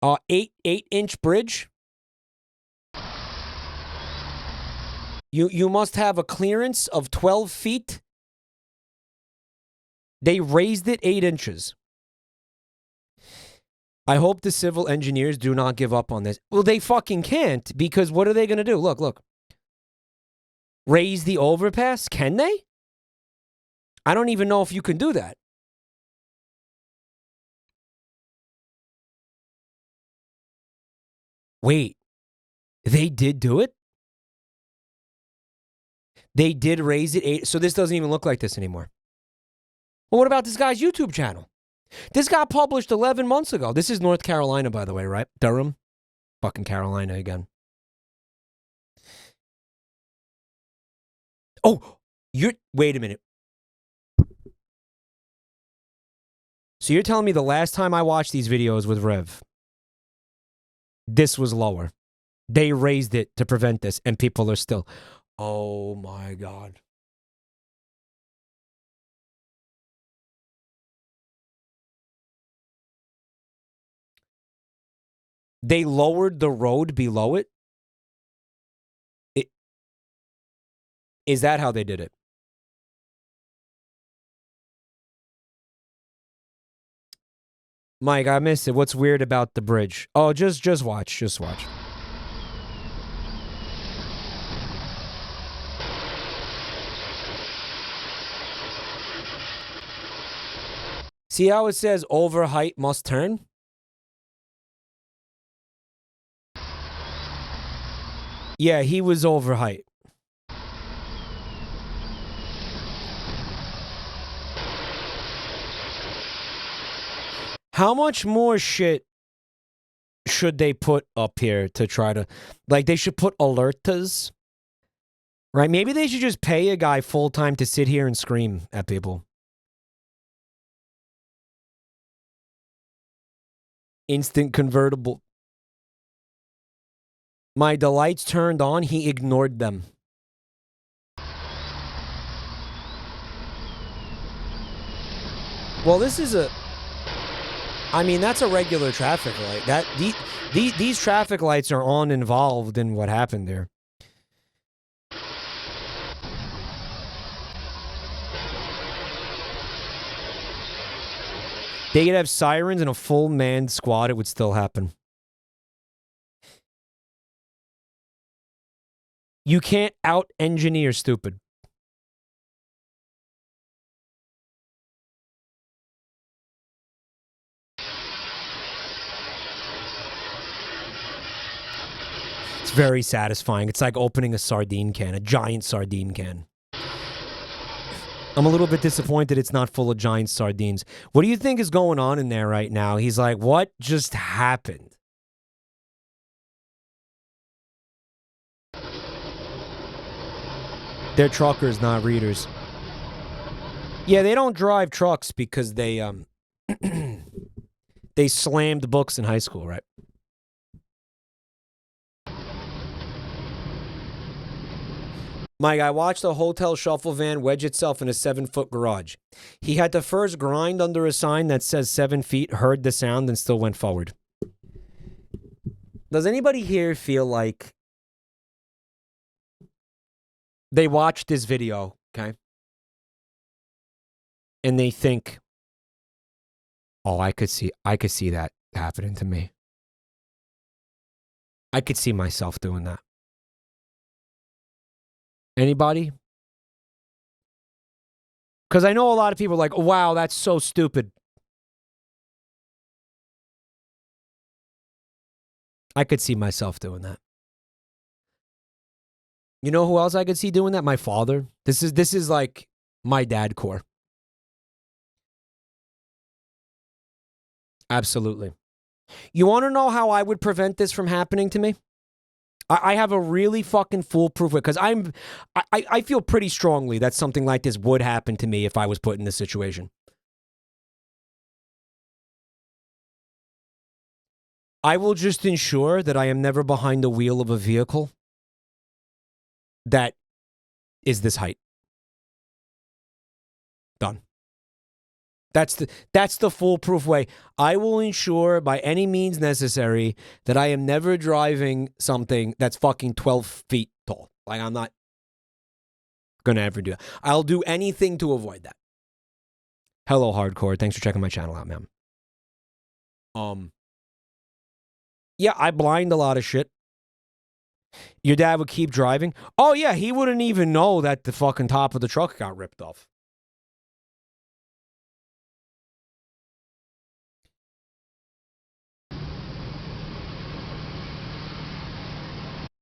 8-inch bridge. You must have a clearance of 12 feet. They raised it 8 inches. I hope the civil engineers do not give up on this. Well, they fucking can't, because what are they going to do? Look, look. Raise the overpass? Can they? I don't even know if you can do that. Wait. They did do it? They did raise it 8. So this doesn't even look like this anymore. Well, what about this guy's YouTube channel? This got published 11 months ago. This is North Carolina, by the way, right? Durham. Fucking Carolina again. Oh, wait a minute. So you're telling me the last time I watched these videos with Rev, this was lower. They raised it to prevent this, and people are still... Oh my God. They lowered the road below it? Is that how they did it? Mike, I missed it. What's weird about the bridge? Oh, just watch. Just watch. See how it says over height must turn? Yeah, he was over height. How much more shit should they put up here to try to... Like, they should put alertas, right? Maybe they should just pay a guy full-time to sit here and scream at people. Instant convertible. The lights turned on, he ignored them. Well, this is a... I mean, that's a regular traffic light. These traffic lights are on involved in what happened there. They could have sirens and a full manned squad, it would still happen. You can't out-engineer stupid. It's very satisfying. It's like opening a sardine can, a giant sardine can. I'm a little bit disappointed it's not full of giant sardines. What do you think is going on in there right now? He's like, what just happened? They're truckers, not readers. Yeah, they don't drive trucks because they they slammed books in high school, right? Mike, I watched a hotel shuffle van wedge itself in a 7-foot garage. He had to first grind under a sign that says 7 feet, heard the sound, and still went forward. Does anybody here feel like they watch this video, okay, and they think, oh, I could see that happening to me. I could see myself doing that. Anybody? Because I know a lot of people are like, wow, that's so stupid. I could see myself doing that. You know who else I could see doing that? My father. This is like my dad core. Absolutely. You want to know how I would prevent this from happening to me? I have a really fucking foolproof way, because I feel pretty strongly that something like this would happen to me if I was put in this situation. I will just ensure that I am never behind the wheel of a vehicle that is this height. Done. That's the foolproof way. I will ensure by any means necessary that I am never driving something that's fucking 12 feet tall. Like, I'm not gonna ever do that. I'll do anything to avoid that. Hello, Hardcore. Thanks for checking my channel out, man. Yeah, I blind a lot of shit. Your dad would keep driving? Oh, yeah, he wouldn't even know that the fucking top of the truck got ripped off.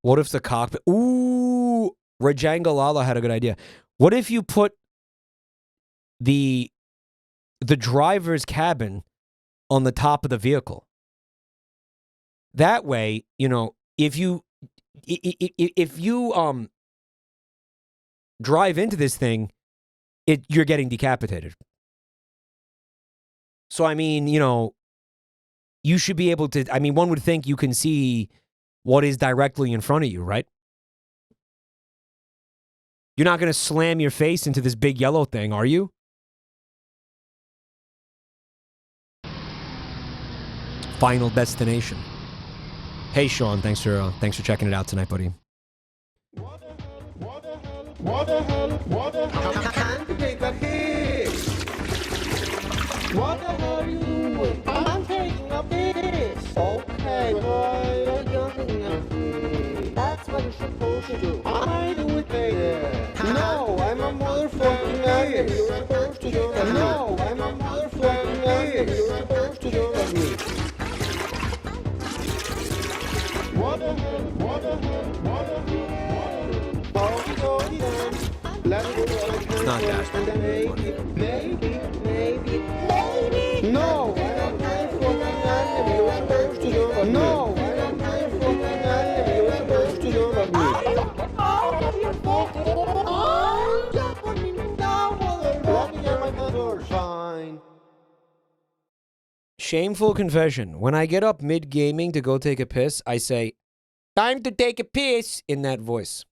What if the cockpit... Ooh, Rajangalala had a good idea. What if you put the driver's cabin on the top of the vehicle? That way, you know, if you drive into this thing, you're getting decapitated. So, I mean, you know, you should be able to... I mean, one would think you can see what is directly in front of you, right? You're not going to slam your face into this big yellow thing, are you? Final Destination. Hey, Sean, thanks for checking it out tonight, buddy. What the hell? Can't take a hit. What the hell are you doing? I'm taking a piss. Okay, boy, you're taking a piss. That's what you're supposed to do. I do it, baby. No, I'm a motherfucking idiot. You're supposed to do it. No, I'm a motherfucking idiot. You're supposed to do it me. What the hell? What the hell? What the hell? It's not that. Maybe. No, I don't care for an enemy. You're supposed to do it. No, I don't care for an enemy. You're supposed to do it. Fine. Shameful confession. When I get up mid-gaming to go take a piss, I say, "Time to take a piss," in that voice.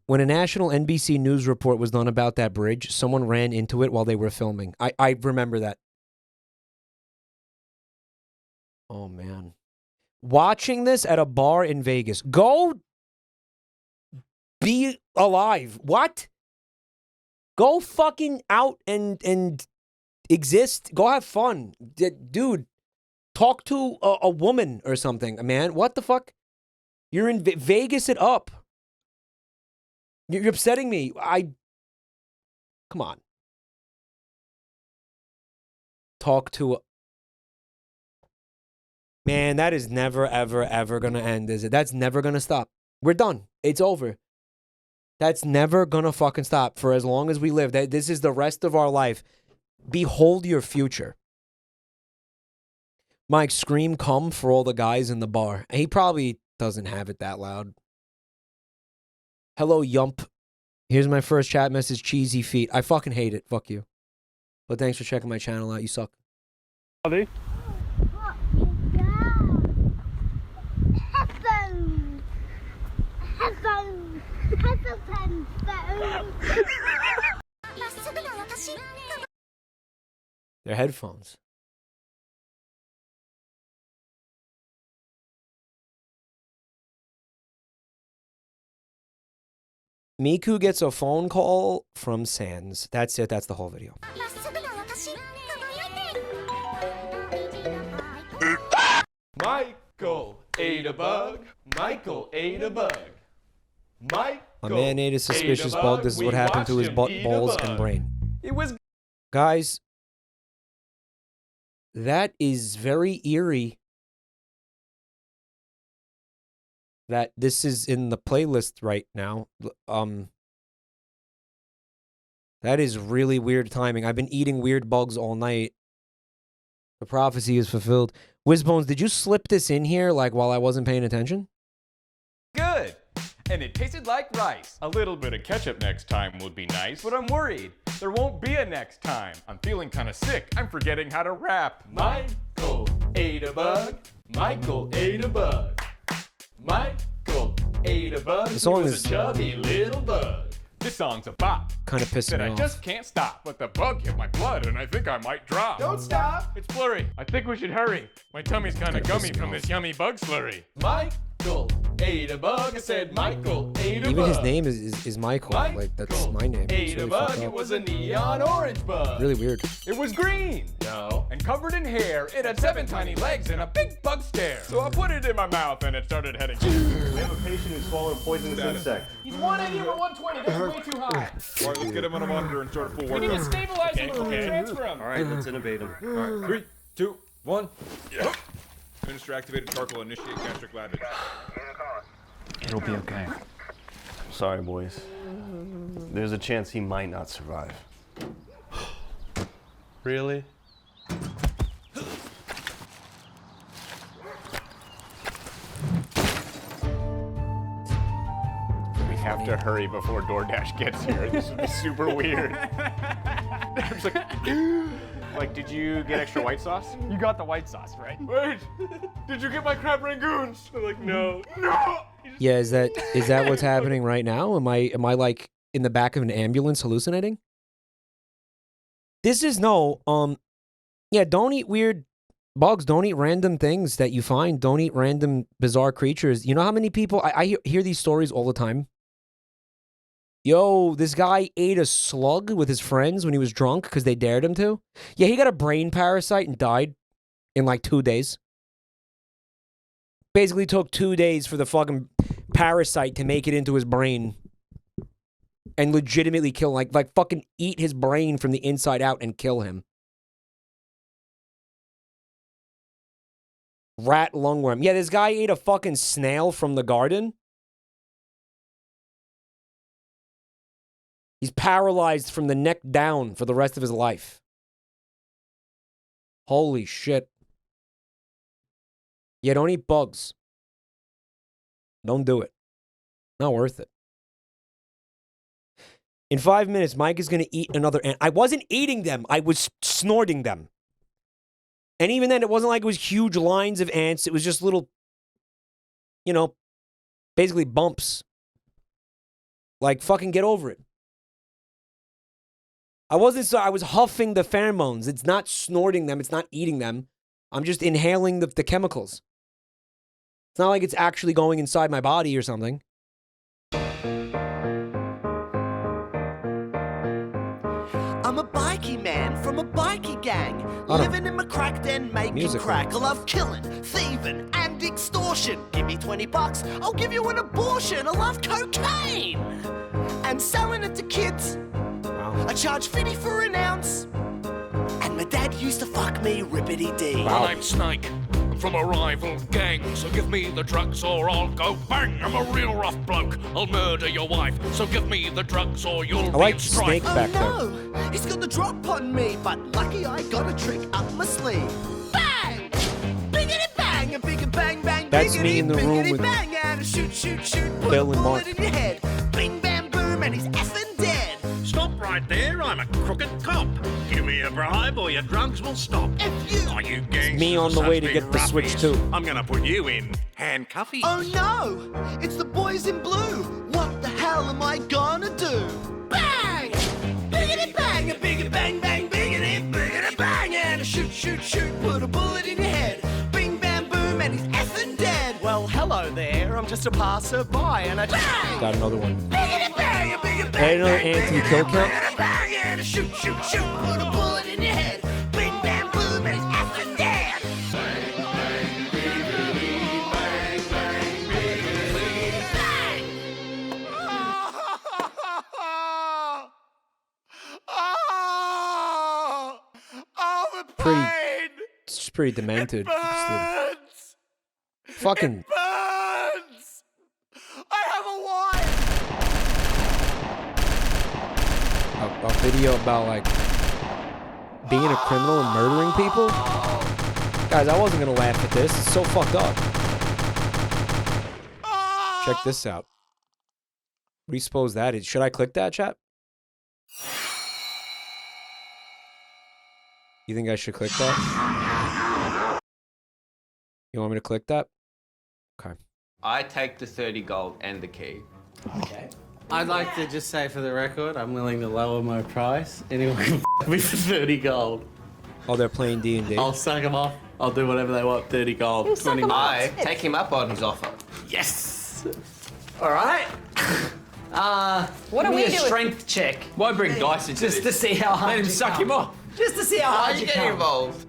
When a national NBC News report was done about that bridge, someone ran into it while they were filming. I remember that. Oh, man. Watching this at a bar in Vegas. Go be alive. What? Go fucking out and exist. Go have fun. Dude, talk to a woman or something, man. What the fuck? You're in Vegas it up. You're upsetting me. Come on. Talk to man, that is never, ever, ever going to end, is it? That's never going to stop. We're done. It's over. That's never going to fucking stop for as long as we live. This is the rest of our life. Behold your future. Mike, scream come for all the guys in the bar. He probably doesn't have it that loud. Hello, Yump. Here's my first chat message, cheesy feet. I fucking hate it. Fuck you. But thanks for checking my channel out. You suck. Are They're headphones. Miku gets a phone call from Sans. That's it. That's the whole video. Michael ate a bug. Michael ate a bug. Michael A man ate a suspicious bug. This is what happened to his butt, balls, and brain. It was... Guys, That is very eerie. That this is in the playlist right now. That is really weird timing. I've been eating weird bugs all night. The prophecy is fulfilled. Wizbones, did you slip this in here like while I wasn't paying attention? Good. And it tasted like rice. A little bit of ketchup next time would be nice, but I'm worried there won't be a next time. I'm feeling kind of sick. I'm forgetting how to rap. Michael ate a bug. Michael ate a bug. Michael ate a bug. The song He was is a chubby little bug. This song's a bop. Kind of pissing That me I off. just can't stop, but the bug hit my blood and I think I might drop. Don't stop. It's blurry. I think we should hurry. My tummy's kind of gummy from this yummy bug slurry. Michael ate a bug. I said Michael ate a bug. Even his name is Michael. Like, that's my name. It's Ate a really bug. fucked It up. was a neon orange bug. Really weird. It was green. No. And covered in hair. It had 7 tiny legs and a big bug stare. So I put it in my mouth and it started heading. We have a patient who's swallowed a poisonous insect. He's 180 over 120. That's way too high. All right, let's get him on a monitor and start full We work. need to stabilize him before we transfer him. All right, let's intubate him. All right, 3, 2, 1. Yeah. Minister activated charcoal, initiate gastric lavage. It'll be okay. Sorry, boys. There's a chance he might not survive. Really? We have to hurry before DoorDash gets here. This would be super weird. It's like, did you get extra white sauce? You got the white sauce, right? Wait, did you get my crab rangoons? I'm like, no. No! Yeah, is that what's happening right now? Am I like in the back of an ambulance hallucinating? This is yeah, don't eat weird bugs, don't eat random things that you find, don't eat random bizarre creatures. You know how many people I hear these stories all the time? Yo, this guy ate a slug with his friends when he was drunk because they dared him to. Yeah, he got a brain parasite and died in like 2 days. Basically took 2 days for the fucking parasite to make it into his brain and legitimately kill him. Like fucking eat his brain from the inside out and kill him. Rat lungworm. Yeah, this guy ate a fucking snail from the garden. He's paralyzed from the neck down for the rest of his life. Holy shit. Yeah, don't eat bugs. Don't do it. Not worth it. In 5 minutes, Mike is going to eat another ant. I wasn't eating them. I was snorting them. And even then, it wasn't like it was huge lines of ants. It was just little, you know, basically bumps. Like, fucking get over it. I was huffing the pheromones. It's not snorting them. It's not eating them. I'm just inhaling the chemicals. It's not like it's actually going inside my body or something. I'm a bikey man from a bikey gang, living in my crack den making Music crack. I love killing, thieving, and extortion. Give me $20, I'll give you an abortion. I love cocaine and selling it to kids. I charge 50 for an ounce, and my dad used to fuck me rippity-dee. Well, I'm Snake. I'm from a rival gang, so give me the drugs or I'll go bang. I'm a real rough bloke. I'll murder your wife, so give me the drugs or you'll be in strife. Oh no, he's got the drop on me, but lucky I got a trick up my sleeve. Bang! Biggity bang, a bigger bang bang. That's biggity, me in the room biggity with bang, and a shoot, shoot, shoot. Put Bill a and bullet Mark. in your head. Bing bam boom, and he's effing dead. Stop right there, I'm a crooked cop. Give me a bribe or your drugs will stop. Are you gangsters? Me on the such way to big get the Switch ruffies? 2. I'm gonna put you in handcuffy. Oh no, it's the boys in blue. What the hell am I gonna do? Bang! Biggity bang, a bigger bang bang, biggity, biggity bang, and a shoot, shoot, shoot. Put a bullet in your head. Bing bam boom, and he's effing dead. Well, hello there, I'm just a passerby, and I bang! Got another one. Biggity bang, a bigger bang, Add another bang, anti-kill count. biggity bang, and a shoot, shoot, shoot. Put a bullet in your head. Bing bam boom, and he's effing dead. pretty demented. Burns! Fucking. Burns! I have a wife! A video about like being a criminal and murdering people. Guys, I wasn't gonna laugh at this. It's so fucked up. Check this out. What do you suppose that is? Should I click that, chat? You think I should click that? You want me to click that? Okay. I take the 30 gold and the key. Okay. I'd like to just say for the record, I'm willing to lower my price. Anyone can f me for 30 gold. Oh, they're playing D&D? I'll suck them off. I'll do whatever they want. 30 gold. 20 I take him up on his offer. Yes! Alright. What do we do? Strength check. Why bring dice into Just this? to see how hard Let him you suck come. him off. Just to see how hard you you getting come. involved?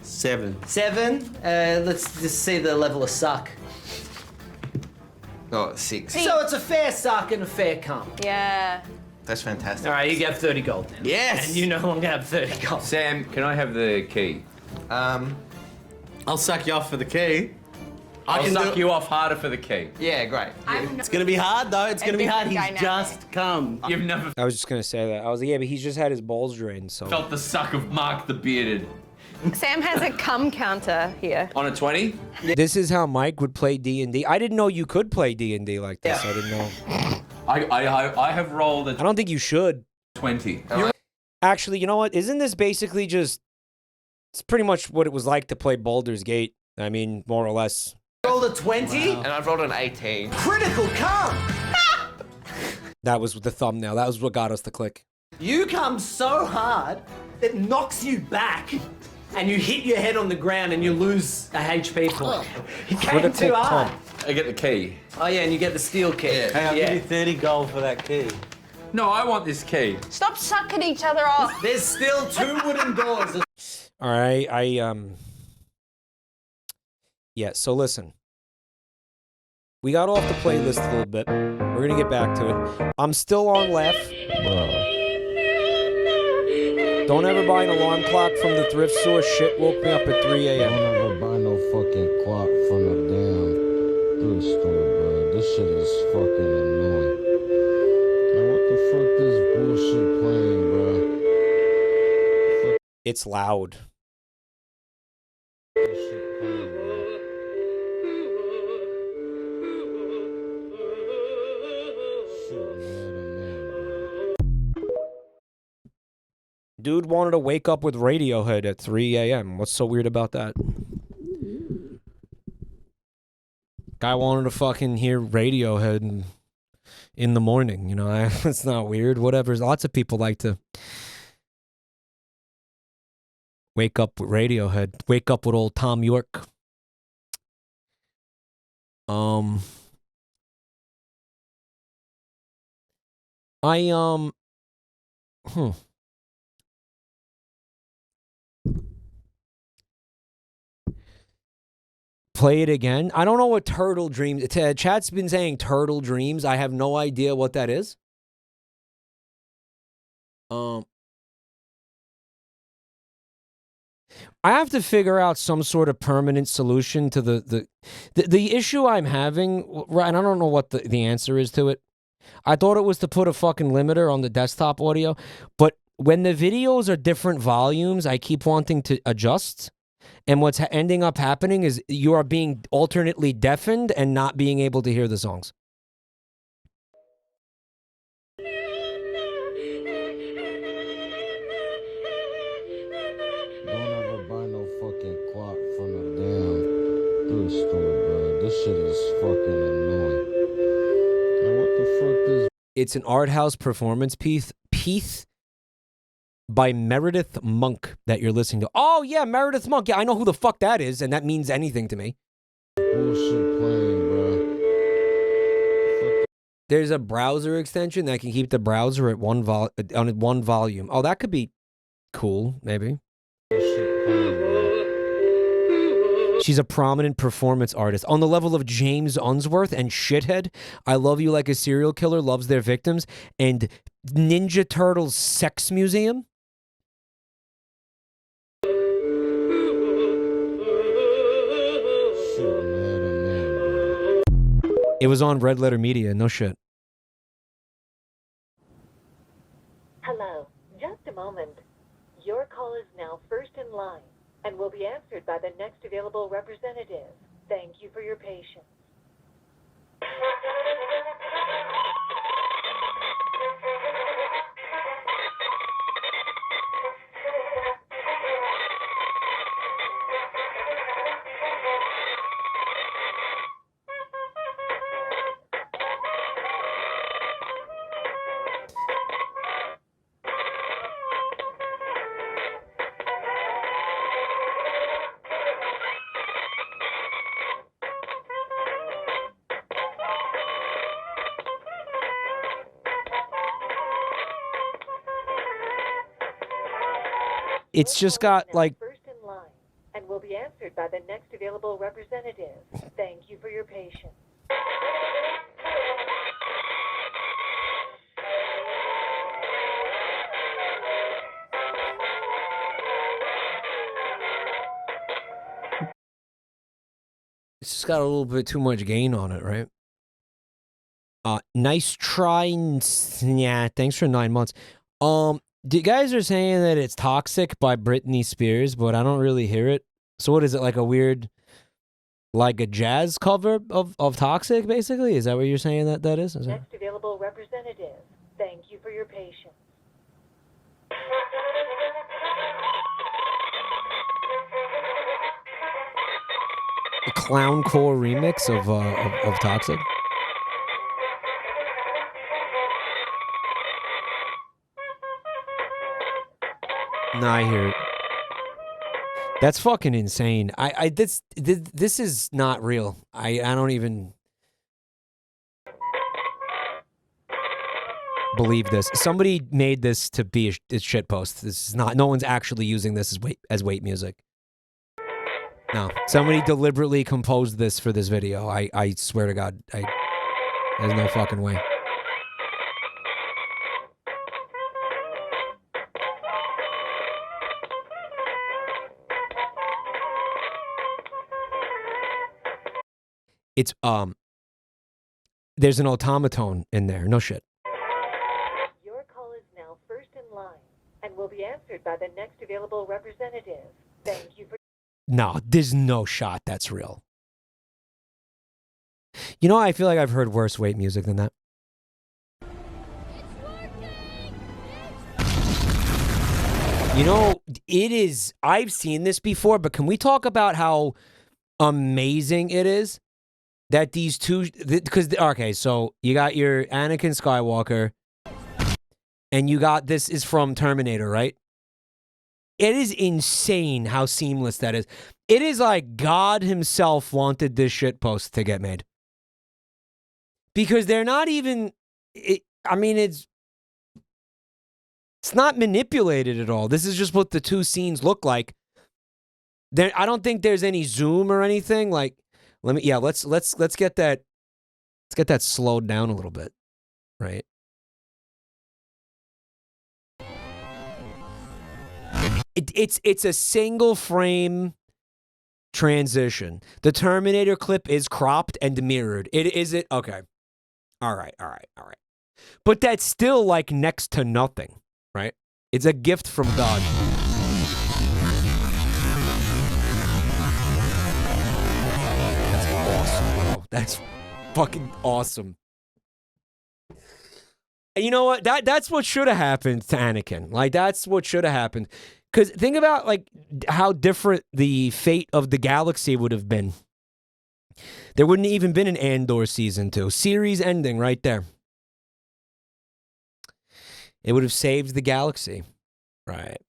7. 7. Let's just see the level of suck. Oh, 6. So it's a fair suck and a fair come. Yeah. That's fantastic. All right, you get 30 gold now. Yes. And you know I'm gonna have 30 gold. Sam, can I have the key? I'll suck you off for the key. I'll suck you off harder for the key. Yeah, great. It's gonna be hard though. It's gonna be hard. He's dynamic. just come. You've never I was just gonna say that. I was like, yeah, but he's just had his balls drained, so. felt the suck of Mark the Bearded. Sam has a cum counter here. On a 20? This is how Mike would play D&D. I didn't know you could play D&D like this. I didn't know. I have rolled a I don't think you should. 20. Actually, you know what? Isn't this basically just... It's pretty much what it was like to play Baldur's Gate. I mean, more or less. Rolled a 20? And I've rolled an 18. Critical come! That was the thumbnail. That was what got us to click. You come so hard, it knocks you back, and you hit your head on the ground and you lose a HP point. You came Critical too hard. come. I get the key. Oh yeah, and you get the steel key. Yeah. Hey, I'll give you 30 gold for that key. No, I want this key. Stop sucking each other off. There's still 2 wooden doors. All right, Yeah, so listen. We got off the playlist a little bit. We're gonna get back to it. I'm still on Laugh. Don't ever buy an alarm clock from the thrift store. Shit woke me up at 3 a.m. Don't ever buy no fucking clock from the damn thrift store, bro. This shit is fucking annoying. Now what the fuck is bullshit playing, bro? It's loud. This shit playing, bro. Shit, man, bro. Dude wanted to wake up with Radiohead at 3 a.m. What's so weird about that? Guy wanted to fucking hear Radiohead in the morning, you know? It's not weird. Whatever. Lots of people like to wake up with Radiohead. Wake up with old Tom York. Play it again. I don't know what Turtle Dreams. Chat's been saying Turtle Dreams. I have no idea what that is. I have to figure out some sort of permanent solution to the issue I'm having, and I don't know what the answer is to it. I thought it was to put a fucking limiter on the desktop audio, but when the videos are different volumes, I keep wanting to adjust. And what's ending up happening is you are being alternately deafened and not being able to hear the songs. Don't ever buy no fucking clock from the damn thrift store, bro. This shit is fucking annoying. Now what the fuck is... It's an art house performance piece by Meredith Monk that you're listening to. Oh, yeah, Meredith Monk. Yeah, I know who the fuck that is, and that means anything to me. Bullshit playing, bro. There's a browser extension that can keep the browser at one volume. Oh, that could be cool, maybe. She's a prominent performance artist on the level of James Unsworth and Shithead. I Love You Like a Serial Killer Loves Their Victims and Ninja Turtles Sex Museum. shit and had a man. It was on Red Letter Media. No shit. Hello. Just a moment. Your call is now first in line and will be answered by the next available representative. Thank you for your patience. It's just got like First in line and will be answered by the next available representative. Thank you for your patience. it's just got a little bit too much gain on it, right? Nice try. Yeah, thanks for 9 months. You guys are saying that it's Toxic by Britney Spears, but I don't really hear it. So what is it, like a weird, like a jazz cover of Toxic, basically? Is that what you're saying that is? Is that... Next available representative. Thank you for your patience. A clowncore remix of Toxic? No, I hear it. That's fucking insane. This is not real. I don't even believe this. Somebody made this to be a shit post. This is not. No one's actually using this as weight music. No, somebody deliberately composed this for this video. I swear to God, there's no fucking way. It's there's an automaton in there. No shit. Your call is now first in line and will be answered by the next available representative. Thank you for... No, there's no shot that's real. You know, I feel like I've heard worse weight music than that. You know, it is... I've seen this before, but can we talk about how amazing it is that these two... Because, okay, so you got your Anakin Skywalker, and you got... This is from Terminator, right? It is insane how seamless that is. It is like God himself wanted this shit post to get made. Because they're not even... I mean, it's not manipulated at all. This is just what the two scenes look like. I don't think there's any zoom or anything. Like, let's get that... Let's get that slowed down a little bit. Right? It's a single frame transition. The Terminator clip is cropped and mirrored. Is it? Okay. All right. But that's still like next to nothing, right? It's a gift from God. That's awesome, bro. That's fucking awesome. And you know what? That's what should have happened to Anakin. Like, that's what should have happened. Because think about, like, how different the fate of the galaxy would have been. There wouldn't even been an Andor Season 2. Series ending right there. It would have saved the galaxy. Right.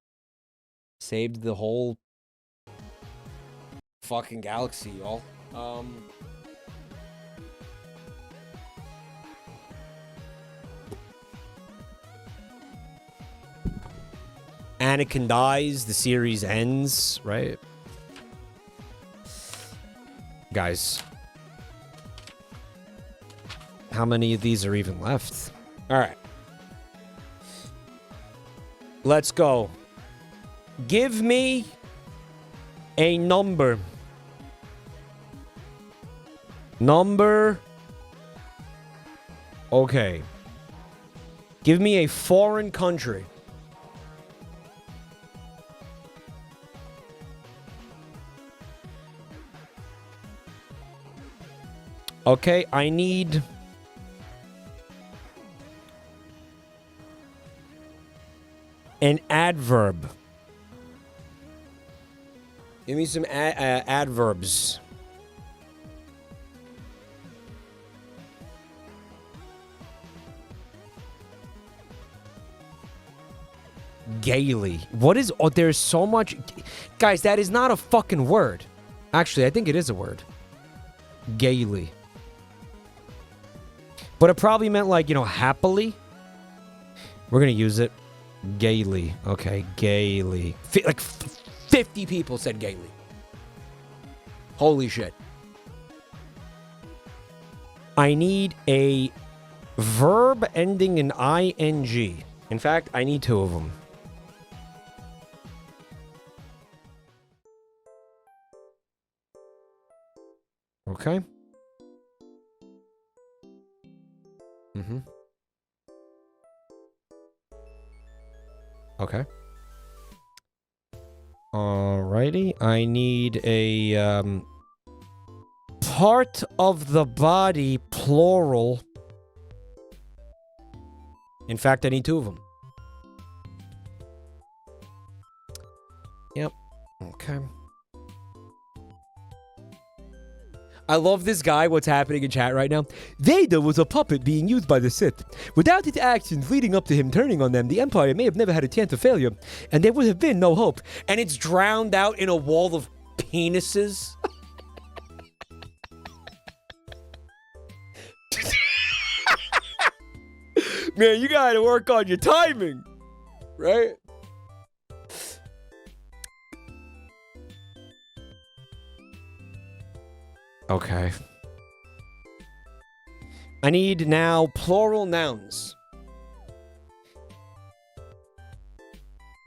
Saved the whole fucking galaxy, y'all. Anakin dies, the series ends, right? Guys, how many of these are even left? All right. Let's go. Give me a number. Number. Okay. Give me a foreign country. Okay, I need... an adverb. Give me some adverbs. Gaily. What is... Oh, there's so much... Guys, that is not a fucking word. Actually, I think it is a word. Gaily. But it probably meant like, you know, happily. We're going to use it. Gaily. Okay, gaily. Like 50 people said gaily. Holy shit. I need a verb ending in ing. In fact, I need 2 of them. Okay. Mm-hmm. Okay. Alrighty. I need a, part of the body, plural. In fact, I need 2 of them. Yep. Okay. I love this guy, what's happening in chat right now. Vader was a puppet being used by the Sith. Without his actions leading up to him turning on them, the Empire may have never had a chance of failure, and there would have been no hope. And it's drowned out in a wall of penises. Man, you gotta work on your timing, right? Okay. I need now plural nouns.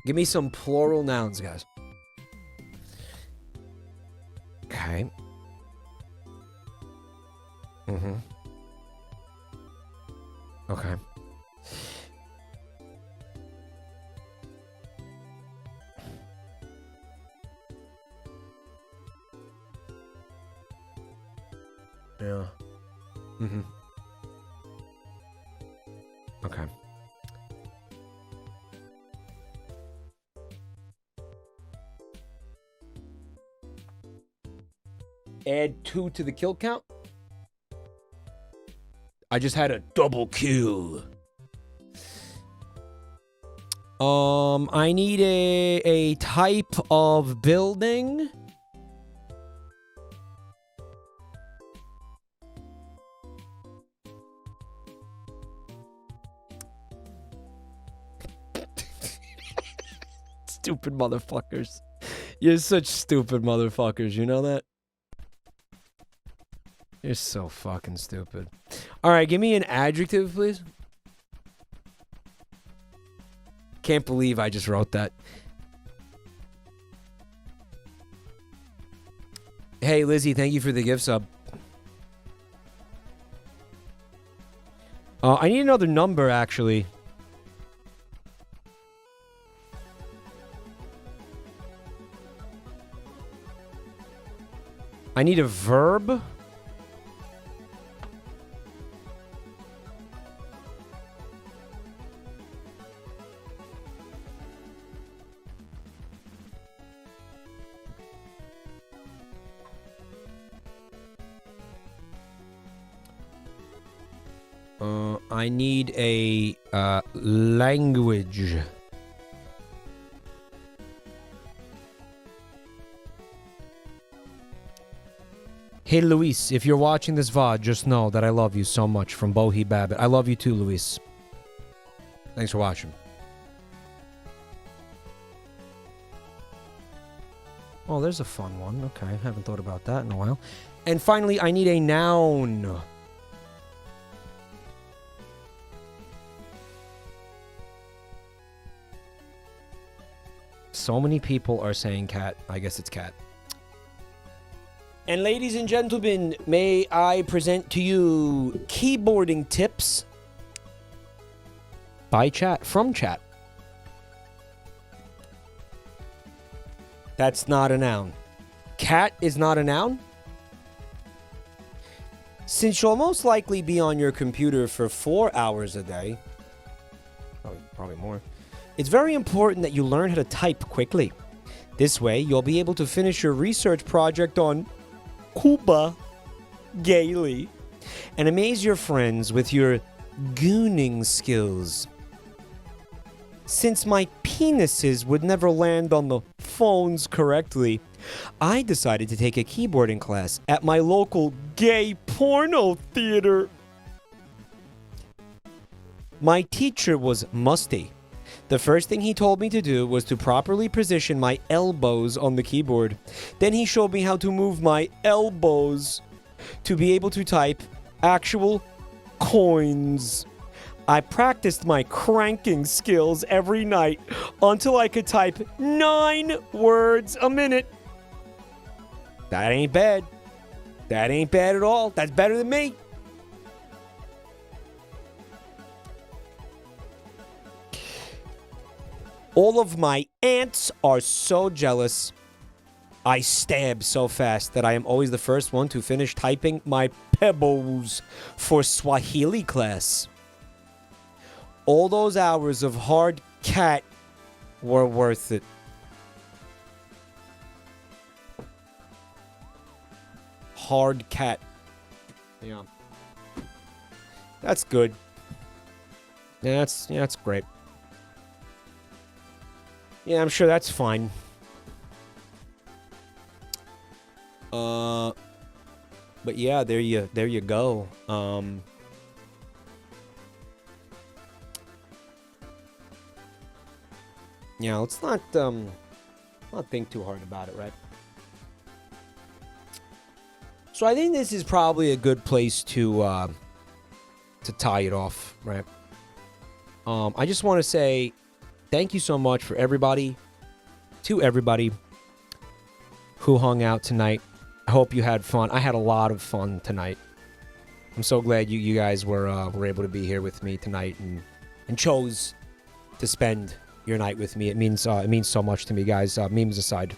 Give me some plural nouns, guys. Okay. Mm-hmm. Okay. Yeah. Mm-hmm. Okay. Add 2 to the kill count. I just had a double kill. I need a type of building. Stupid motherfuckers. You're such stupid motherfuckers, you know that? You're so fucking stupid. Alright, give me an adjective, please. Can't believe I just wrote that. Hey, Lizzie, thank you for the gift sub. I need another number, actually. I need a verb. I need a language. Hey, Luis, if you're watching this VOD, just know that I love you so much from Bohi Babbitt. I love you too, Luis. Thanks for watching. Oh, there's a fun one. Okay, I haven't thought about that in a while. And finally, I need a noun. So many people are saying cat. I guess it's cat. And ladies and gentlemen, may I present to you keyboarding tips by chat, from chat. That's not a noun. Cat is not a noun? Since you'll most likely be on your computer for 4 hours a day, probably more, it's very important that you learn how to type quickly. This way, you'll be able to finish your research project on Cuba gaily and amaze your friends with your gooning skills. Since my penises would never land on the phones correctly, I decided to take a keyboarding class at my local gay porno theater. My teacher was musty. The first thing he told me to do was to properly position my elbows on the keyboard. Then he showed me how to move my elbows to be able to type actual coins. I practiced my cranking skills every night until I could type 9 words a minute. That ain't bad. That ain't bad at all. That's better than me. All of my aunts are so jealous. I stab so fast that I am always the first one to finish typing my pebbles for Swahili class. All those hours of hard cat were worth it. Hard cat. Yeah. That's good. Yeah, that's great. Yeah, I'm sure that's fine. But yeah, there you go. Yeah, let's not think too hard about it, right? So I think this is probably a good place to tie it off, right? I just want to say thank you so much for everybody who hung out tonight. I hope you had fun. I had a lot of fun tonight. I'm so glad you guys were able to be here with me tonight and chose to spend your night with me. It means so much to me, guys. Memes aside,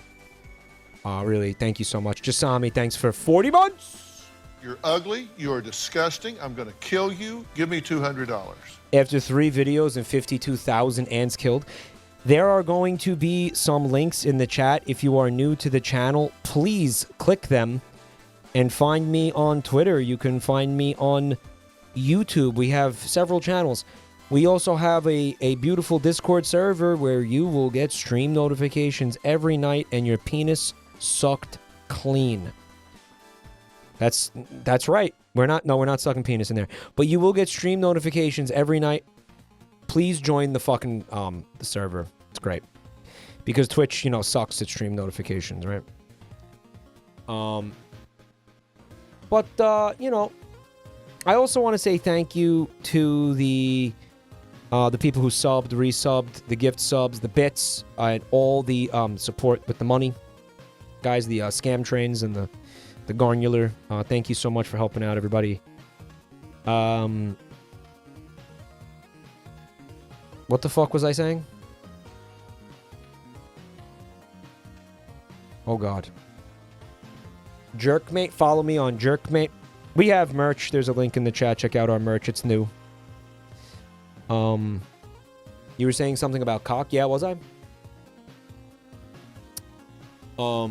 really, thank you so much. Jasami, thanks for 40 months. You're ugly. You are disgusting. I'm going to kill you. Give me $200. After 3 videos and 52,000 ants killed, there are going to be some links in the chat. If you are new to the channel, please click them and find me on Twitter. You can find me on YouTube. We have several channels. We also have a beautiful Discord server where you will get stream notifications every night and your penis sucked clean. That's right. We're not sucking penis in there. But you will get stream notifications every night. Please join the fucking the server. It's great. Because Twitch, sucks at stream notifications, right? But I also want to say thank you to the people who subbed, resubbed, the gift subs, the bits, and all the support with the money. Guys, the scam trains and the Garnular. Thank you so much for helping out, everybody. What the fuck was I saying? Oh, God. Jerkmate. Follow me on Jerkmate. We have merch. There's a link in the chat. Check out our merch. It's new. You were saying something about cock? Yeah, was I? No,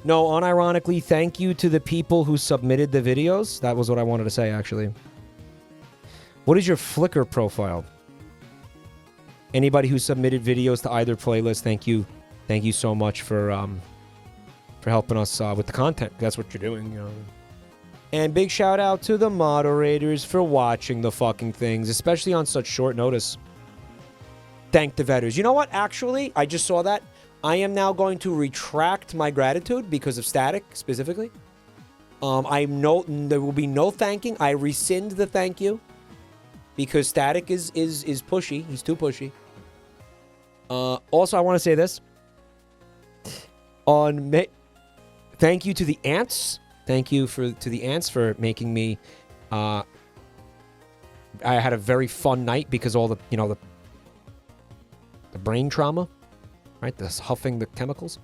unironically, thank you to the people who submitted the videos. That was what I wanted to say, actually. What is your Flickr profile? Anybody who submitted videos to either playlist, thank you. Thank you so much for helping us with the content. That's what you're doing, And big shout out to the moderators for watching the fucking things, especially on such short notice. Thank the vetters. You know what? Actually, I just saw that. I am now going to retract my gratitude because of Static, specifically. There will be no thanking. I rescind the thank you because Static is pushy. He's too pushy. Also, I want to say this. On thank you to the ants. Thank you to the ants for making me. I had a very fun night because all the the brain trauma, right? The huffing the chemicals.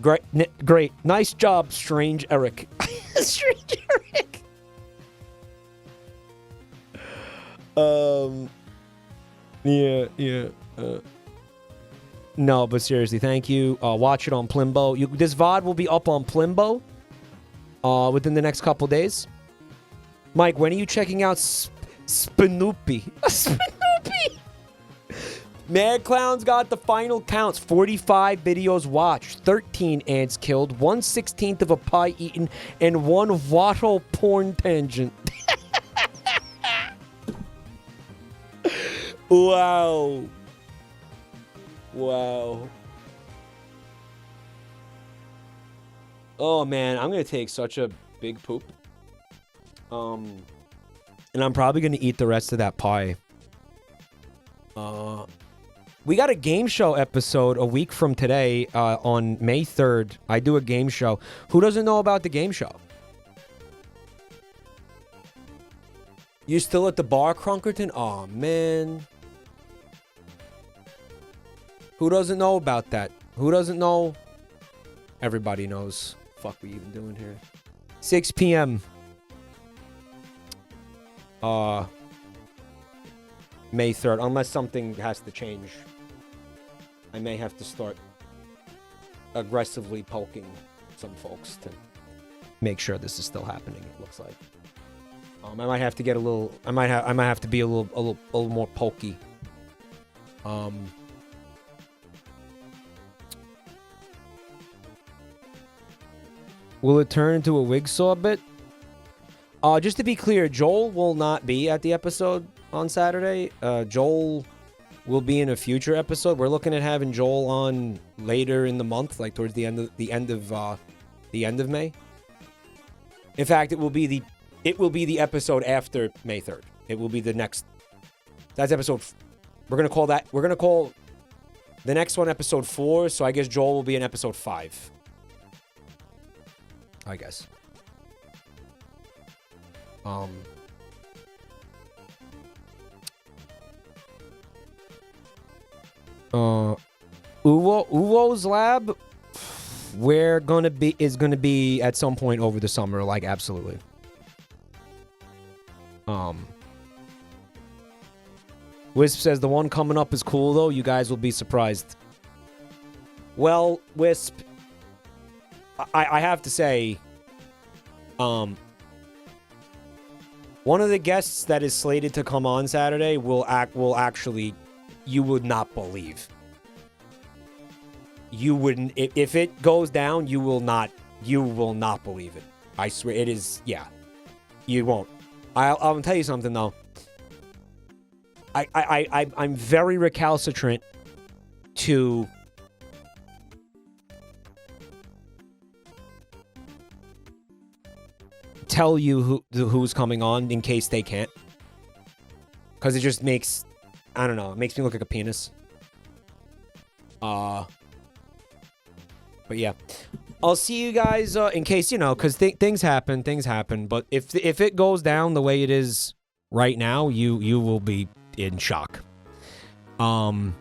Great. Nice job, Strange Eric. Strange Eric. Yeah. No, but seriously, thank you. Watch it on Plimbo. This VOD will be up on Plimbo within the next couple days. Mike, when are you checking out Spinoopy? Spinoopy! Mad Clown's got the final counts. 45 videos watched, 13 ants killed, 1/16 of a pie eaten, and 1 waddle porn tangent. Wow. Oh, man, I'm going to take such a big poop. And I'm probably going to eat the rest of that pie. We got a game show episode a week from today on May 3rd. I do a game show. Who doesn't know about the game show? You still at the bar, Crunkerton? Aw, man. Who doesn't know about that? Who doesn't know? Everybody knows. Fuck we even doing here? 6 p.m. May 3rd. Unless something has to change. I may have to start aggressively poking some folks to make sure this is still happening, it looks like. I might have to get a little I might have to be a little more pokey. Will it turn into a wigsaw bit? Just to be clear, Joel will not be at the episode on Saturday. Joel will be in a future episode. We're looking at having Joel on later in the month, like towards the end of May. In fact, it will be the episode after May 3rd. It will be the next. That's episode. We're gonna call the next one episode 4. So I guess Joel will be in episode 5. I guess. Uwo's lab is gonna be at some point over the summer, like absolutely. Wisp says the one coming up is cool though. You guys will be surprised. Well, Wisp, I have to say, one of the guests that is slated to come on Saturday will actually, you would not believe. You wouldn't, if it goes down, you will not believe it. I swear, it is, yeah. You won't. I'll tell you something though. I'm very recalcitrant to tell you who's coming on in case they can't. Because it just makes, I don't know, it makes me look like a penis. But yeah. I'll see you guys in case, because things happen. But if it goes down the way it is right now, you will be in shock. I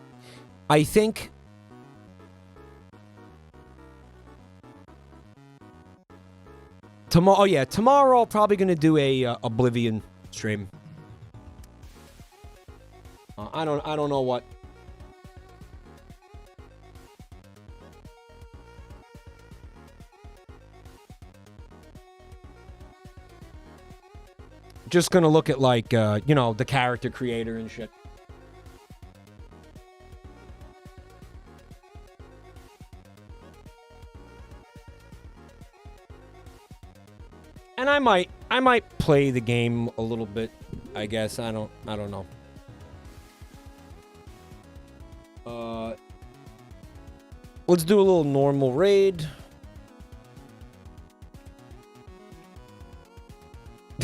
think tomorrow I'm probably gonna do a Oblivion stream. I don't know what. Just gonna look at like the character creator and shit. And I might play the game a little bit, I guess. I don't know. Let's do a little normal raid.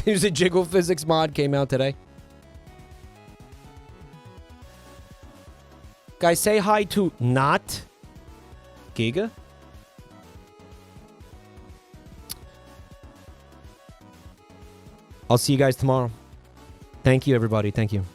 There's a Jiggle Physics mod came out today. Guys, say hi to not Giga. I'll see you guys tomorrow. Thank you, everybody. Thank you.